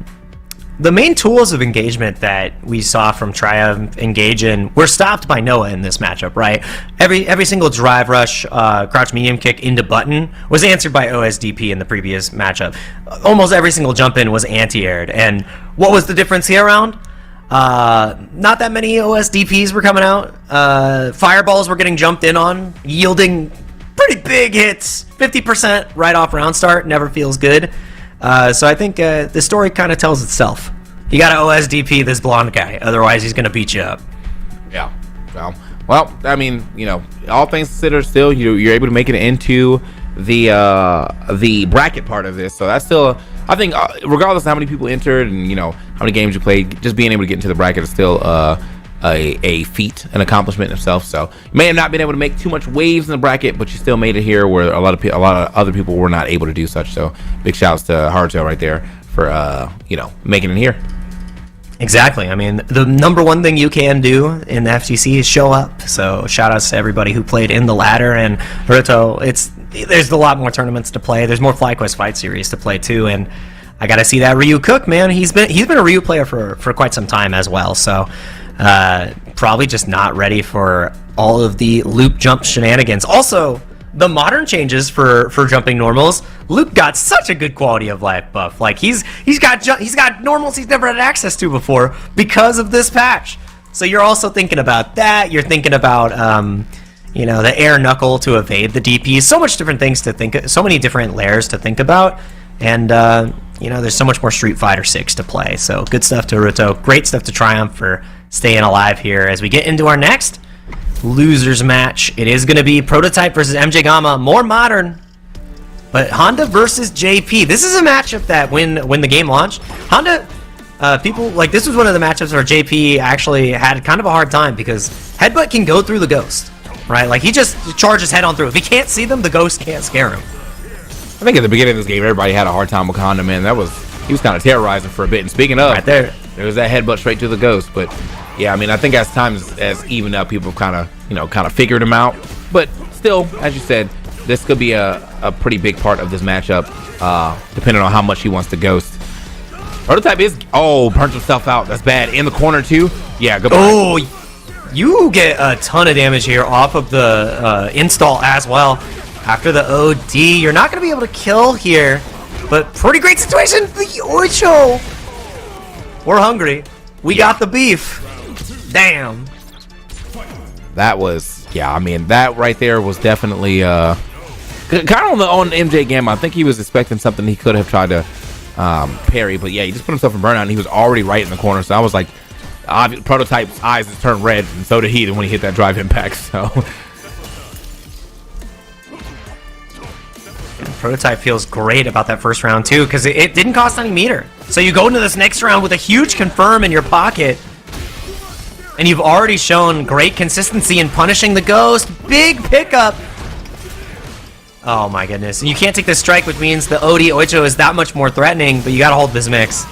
the main tools of engagement that we saw from Triumph engage in were stopped by Noah in this matchup, right? Every single drive rush, crouch medium kick into button was answered by OSDP in the previous matchup. Almost every single jump in was anti-aired. And what was the difference here around? Not that many OSDPs were coming out. Fireballs were getting jumped in on, yielding pretty big hits. 50% right off round start never feels good. So I think the story kind of tells itself. You got to OSDP this blonde guy, otherwise he's going to beat you up. Yeah. Well, I mean, you know, all things considered, still you're able to make it into the bracket part of this. So that's still, I think, regardless of how many people entered and you know how many games you played, just being able to get into the bracket is still a feat, an accomplishment in itself. So you may have not been able to make too much waves in the bracket, but you still made it here where a lot of other people were not able to do such. So big shouts to Haruto right there for you know, making it here. Exactly. I mean, the number one thing you can do in the FGC is show up. So shout outs to everybody who played in the ladder, and Haruto, there's a lot more tournaments to play. There's more FlyQuest Fight Series to play too, and I gotta see that Ryu cook, man. He's been a Ryu player for quite some time as well. So probably just not ready for all of the loop jump shenanigans. Also, the modern changes for jumping normals. Luke got such a good quality of life buff. Like he's got normals he's never had access to before because of this patch. So you're also thinking about that. You're thinking about you know, the air knuckle to evade the DP. So much different things to think. So many different layers to think about. And you know, there's so much more Street Fighter 6 to play. So good stuff to Haruto. Great stuff to Triumph for staying alive here as we get into our next losers match. It is going to be Prototype versus MJ Gamma, more modern, but Honda versus JP. This is a matchup that when the game launched, Honda people like, this was one of the matchups where JP actually had kind of a hard time because Headbutt can go through the ghost, right? Like he just charges head on through. If he can't see them, the ghost can't scare him. I think at the beginning of this game, everybody had a hard time with Honda, man. He was kind of terrorizing for a bit. And speaking of, right there was that headbutt straight to the ghost. But yeah, I mean, I think as times as evened up, people kind of figured him out. But still, as you said, this could be a pretty big part of this matchup, depending on how much he wants to ghost. Prototype burnt himself out. That's bad. In the corner too. Yeah, goodbye. Oh, you get a ton of damage here off of the install as well. After the OD, you're not going to be able to kill here, but pretty great situation. The Ocho. We're hungry. We got the beef. Damn. That was, I mean, that right there was definitely kind of on MJ Gamma. I think he was expecting something he could have tried to parry, but yeah, he just put himself in burnout, and he was already right in the corner. So I was like, Prototype's eyes turned red, and so did he when he hit that drive impact. So Prototype feels great about that first round too, because it didn't cost any meter. So you go into this next round with a huge confirm in your pocket, and you've already shown great consistency in punishing the ghost. Big pickup. Oh my goodness. And you can't take this strike, which means the OD Oicho is that much more threatening, but you gotta hold this mix.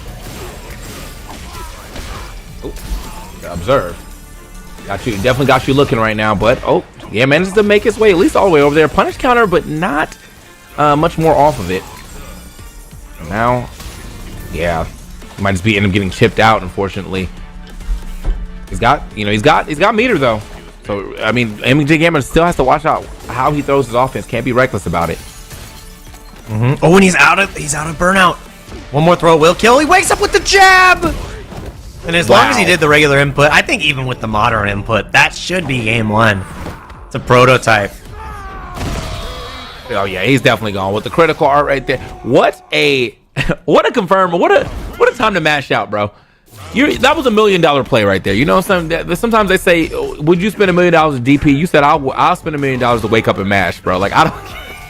Observe. Got you, definitely got you looking right now, but oh, yeah, manages to make his way at least all the way over there. Punish counter, but not much more off of it. Now, yeah, might just be end up getting chipped out, unfortunately. He's got meter though. So I mean, MJ Gamer still has to watch out how he throws his offense. Can't be reckless about it. Oh, and he's out of burnout. One more throw will kill. He wakes up with the jab. And as long as he did the regular input, I think even with the modern input, that should be game one. It's a Prototype. Oh yeah, he's definitely gone with the critical art right there. What a confirm. What a time to mash out, bro. That was $1 million play right there. You know, sometimes they say, would you spend $1 million of DP? You said I'll spend $1 million to wake up and mash, bro. Like, I don't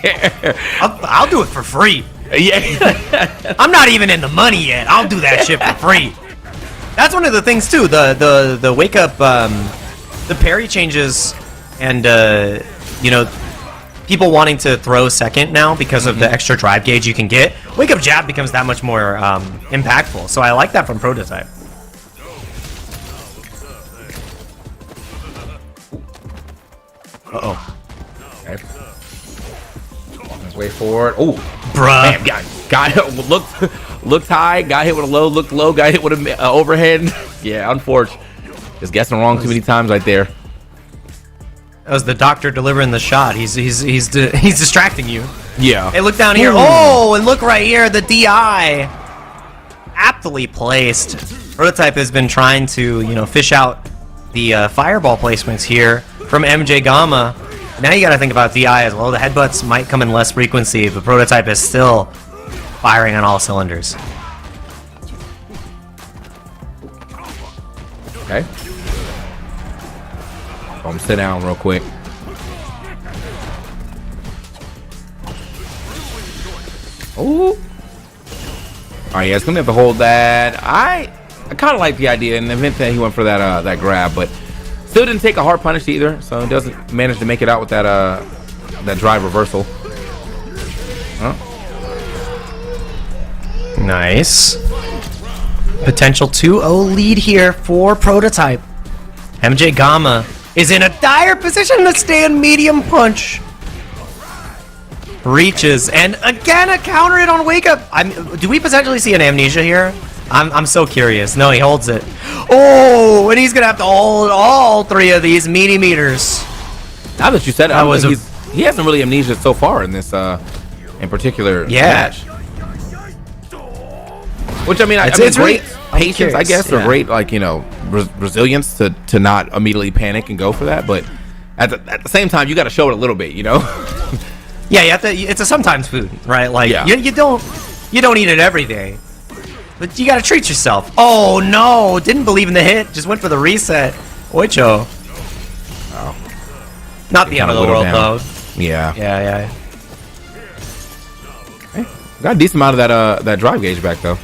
care. I'll do it for free. Yeah. I'm not even in the money yet. I'll do that shit for free. That's one of the things too. The wake up, the parry changes, and you know, people wanting to throw second now because of the extra drive gauge you can get. Wake up jab becomes that much more impactful. So I like that from Prototype. Okay. Let's wait for it. Oh, bruh. Man, got looked high, got hit with a low, looked low, got hit with an overhead. Yeah, unfortunate. Just guessing wrong too many times right there. That was the doctor delivering the shot. He's distracting you. Yeah. Hey, look down here. Ooh. Oh, and look right here. The DI. Aptly placed. Prototype has been trying to, you know, fish out the fireball placements here from MJ Gamma. Now you got to think about DI as well. The headbutts might come in less frequency, but Prototype is still firing on all cylinders. Okay. Sit down real quick. Oh. All right, yeah, it's gonna have to hold that. I kind of like the idea in the event that he went for that that grab, but still didn't take a hard punish either, so he doesn't manage to make it out with that that drive reversal. Huh? Nice. Potential 2-0 lead here for Prototype. MJ Gamma is in a dire position to stand medium punch. Reaches, and again a counter it on wake up. Do we potentially see an amnesia here? I'm so curious. No, he holds it. Oh, and he's gonna have to hold all three of these meaty meters. Now that you said it, he hasn't really amnesia so far in this in particular match. Which I mean, it's great patience, I guess, or great like, you know, resilience to not immediately panic and go for that. But at the same time, you got to show it a little bit, you know. Yeah, you have to. It's a sometimes food, right? Like you don't eat it every day, but you got to treat yourself. Oh no! Didn't believe in the hit. Just went for the reset. Oicho. Oh. Not the end of the world though. Yeah. Yeah. Hey, got a decent amount of that drive gauge back though.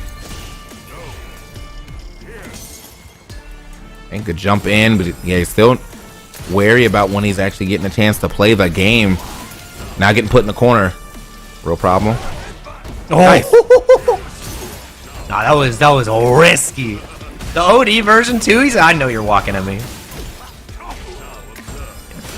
And could jump in, but yeah, he's still wary about when he's actually getting a chance to play the game. Now getting put in the corner, real problem. Oh, nice. Nah, that was risky. The OD version too. I know you're walking at me.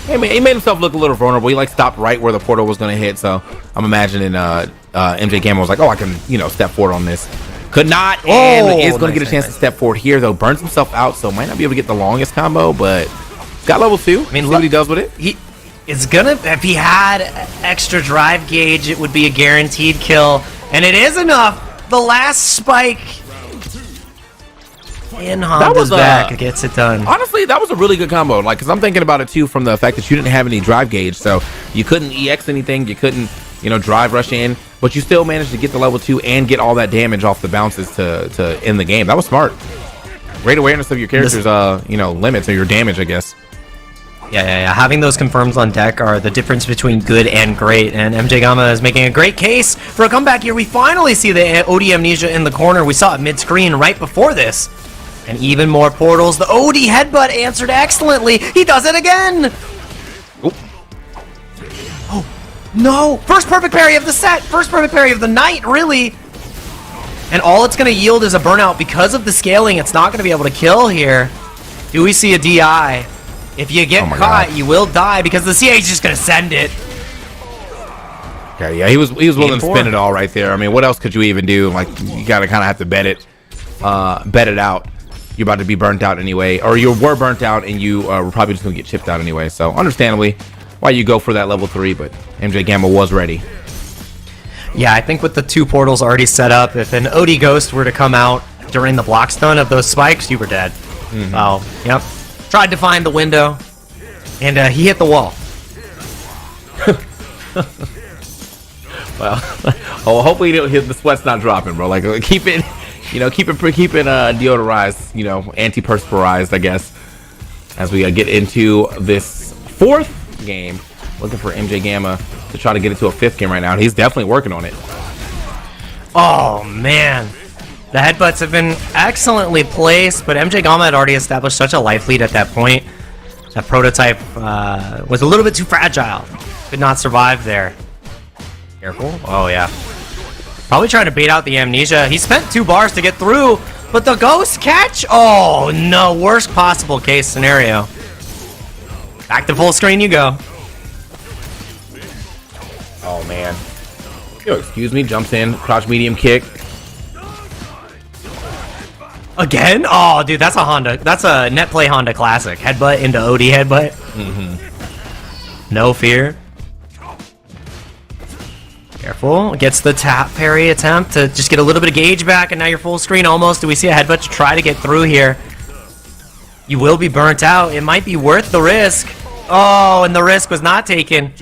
Hey, man, he made himself look a little vulnerable. He like stopped right where the portal was gonna hit. So I'm imagining MJ Gamma was like, oh, I can, you know, step forward on this. Could not, and is going to get a chance to step forward here, though. Burns himself out, so might not be able to get the longest combo, but got level 2. I mean, see what he does with it. It's gonna, if he had extra drive gauge, it would be a guaranteed kill, and it is enough. The last spike in Honda's back gets it done. Honestly, that was a really good combo. Like, because I'm thinking about it too from the fact that you didn't have any drive gauge, so you couldn't EX anything, you couldn't, you know, drive rush in. But you still managed to get the level 2 and get all that damage off the bounces to end the game. That was smart. Great awareness of your character's you know, limits or your damage, I guess. Yeah. Having those confirms on deck are the difference between good and great, and MJ Gamma is making a great case for a comeback here. We finally see the OD Amnesia in the corner. We saw it mid-screen right before this. And even more portals. The OD headbutt answered excellently. He does it again! Oh, no! First perfect parry of the set! First perfect parry of the night, really! And all it's going to yield is a burnout. Because of the scaling, it's not going to be able to kill here. Do we see a DI? If you get caught, you will die because the CA is just going to send it. Okay, yeah, he was willing to spin it all right there. I mean, what else could you even do? Like, you gotta kind of have to bet it out. You're about to be burnt out anyway, or you were burnt out and you were probably just gonna get chipped out anyway. So, understandably, why you go for that level 3, but MJ Gamma was ready. Yeah, I think with the 2 portals already set up, if an OD Ghost were to come out during the block stun of those spikes, you were dead. Oh, yep. Tried to find the window, and he hit the wall. Well, hopefully the sweat's not dropping, bro. Like, keep it deodorized, antiperspirized, I guess, as we get into this 4th game. Looking for MJ Gamma to try to get into a 5th game right now. He's definitely working on it. Oh, man. The headbutts have been excellently placed, but MJ Gamma had already established such a life lead at that point. That prototype was a little bit too fragile. Could not survive there. Careful. Oh, yeah. Probably trying to bait out the Amnesia. He spent 2 bars to get through, but the Ghost catch? Oh, no. Worst possible case scenario. Back to full screen you go. Oh, man. Yo, excuse me. Jumps in. Crouch medium kick. Again? Oh, dude, that's a Honda. That's a net play Honda classic. Headbutt into OD headbutt. No fear. Careful. Gets the tap parry attempt to just get a little bit of gauge back, and now you're full screen almost. Do we see a headbutt to try to get through here? You will be burnt out. It might be worth the risk. Oh, and the risk was not taken.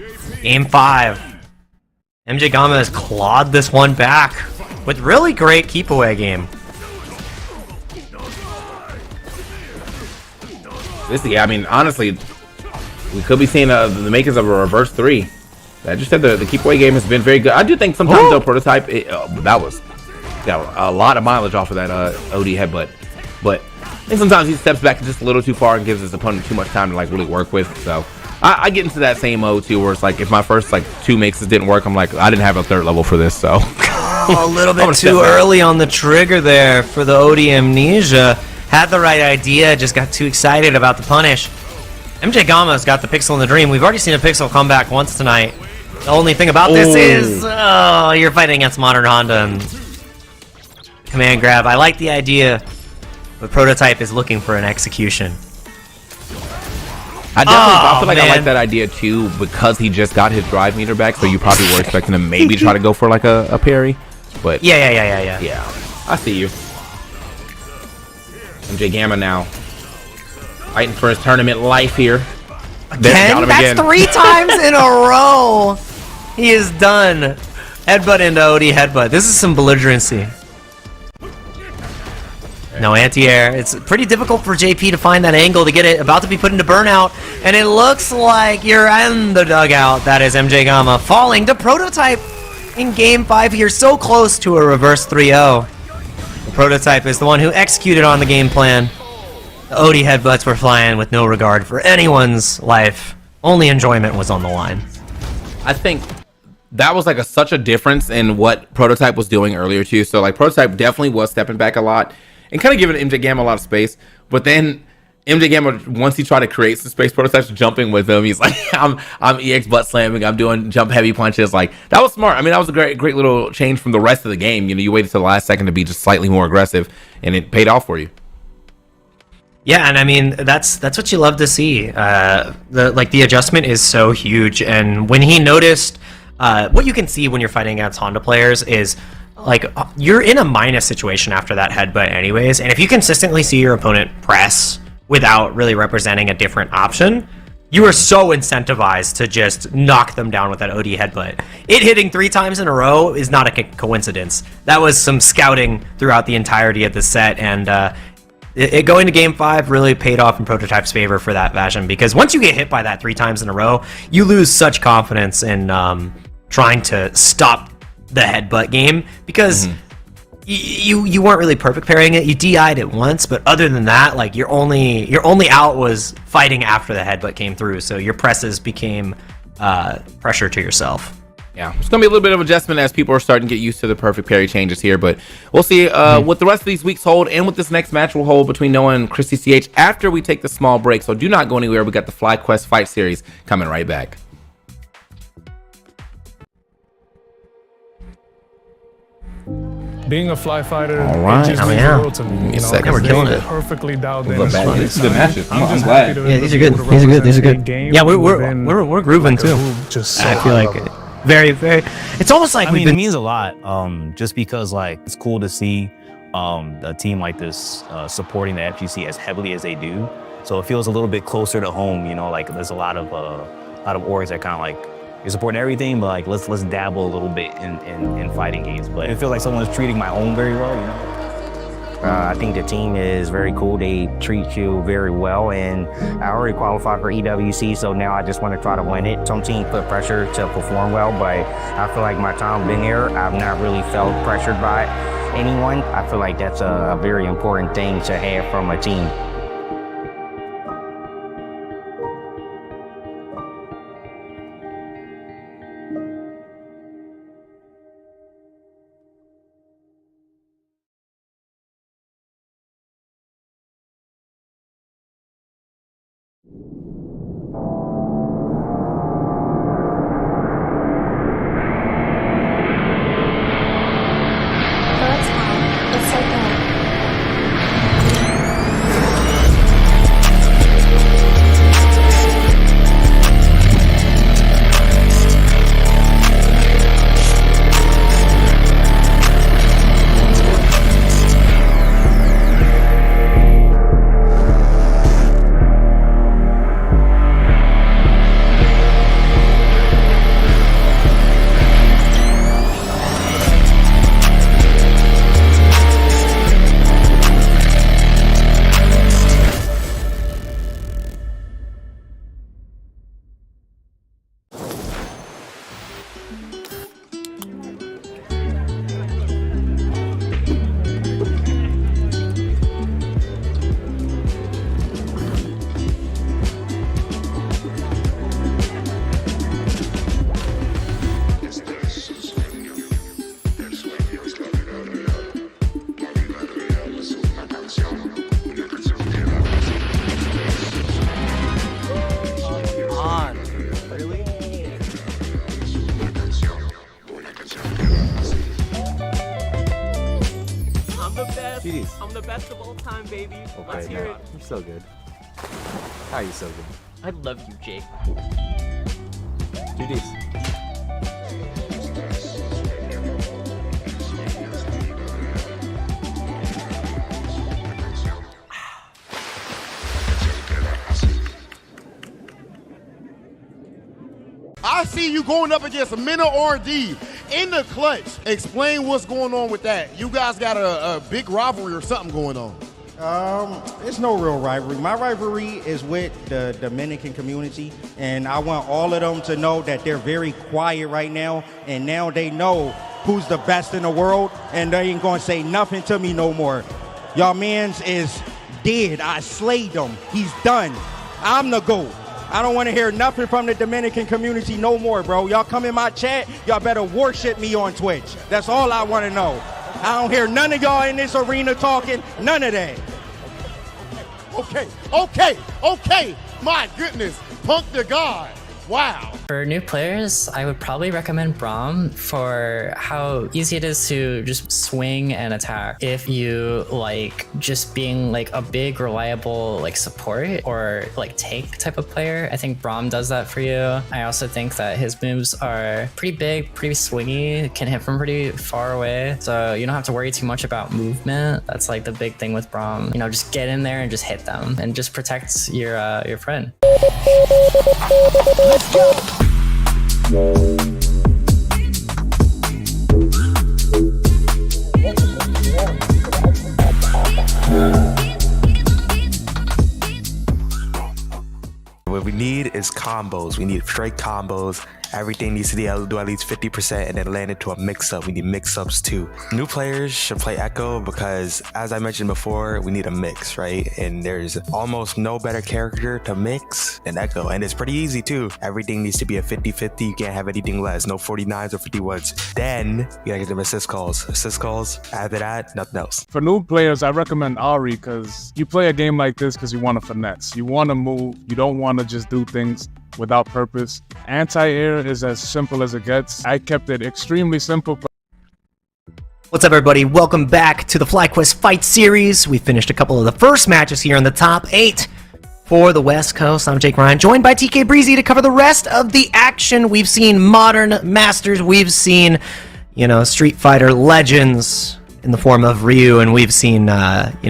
Game 5. MJ Gamma has clawed this one back with really great keep away game. I mean, honestly, we could be seeing the makers of a reverse 3. I just said the keep away game has been very good. I do think sometimes though prototype that was got a lot of mileage off of that OD headbutt, but I think sometimes he steps back just a little too far and gives his opponent too much time to like really work with. So I get into that same mode too, where it's like if my first like 2 mixes didn't work, I'm like I didn't have a 3rd level for this, so a little bit too early on the trigger there for the OD Amnesia. Had the right idea, just got too excited about the punish. MJ Gamma's got the Pixel in the Dream. We've already seen a Pixel come back once tonight. The only thing about this is, you're fighting against Modern Honda and command grab. I like the idea, but Prototype is looking for an execution. I feel like I like that idea too, because he just got his drive meter back, so you probably were expecting him maybe try to go for like a parry. But yeah. I see you. MJ Gamma now fighting for his tournament life here. That's 3 times in a row. He is done. Headbutt into OD headbutt. This is some belligerency. No anti-air. It's pretty difficult for JP to find that angle to get it. About to be put into burnout. And it looks like you're in the dugout. That is MJ Gamma falling to Prototype in game 5 here. So close to a reverse 3-0. The Prototype is the one who executed on the game plan. The OD headbutts were flying with no regard for anyone's life. Only enjoyment was on the line. I think that was like such a difference in what Prototype was doing earlier too. So like Prototype definitely was stepping back a lot and kind of giving MJ Gamma a lot of space. But then MJ Gamma, once he tried to create some space, Prototype's jumping with him. He's like, I'm EX butt slamming. I'm doing jump heavy punches. Like that was smart. I mean, that was a great little change from the rest of the game. You waited till the last second to be just slightly more aggressive, and it paid off for you. Yeah, and I mean that's what you love to see. The adjustment is so huge, and when he noticed, what you can see when you're fighting against Honda players is like you're in a minus situation after that headbutt, anyways. And if you consistently see your opponent press without really representing a different option, you are so incentivized to just knock them down with that OD headbutt. It hitting 3 times in a row is not a coincidence. That was some scouting throughout the entirety of the set, and Going to game 5 really paid off in Prototype's favor for that fashion, because once you get hit by that 3 times in a row, you lose such confidence in trying to stop the headbutt game, because you weren't really perfect parrying it. You DI'd it once, but other than that, like your only out was fighting after the headbutt came through, so your presses became pressure to yourself. Yeah, it's going to be a little bit of adjustment as people are starting to get used to the perfect parry changes here, but we'll see what the rest of these weeks hold and what this next match will hold between Noah and Christy CH after we take the small break. So do not go anywhere. We got the FlyQuest Fight Series coming right back. Being a fly fighter, all right. it just means the world to me. You know, we're killing it. Perfectly dialed in. This is good matches. I'm glad. Yeah, these are good. These are good. Yeah, we're grooving too. I feel like very. It's almost like it means a lot. Just because like it's cool to see a team like this supporting the FGC as heavily as they do. So it feels a little bit closer to home. You know, like there's a lot of orgs that kind of like. You're supporting everything, but like let's dabble a little bit in fighting games. But it feels like someone's treating my own very well, you know. I think the team is very cool. They treat you very well, and I already qualified for EWC, so now I just want to try to win it. Some teams put pressure to perform well, but I feel like my time being here, I've not really felt pressured by anyone. I feel like that's a very important thing to have from a team. I'm the best of all time, baby. Let's hear it. You're so good. How are you so good? I love you, Jake. GDs. I see you going up against a Minna R&D in the clutch. Explain what's going on with that. You guys got a big rivalry or something going on. It's no real rivalry. My rivalry is with the Dominican community, and I want all of them to know that they're very quiet right now, and now they know who's the best in the world, and they ain't gonna say nothing to me no more. Y'all mans is dead. I slayed him. He's done. I'm the GOAT. I don't want to hear nothing from the Dominican community no more, bro. Y'all come in my chat, y'all better worship me on Twitch. That's all I want to know. I don't hear none of y'all in this arena talking, none of that. Okay. My goodness, Punk the God. Wow. For new players, I would probably recommend Braum for how easy it is to just swing and attack. If you like just being like a big, reliable like support or like tank type of player, I think Braum does that for you. I also think that his moves are pretty big, pretty swingy, can hit from pretty far away. So you don't have to worry too much about movement. That's like the big thing with Braum. You know, just get in there and just hit them and just protect your friend. Let's go. combos. We need straight combos. Everything needs to do at least 50% and then land into a mix-up. We need mix-ups too. New players should play Echo because, as I mentioned before, we need a mix, right? And there's almost no better character to mix than Echo. And it's pretty easy too. Everything needs to be a 50-50. You can't have anything less. No 49s or 51s. Then you gotta get them assist calls. Assist calls. After that, nothing else. For new players, I recommend Ari because you play a game like this because you want to finesse. You want to move. You don't want to just do things without purpose. Anti-air is as simple as it gets. I kept it extremely simple. What's up, everybody? Welcome back to the FlyQuest Fight Series. We finished a couple of the first matches here in the top 8 for the West Coast. I'm Jake Ryan, joined by TK Breezy to cover the rest of the action. We've seen Modern Masters. We've seen, Street Fighter Legends in the form of Ryu, and we've seen,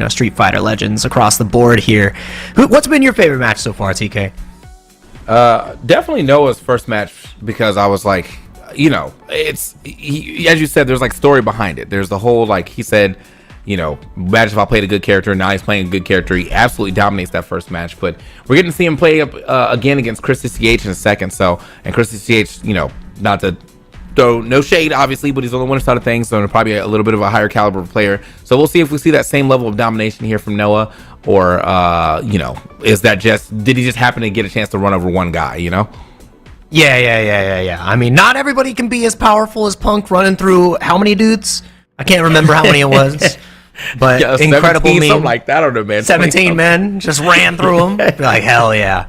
Street Fighter Legends across the board here. What's been your favorite match so far, TK? Definitely Noah's first match because I was like, as you said, there's like story behind it. There's the whole, like he said, imagine if I played a good character. Now he's playing a good character. He absolutely dominates that first match. But we're getting to see him play up again against Chris CH in a second. And Chris CH, not to throw no shade, obviously, but he's on the winner side of things, so probably a little bit of a higher caliber player. So we'll see if we see that same level of domination here from Noah, or is that did he just happen to get a chance to run over one guy? Yeah. I mean, not everybody can be as powerful as Punk running through how many dudes? I can't remember how many it was. But yeah, incredible meme. Something like that, I don't know, man. 17 men just ran through them. Be like, hell yeah.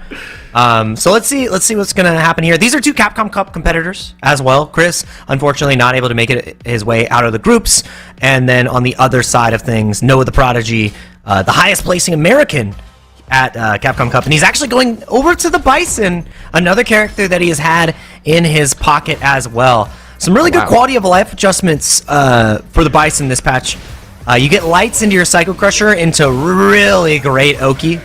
So let's see what's gonna happen here. These are two Capcom Cup competitors as well. Chris, unfortunately, not able to make it his way out of the groups. And then on the other side of things, Noah the Prodigy, the highest placing American at Capcom Cup, and he's actually going over to the Bison, another character that he has had in his pocket as well. Some really good quality of life adjustments for the Bison this patch. You get lights into your Psycho Crusher into really great Oki,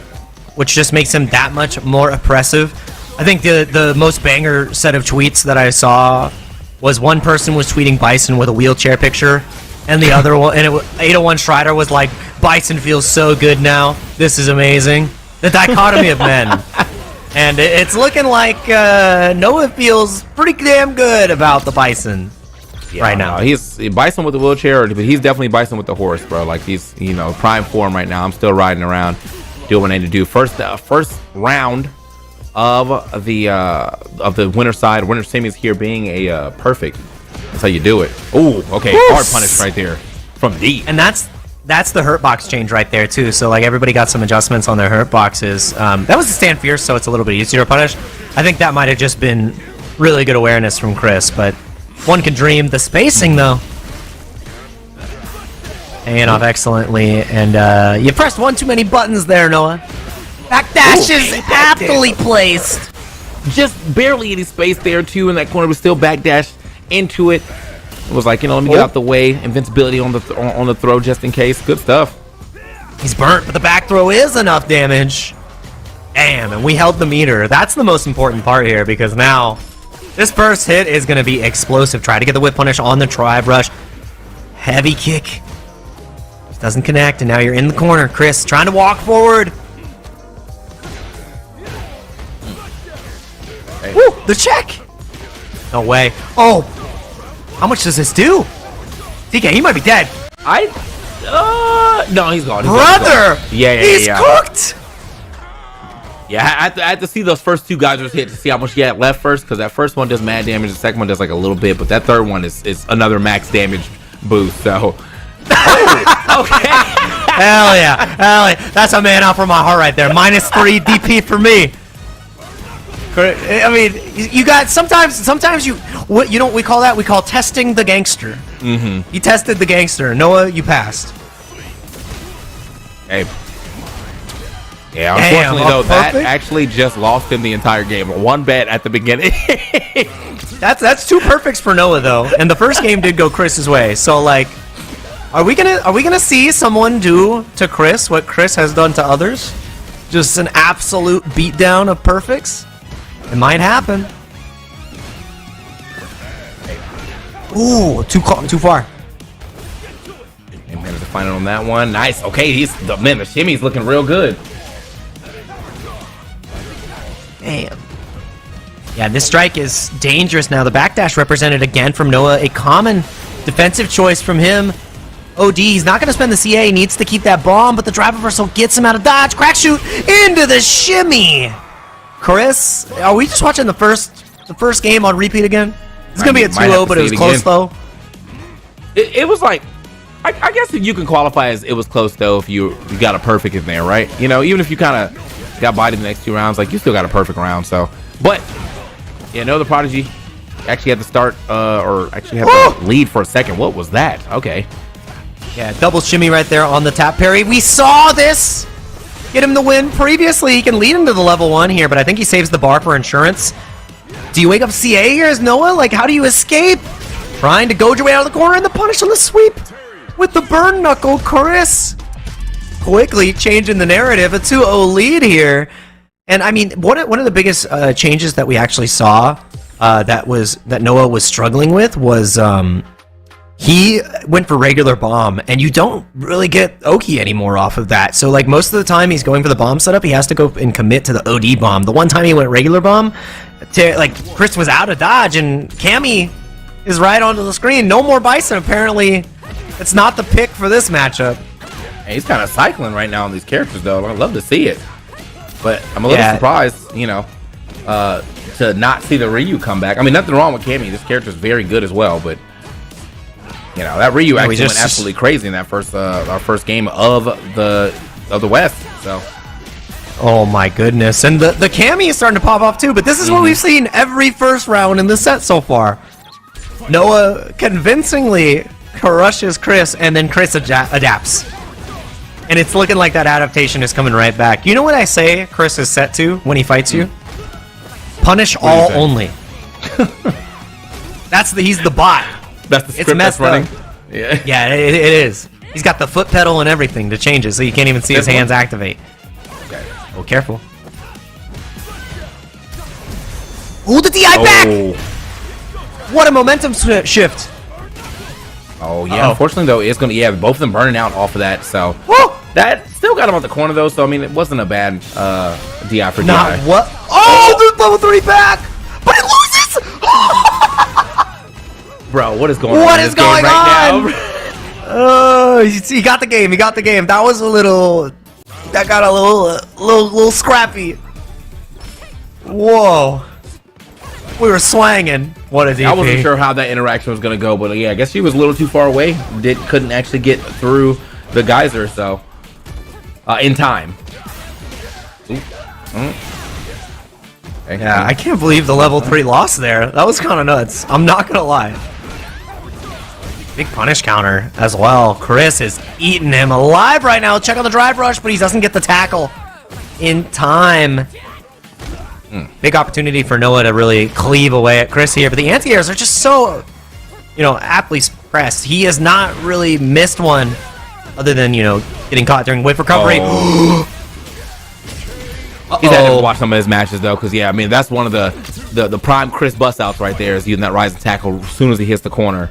which just makes him that much more oppressive. I think the most banger set of tweets that I saw was one person was tweeting Bison with a wheelchair picture, and the other one, and 801 Strider was like, Bison feels so good now. This is amazing. The dichotomy of men. And it's looking like Noah feels pretty damn good about the Bison right now. He's Bison with the wheelchair, but he's definitely Bison with the horse, bro. Like he's prime form right now. I'm still riding around, doing what I need to do. First round of the winner side. Winner semis here being a perfect. That's how you do it. Oh, okay, hard punish right there from deep. And that's the hurt box change right there too. So like everybody got some adjustments on their hurt boxes. That was the stand fierce, so it's a little bit easier to punish. I think that might have just been really good awareness from Chris, but one can dream. The spacing though, paying off excellently, and you pressed one too many buttons there, Noah. Backdash is aptly placed. Just barely any space there too in that corner, but still backdash into it. It was like, let me get out the way. Invincibility on the throw just in case. Good stuff. He's burnt, but the back throw is enough damage. Damn, and we held the meter. That's the most important part here, because now this first hit is going to be explosive. Try to get the whip punish on the tribe rush. Heavy kick. Doesn't connect, and now you're in the corner. Chris trying to walk forward. Hey. Woo, the check. No way. Oh, how much does this do? TK, he might be dead. No, he's gone. Brother! He's cooked! Yeah, I had to see those first two guys hit to see how much he had left first, because that first one does mad damage, the second one does like a little bit, but that third one is another max damage boost, so. Okay. Hell yeah. That's a man out for my heart right there. -3 DP for me. I mean, you got sometimes we call that? We call testing the gangster. Mm-hmm. You tested the gangster. Noah, you passed. Hey. Yeah, unfortunately though, that actually just lost him the entire game. One bet at the beginning. That's two perfects for Noah though, and the first game did go Chris's way. So like, are we gonna see someone do to Chris what Chris has done to others? Just an absolute beatdown of perfects. It might happen. Ooh, too far. And managed to find it on that one. Nice. Okay, the shimmy's looking real good. Damn. Yeah, this strike is dangerous now. The backdash represented again from Noah. A common defensive choice from him. OD, he's not going to spend the CA. He needs to keep that bomb, but the drive reversal gets him out of dodge. Crack shoot into the shimmy. Chris, are we just watching the first game on repeat again? It's going to be a 2-0, but it was close, though. It was like, I guess you can qualify as it was close, though, if you got a perfect in there, right? You know, even if you kind of got bodied in the next 2 rounds, like, you still got a perfect round, so. But, yeah, no, the Prodigy actually had to start, or actually had to lead for a second. What was that? Okay. Yeah, double shimmy right there on the tap parry. We saw this get him the win previously. He can lead him to the level 1 here, but I think he saves the bar for insurance. Do you wake up CA here as Noah? Like, how do you escape? Trying to goad your way out of the corner and the punish on the sweep with the burn knuckle. Chris quickly changing the narrative. A 2-0 lead here. And I mean, one of the biggest changes that we actually saw that Noah was struggling with was he went for regular bomb, and you don't really get Oki anymore off of that. So like most of the time he's going for the bomb setup, he has to go and commit to the OD bomb. The one time he went regular bomb, like Chris was out of dodge, and Cammy is right onto the screen. No more Bison apparently. It's not the pick for this matchup. Hey, he's kind of cycling right now on these characters though. I'd love to see it, but I'm a little surprised, you know, to not see the Ryu come back. I mean, nothing wrong with Cammy. This character's very good as well, but. You know, that Ryu actually went absolutely crazy in that our first game of the West. So, oh my goodness, and the Cammy is starting to pop off too. But this is what we've seen every first round in the set so far. Noah convincingly crushes Chris, and then Chris adapts, and it's looking like that adaptation is coming right back. You know what I say Chris is set to when he fights you? Punish all only. He's the bot. That's the script that's running. Yeah, yeah, it is. He's got the foot pedal and everything to change it, so you can't even see his hands activate. Okay. Oh, careful. Ooh, the DI back! What a momentum shift. Oh, yeah. Unfortunately, though, it's going to, both of them burning out off of that, so. That still got him out the corner, though, so, I mean, it wasn't a bad DI for DI. Not what? Oh, the level 3 back! But it loses! Bro, what is going on? What is going on right now? Oh, he got the game. He got the game. That was a little. That got a little scrappy. Whoa. We were swanging. What a DP. I wasn't sure how that interaction was going to go, but yeah, I guess she was a little too far away. Couldn't actually get through the geyser, so in time. Okay. Yeah, I can't believe the level 3 loss there. That was kind of nuts. I'm not gonna lie. Big punish counter as well. Chris is eating him alive right now. Check on the drive rush, but he doesn't get the tackle in time. Big opportunity for Noah to really cleave away at Chris here, but the anti-airs are just so, aptly pressed. He has not really missed one other than, getting caught during wave recovery. He's had to watch some of his matches though, because I mean that's one of the prime Chris bust outs right there is using that rising tackle as soon as he hits the corner.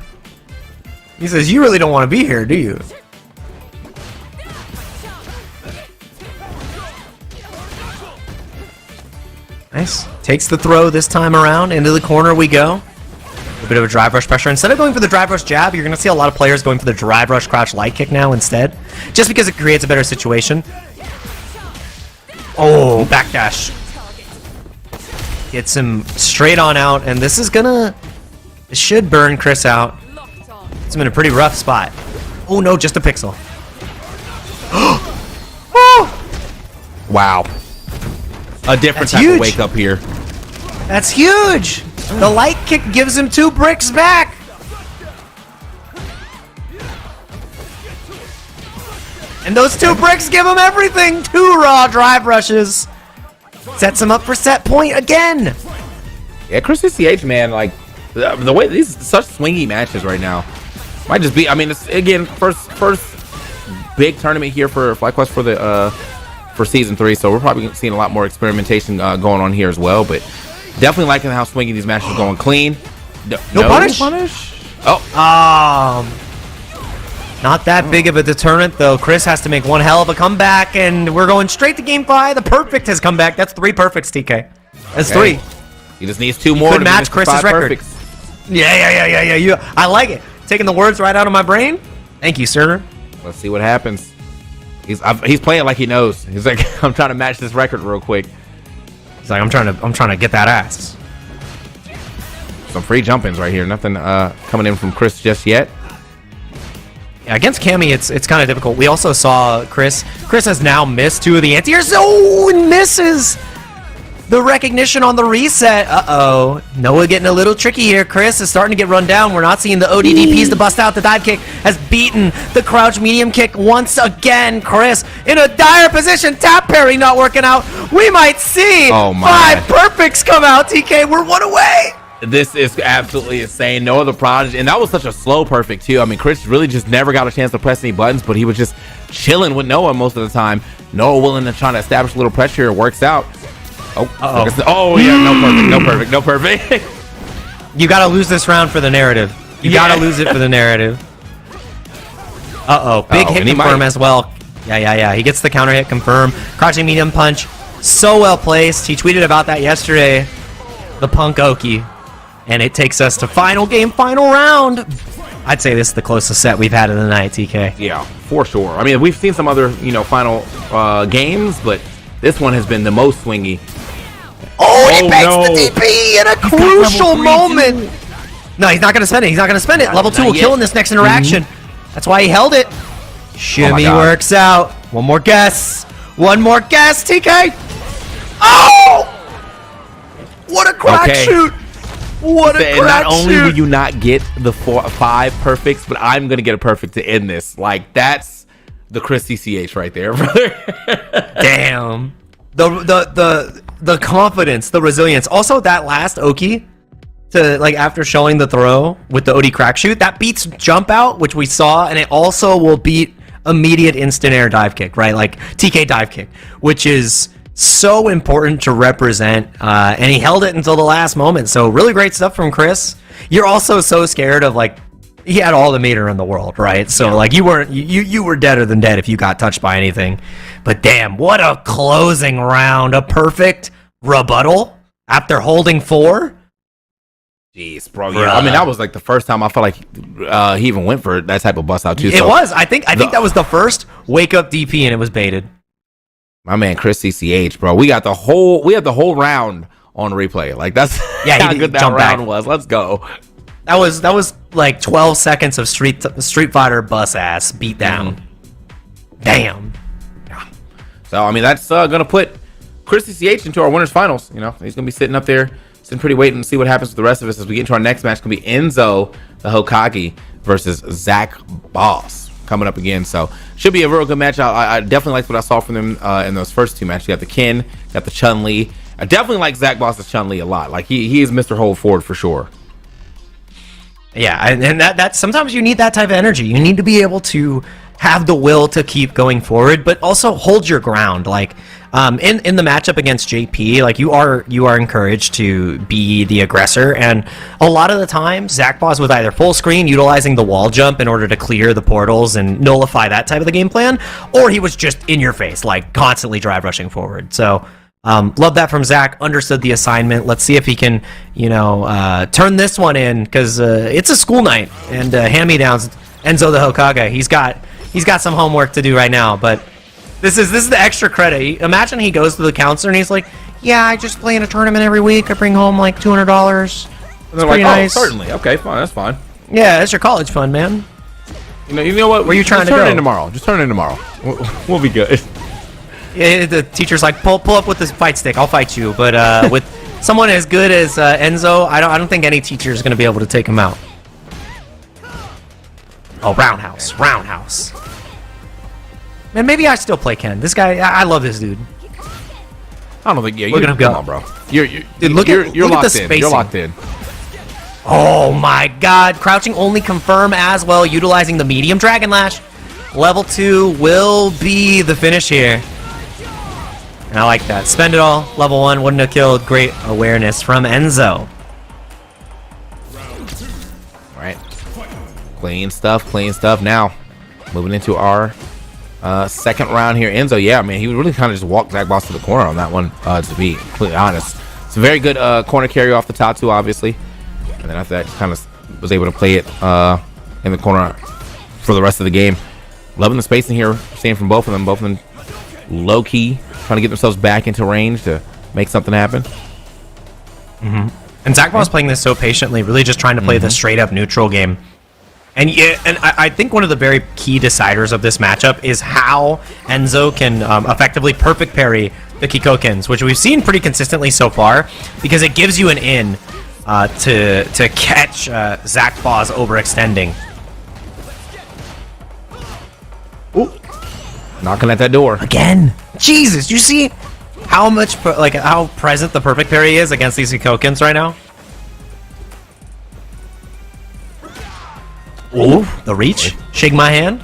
He says, "You really don't want to be here, do you?" Nice. Takes the throw this time around. Into the corner we go. A bit of a drive rush pressure. Instead of going for the drive rush jab, you're going to see a lot of players going for the drive rush crouch light kick now instead, just because it creates a better situation. Oh, backdash. Gets him straight on out, and this should burn Chris out. It's him in a pretty rough spot. Oh no, just a pixel. Wow. A different type of wake up here. That's huge! The light kick gives him 2 bricks back! And those 2 bricks give him everything! 2 raw drive rushes! Sets him up for set point again! Yeah, Chris CH, man, like, the way these such swingy matches right now. Might just be, I mean, it's, again, first big tournament here for FlyQuest for the, for season 3, so we're probably seeing a lot more experimentation going on here as well, but definitely liking how swingy these matches are going clean. No punish? Oh. Not that big of a deterrent, though. Chris has to make one hell of a comeback, and we're going straight to game 5. The perfect has come back. That's 3 perfects, TK. That's 3. He just needs 2 more Could to match finish the Chris's 5 record. perfects. Yeah. I like it. Taking the words right out of my brain. Thank you, sir. Let's see what happens. He's playing like he knows. He's like, I'm trying to match this record real quick. He's like, I'm trying to get that ass. Some free jump-ins right here. Nothing coming in from Chris just yet. Yeah, against Cammy, it's kind of difficult. We also saw Chris. Chris has now missed 2 of the anti-airs. Oh, and misses the recognition on the reset. Uh-oh. Noah getting a little tricky here. Chris is starting to get run down. We're not seeing the ODDPs to bust out. The dive kick has beaten the crouch medium kick once again. Chris in a dire position. Tap parry not working out. We might see 5 perfects come out. TK, we're 1 away. This is absolutely insane. Noah the Prodigy, and that was such a slow perfect too. I mean, Chris really just never got a chance to press any buttons, but he was just chilling with Noah most of the time. Noah willing to try to establish a little pressure. It works out. Oh yeah, no perfect. You gotta lose this round for the narrative. You gotta lose it for the narrative. Big hit confirm as well. Yeah. He gets the counter hit confirm. Crouching medium punch, so well placed. He tweeted about that yesterday. The punk Oki. And it takes us to final game, final round. I'd say this is the closest set we've had of the night, TK. Yeah, for sure. I mean, we've seen some other, final games, but this one has been the most swingy. He makes the DP in a crucial moment. No, he's not going to spend it. He's not going to spend it. Level 2 will kill in this next interaction. That's why he held it. Shimmy works out. One more guess. TK. Oh! What a crack shoot. What a crack shoot. Not only will you not get the 5 perfects, but I'm going to get a perfect to end this. Like, that's the Chris CCH right there, brother. Damn. The confidence, the resilience. Also, that last Oki, after showing the throw with the OD crack shoot, that beats jump out, which we saw, and it also will beat immediate instant air dive kick, right? Like TK dive kick, which is so important to represent, and he held it until the last moment. So really great stuff from Chris. You're also so scared of he had all the meter in the world, right? So you were deader than dead if you got touched by anything. But damn, what a closing round! A perfect rebuttal after holding 4. Jeez, bro. Yeah, I mean, that was the first time I felt like he even went for that type of bust out too. It was. I think that was the first wake up DP, and it was baited. My man, Chris CCH, bro. We had the whole round on replay. That's how good that round was. Let's go. That was like 12 seconds of Street Fighter bus ass beat down. Damn. Yeah. So I mean, that's gonna put Chris CCH into our winners finals. He's gonna be sitting up there, sitting pretty waiting to see what happens with the rest of us as we get into our next match. It's gonna be Enzo the Hokage versus Zach Boss coming up again. So should be a real good match. I definitely liked what I saw from them in those first 2 matches. You got the Ken, got the Chun-Li. I definitely like Zach Boss's Chun-Li a lot. He is Mr. Hold Forward for sure. Yeah, and that sometimes you need that type of energy. You need to be able to have the will to keep going forward, but also hold your ground. In the matchup against JP, you are encouraged to be the aggressor, and a lot of the time, Zach Boss was either full screen, utilizing the wall jump in order to clear the portals and nullify that type of the game plan, or he was just in your face, constantly drive rushing forward. So. Love that from Zach. Understood the assignment. Let's see if he can, turn this one in, because it's a school night and hand-me-downs. Enzo the Hokage. He's got some homework to do right now, but this is the extra credit. Imagine he goes to the counselor and he's like, "Yeah, I just play in a tournament every week. I bring home $200. It's pretty nice." Certainly. Okay, fine. That's fine. Yeah, that's your college fund, man. You know what? Where you trying to go? Just turn in tomorrow. We'll be good. Yeah, the teacher's like, pull up with this fight stick. I'll fight you. But with someone as good as Enzo, I don't think any teacher is going to be able to take him out. Oh, roundhouse. Man, maybe I still play Ken. This guy, I love this dude. I don't think. Yeah, look at him go. Come on, bro. You're look at locked the in. spacing. You're locked in. Oh my God! Crouching only confirm as well, utilizing the medium Dragon Lash. Level 2 will be the finish here. And I like that. Spend it all. Level 1 wouldn't have killed. Great awareness from Enzo. All right. Clean stuff. Now, moving into our second round here. Enzo, yeah, man, he really kind of just walked Zach Boss to the corner on that one, to be completely honest. It's a very good corner carry off the top 2, obviously. And then after that, kind of was able to play it in the corner for the rest of the game. Loving the spacing here, seeing from both of them. Both of them low-key, trying to get themselves back into range to make something happen. And Zach Ball's playing this so patiently, really just trying to play the straight-up neutral game. And yeah, and I think one of the very key deciders of this matchup is how Enzo can effectively perfect parry the Kikokins, which we've seen pretty consistently so far, because it gives you an in to catch Zach Ball's overextending. Ooh. Knocking at that door again. Jesus, you see how much how present the perfect parry is against these Kikokins right now? Ooh, the reach. Shake my hand.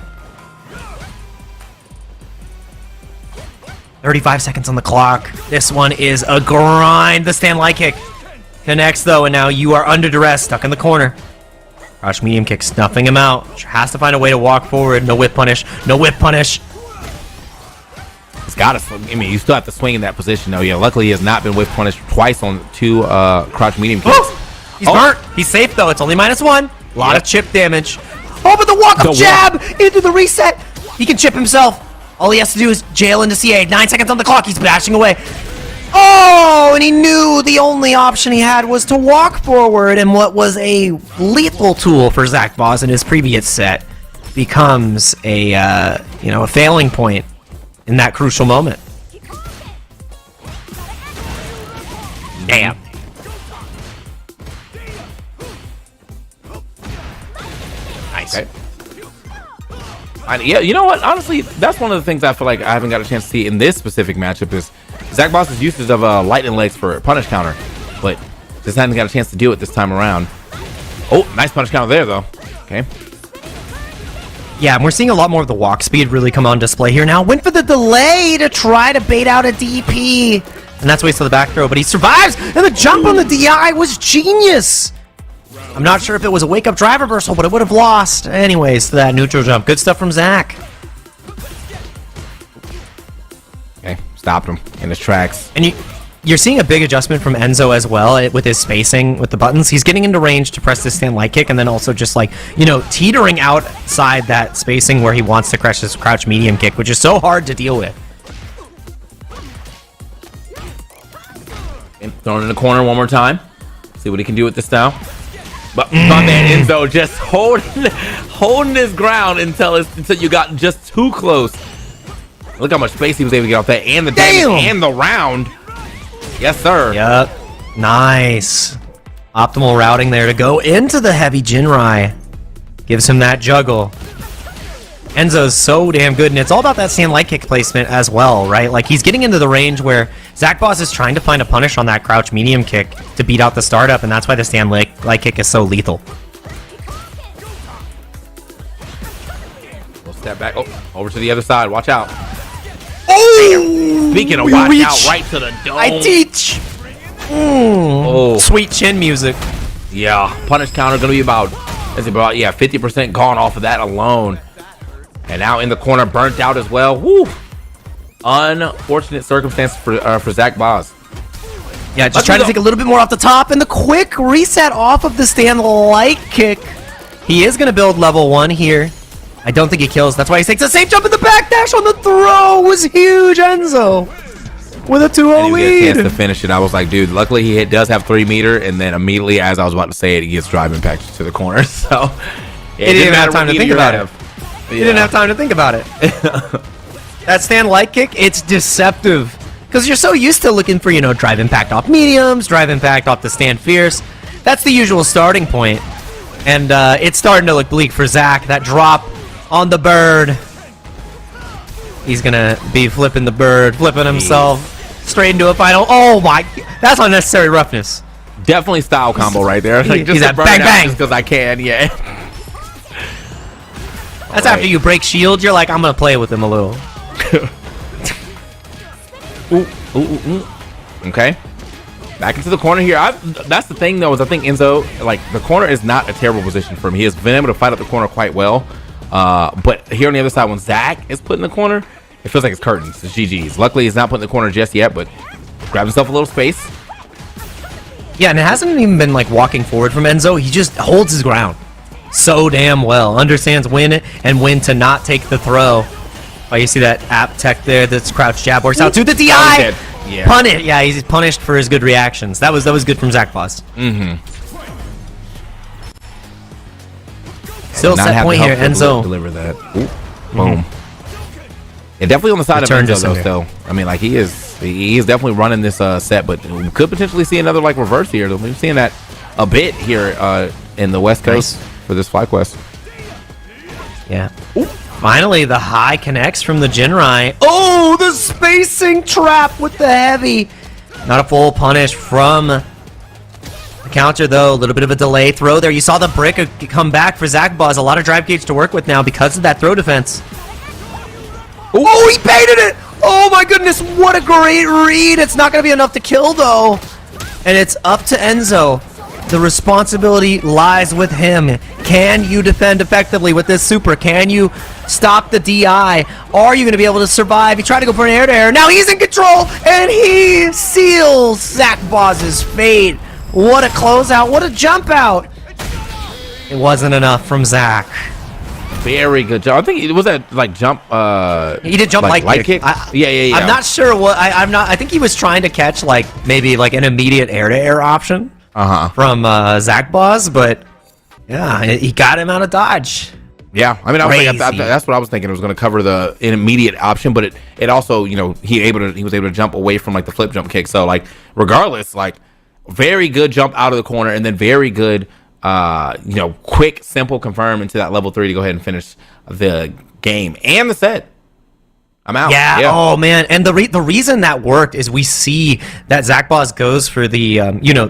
35 seconds on the clock. This one is a grind. The stand light kick connects though, and now you are under duress, stuck in the corner. Crouch medium kick, snuffing him out. Has to find a way to walk forward. No whip punish. No whip punish. He's got to. I mean, you still have to swing in that position though. Yeah, luckily he has not been whip punished twice on 2 crouch medium kicks. He's burnt. He's safe though. It's only -1. A lot of chip damage. Oh, but the walk-up jab into the reset. He can chip himself. All he has to do is jail into CA. 9 seconds on the clock. He's bashing away. Oh, and he knew the only option he had was to walk forward, and what was a lethal tool for Zach Boss in his previous set becomes a a failing point in that crucial moment. Damn. Nice. Okay. Yeah, you know what? Honestly, that's one of the things I feel like I haven't got a chance to see in this specific matchup is Zach Boss's usage of lightning legs for punish counter, but just hasn't got a chance to do it this time around. Oh, nice punish counter there, though. Okay. Yeah, and we're seeing a lot more of the walk speed really come on display here now. Went for the delay to try to bait out a DP, and that's waste of the back throw, but he survives, and the jump on the DI was genius. I'm not sure if it was a wake-up drive reversal, but it would have lost. Anyways, that neutral jump. Good stuff from Zach. Okay, stopped him in his tracks. And you're seeing a big adjustment from Enzo as well with his spacing with the buttons. He's getting into range to press this stand light kick, and then also just teetering outside that spacing where he wants to crush his crouch medium kick, which is so hard to deal with. And thrown in the corner one more time. See what he can do with this now. But my man Enzo just holding his ground until you got just too close. Look how much space he was able to get off that, and the damage and the round. Yes, sir. Yep. Nice. Optimal routing there to go into the heavy Jinrai. Gives him that juggle. Enzo's so damn good, and it's all about that stand light kick placement as well, right? Like, he's getting into the range where Zach Boss is trying to find a punish on that crouch medium kick to beat out the startup, and that's why the stand light kick is so lethal. We'll step back. Oh, over to the other side. Watch out. Oh! Speaking of watch out, right to the dome. I teach. Oh, sweet chin music. Yeah, punish counter gonna be about 50% gone off of that alone. And now in the corner, burnt out as well. Woo! Unfortunate circumstance for Zach Boss. Yeah, just trying to take a little bit more off the top, and the quick reset off of the stand light kick. He is going to build level 1 here. I don't think he kills. That's why he takes a safe jump in the backdash on the throw. Was huge, Enzo. With a 2-0 lead. He gets a chance to finish it. I was like, dude, luckily he does have 3 meter, and then immediately as I was about to say it, he gets drive impact to the corner. So he didn't even have time to think about it. He didn't have time to think about it. That stand light kick, it's deceptive. Because you're so used to looking for, drive impact off mediums, drive impact off the stand fierce. That's the usual starting point. And it's starting to look bleak for Zach. That drop on the bird. He's going to be flipping the bird, flipping himself straight into a final. Oh my, that's unnecessary roughness. Definitely style combo right there. Like, he's at bang bang. Just because I can, yeah. That's after you break shield, you're like, I'm going to play with him a little. Okay. Back into the corner here. That's the thing, though, is I think Enzo, the corner is not a terrible position for him. He has been able to fight up the corner quite well. But here on the other side, when Zach is put in the corner, it feels like it's curtains. It's GG's. Luckily, he's not put in the corner just yet, but grab himself a little space. Yeah, and it hasn't even been like walking forward from Enzo. He just holds his ground so damn well. Understands when and when to not take the throw. Oh, you see that app tech there that's crouch jab works out to the DI. Yeah. Punish. Yeah, he's punished for his good reactions. That was good from Zach Boss. Still set point here, Enzo. Deliver that. Boom. Yeah, definitely on the side of Enzo though. Still, I mean, like he is definitely running this set, but we could potentially see another like reverse here. We've seen that a bit here in the West Coast for this FlyQuest. Yeah. Ooh. Finally, the high connects from the Jinrai. Oh, the spacing trap with the heavy. Not a full punish from the counter, though. A little bit of a delay throw there. You saw the brick come back for Zach Buzz. A lot of drive gauge to work with now because of that throw defense. Ooh. Oh, he baited it. Oh, my goodness. What a great read. It's not going to be enough to kill, though. And it's up to Enzo. The responsibility lies with him. Can you defend effectively with this super? Can you stop the DI? Are you going to be able to survive? He tried to go for an air-to-air. Now he's in control, and he seals Zach Boz's fate. What a closeout. What a jump out. It wasn't enough from Zach. Very good job. I think it was that like jump. He did jump light kick. Yeah. I'm not sure what. I think he was trying to catch like maybe like an immediate air-to-air option. From Zach Boz, but yeah, he got him out of dodge. Yeah, I mean, that's what I was thinking. It was going to cover the immediate option, but it also, you know, he was able to jump away from like the flip jump kick. So like, regardless, like, very good jump out of the corner, and then very good, you know, quick, simple confirm into that level 3 to go ahead and finish the game and the set. I'm out. Yeah. Oh man, and the reason that worked is we see that Zach Boz goes for the you know,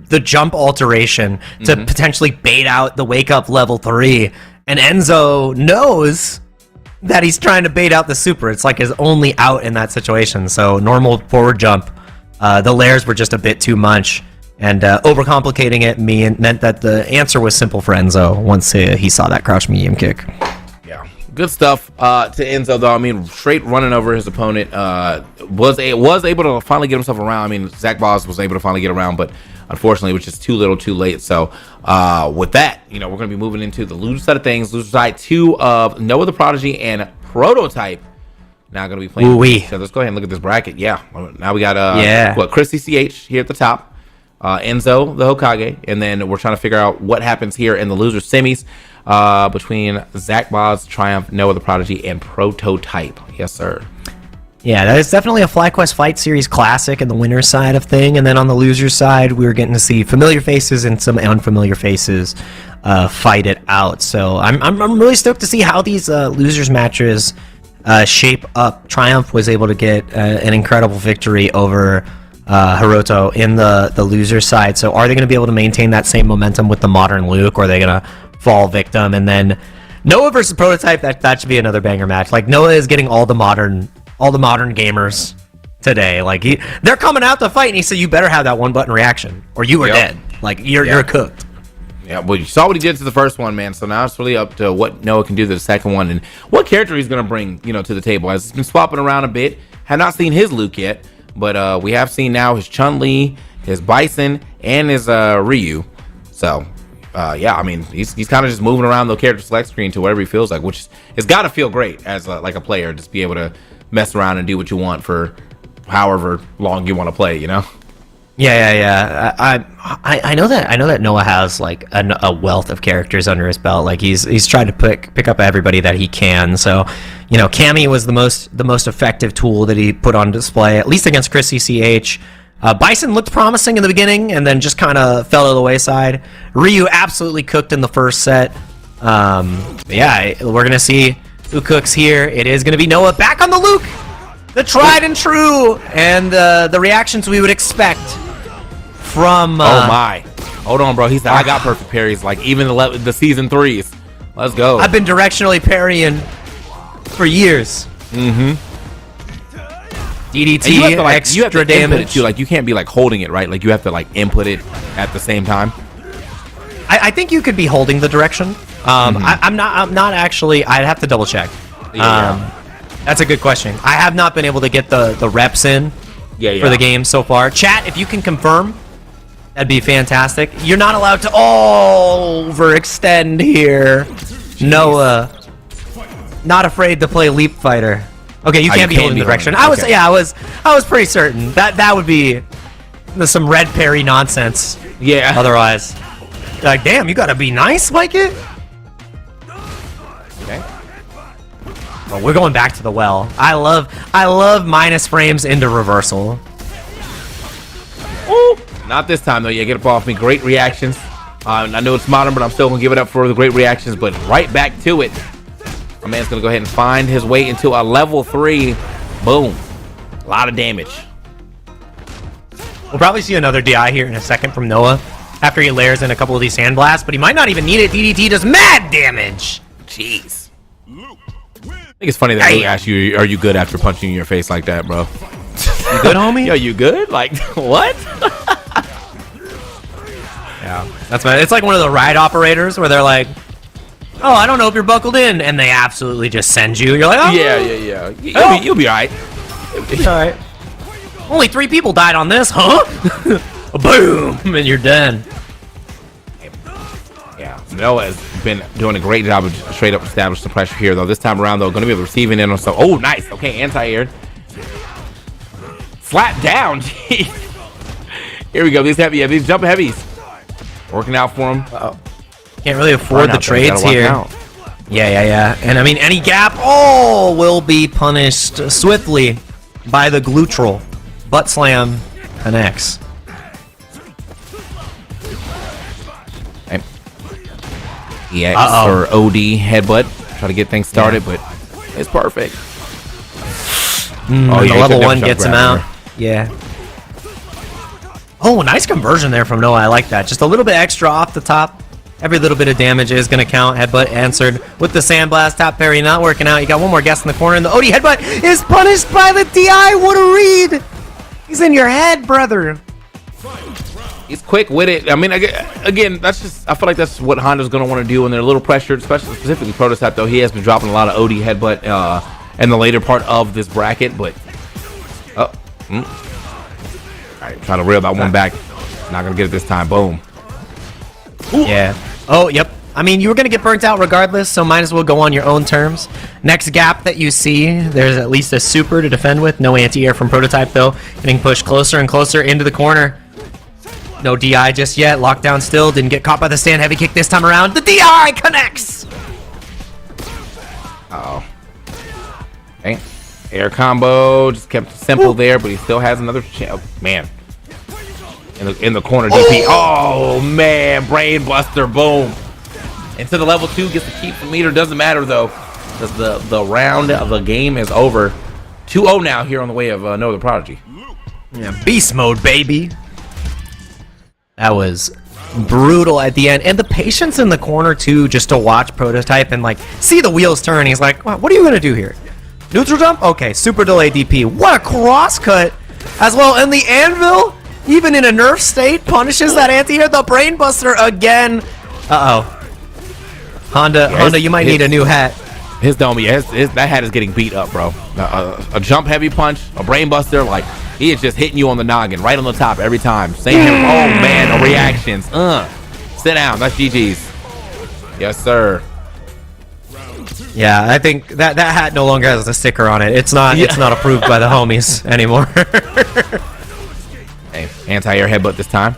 the jump alteration to potentially bait out the wake up level 3, and Enzo knows that he's trying to bait out the super. It's like his only out in that situation. So normal forward jump, the layers were just a bit too much, and overcomplicating it meant that the answer was simple for Enzo once he saw that crouch medium kick. Good stuff to Enzo, though. I mean, straight running over his opponent. Was able to finally get himself around. I mean, Zach Boz was able to finally get around, but unfortunately, it was just too little, too late. So, with that, you know, we're going to be moving into the loser side of things. Loser side 2 of Noah the Prodigy and Prototype. Now going to be playing. So let's go ahead and look at this bracket. Yeah. Now we got Chris CCH here at the top. Enzo the Hokage, and then we're trying to figure out what happens here in the loser semis between Zach Boz, Triumph, Noah the Prodigy, and Prototype. Yes, sir. Yeah, that is definitely a FlyQuest Fight Series classic in the winner's side of thing, and then on the loser's side, we were getting to see familiar faces and some unfamiliar faces fight it out. So I'm really stoked to see how these losers matches shape up. Triumph was able to get an incredible victory over Hiroto in the loser side. So are they going to be able to maintain that same momentum with the modern Luke, or are they going to fall victim? And then Noah versus Prototype, that should be another banger match. Like, Noah is getting all the modern gamers today. Like, they're coming out to fight, and he said, you better have that one button reaction or you are dead. Like, you're cooked. Yeah, well, you saw what he did to the first one, man. So now it's really up to what Noah can do to the second one, and what character he's going to bring, you know, to the table. As he's been swapping around a bit. Have not seen his Luke yet, but we have seen now his Chun-Li, his Bison, and his Ryu. So, yeah, I mean, he's kind of just moving around the character select screen to whatever he feels like, which has got to feel great as like a player, just be able to mess around and do what you want for however long you want to play, you know? Yeah. I know that Noah has like a wealth of characters under his belt. Like he's tried to pick up everybody that he can. So, you know, Cammy was the most effective tool that he put on display, at least against Chris CCH. Bison looked promising in the beginning and then just kind of fell to the wayside. Ryu absolutely cooked in the first set. Yeah, we're gonna see who cooks here. It is gonna be Noah back on the Luke, the tried and true, and the reactions we would expect from. Oh my! Hold on, bro. He said I got perfect parries, like even the season 3s. Let's go. I've been directionally parrying for years. DDT, you have to, like, extra damage. Too. Like, you can't be like holding it, right? Like, you have to like input it at the same time. I think you could be holding the direction. I'm not actually. I'd have to double check. That's a good question. I have not been able to get the reps in for the game so far. Chat, if you can confirm That'd be fantastic. You're not allowed to overextend here. Noah. Not afraid to play Leap Fighter. Okay, you can't be holding the direction. I was pretty certain. That would be some red parry nonsense. Yeah. Otherwise. Like, damn, you gotta be nice like it? Okay. Well, we're going back to the well. I love minus frames into reversal. Ooh. Not this time though. Yeah, get up off me. Great reactions. I know it's modern, but I'm still gonna give it up for the great reactions. But right back to it. My man's gonna go ahead and find his way into a level 3. Boom. A lot of damage. We'll probably see another DI here in a second from Noah after he layers in a couple of these sand blasts, but he might not even need it. DDT does mad damage. Jeez. I think it's funny that Luke asked you, are you good after punching you in your face like that, bro? You good, homie? Yo, you good? Like, what? Yeah. It's like one of the ride operators where they're like, oh, I don't know if you're buckled in, and they absolutely just send you. You're like, oh. Yeah. You'll be all right. All right. Only 3 people died on this, huh? Boom, and you're done. Yeah, Noah has been doing a great job of straight up establishing the pressure here, though. This time around, though, going to be receiving in on some. Oh, nice. Okay, anti-aired. Slap down. Jeez. Here we go. These jumping heavies. Working out for him. Uh-oh. Can't really afford the trades here. Yeah. And I mean, any gap, will be punished swiftly by the Glutral. Butt slam connects. Okay. EX or OD headbutt. Try to get things started, but it's perfect. The level 1 gets him out. Yeah. Oh, nice conversion there from Noah. I like that. Just a little bit extra off the top. Every little bit of damage is going to count. Headbutt answered with the sandblast. Tap parry not working out. You got one more guess in the corner, and the OD headbutt is punished by the DI. What a read! He's in your head, brother. He's quick with it. I mean, again, I feel like that's what Honda's going to want to do when they're a little pressured, specifically Prototype, though. He has been dropping a lot of OD headbutt in the later part of this bracket, but... All right, trying to reel that one back. Not going to get it this time. Boom. Ooh. Yeah. Oh, yep. I mean, you were going to get burnt out regardless, so might as well go on your own terms. Next gap that you see, there's at least a super to defend with. No anti-air from Prototype, though. Getting pushed closer and closer into the corner. No DI just yet. Lockdown still. Didn't get caught by the stand heavy kick this time around. The DI connects! Uh-oh. Okay. Air combo. Just kept it simple there, but he still has another chance. Oh, man. In the corner, DP. Oh, man. Brain buster. Boom. Into the level 2, gets to keep the meter. Doesn't matter, though, because the round of the game is over. 2-0 now here on the way of Noah the Prodigy. Yeah, beast mode, baby. That was brutal at the end. And the patience in the corner, too, just to watch Prototype and, like, see the wheels turn. He's like, wow, what are you going to do here? Neutral jump? Okay, super delay DP. What a cross cut as well. And the anvil, even in a nerf state, punishes that anti-air. The brain buster again. Uh-oh. Honda, you might need a new hat. His dome, that hat is getting beat up, bro. A jump heavy punch, a brain buster, like he is just hitting you on the noggin, right on the top every time. Same him. Oh man, the reactions. Sit down. That's GG's. Yes, sir. Yeah, I think that hat no longer has a sticker on it. It's not approved by the homies anymore. Hey, anti-air headbutt this time.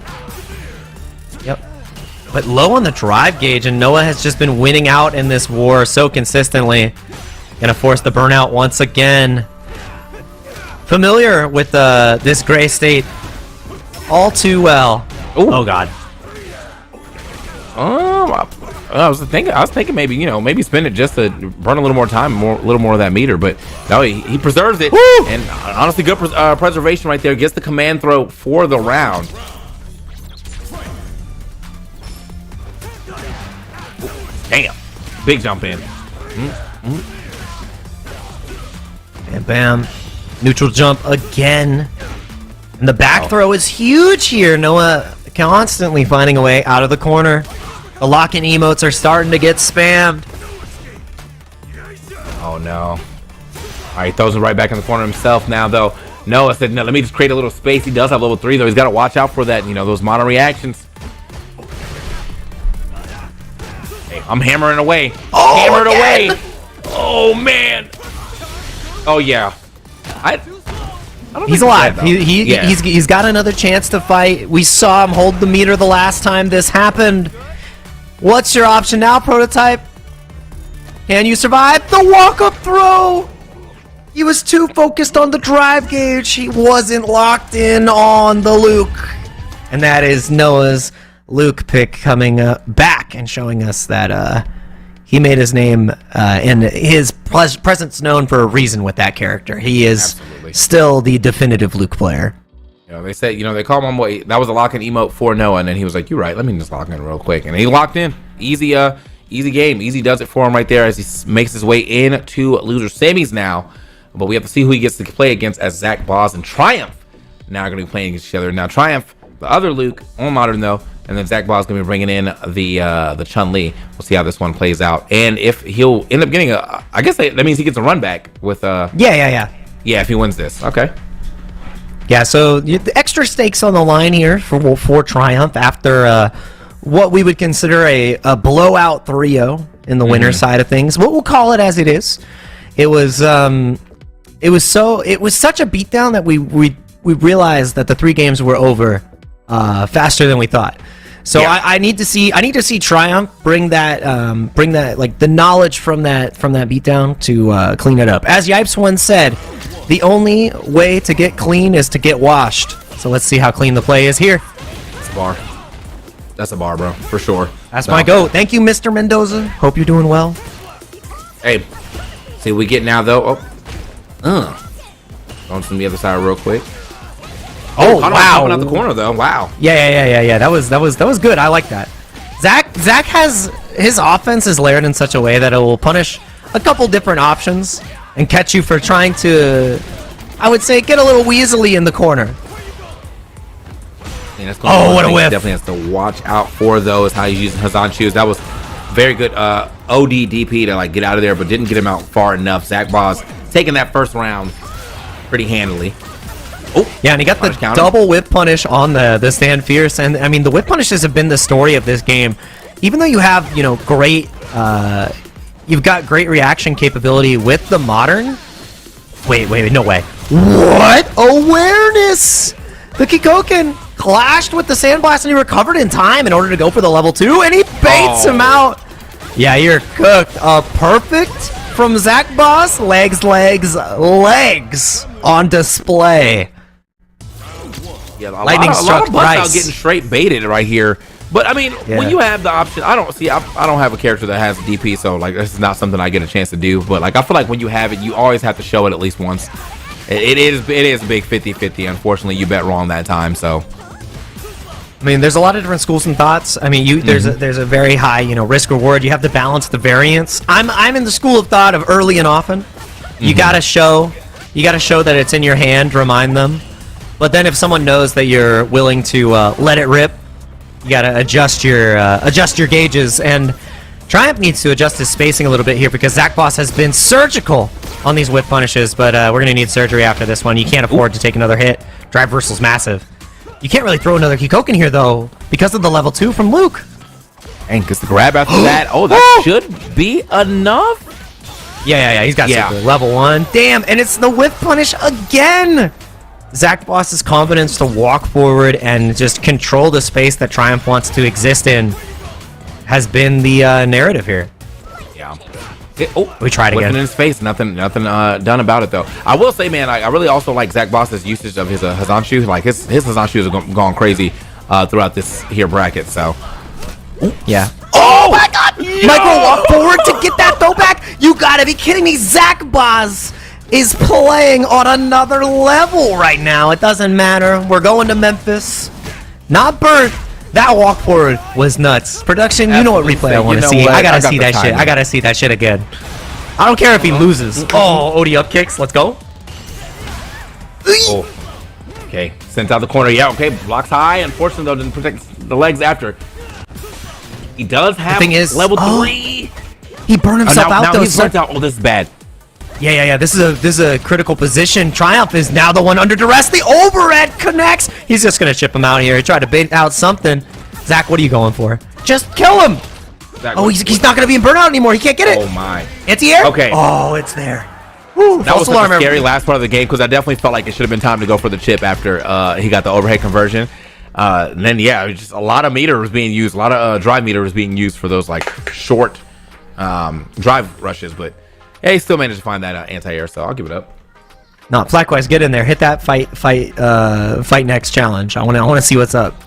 Yep. But low on the drive gauge, and Noah has just been winning out in this war so consistently. Gonna force the burnout once again. Familiar with this gray state all too well. Ooh. Oh god. I was thinking maybe maybe spend it just to burn a little more time, a little more of that meter, but no, he preserves it. Woo! And honestly, good preservation right there. Gets the command throw for the round. Damn, big jump in. And bam, neutral jump again. And the back throw is huge here. Noah constantly finding a way out of the corner. The lock-in emotes are starting to get spammed. Oh no. Alright, throws him right back in the corner himself now, though. Noah said, no, let me just create a little space. He does have level 3, though. He's got to watch out for that, you know, those mono reactions. Hey, I'm hammering away. Hammering away. Oh, man. Oh, yeah. He's alive. He's got another chance to fight. We saw him hold the meter the last time this happened. What's your option now, Prototype? Can you survive the walk-up throw? He was too focused on the drive gauge. He wasn't locked in on the Luke. And that is Noah's Luke pick coming back and showing us that he made his name and his presence known for a reason with that character. He is still the definitive Luke player. You know, they said, you know, they called him, that was a lock-in emote for Noah, and then he was like, you're right, let me just lock in real quick. And he locked in. Easy game. Easy does it for him right there as he makes his way into loser semis now. But we have to see who he gets to play against, as Zach Boss and Triumph now are going to be playing against each other. Now, Triumph, the other Luke, on Modern though, and then Zach Boss is going to be bringing in the Chun-Li. We'll see how this one plays out. And if he'll end up getting I guess that means he gets a run back with Yeah, if he wins this. Okay. Yeah, so the extra stakes on the line here for Triumph after what we would consider a blowout 3-0 in the winner's side of things. We'll call it as it is. It was such a beatdown that we realized that the 3 games were over faster than we thought. So yeah. I need to see Triumph bring that like the knowledge from that beatdown to clean it up. As Yipes once said, the only way to get clean is to get washed. So let's see how clean the play is here. That's a bar. That's a bar, bro, for sure. That's my goat. Thank you, Mr. Mendoza. Hope you're doing well. Hey, see what we get now though. Going from the other side real quick. Oh wow! Coming out the corner though. Wow. Yeah. That was good. I like that. Zach has his offense is layered in such a way that it will punish a couple different options and catch you for trying to, I would say, get a little weaselly in the corner. Oh, what a whiff! Definitely has to watch out for those. How he's using Hazanchu's. That was very good OD DP to like get out of there, but didn't get him out far enough. Zach Boss taking that first round pretty handily. Oh, yeah, and he got the double whip punish on the Stand Fierce, and I mean the whip punishes have been the story of this game. Even though you have great, you've got great reaction capability with the Modern. Wait, no way. What awareness? The Kikoken clashed with the Sandblast and he recovered in time in order to go for the level 2, and he baits him out. Yeah, you're cooked. Perfect from Zach Boss. Legs on display. Yeah, a lot of butts out getting straight baited right here. But I mean, when you have the option, I don't have a character that has DP, so like this is not something I get a chance to do. But like I feel like when you have it, you always have to show it at least once. It is a big 50-50. Unfortunately, you bet wrong that time. So I mean, there's a lot of different schools and thoughts. I mean, there's a very high risk reward. You have to balance the variance. I'm in the school of thought of early and often. You gotta show that it's in your hand. Remind them. But then if someone knows that you're willing to let it rip, you gotta adjust your gauges. And Triumph needs to adjust his spacing a little bit here because Zach Boss has been surgical on these whip punishes. But we're gonna need surgery after this one. You can't afford to take another hit. Drive reversal's massive. You can't really throw another Kikoken here though because of the level 2 from Luke. And because the grab after that, that should be enough. Yeah. He's got level 1. Damn, and it's the whip punish again. Zach Boss's confidence to walk forward and just control the space that Triumph wants to exist in has been the narrative here. Yeah. We tried again. In his face, nothing done about it though. I will say, man, I really also like Zach Boss's usage of his Hazanchu. Like his Hazanchu have gone crazy throughout this here bracket. So. Yeah. Oh my God! Micro walk forward to get that throwback. You gotta be kidding me! Zach Boss is playing on another level right now. It doesn't matter. We're going to Memphis. Not burnt. That walk forward was nuts. Production, you know what replay I want to see. I gotta see that shit. I gotta see that shit again. I don't care if he loses. Oh, OD up kicks. Let's go. Oh. Okay, sent out the corner. Yeah, okay, blocks high. Unfortunately, though, didn't protect the legs after. He does have level 3. He burned himself out, though. He's burnt out. Oh, this is bad. Yeah. This is a critical position. Triumph is now the one under duress. The overhead connects. He's just gonna chip him out here. He tried to bait out something. Zach, what are you going for? Just kill him. Zach, he's not gonna be in burnout anymore. He can't get it. Oh my. Anti-air? Okay. Oh, it's there. Woo, that was such a scary last part of the game because I definitely felt like it should have been time to go for the chip after he got the overhead conversion. And then it was just a lot of meter was being used, a lot of drive meter was being used for those like short drive rushes. But yeah, he still managed to find that anti-air, so I'll give it up. No, FlyQuest, get in there. Hit that fight next challenge. I want to see what's up.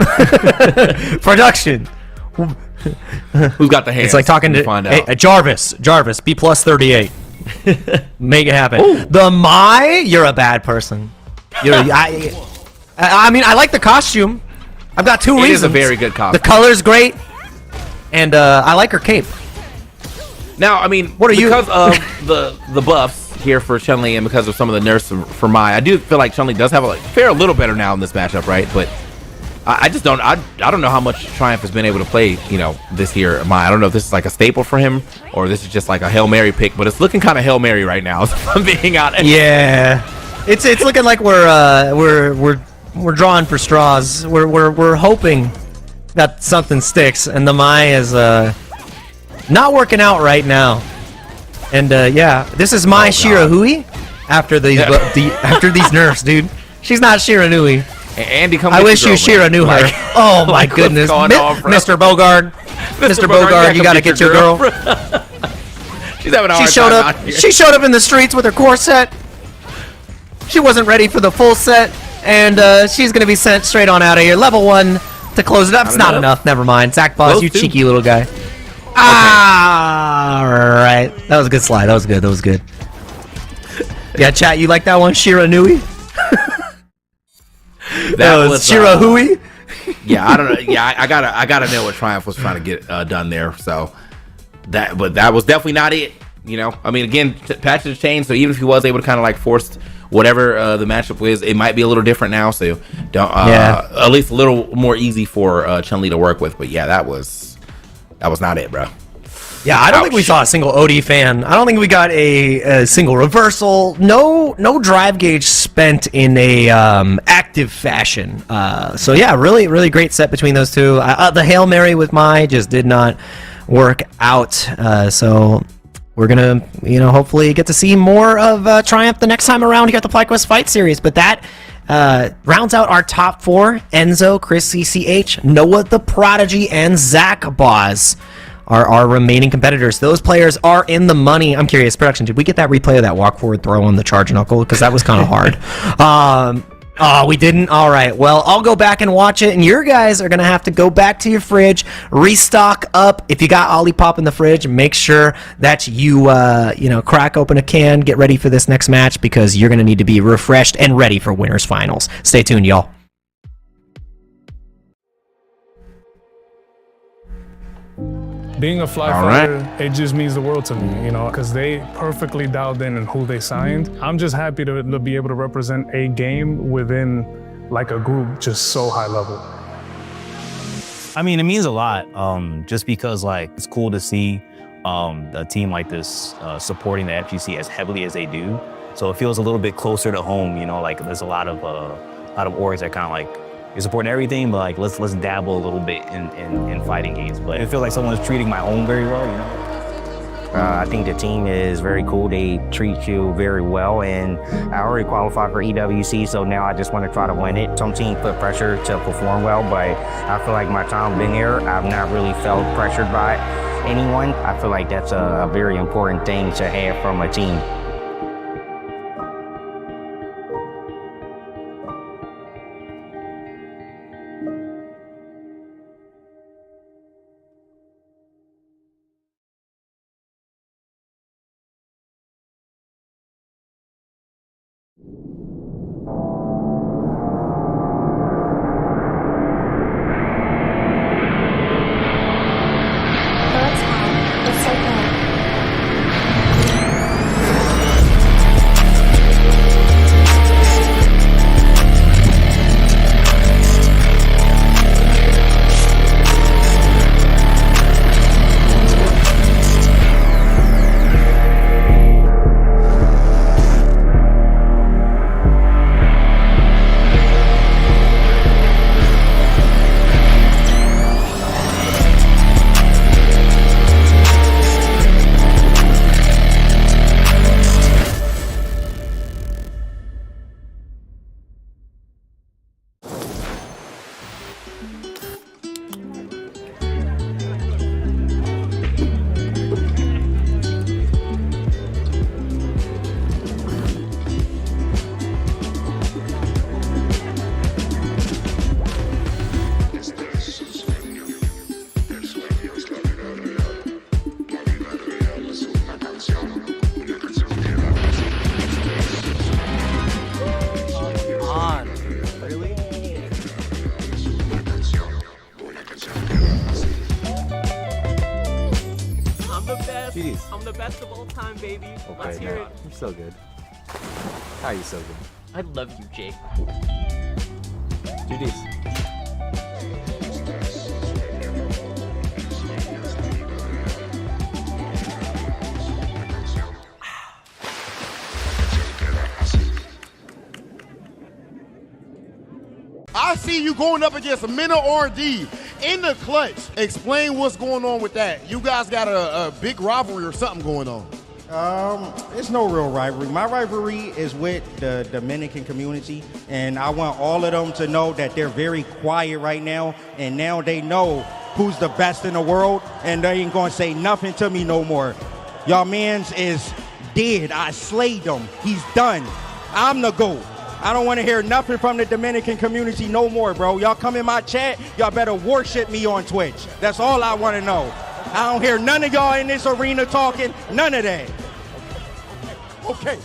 Production. Who's got the hands? It's like talking to find out. Jarvis, B plus 38. Make it happen. Ooh. The Mai, you're a bad person. I mean, I like the costume. I've got two reasons. It is a very good costume. The color's great, and I like her cape. Now, I mean, what are because of the buffs here for Chun-Li and because of some of the nerfs for Mai, I do feel like Chun-Li does have fare a little better now in this matchup, right? But I just don't. I don't know how much Triumph has been able to play, this year. I don't know if this is like a staple for him or this is just like a Hail Mary pick, but it's looking kind of Hail Mary right now. If I'm being honest. Yeah, it's looking like we're drawing for straws. We're hoping that something sticks, and the Mai is not working out right now. And this is Mai Shirahui after these after these nerfs, dude. She's not Shiranui. Andy, come. I wish you Shira knew her. Oh my goodness, Mr. Bogard, Mr. Bogard, you gotta get your girl. She's having a hard time out here. She showed up in the streets with her corset. She wasn't ready for the full set, and she's gonna be sent straight on out of here. Level 1 to close it up. It's not enough. Never mind. Zach Boss, you cheeky little guy. All right, that was a good slide. That was good. Yeah, chat, you like that one, Shira Nui? That was Shirahui. Yeah, I don't know. Yeah, I gotta know what Triumph was trying to get done there. So that was definitely not it. I mean, again, patches changed, so even if he was able to kind of like force whatever the matchup was, it might be a little different now. So don't at least a little more easy for Chun-Li to work with. But yeah, that was not it, bro. Yeah, I don't think we saw a single OD fan. I don't think we got a single reversal. No drive gauge spent in a active fashion. So yeah, really great set between those two. The Hail Mary with Mai just did not work out. So we're gonna hopefully get to see more of Triumph the next time around here at the FlyQuest Fight Series. But that rounds out our top 4. Enzo, Chris CCH, Noah the Prodigy, and Zach Boz are our remaining competitors. Those players are in the money. I'm curious, production, did we get that replay of that walk forward throw on the charge knuckle? Because that was kind of hard. Oh, we didn't? All right. Well, I'll go back and watch it, and your guys are going to have to go back to your fridge, restock up. If you got Olipop in the fridge, make sure that you, crack open a can, get ready for this next match, because you're going to need to be refreshed and ready for Winners Finals. Stay tuned, y'all. Being a fly fighter, it just means the world to me, because they perfectly dialed in who they signed. I'm just happy to be able to represent a game within like a group just so high level. I mean, it means a lot, just because it's cool to see a team like this supporting the FGC as heavily as they do. So it feels a little bit closer to home, there's a lot of orgs that kind of you're supporting everything, but let's dabble a little bit in fighting games. But it feels like someone's treating my own very well, I think the team is very cool. They treat you very well, and I already qualified for EWC, so now I just want to try to win it. Some teams put pressure to perform well, but I feel like my time being here, I've not really felt pressured by anyone. I feel like that's a very important thing to have from a team. time, baby. Okay, Let's hear no, it. you're so good. How are you so good? I love you, Jake. GDs. I see you going up against a Minna R&D in the clutch. Explain what's going on with that. You guys got a big rivalry or something going on. It's no real rivalry. My rivalry is with the Dominican community, and I want all of them to know that they're very quiet right now, and now they know who's the best in the world, and they ain't gonna say nothing to me no more. Y'all mans is dead. I slayed him. He's done. I'm the GOAT. I don't want to hear nothing from the Dominican community no more, bro. Y'all come in my chat, y'all better worship me on Twitch. That's all I want to know. I don't hear none of y'all in this arena talking, none of that. Okay.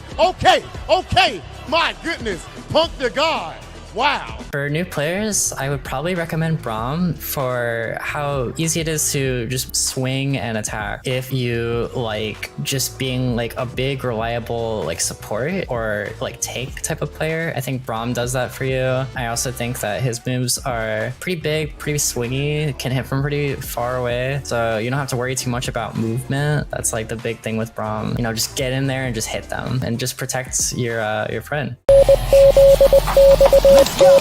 My goodness. Punk the God. Wow. For new players, I would probably recommend Braum for how easy it is to just swing and attack. If you like just being like a big, reliable like support or like tank type of player, I think Braum does that for you. I also think that his moves are pretty big, pretty swingy, can hit from pretty far away. So you don't have to worry too much about movement. That's like the big thing with Braum. You know, just get in there and just hit them and just protect your friend. Let's go!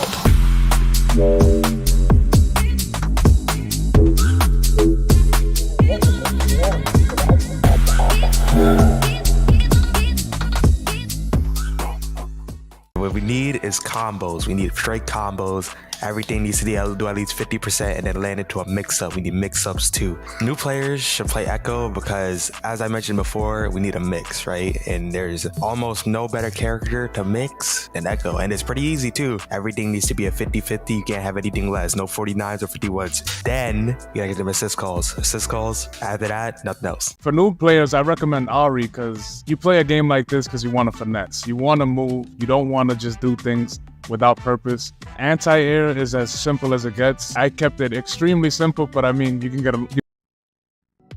What we need is combos. We need straight combos. Everything needs to do at least 50% and then land into a mix-up. We need mix-ups too. New players should play Echo because, as I mentioned before, we need a mix, right? And there's almost no better character to mix than Echo. And it's pretty easy too. Everything needs to be a 50-50. You can't have anything less. No 49s or 51s. Then you gotta get them assist calls. Assist calls. After that, nothing else. For new players, I recommend Ari because you play a game like this because you want to finesse. You want to move. You don't want to just do things without purpose. Anti-air is as simple as it gets. I kept it extremely simple, but I mean, you can get a...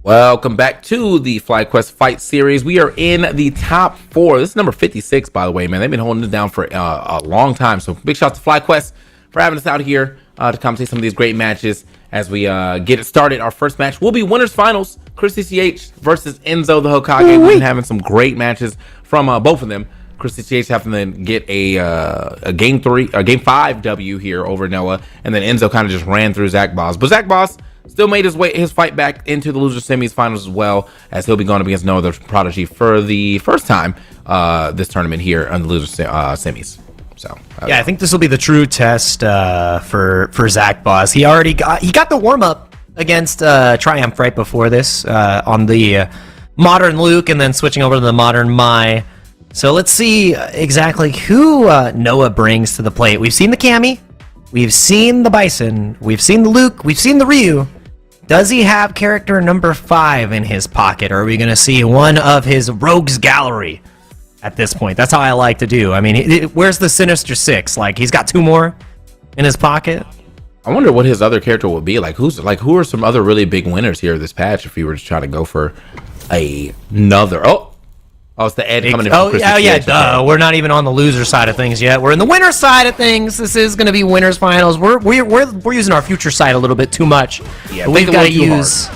Welcome back to the FlyQuest Fight Series. We are in the top 4. This is number 56, by the way, man. They've been holding it down for a long time. So big shout out to FlyQuest for having us out here to commentate some of these great matches as we get it started. Our first match will be winners finals. Chris CCH versus Enzo the Hokage. We've been having some great matches from both of them. Chris CCH having to get a game 5 W here over Noah, and then Enzo kind of just ran through Zach Boss. But Zach Boss still made his fight back into the loser semis finals as well, as he'll be going up against Noah the Prodigy for the first time this tournament here on the loser semis. So yeah, I think this will be the true test for Zach Boss. He got the warm up against Triumph right before this on the modern Luke, and then switching over to the modern Mai. So let's see exactly who Noah brings to the plate. We've seen the Cammy, we've seen the Bison, we've seen the Luke, we've seen the Ryu. Does he have character number 5 in his pocket, or are we going to see one of his rogues gallery at this point? That's how I like to do. I mean, where's the Sinister 6? Like, he's got 2 more in his pocket. I wonder what his other character would be. Who are some other really big winners here this patch if we were to try to go for another... Oh, it's the Ed coming in. Duh. We're not even on the loser side of things yet. We're in the winner side of things. This is going to be winners finals. We're using our future side a little bit too much. Yeah, we've got to use.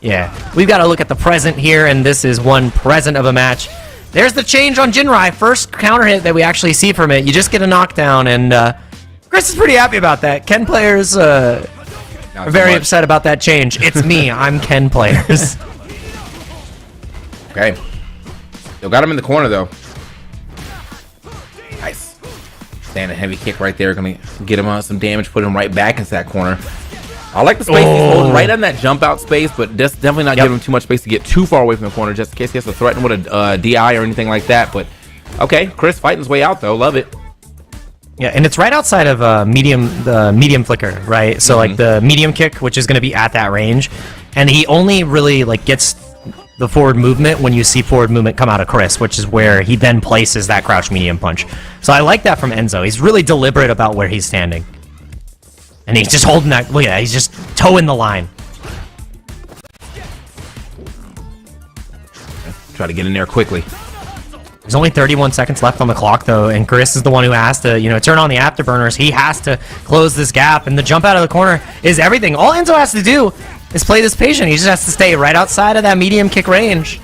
Yeah, we've got to look at the present here, and this is one present of a match. There's the change on Jinrai. First counter hit that we actually see from it. You just get a knockdown, and Chris is pretty happy about that. Ken players are very upset about that change. It's me. I'm Ken players. Okay. Still got him in the corner, though. Nice. Standing heavy kick right there. Gonna get him some damage, put him right back into that corner. I like the space he's holding right on that jump out space, but that's definitely not giving him too much space to get too far away from the corner, just in case he has to threaten with a DI or anything like that. But okay, Chris fighting his way out, though. Love it. Yeah, and it's right outside of the medium flicker, right? So like the medium kick, which is going to be at that range, and he only really gets the forward movement when you see forward movement come out of Chris, which is where he then places that crouch medium punch. So I like that from Enzo. He's really deliberate about where he's standing. And he's just holding that, look at that, he's just toeing the line. Try to get in there quickly. There's only 31 seconds left on the clock, though, and Chris is the one who has to, turn on the afterburners. He has to close this gap, and the jump out of the corner is everything. All Enzo has to do is play this patient. He just has to stay right outside of that medium kick range.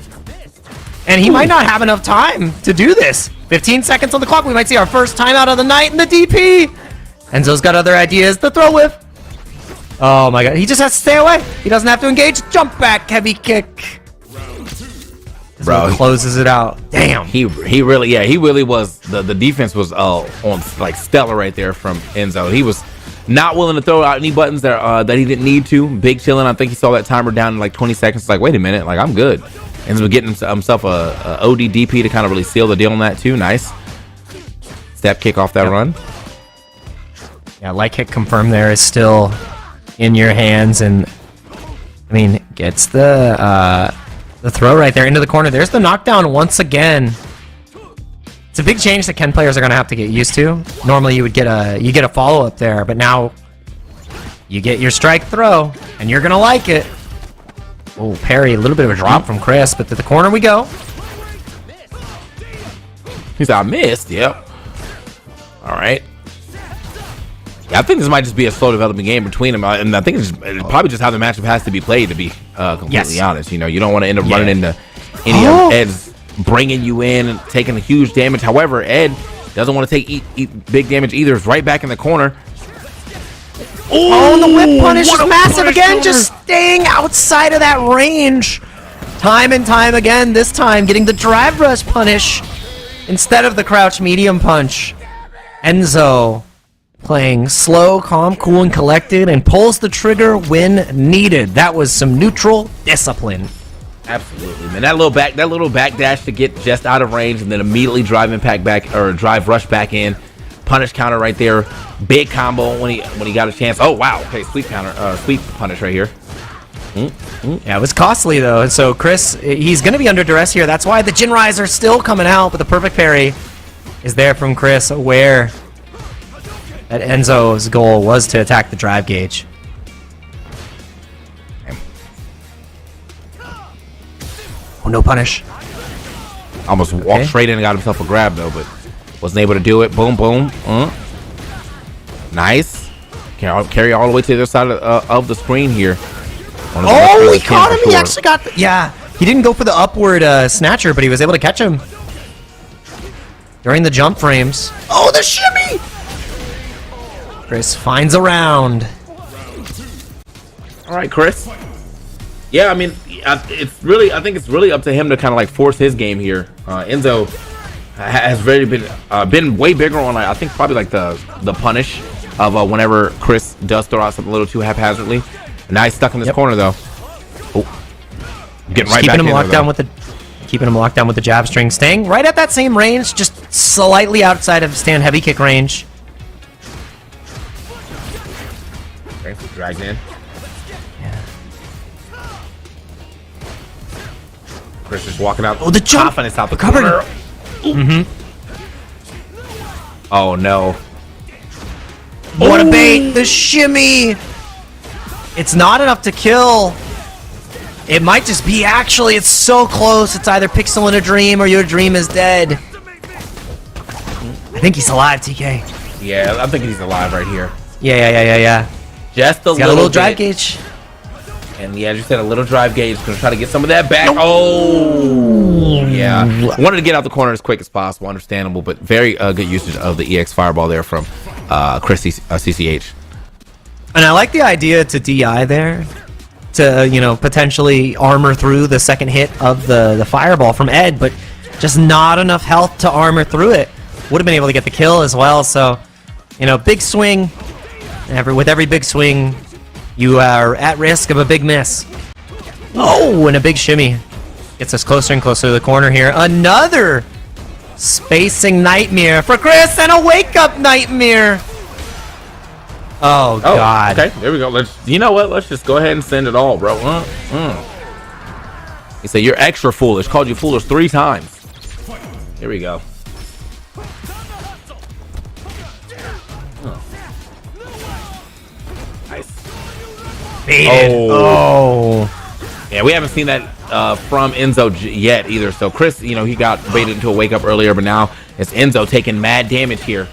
And he might not have enough time to do this. 15 seconds on the clock. We might see our first timeout of the night in the DP. Enzo's got other ideas. The throw whiff. Oh, my God. He just has to stay away. He doesn't have to engage. Jump back, heavy kick. Bro, closes it out. Damn. He really was. The defense was on like stellar right there from Enzo. He was not willing to throw out any buttons that he didn't need to. Big chilling. I think he saw that timer down in like 20 seconds. It's like, wait a minute, like I'm good. Enzo getting himself a OD DP to kind of really seal the deal on that too. Nice step kick off that run. Yeah, light kick confirmed there is still in your hands, and I mean gets the throw right there into the corner. There's the knockdown once again. It's a big change that Ken players are going to have to get used to. Normally you would get a follow up there, but now you get your strike throw, and you're going to like it. Oh, parry, a little bit of a drop from Chris, but to the corner we go. He said, I missed. Yep. All right. Yeah, I think this might just be a slow developing game between them, and I think it's probably just how the matchup has to be played, to be completely honest. You don't want to end up running into any of Ed's bringing you in and taking a huge damage. However, Ed doesn't want to take eat big damage either. It's right back in the corner. Oh, the whip punish is massive again, just staying outside of that range. Time and time again, this time getting the drive rush punish instead of the crouch medium punch. Enzo playing slow, calm, cool, and collected, and pulls the trigger when needed. That was some neutral discipline. Absolutely, man. That little back dash to get just out of range, and then immediately drive rush back in. Punish counter right there. Big combo when he got a chance. Oh wow. Okay, sweep punish right here. Yeah, it was costly though. So Chris, he's gonna be under duress here. That's why the Jin Riser still coming out, but the perfect parry is there from Chris, aware that Enzo's goal was to attack the drive gauge. Oh, no punish. Almost walked straight in and got himself a grab though, but wasn't able to do it. Boom, boom. Nice. Carry all the way to the other side of the screen here. Oh, he caught him. He actually got he didn't go for the upward snatcher, but he was able to catch him during the jump frames. Oh, the shimmy! Chris finds a round. All right, Chris. Yeah, I mean, I think it's really up to him to kind of like force his game here. Enzo has really been way bigger on I think probably like the punish of whenever Chris does throw out something a little too haphazardly. Now he's stuck in this corner though. Oh, getting right back in there, keeping him locked down with the jab string, staying right at that same range, just slightly outside of stand heavy kick range. Okay, dragged in. Yeah. Chris is walking out. Oh, the jump! Confidence out the covered. corner. Oh no! What a bait! The shimmy. It's not enough to kill. It might just be actually. It's so close. It's either Pixel in a dream or your dream is dead. I think he's alive, TK. Yeah, I think he's alive right here. Yeah. Just He's got a little drive gauge. And yeah, as you said, a little drive gauge. Gonna try to get some of that back. Oh, yeah. Wanted to get out the corner as quick as possible. Understandable, but very good usage of the EX Fireball there from Chris CCH. And I like the idea to DI there, to potentially armor through the second hit of the Fireball from Ed, but just not enough health to armor through it. Would have been able to get the kill as well. So, big swing. With every big swing, you are at risk of a big miss. Oh, and a big shimmy. Gets us closer and closer to the corner here. Another spacing nightmare for Chris, and a wake-up nightmare. Oh, God. Okay, there we go. You know what? Let's just go ahead and send it all, bro. He said, you're extra foolish. Called you foolish 3 times. Here we go. Baited. Oh. Yeah, we haven't seen that from Enzo yet either. So Chris, you know, he got baited into a wake up earlier, but now it's Enzo taking mad damage here.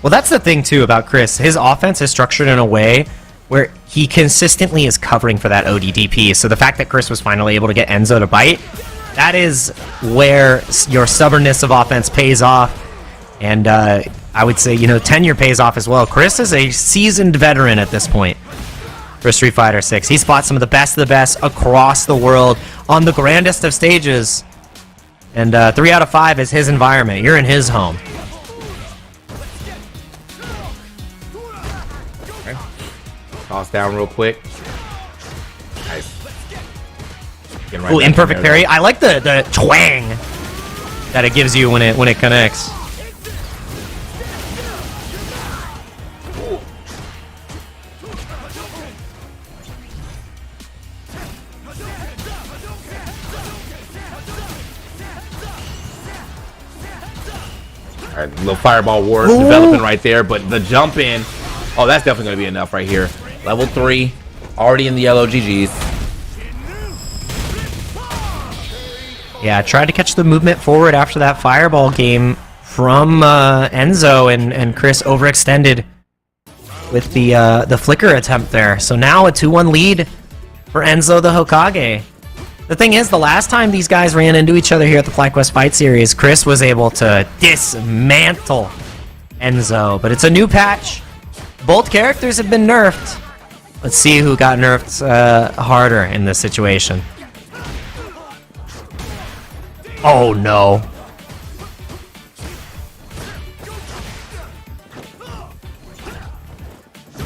Well, that's the thing too about Chris. His offense is structured in a way where he consistently is covering for that ODDP. So the fact that Chris was finally able to get Enzo to bite, that is where your stubbornness of offense pays off. And I would say, you know, tenure pays off as well. Chris is a seasoned veteran at this point for Street Fighter 6. He spots some of the best across the world on the grandest of stages. And 3 out of 5 is his environment. You're in his home. Okay. Toss down real quick. Nice. Right, ooh, imperfect parry. I like the twang that it gives you when it connects. All right, little fireball war developing right there, but the jump in, oh, that's definitely going to be enough right here. Level 3, already in the yellow GGs. Yeah, tried to catch the movement forward after that fireball game from Enzo, and Chris overextended with the flicker attempt there. So now a 2-1 lead for Enzo the Hokage. The thing is, the last time these guys ran into each other here at the FlyQuest Fight Series, Chris was able to dismantle Enzo. But it's a new patch. Both characters have been nerfed. Let's see who got nerfed harder in this situation. Oh no.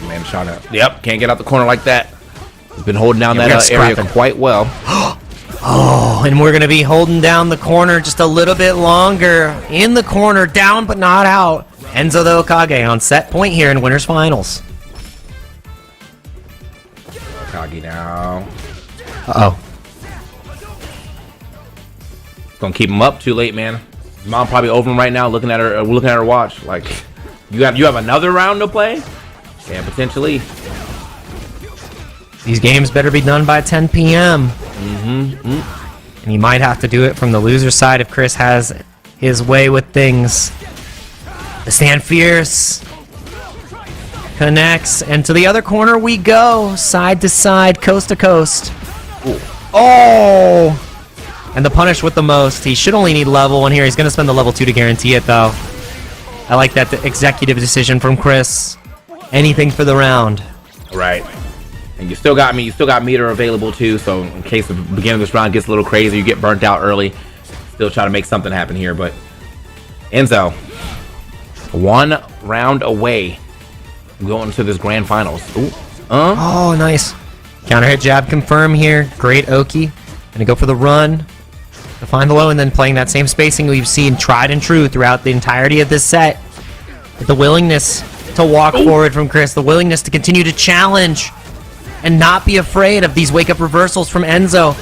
Man, shot out. Yep, can't get out the corner like that. He's been holding down that area quite well. Oh, and we're going to be holding down the corner just a little bit longer. In the corner, down but not out. Enzo the Hokage on set point here in Winners Finals. Hokage now. Uh-oh. Gonna keep him up too late, man. His mom probably over him right now, looking at her watch. Like, you have another round to play? Yeah, potentially. These games better be done by 10 p.m. And you might have to do it from the loser side if Chris has his way with things. The stand fierce. Connects, and to the other corner we go. Side to side, coast to coast. Ooh. Oh! And the punish with the most. He should only need level 1 here. He's going to spend the level 2 to guarantee it, though. I like that executive decision from Chris. Anything for the round. Right. And you still got meter available too, so in case the beginning of this round gets a little crazy, you get burnt out early, still try to make something happen here. But Enzo, 1 round away going to this grand finals. Ooh. Oh, nice. Counter hit jab confirm here. Great Oki. Gonna go for the run to find the low, and then playing that same spacing we've seen tried and true throughout the entirety of this set. With the willingness to walk forward from Chris, the willingness to continue to challenge and not be afraid of these wake-up reversals from Enzo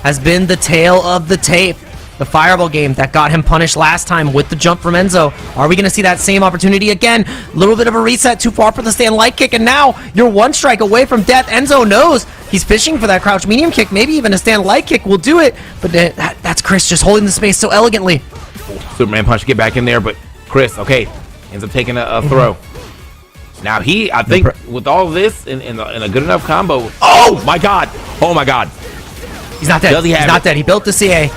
has been the tale of the tape. The fireball game that got him punished last time with the jump from Enzo. Are we going to see that same opportunity again? A little bit of a reset, too far for the stand light kick, and now you're 1 strike away from death. Enzo knows he's fishing for that crouch medium kick. Maybe even a stand light kick will do it, but that's Chris just holding the space so elegantly. Superman punch to get back in there, but Chris, okay, ends up taking a throw. Now I think with all of this in a good enough combo. Oh my god! Oh my god! He's not dead. He's not dead. He built the CA.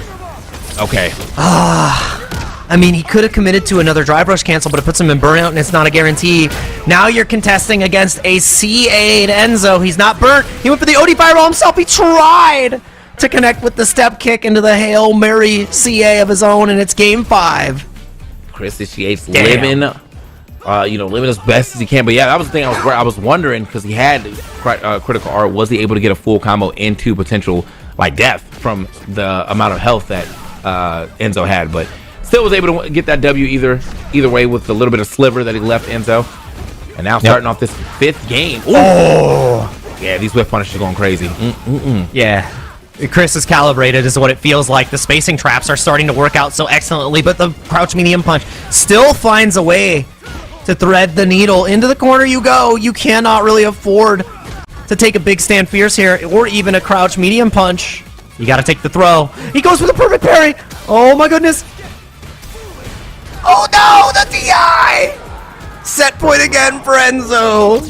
Okay. I mean, he could have committed to another drive rush cancel, but it puts him in burnout, and it's not a guarantee. Now you're contesting against a CA'd Enzo. He's not burnt. He went for the OD fireball himself. He tried to connect with the step kick into the Hail Mary CA of his own, and it's game 5. Chris CA's living as best as he can. But yeah, that was the thing I was wondering, because he had critical art. Was he able to get a full combo into potential death from the amount of health that Enzo had? But still was able to get that W either way with the little bit of sliver that he left Enzo. And now starting off this 5th game. Ooh. Oh! Yeah, these whip punishes are going crazy. Yeah. Chris is calibrated is what it feels like. The spacing traps are starting to work out so excellently, but the crouch medium punch still finds a way to thread the needle. Into the corner you go. You cannot really afford to take a big stand fierce here, or even a crouch medium punch. You got to take the throw. He goes for the perfect parry. Oh my goodness. Oh no, the DI! Set point again for Enzo.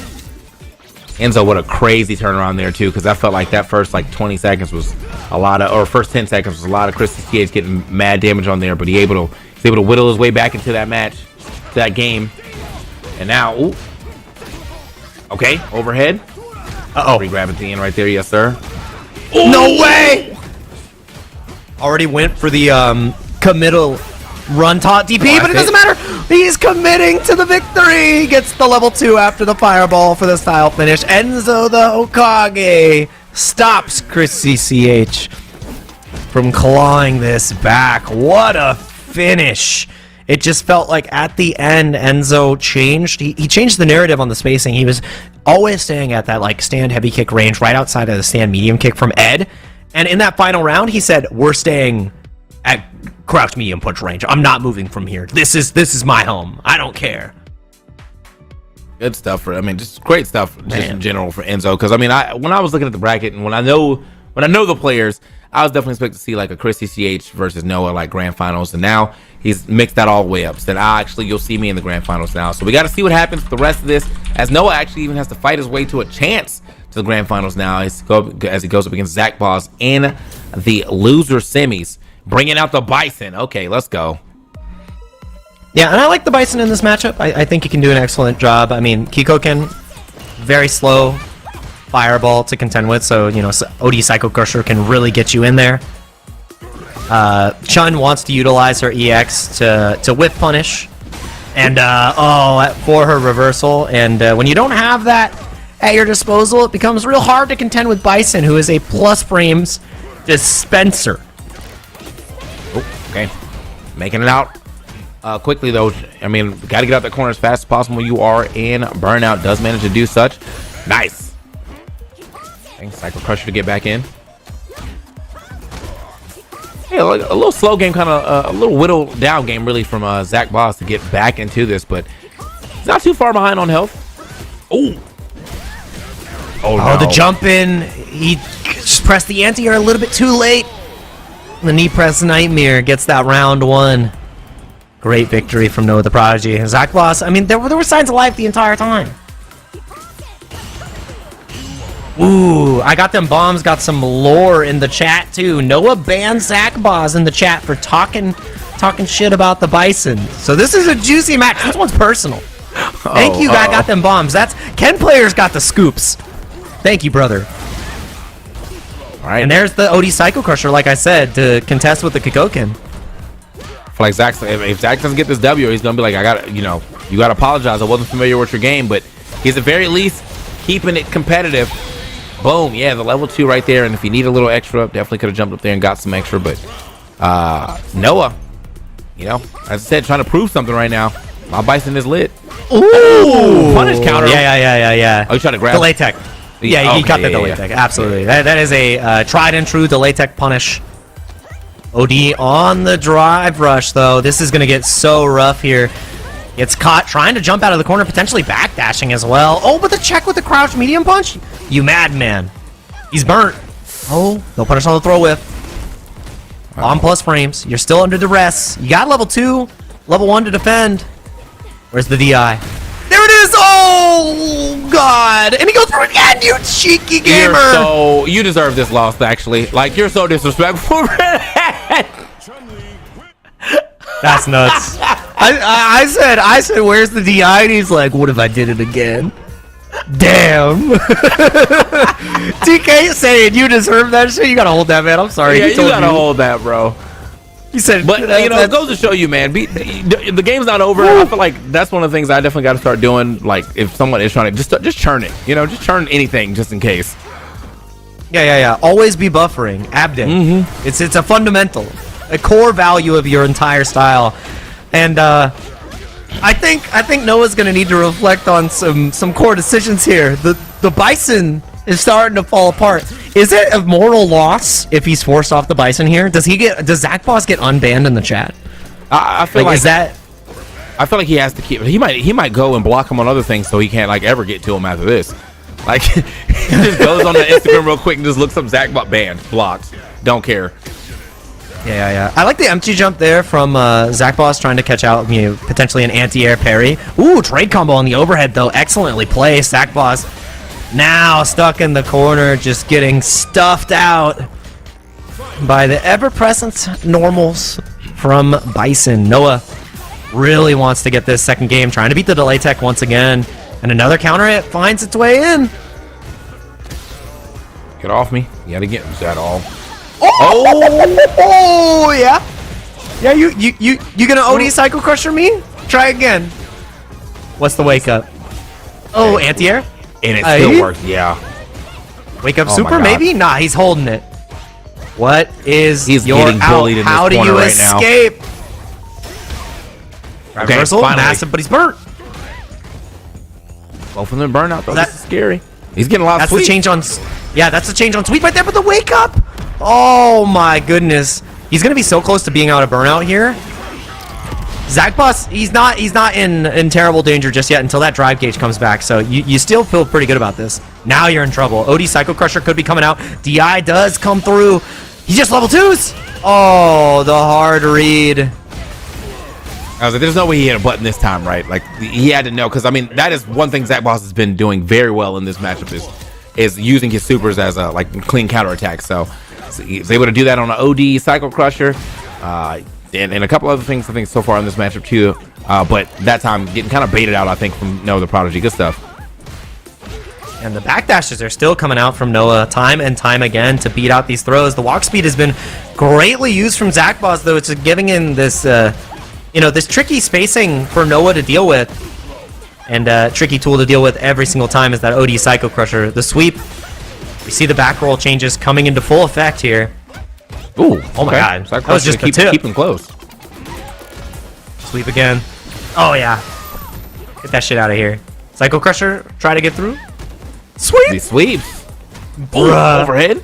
Enzo, what a crazy turnaround there too, because I felt like that first 20 seconds was a lot of, or first 10 seconds was a lot of Chris CH getting mad damage on there, but he's able to whittle his way back into that match, to that game. And now, ooh, okay, overhead. Free grab at the end right there, yes sir. Ooh. No way! Already went for the committal run taunt DP, but it doesn't matter. He's committing to the victory. He gets the level 2 after the fireball for the style finish. Enzo the Hokage stops Chris CCH from clawing this back. What a finish. It just felt like at the end, Enzo changed. He changed the narrative on the spacing. He was always staying at that stand heavy kick range right outside of the stand medium kick from Ed. And in that final round, he said, we're staying at crouch medium punch range. I'm not moving from here. This is my home. I don't care. Good stuff just great stuff just in general for Enzo. Because when I was looking at the bracket and when I know the players, I was definitely expecting to see a Chris CCH versus Noah grand finals, and now he's mixed that all the way up. So then you'll see me in the grand finals now. So we got to see what happens with the rest of this, as Noah actually even has to fight his way to a chance to the grand finals now as he goes up against Zach Boss in the loser semis. Bringing out the Bison. Okay, let's go. Yeah, and I like the Bison in this matchup. I think he can do an excellent job. Kikoken, very slow fireball to contend with, so, OD Psycho Crusher can really get you in there. Chun wants to utilize her EX to whip punish. And, for her reversal. And when you don't have that at your disposal, it becomes real hard to contend with Bison, who is a plus frames dispenser. Okay, making it out quickly though. Got to get out the corner as fast as possible. You are in burnout. Does manage to do such. Nice. Thanks, Psycho Crusher to get back in. Yeah, a little slow game, kind of a little whittled down game really from Zach Boss to get back into this, but he's not too far behind on health. Oh no. The jump in. He just pressed the anti-air a little bit too late. The knee press nightmare gets that round 1. Great victory from Noah the Prodigy. And Zach Boss, there were signs of life the entire time. Ooh, I got them bombs, got some lore in the chat too. Noah banned Zach Boss in the chat for talking shit about the Bison. So this is a juicy match. This one's personal. Thank you, I got them bombs. That's Ken Player's got the scoops. Thank you, brother. All right. And there's the OD Psycho Crusher, like I said, to contest with the Kikoken. For Zach, if Zach doesn't get this W, he's gonna be like, you gotta apologize. I wasn't familiar with your game, but he's at very least keeping it competitive. Boom, yeah, the level 2 right there. And if you need a little extra, definitely could have jumped up there and got some extra. But Noah, as I said, trying to prove something right now. My Bison is lit. Ooh, punish counter. Yeah. Oh, you trying to grab delay tech. Yeah, he got the delay tech. Absolutely. That is a tried and true delay tech punish. OD on the drive rush, though. This is going to get so rough here. Gets caught trying to jump out of the corner, potentially backdashing as well. Oh, but the check with the crouch medium punch? You madman. He's burnt. Oh, no punish on the throw whiff. On plus frames. You're still under duress. You got level 2, level 1 to defend. Where's the DI? There it is! Oh, God! And he goes through it again, you cheeky gamer! You deserve this loss, actually. You're so disrespectful. That's nuts. I said, where's the DI? And he's like, what if I did it again? Damn. TK saying you deserve that shit. You gotta hold that, man. I'm sorry. Yeah, you gotta hold that, bro. He said, but it goes to show you, man. The game's not over. Woo. I feel like that's one of the things I definitely got to start doing. If someone is trying to just churn it, just churn anything just in case. Yeah. Always be buffering. Abdin. Mm-hmm. It's a fundamental, a core value of your entire style, and I think Noah's gonna need to reflect on some core decisions here. The Bison is starting to fall apart. Is it a moral loss if he's forced off the Bison here? Does Zach Boss get unbanned in the chat? I feel like he has to keep. He might go and block him on other things so he can't ever get to him after this. Like, he just goes on the Instagram real quick and just looks up Zach banned, blocked, don't care. Yeah. I like the empty jump there from Zach Boss trying to catch out, potentially an anti-air parry. Ooh, trade combo on the overhead, though. Excellently placed. Zach Boss now stuck in the corner, just getting stuffed out by the ever-present normals from Bison. Noah really wants to get this second game, trying to beat the delay tech once again. And another counter hit finds its way in. Get off me. You gotta get that all. Oh yeah. Yeah, you gonna OD Cycle Crusher me? Try again. What's the wake up? Oh, anti-air? And it still works, yeah. Wake up Oh my super, God. maybe? Nah, he's holding it. What is He's your getting out? bullied in How this do corner you right now. escape? Okay, Reversal, finally. massive, but he's burnt. Both of them burn out, though. That- This is scary. He's getting a lot of That's the sweep. change on. Yeah, that's the change on sweep right there. But the wake up. Oh my goodness, he's gonna be so close to being out of burnout here. Zach Boss, he's not in terrible danger just yet until that drive gauge comes back. So you still feel pretty good about this. Now you're in trouble. OD Cycle Crusher could be coming out. DI does come through. He's just level 2s. Oh, the hard read. I was like, there's no way he hit a button this time, right? Like, he had to know, because, I mean, that is one thing Zach Boss has been doing very well in this matchup is using his supers as a, clean counterattack. So he's able to do that on an OD Cycle Crusher, and a couple other things, I think, so far in this matchup, too. But that time, getting kind of baited out, I think, from Noah the Prodigy. Good stuff. And the backdashes are still coming out from Noah time and time again to beat out these throws. The walk speed has been greatly used from Zach Boss, though. It's giving in this... this tricky spacing for Noah to deal with, and tricky tool to deal with every single time is that OD Psycho Crusher. The sweep, we see the back roll changes coming into full effect here. Ooh, oh my God, that was just the tip. Keep him close. Sweep again. Oh yeah, get that shit out of here. Psycho Crusher, try to get through. Sweep. He sweeps. Bruh. Overhead.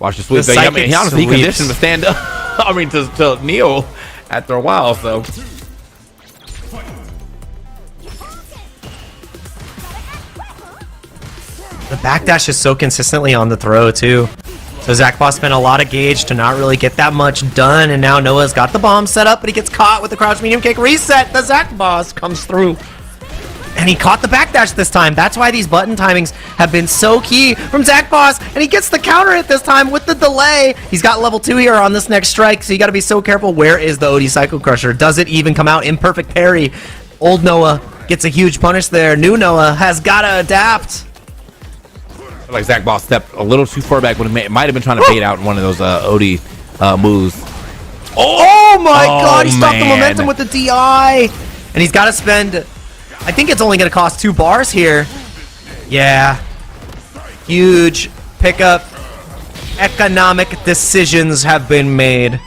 Watch the sweep. The I mean, he honestly sweeps. conditioned to stand up. I mean, to kneel after a while. So. The backdash is so consistently on the throw, too. So Zach Boss spent a lot of gauge to not really get that much done, and now Noah's got the bomb set up, but he gets caught with the crouch medium kick reset. The Zach Boss comes through. And he caught the backdash this time. That's why these button timings have been so key from Zach Boss, and he gets the counter hit this time with the delay. He's got level 2 here on this next strike, so you got to be so careful. Where is the OD Cycle Crusher? Does it even come out? Imperfect parry. Old Noah gets a huge punish there. New Noah has got to adapt. Like Zach Boss stepped a little too far back when it might have been trying to bait out one of those OD moves. Oh my God! He stopped the man. momentum with the DI, and he's got to spend. I think it's only going to cost 2 bars here. Yeah, huge pickup. Economic decisions have been made.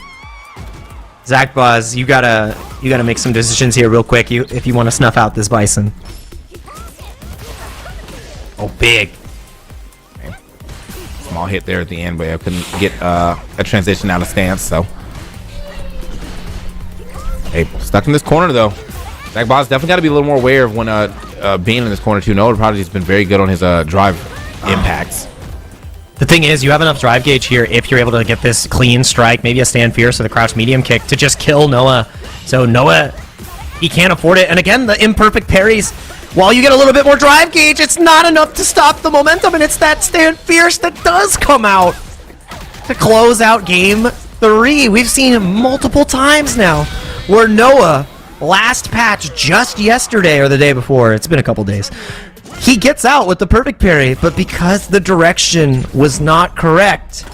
Zach Boss, you gotta make some decisions here real quick. If you want to snuff out this Bison. Oh, big. Small hit there at the end, but I couldn't get a transition out of stance. So, hey, stuck in this corner though. Zach Boss definitely got to be a little more aware of when being in this corner too. Noah Prodigy has been very good on his drive impacts. The thing is, you have enough drive gauge here if you're able to get this clean strike, maybe a stand fierce or the crouch medium kick to just kill Noah. So Noah, he can't afford it. And again, the imperfect parries. While you get a little bit more drive gauge, it's not enough to stop the momentum, and it's that stand fierce that does come out to close out game 3. We've seen multiple times now where Noah, last patch just yesterday or the day before, it's been a couple days, he gets out with the perfect parry, but because the direction was not correct,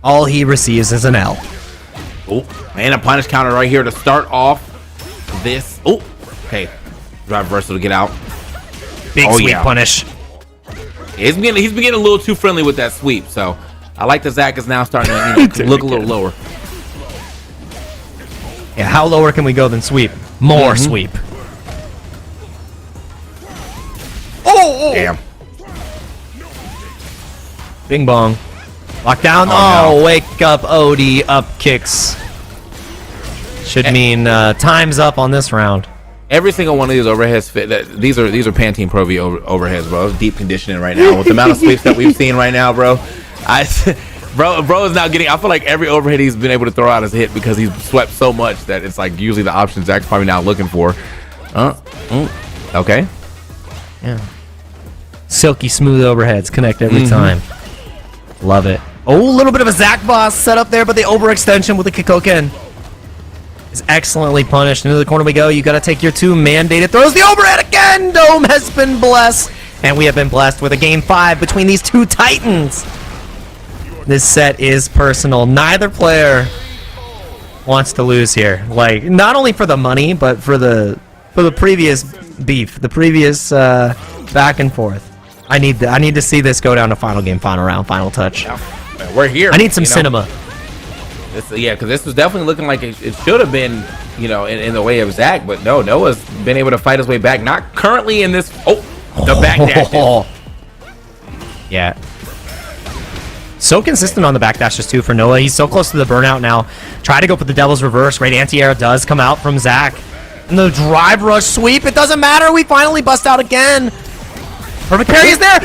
all he receives is an L. Oh, man, a punish counter right here to start off this. Oh, okay. Drive reversal to get out. Big sweep punish. He's been getting a little too friendly with that sweep, so I like that Zach is now starting to look a little lower. Yeah, how lower can we go than sweep? More sweep. Oh! Damn. Bing bong. Lockdown. Oh, no. Wake up, OD up kicks. Should mean time's up on this round. Every single one of these overheads fit. These are Pantene Pro V overheads, bro. It's deep conditioning right now with the amount of sweeps that we've seen right now, bro. Bro is now getting. I feel like every overhead he's been able to throw out is hit because he's swept so much that it's like usually the option Zach's probably now looking for. Okay. Yeah. Silky smooth overheads connect every time. Love it. Oh, a little bit of a Zach Boss set up there, but the overextension with the Kikoken is excellently punished. Into the corner we go. You got to take your 2 mandated throws. The overhead again. Dome has been blessed. And we have been blessed with a game 5 between these 2 Titans. This set is personal. Neither player wants to lose here. Like, not only for the money, but for the previous beef, the previous back and forth. I need to see this go down to final game, final round, final touch. We're here. I need some cinema. Because this was definitely looking like it should have been, in the way of Zach, but no, Noah's been able to fight his way back. Not currently in this. The backdash. Yeah. So consistent on the backdashes too for Noah. He's so close to the burnout now. Try to go for the Devil's Reverse. Great anti-air does come out from Zach. And the drive rush sweep. It doesn't matter. We finally bust out again. Perfect parry is there.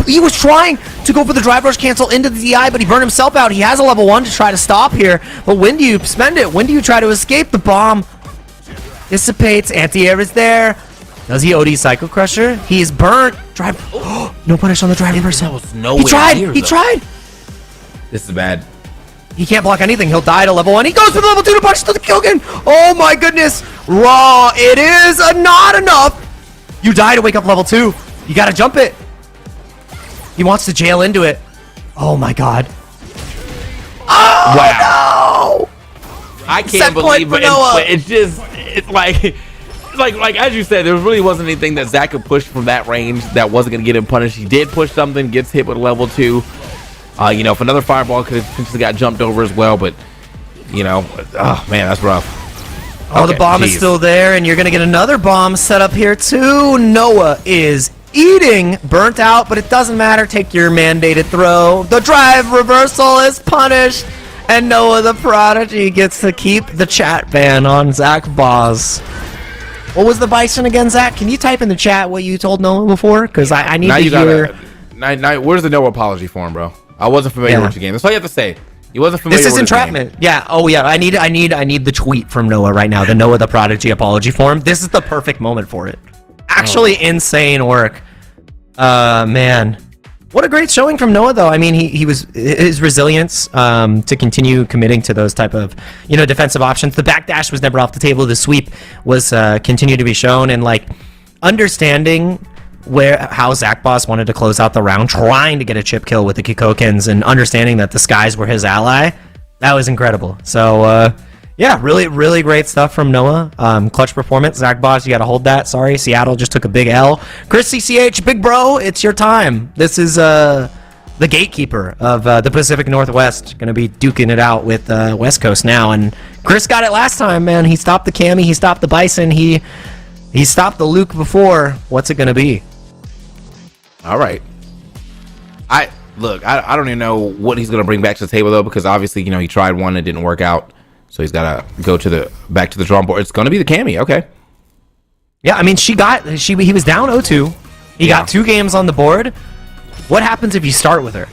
He was trying to go for the drive rush cancel into the DI, but he burned himself out. He has a level 1 to try to stop here. But when do you spend it? When do you try to escape? The bomb dissipates. Anti-air is there. Does he OD Psycho Crusher? He's burnt. Drive. No punish on the drive reverse. He tried. He tried. This is bad. He can't block anything. He'll die to level 1. He goes for the level 2 to punch to the Kyogen. Oh my goodness. Raw. It is not enough. You die to wake up level 2. You gotta jump it. He wants to jail into it. Oh my god. Oh wow. No. I can't believe it. It's just, it's like as you said, there really wasn't anything that Zach could push from that range that wasn't gonna get him punished. He did push something, gets hit with a level 2. If another fireball could have potentially got jumped over as well, but oh man, that's rough. Oh, the bomb is still there, and you're gonna get another bomb set up here too. Noah is eating, burnt out, but it doesn't matter. Take your mandated throw. The drive reversal is punished, and Noah the Prodigy gets to keep the chat ban on Zach Boz. What was the bison again, Zach? Can you type in the chat what you told Noah before? Because I need to hear. Where's the Noah apology form, bro? I wasn't familiar with the game. That's all you have to say. He wasn't familiar. This is entrapment. Yeah. Oh yeah. I need the tweet from Noah right now. The Noah the Prodigy apology form. This is the perfect moment for it. Actually, insane work. Man, what a great showing from Noah, though. I mean, he was his resilience to continue committing to those type of defensive options. The backdash was never off the table. The sweep was continued to be shown, and like understanding how Zach Boss wanted to close out the round, trying to get a chip kill with the Kikokens, and understanding that the skies were his ally. That was incredible. So. Yeah, really, really great stuff from Noah. Clutch performance. Zach Boss, you got to hold that. Sorry, Seattle just took a big L. Chris CCH, big bro, it's your time. This is the gatekeeper of the Pacific Northwest. Going to be duking it out with West Coast now. And Chris got it last time, man. He stopped the Cammy. He stopped the Bison. He stopped the Luke before. What's it going to be? All right. I don't even know what he's going to bring back to the table, though, because obviously, he tried one. It didn't work out. So he's got to go back to the drawing board. It's going to be the Cammy. Okay. Yeah, I mean, he was down 0-2. He got 2 games on the board. What happens if you start with her?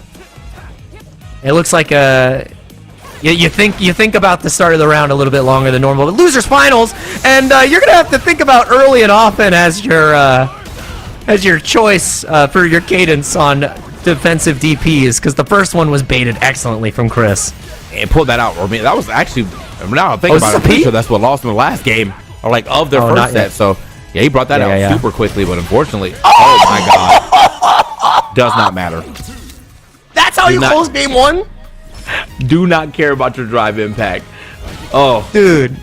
It looks like you think about the start of the round a little bit longer than normal. But losers finals, and you're going to have to think about early and often as your choice for your cadence on defensive DPs, because the first one was baited excellently from Chris. And pulled that out. I mean, that was actually, now I'm thinking about it, I'm pretty sure that's what lost in the last game, or like of their first set. So yeah, he brought that out super quickly, but unfortunately, oh my god, does not matter. That's how you close game 1? Do not care about your drive impact. Oh, dude,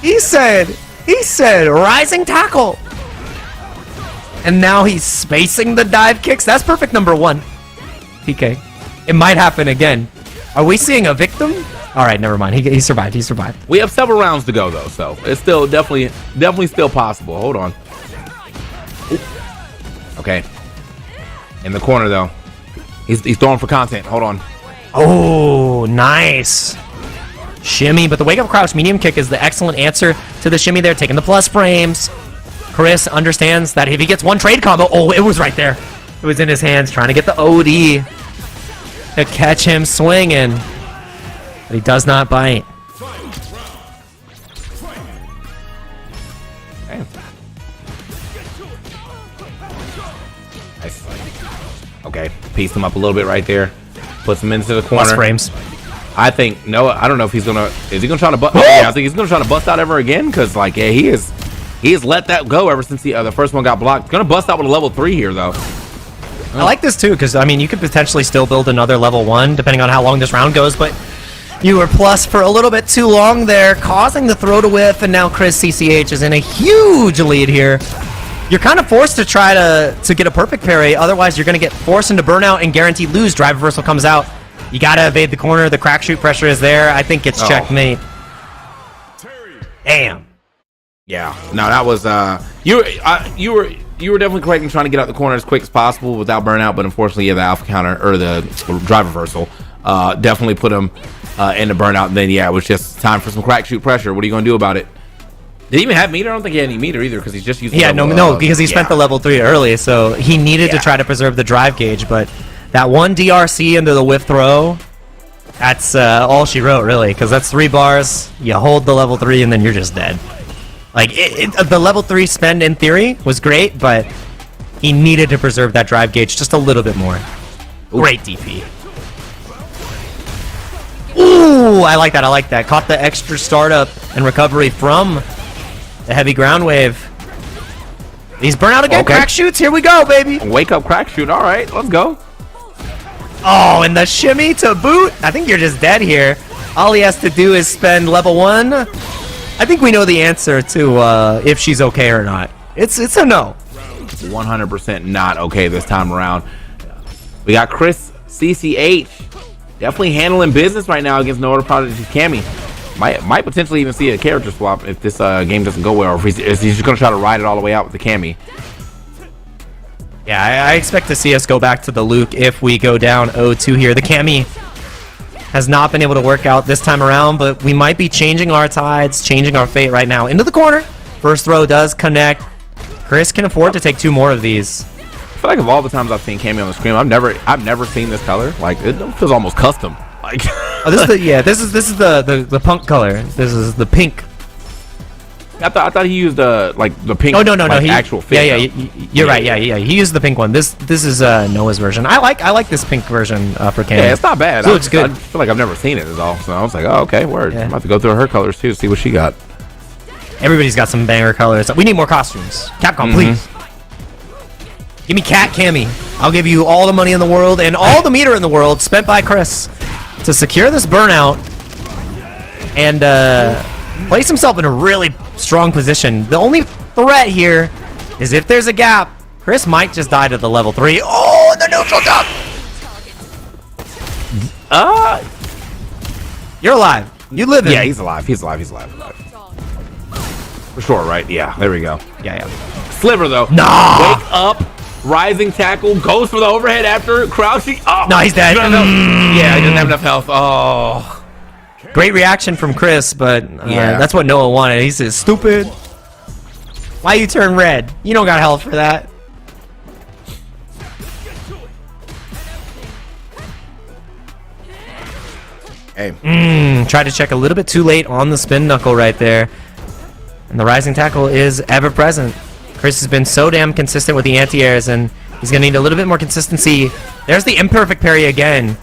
he said rising tackle, and now he's spacing the dive kicks. That's perfect number 1. PK, it might happen again. Are we seeing a victim? All right, never mind. He survived. He survived. We have several rounds to go, though, so it's still definitely still possible. Hold on. Ooh. Okay. In the corner, though. He's throwing for content. Hold on. Oh, nice. Shimmy, but the wake up crouch medium kick is the excellent answer to the shimmy there, taking the plus frames. Chris understands that if he gets one trade combo, oh, it was right there. It was in his hands, trying to get the OD to catch him swinging. But he does not bite. Okay, pieced him up a little bit right there. Puts him into the corner. Plus frames. I think Noah. I don't know if he's gonna. Is he gonna try to bust? Yeah, I think he's gonna try to bust out ever again. Cause like, yeah, he has let that go ever since the first one got blocked. Gonna bust out with a level 3 here though. I like this too, because I mean, you could potentially still build another level 1 depending on how long this round goes, but you were plus for a little bit too long there, causing the throw to whiff, and now Chris CCH is in a huge lead here. You're kind of forced to try to get a perfect parry, otherwise you're going to get forced into burnout and guaranteed lose. Drive reversal comes out. You got to evade the corner. The crack shoot pressure is there. I think it's checkmate. Damn. Yeah. No, that was you were definitely correct in trying to get out the corner as quick as possible without burnout, but unfortunately, yeah, the alpha counter or the drive reversal definitely put him into burnout. And then yeah, it was just time for some crack shoot pressure. What are you going to do about it? Did he even have meter? I don't think he had any meter either because he's just using. Yeah, no, because he spent the level 3 early, so he needed to try to preserve the drive gauge. But that one DRC into the whiff throw, that's all she wrote really, because that's 3 bars. You hold the level 3 and then you're just dead. Like the level 3 spend in theory was great, but he needed to preserve that drive gauge just a little bit more. Ooh. Great DP. Ooh, I like that. I like that. Caught the extra startup and recovery from the heavy ground wave. He's burnout again. Okay. Crack shoots. Here we go, baby. Wake up crack shoot. All right, let's go. Oh, and the shimmy to boot. I think you're just dead here. All he has to do is spend level 1. I think we know the answer to if she's okay or not. It's a no. 100% not okay this time around. We got Chris CCH definitely handling business right now against Noah Prodigy's Cammy. Might potentially even see a character swap if this game doesn't go well, or if he's just going to try to ride it all the way out with the Cammy. Yeah, I expect to see us go back to the Luke if we go down 0-2 here. The Cammy has not been able to work out this time around, but we might be changing our tides, changing our fate right now. Into the corner. First throw does connect. Chris can afford to take 2 more of these. I feel like of all the times I've seen Cammy on the screen, I've never seen this color. Like it feels almost custom. Like oh, this is the punk color. This is the pink. I thought he used like the pink. Oh no, like, actual fit. You're right. Yeah. He used the pink one. This is Noah's version. I like this pink version for Cammy. Yeah, it's not bad. It looks good. I feel like I've never seen it at all. So I was like, oh okay, word. Yeah. I'm about to go through her colors too, see what she got. Everybody's got some banger colors. We need more costumes. Capcom, please. Give me Cat Cammy. I'll give you all the money in the world and all the meter in the world spent by Chris to secure this burnout and place himself in a really strong position. The only threat here is if there's a gap, Chris might just die to the level 3. Oh, the neutral jump! You're alive. You live in. Yeah, he's alive. He's alive. For sure, right? Yeah, there we go. Yeah. Sliver, though. Nah! Wake up. Rising tackle. Goes for the overhead after crouching. Oh, no, he's dead. Yeah, he doesn't have enough health. Oh. Great reaction from Chris, but that's what Noah wanted. He says, stupid. Why you turn red? You don't got health for that. Hey. Tried to check a little bit too late on the spin knuckle right there. And the rising tackle is ever present. Chris has been so damn consistent with the anti-airs, and he's going to need a little bit more consistency. There's the imperfect parry again.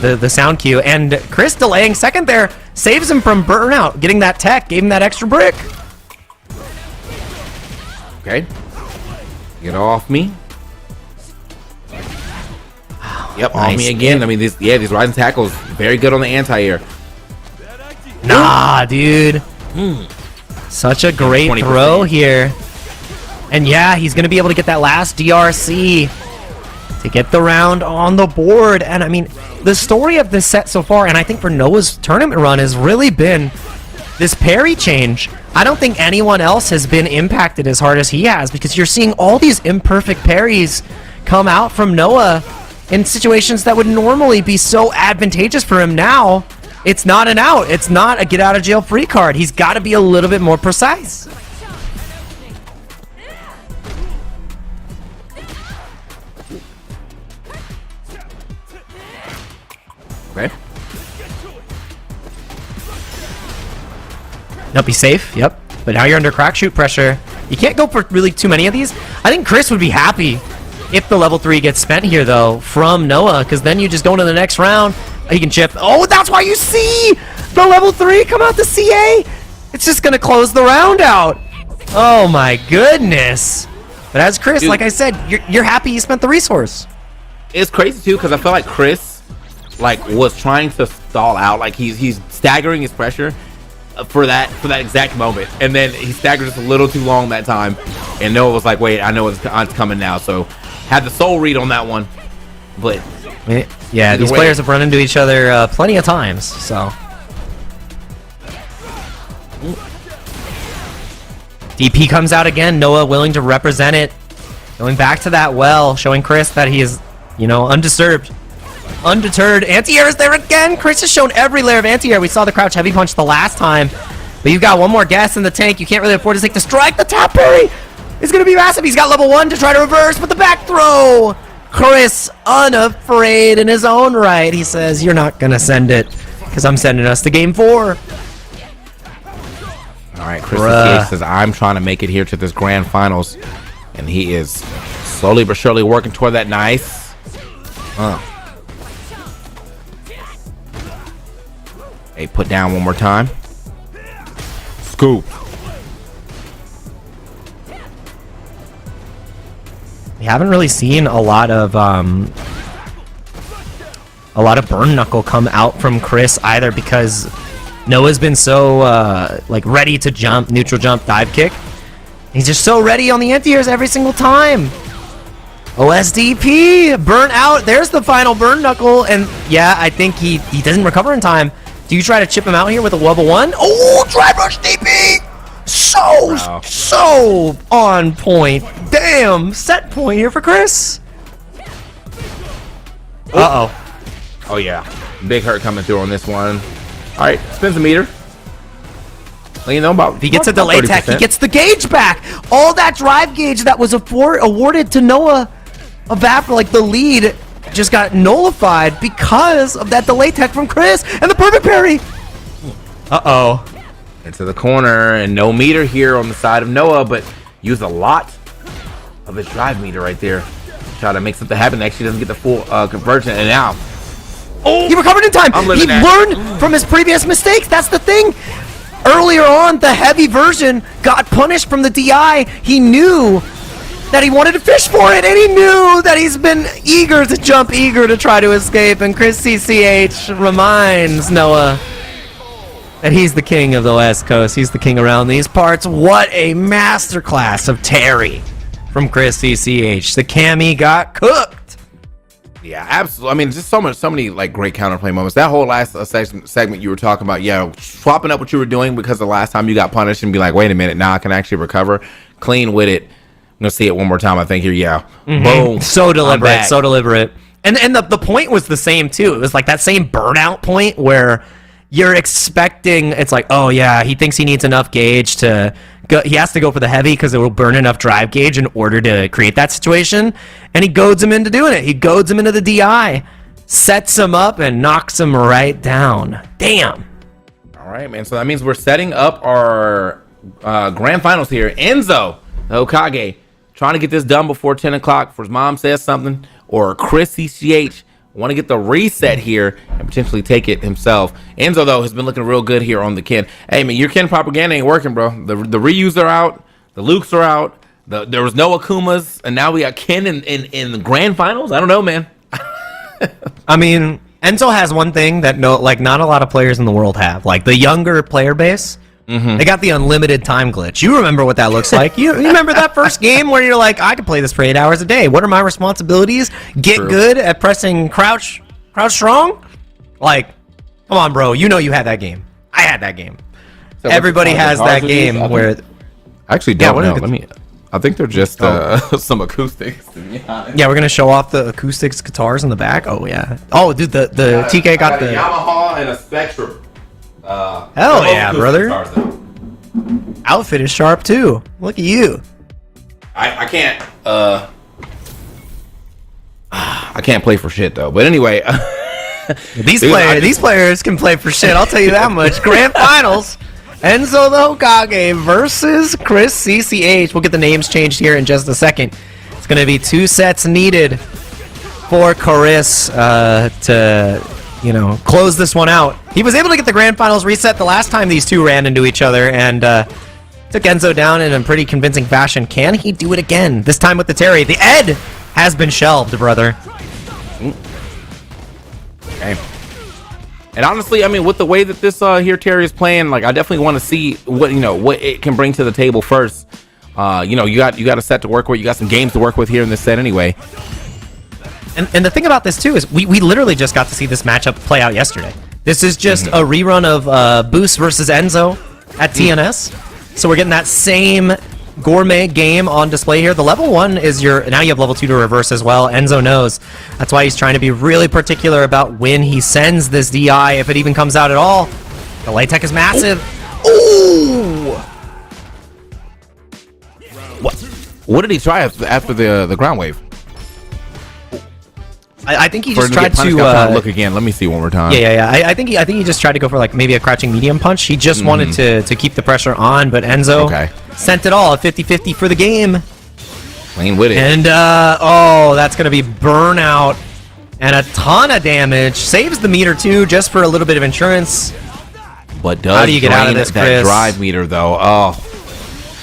The sound cue. And Chris delaying second there saves him from burnout. Getting that tech, gave him that extra brick. Okay. Get off me. Yep, nice. On me again. I mean, these rising tackles, very good on the anti-air. Nah, dude. Such a great 20%. Throw here. And yeah, he's going to be able to get that last DRC to get the round on the board. And I mean, the story of this set so far, and I think for Noah's tournament run, has really been this parry change. I don't think anyone else has been impacted as hard as he has, because you're seeing all these imperfect parries come out from Noah in situations that would normally be so advantageous for him. Now, it's not an out. It's not a get out of jail free card. He's got to be a little bit more precise. Nope, be safe. Yep. But now you're under crack shoot pressure. You can't go for really too many of these. I think Chris would be happy if the level 3 gets spent here, though, from Noah, because then you just go into the next round. He can chip. Oh, that's why you see the level 3 come out the CA. It's just going to close the round out. Oh, my goodness. But as Chris, like I said, you're happy you spent the resource. It's crazy, too, because I feel like Chris, like, was trying to stall out. Like, he's staggering his pressure for that exact moment, and then he staggered just a little too long that time, and Noah was like, wait, I know it's coming now, so had the soul read on that one. But yeah, these players have run into each other plenty of times, so DP comes out again. Noah willing to represent it, going back to that well, showing Chris that he is, undisturbed, undeterred. Anti-air is there again. Chris has shown every layer of anti-air. We saw the crouch heavy punch the last time, but you've got one more gas in the tank. You can't really afford to take the strike. The tap parry is going to be massive. He's got level 1 to try to reverse, but the back throw. Chris, unafraid in his own right. He says, you're not going to send it because I'm sending us to game 4. All right, Chris says, I'm trying to make it here to this grand finals, and he is slowly but surely working toward that. Nice. Hey, put down one more time. Scoop. We haven't really seen a lot of burn knuckle come out from Chris either, because Noah's been so ready to jump, neutral jump, dive kick. He's just so ready on the anti-airs every single time. OSDP, burn out. There's the final burn knuckle, and yeah, I think he doesn't recover in time. Do you try to chip him out here with a level 1? Oh, drive rush DP! So on point. Damn, set point here for Chris. Uh-oh. Oh, yeah. Big hurt coming through on this one. All right, spins a meter. If he gets a delay tech, he gets the gauge back. All that drive gauge that was awarded to Noah the lead just got nullified because of that delay tech from Chris and the perfect parry. Uh-oh. Into the corner, and no meter here on the side of Noah, but used a lot of his drive meter right there. Try to make something happen. Actually doesn't get the full conversion, and now he recovered in time. He learned from his previous mistakes. That's the thing. Earlier on, the heavy version got punished from the DI. He knew that he wanted to fish for it, and he knew that he's been eager to jump, eager to try to escape, and Chris CCH reminds Noah that he's the king of the West Coast. He's the king around these parts. What a masterclass of Terry from Chris CCH. The Cammy got cooked. Yeah, absolutely. I mean, just so many like great counterplay moments. That whole last segment you were talking about, swapping up what you were doing because the last time you got punished and be like, wait a minute, now I can actually recover. Clean with it. I'm gonna see it one more time. I think here, boom. So deliberate. And the point was the same too. It was like that same burnout point where you're expecting, it's like, oh yeah, he thinks he needs enough gauge to go. He has to go for the heavy because it will burn enough drive gauge in order to create that situation. And he goads him into doing it. He goads him into the DI, sets him up, and knocks him right down. Damn. All right, man. So that means we're setting up our grand finals here. Enzo, the Hokage, trying to get this done before 10 o'clock before his mom says something, or Chris CCH want to get the reset here and potentially take it himself. Enzo, though, has been looking real good here on the Ken. Hey, man, your Ken propaganda ain't working, bro. The Ryus are out. The Lukes are out. There was no Akumas, and now we got Ken in the grand finals? I don't know, man. I mean, Enzo has one thing that not a lot of players in the world have. Like, the younger player base, they got the unlimited time glitch. You remember what that looks like. You remember that first game where you're like, I could play this for 8 hours a day. What are my responsibilities? Get good at pressing crouch strong? Like, come on, bro. You know you had that game. I had that game. So everybody has that game where... I actually don't know. I think they're just some acoustics. Yeah, we're going to show off the acoustics guitars in the back. Oh, yeah. Oh, dude, the TK got the... Yamaha and a Spectrum. Hell yeah, brother. Outfit is sharp too. Look at you. I can't I can't play for shit though. But anyway, these players can play for shit. I'll tell you that much. Grand finals. Enzo the Hokage versus Chris CCH. We'll get the names changed here in just a second. It's going to be 2 sets needed for Chris to, close this one out. He was able to get the grand finals reset the last time these two ran into each other and took Enzo down in a pretty convincing fashion. Can he do it again? This time with the Terry. The Ed has been shelved, brother. Okay. And honestly, I mean, with the way that this here Terry is playing, like I definitely want to see what it can bring to the table first. You got a set to work with. You got some games to work with here in this set anyway. And the thing about this too is we literally just got to see this matchup play out yesterday. This is just a rerun of Boost versus Enzo at TNS. So we're getting that same gourmet game on display here. The level 1 is now you have level 2 to reverse as well. Enzo knows. That's why he's trying to be really particular about when he sends this DI, if it even comes out at all. The late tech is massive. Ooh! What did he try after the ground wave? I think he just tried to look again. Let me see one more time. Yeah. I think he just tried to go for like maybe a crouching medium punch. He just wanted to keep the pressure on, but Enzo sent it all. 50-50 for the game. Playing with it. And that's gonna be burnout and a ton of damage. Saves the meter too, just for a little bit of insurance. But does how do you get out of this, that Chris? drive meter though?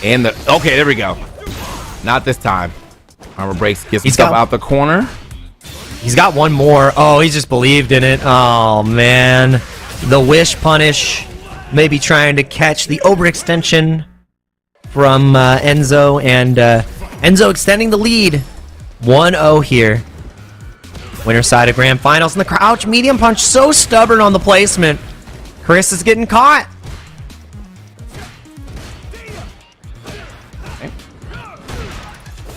Okay, there we go. Not this time. Armor breaks, gets himself out the corner. He's got one more. Oh, he just believed in it. Oh, man. The wish punish. Maybe trying to catch the overextension from Enzo. And Enzo extending the lead. 1-0 here. Winner side of grand finals. And the crouch medium punch so stubborn on the placement. Chris is getting caught.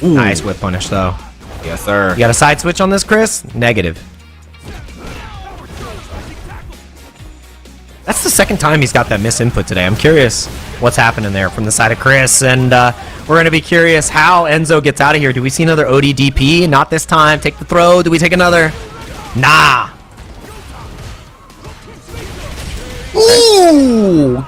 Nice whip punish, though. Yes, sir. You got a side switch on this, Chris? Negative. That's the second time he's got that misinput today. I'm curious what's happening there from the side of Chris. And we're going to be curious how Enzo gets out of here. Do we see another ODDP? Not this time. Take the throw. Do we take another? Nah. Ooh.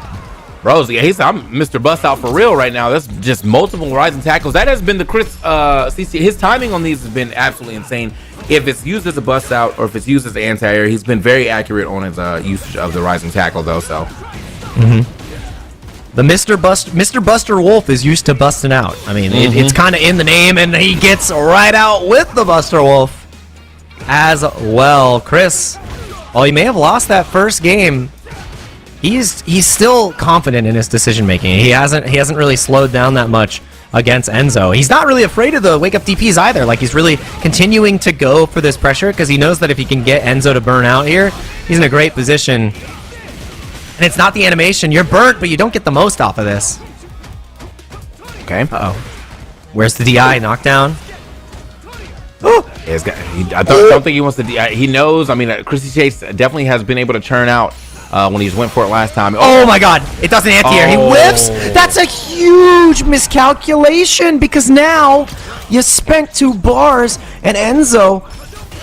Bro, I'm Mr. Bust Out for real right now. That's just multiple rising tackles. That has been the Chris CC. His timing on these has been absolutely insane. If it's used as a bust out or if it's used as an anti-air, he's been very accurate on his usage of the rising tackle, though. So, the Mr. Buster Wolf is used to busting out. I mean, it's kind of in the name, and he gets right out with the Buster Wolf as well. Chris, while he may have lost that first game, he's still confident in his decision making. He hasn't really slowed down that much against Enzo. He's not really afraid of the wake up DPs either. Like, he's really continuing to go for this pressure because he knows that if he can get Enzo to burn out here, he's in a great position. And it's not the animation. You're burnt, but you don't get the most off of this. Okay. Uh-oh. Where's the DI knockdown? I don't think he wants to. He knows. I mean, Chrissy Chase definitely has been able to churn out when he just went for it last time. Oh my God! It doesn't anti-air. He whiffs. That's a huge miscalculation because now you spent 2 bars and Enzo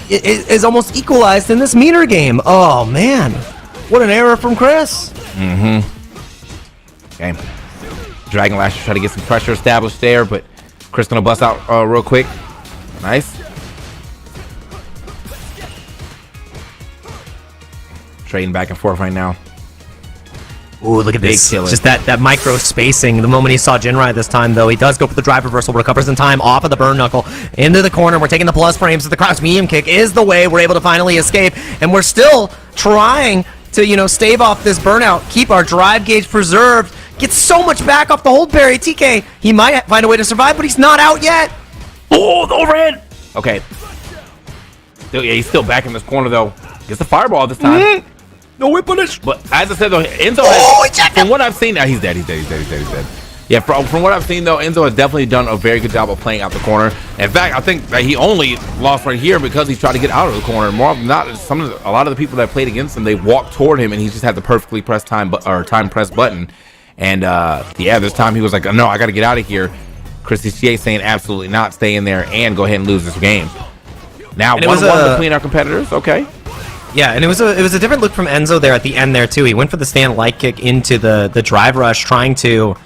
is almost equalized in this meter game. Oh man, what an error from Chris. Okay. Dragon Lash try to get some pressure established there, but Chris gonna bust out real quick. Nice. Trading back and forth right now. Ooh, look at this. Just that micro spacing. The moment he saw Jinrai this time, though, he does go for the drive reversal, recovers in time, off of the burn knuckle, into the corner. We're taking the plus frames, so the crouch medium kick is the way we're able to finally escape, and we're still trying to, stave off this burnout, keep our drive gauge preserved, get so much back off the hold parry. TK, he might find a way to survive, but he's not out yet. Oh, the overhead. Okay. He's still back in this corner, though. Gets the fireball this time. No whip punish. But as I said, though, Enzo has, from what I've seen, he's dead. He's dead. Yeah, from what I've seen, though, Enzo has definitely done a very good job of playing out the corner. In fact, I think that he only lost right here because he tried to get out of the corner. More often than not, a lot of the people that played against him, they walked toward him, and he just had the perfectly pressed time press button. And this time he was like, no, I got to get out of here. Chrissy Chase saying absolutely not, stay in there and go ahead and lose this game. Now 1-1 between our competitors. Okay. Yeah, and it was a different look from Enzo there at the end there too. He went for the stand light kick into the drive rush, trying to,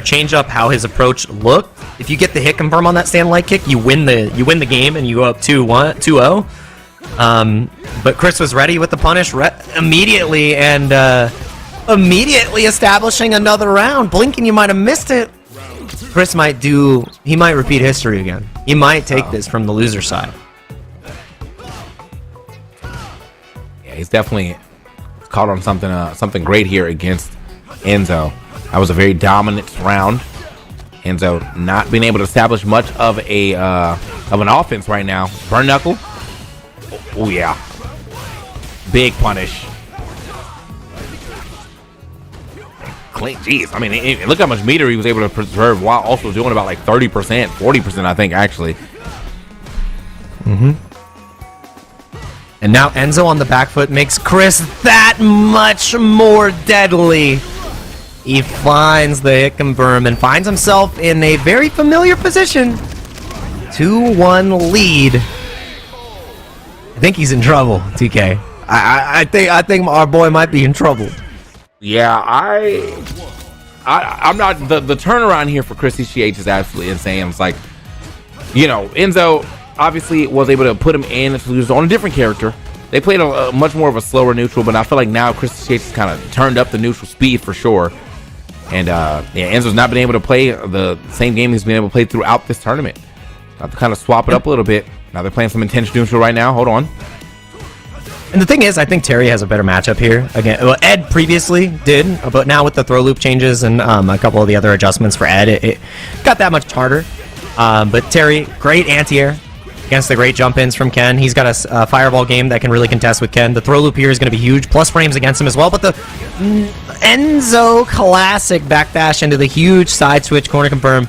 change up how his approach looked. If you get the hit confirm on that stand light kick, you win the game and you go up 2-0. But Chris was ready with the punish immediately and immediately establishing another round. Blinking, you might have missed it. Chris might repeat history again. He might take this from the loser side. He's definitely caught on something great here against Enzo. That was a very dominant round. Enzo not being able to establish much of an offense right now. Burn knuckle. Oh yeah, big punish. Clean, jeez. I mean, look how much meter he was able to preserve while also doing about like 30%, 40%, I think actually. Mm-hmm. And now Enzo on the back foot makes Chris that much more deadly. He finds the hit confirm and finds himself in a very familiar position. 2-1 lead. I think he's in trouble, TK. I think our boy might be in trouble. Yeah, I'm not the turnaround here for Chris CH is absolutely insane. It's like, Enzo obviously was able to put him in to lose on a different character. They played a much more of a slower neutral, but I feel like now Chris CH has kind of turned up the neutral speed for sure. And Enzo's not been able to play the same game he's been able to play throughout this tournament. Have to kind of swap it up a little bit. Now they're playing some intense neutral right now. Hold on. And the thing is, I think Terry has a better matchup here. Again, well, Ed previously did, but now with the throw loop changes and a couple of the other adjustments for Ed, it got that much harder. But Terry, great anti-air against the great jump-ins from Ken. He's got a fireball game that can really contest with Ken. The throw loop here is going to be huge, plus frames against him as well. But the Enzo classic backdash into the huge side switch corner confirm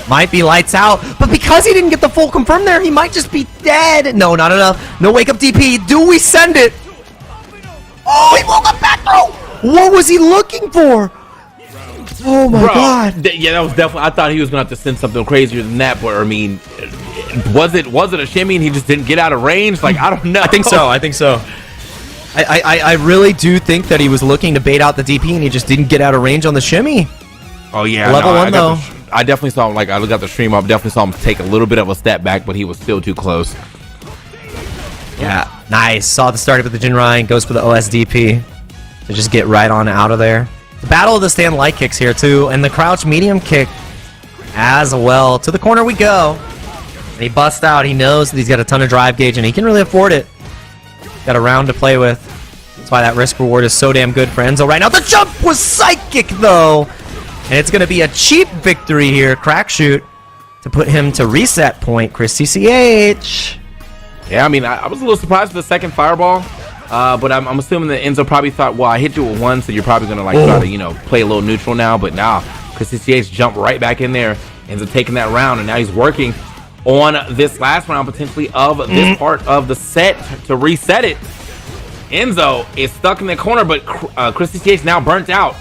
might be lights out, but because he didn't get the full confirm there, he might just be dead. No, not enough. No wake up DP. Do we send it? Oh, he woke up back throw. What was he looking for? Oh my God. Yeah, that was definitely. I thought he was gonna have to send something crazier than that, but I mean, was it a shimmy and he just didn't get out of range? Like, I don't know. I think so. I really do think that he was looking to bait out the DP and he just didn't get out of range on the shimmy. Oh yeah, level one though. I definitely saw him. Like, I looked at the stream up, definitely saw him take a little bit of a step back, but he was still too close. Yeah, nice. Saw the start of the Jinrai, goes for the OSDP to just get right on out of there. The battle of the stand light kicks here too, and the crouch medium kick as well. To the corner we go. And he busts out. He knows that he's got a ton of drive gauge, and he can really afford it. Got a round to play with. That's why that risk reward is so damn good for Enzo right now. The jump was psychic though. And it's going to be a cheap victory here, crack shoot, to put him to reset point, Chris CCH. Yeah, I mean, I was a little surprised with the second fireball, but I'm assuming that Enzo probably thought, well, I hit you with one, so you're probably going to, like, try to, play a little neutral now. But nah, Chris CCH jumped right back in there, Enzo taking that round, and now he's working on this last round, potentially, of this part of the set to reset it. Enzo is stuck in the corner, but Chris CCH now burnt out.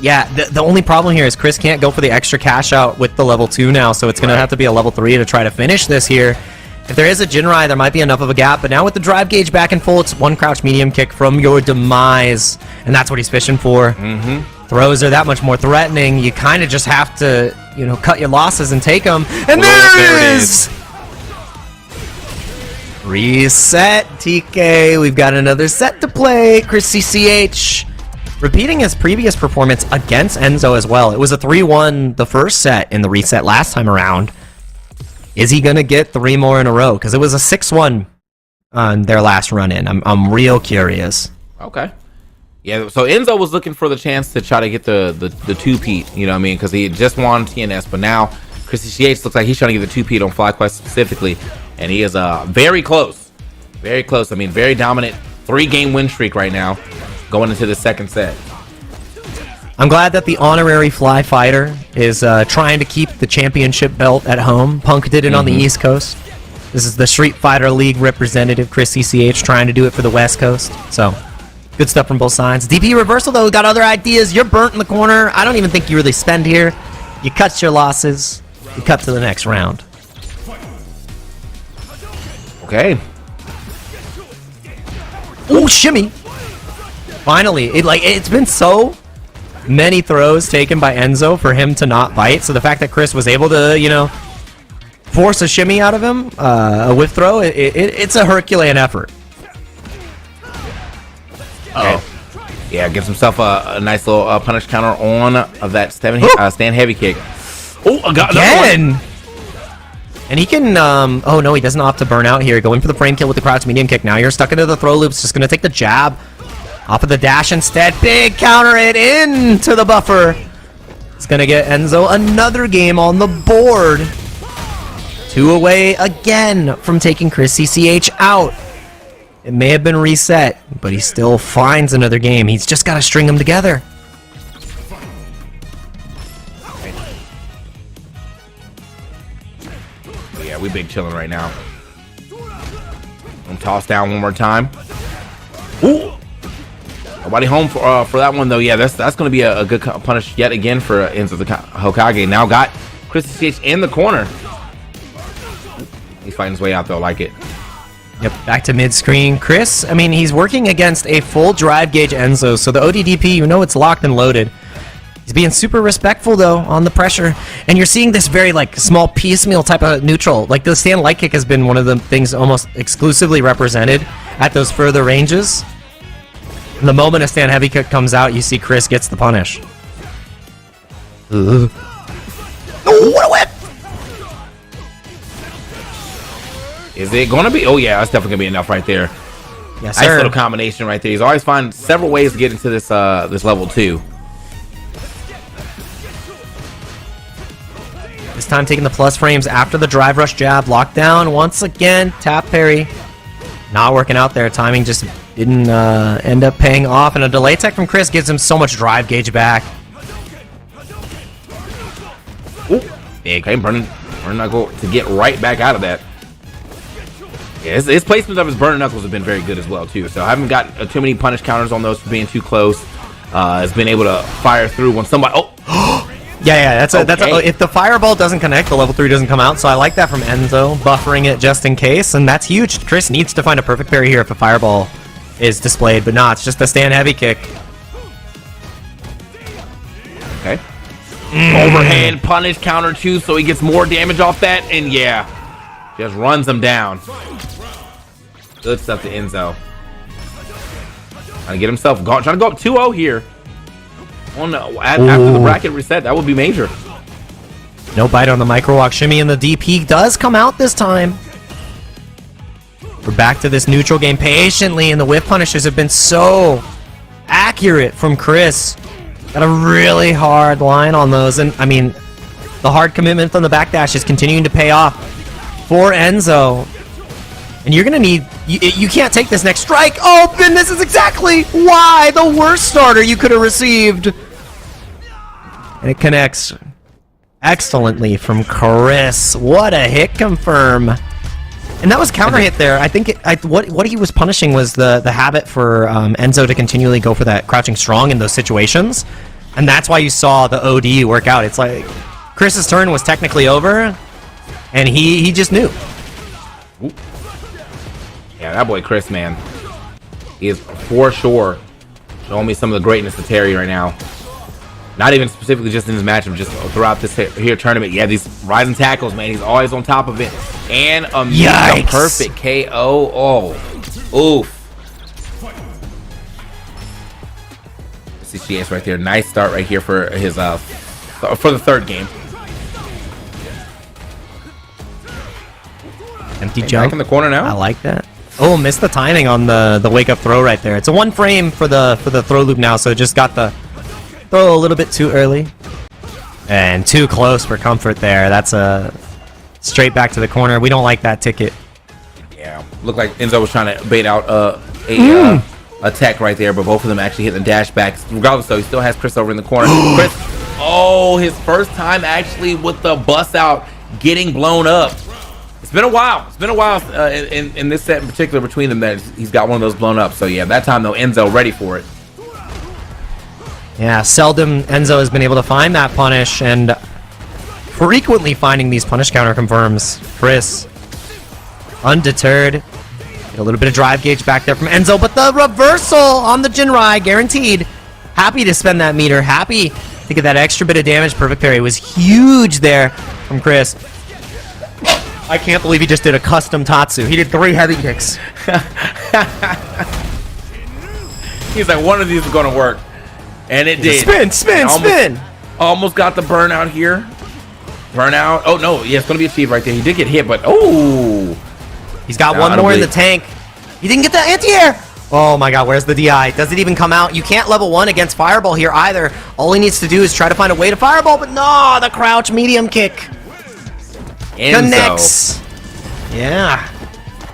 Yeah, the only problem here is Chris can't go for the extra cash out with the level 2 now, so it's going to have to be a level 3 to try to finish this here. If there is a Jinrai, there might be enough of a gap, but now with the drive gauge back in full, it's one crouch medium kick from your demise, and that's what he's fishing for. Throws are that much more threatening. You kind of just have to, cut your losses and take them. And there it is! Reset, TK. We've got another set to play. Chris CCH. Repeating his previous performance against Enzo as well. It was a 3-1 the first set in the reset last time around. Is he going to get 3 more in a row? Because it was a 6-1 on their last run-in. I'm real curious. Okay. Yeah, so Enzo was looking for the chance to try to get the two-peat, you know what I mean? Because he just won TNS, but now Chris CH looks like he's trying to get the two-peat on FlyQuest specifically, and he is very close. Very close. I mean, very dominant 3-game win streak right now, going into the second set. I'm glad that the honorary Fly Fighter is trying to keep the championship belt at home. Punk did it on the East Coast. This is the Street Fighter League representative, Chris CCH, trying to do it for the West Coast. So, good stuff from both sides. DP reversal, though, got other ideas. You're burnt in the corner. I don't even think you really spend here. You cut your losses. You cut to the next round. Okay. Ooh, shimmy. Finally, it's been so many throws taken by Enzo for him to not bite. So the fact that Chris was able to, you know, force a shimmy out of him, a whiff throw, it's a Herculean effort. Oh. Yeah, gives himself a nice little punish counter on that stand heavy kick. Oh, I got again. And he can, oh no, he doesn't opt to burn out here. Going for the frame kill with the crouch medium kick. Now you're stuck into the throw loops. Just going to take the jab off of the dash instead. Big counter it into the buffer. It's going to get Enzo another game on the board. 2 away again from taking Chris CCH out. It may have been reset, but he still finds another game. He's just got to string them together. Yeah, we big chilling right now. Toss down one more time. Ooh! Nobody home for that one though. Yeah, that's going to be a good punish yet again for Enzo the Hokage. Now got Chris CCH in the corner. He's fighting his way out though, like it. Yep, back to mid-screen. Chris, I mean, he's working against a full drive gauge Enzo, so the ODDP, you know it's locked and loaded. He's being super respectful, though, on the pressure. And you're seeing this very, like, small piecemeal type of neutral. Like, the stand light kick has been one of the things almost exclusively represented at those further ranges. And the moment a stand heavy kick comes out, you see Chris gets the punish. Oh, what a whip! Is it going to be? Oh, yeah, that's definitely going to be enough right there. Yes, nice sir. little combination right there. He's always find several ways to get into this this level, too. This time taking the plus frames after the drive rush jab. Lockdown once again. Tap parry. Not working out there. Timing just didn't end up paying off. And a delay tech from Chris gives him so much drive gauge back. Ooh. Big. Okay, burning knuckle to get right back out of that. Yeah, his placement of his burning knuckles have been very good as well too. So I haven't got too many punish counters on those for being too close. Has been able to fire through when somebody. Oh, yeah. That's if the fireball doesn't connect, the level 3 doesn't come out. So I like that from Enzo, buffering it just in case, and that's huge. Chris needs to find a perfect parry here if a fireball is displayed, but it's just a stand heavy kick. Okay. Overhand punish counter too, so he gets more damage off that, and yeah, just runs him down. Good stuff to Enzo. Trying to get himself trying to go up 2-0 here. After the bracket reset, that would be major. No bite on the micro walk shimmy, and the DP does come out this time. We're back to this neutral game patiently, and the whip punishes have been so accurate from Chris. Got a really hard line on those, and I mean, the hard commitment from the backdash is continuing to pay off for Enzo. And you're gonna need, you can't take this next strike. Oh, and this is exactly why the worst starter you could have received. And it connects excellently from Chris. What a hit confirm. And that was counter hit there. I think what he was punishing was the habit for Enzo to continually go for that crouching strong in those situations. And that's why you saw the OD work out. It's like Chris's turn was technically over, and he just knew. Ooh. Yeah, that boy Chris, man, he is for sure showing me some of the greatness of Terry right now. Not even specifically just in this matchup, just throughout this here tournament. Yeah, these rising tackles, man, he's always on top of it. And a perfect KO. Oh, oof. CCS right there. Nice start right here for his for the third game. Empty jump back in the corner now. I like that. Oh, missed the timing on the wake up throw right there. It's a 1 frame for the throw loop now, so just got the throw a little bit too early. And too close for comfort there. That's a straight back to the corner. We don't like that ticket. Yeah, looked like Enzo was trying to bait out a tech right there, but both of them actually hit the dash back. Regardless, though, he still has Chris over in the corner. Chris, oh, his first time actually with the bust out getting blown up. It's been a while. It's been a while in this set in particular between them that he's got one of those blown up. So yeah, that time though, Enzo ready for it. Yeah, seldom Enzo has been able to find that punish, and frequently finding these punish counter confirms. Chris, undeterred, Get a little bit of drive gauge back there from Enzo, but the reversal on the Jinrai, guaranteed. Happy to spend that meter. Happy to get that extra bit of damage. Perfect parry was huge there from Chris. I can't believe he just did a custom Tatsu. He did 3 heavy kicks. He's like, one of these is going to work. And it did. Spin. Almost got the burnout here. Burnout. Oh, no. Yeah, it's going to be achieved right there. He did get hit, but oh. He's got one more in the tank. He didn't get the anti-air. Oh my god, where's the DI? Does it even come out? You can't level 1 against Fireball here either. All he needs to do is try to find a way to Fireball, but no, the crouch medium kick. Enzo. Connects. Yeah.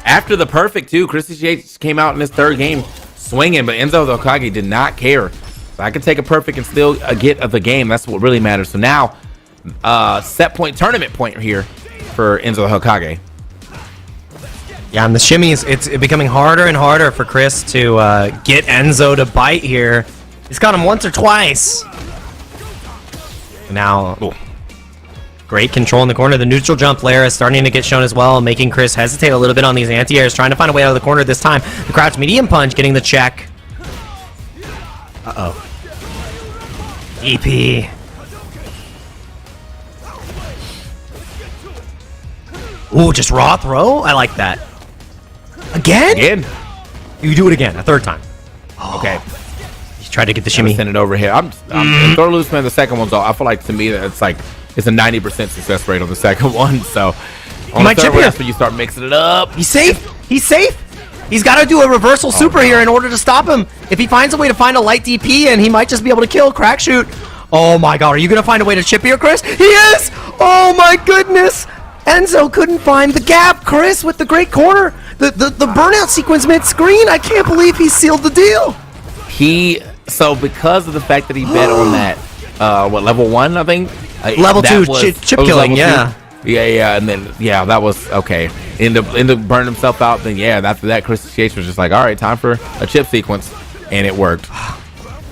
After the perfect, too, Chrissy Yates came out in his 3rd game swinging, but Enzo the Hokage did not care. So I can take a perfect and still get the game. That's what really matters. So now, set point, tournament point here for Enzo the Hokage. Yeah, and the shimmies, it's becoming harder and harder for Chris to get Enzo to bite here. He's got him once or twice. Now, great control in the corner. The neutral jump layer is starting to get shown as well, making Chris hesitate a little bit on these anti-airs, trying to find a way out of the corner this time. The crouch medium punch getting the check. Uh-oh. EP. Ooh, just raw throw? I like that. Again? You do it again, a 3rd time. Okay. He's trying to get the shimmy. Send it over here. I'm throwing loose, man. The second one's all. I feel like to me that it's a 90% success rate on the second one. So on the third one, that's when you start mixing it up. He's safe. He's safe. He's got to do a reversal super here in order to stop him. If he finds a way to find a light DP, and he might just be able to kill Crack Shoot. Oh my god, are you going to find a way to chip here, Chris? He is! Oh my goodness! Enzo couldn't find the gap. Chris with the great corner. The burnout sequence mid-screen. I can't believe he sealed the deal. So because of the fact that he bet on that, level 1, I think? Level 2, chip killing, yeah. Yeah, and then, that was, okay. End up burning himself out, then after that, Chris Yates was just like, all right, time for a chip sequence, and it worked.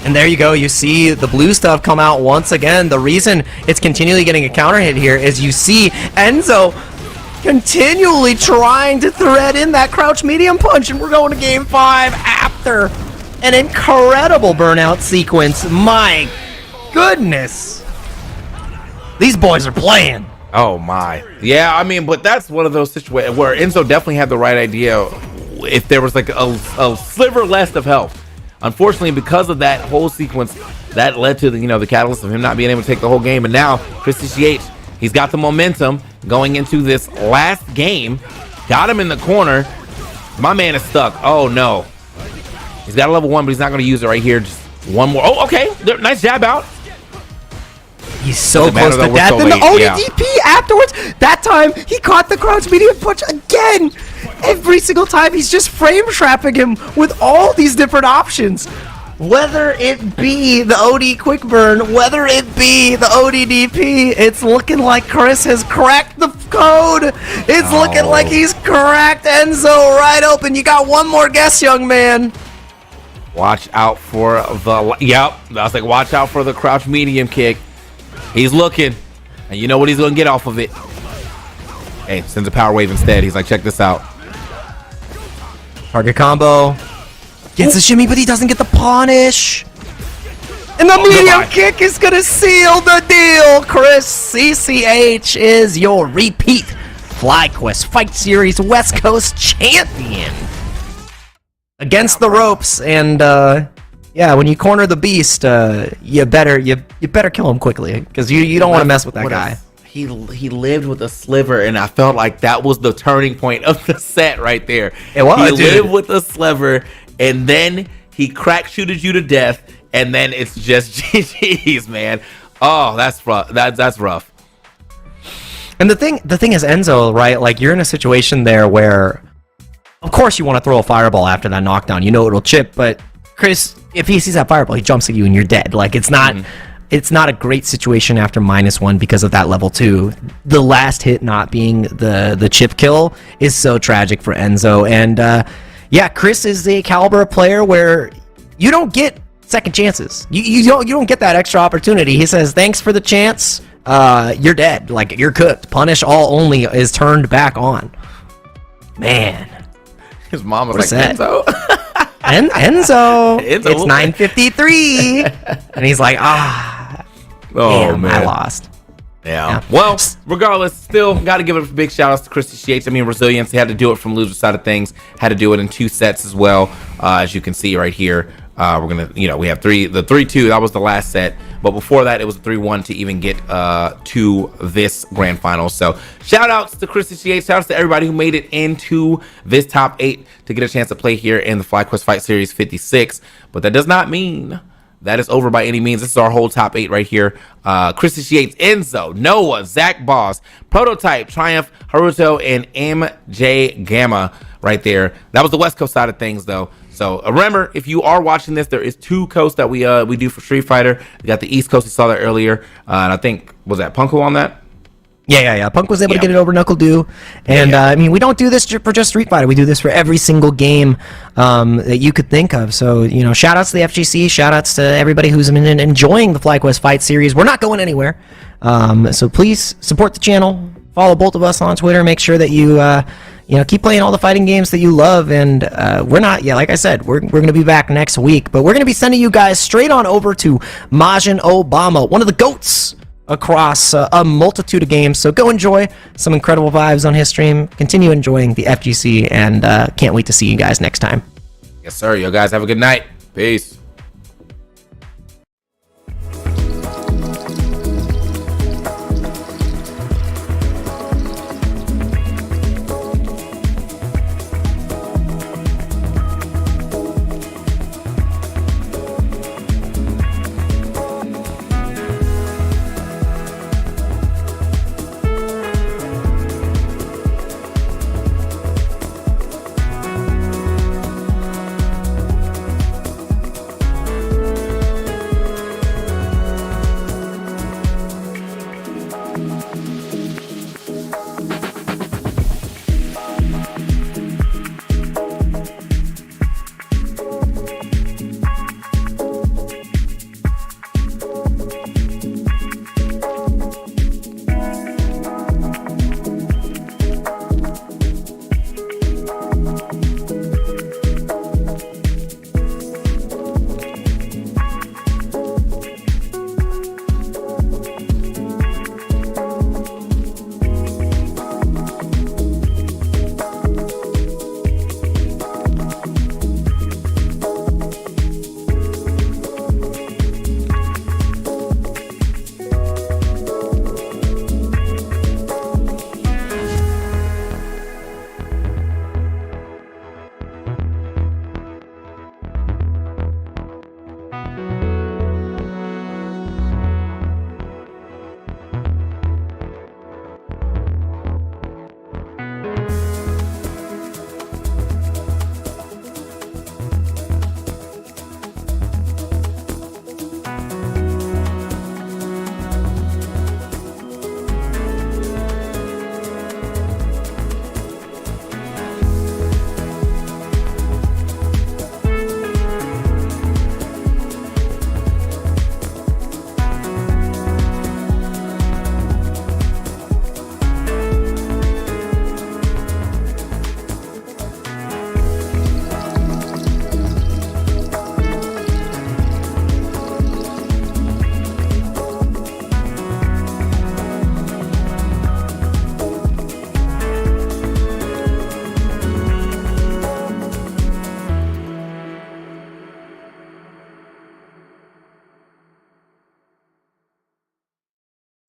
And there you go. You see the blue stuff come out once again. The reason it's continually getting a counter hit here is you see Enzo continually trying to thread in that crouch medium punch, and we're going to game 5 after an incredible burnout sequence. My goodness. These boys are playing. Oh my. Yeah, I mean, but that's one of those situations where Enzo definitely had the right idea if there was like a sliver less of health. Unfortunately, because of that whole sequence, that led to the catalyst of him not being able to take the whole game. And now, Chris Yates, he's got the momentum going into this last game. Got him in the corner. My man is stuck. Oh no. He's got a level 1, but he's not going to use it right here. Just one more. Oh, okay. Nice jab out. He's so close to death. And the ODDP afterwards, that time he caught the crouch medium punch again. Every single time he's just frame trapping him with all these different options. Whether it be the OD quick burn, whether it be the ODDP, it's looking like Chris has cracked the code. It's looking like he's cracked Enzo right open. You got one more guess, young man. Watch out for the... Yep, I was like, watch out for the crouch medium kick. He's looking, and you know what he's going to get off of it. Hey, sends a power wave instead. He's like, check this out. Target combo. Gets a shimmy, but he doesn't get the punish. And the medium kick is going to seal the deal. Chris CCH is your repeat FlyQuest Fight Series West Coast champion. Against the ropes, and yeah, when you corner the beast, you better kill him quickly, because you don't want to mess with that guy. He lived with a sliver, and I felt like that was the turning point of the set right there. It was, he lived with a sliver, and then he crack shooted you to death, and then it's just GG's, man. Oh, that's rough. That's rough. And the thing is, Enzo, right? Like, you're in a situation there where, of course, you want to throw a fireball after that knockdown. You know it'll chip, but Chris, if he sees that fireball, he jumps at you and you're dead. Like, it's not a great situation after -1 because of that level 2. The last hit not being the chip kill is so tragic for Enzo. And yeah, Chris is a caliber player where you don't get second chances. You don't get that extra opportunity. He says, thanks for the chance. You're dead. Like, you're cooked. Punish all only is turned back on. Man. His mom was What like, is that? Enzo. Enzo. It's Enzo. 9:53, and he's like, damn, I lost. Yeah. Well, regardless, still got to give it a big shout out to Christy Shields. I mean, resilience. He had to do it from loser side of things. Had to do it in 2 sets as well, as you can see right here. We're gonna, we have the 3-2. That was the last set, but before that, it was a 3-1 to even get to this grand final. So, shout outs to Christy Shields. Shout outs to everybody who made it into this top 8 to get a chance to play here in the FlyQuest Fight Series 56. But that does not mean that is over by any means. This is our whole top 8 right here. Christy Yates, Enzo, Noah, Zach Boss, Prototype, Triumph, Haruto, and MJ Gamma right there. That was the West Coast side of things, though. So remember, if you are watching this, there is 2 coasts that we do for Street Fighter. We got the East Coast, you saw that earlier, and I think, was that Punko on that? Yeah. Punk was able to get it over Knuckle Dew. And, I mean, we don't do this for just Street Fighter. We do this for every single game that you could think of. So, shout-outs to the FGC. Shout-outs to everybody who's been enjoying the FlyQuest Fight Series. We're not going anywhere. So please support the channel. Follow both of us on Twitter. Make sure that you, keep playing all the fighting games that you love. And we're not, like I said, we're going to be back next week. But we're going to be sending you guys straight on over to Majin Obama, one of the GOATs across a multitude of games. So go enjoy some incredible vibes on his stream. Continue enjoying the FGC, and can't wait to see you guys next time. Yes, sir. You guys have a good night. Peace.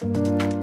You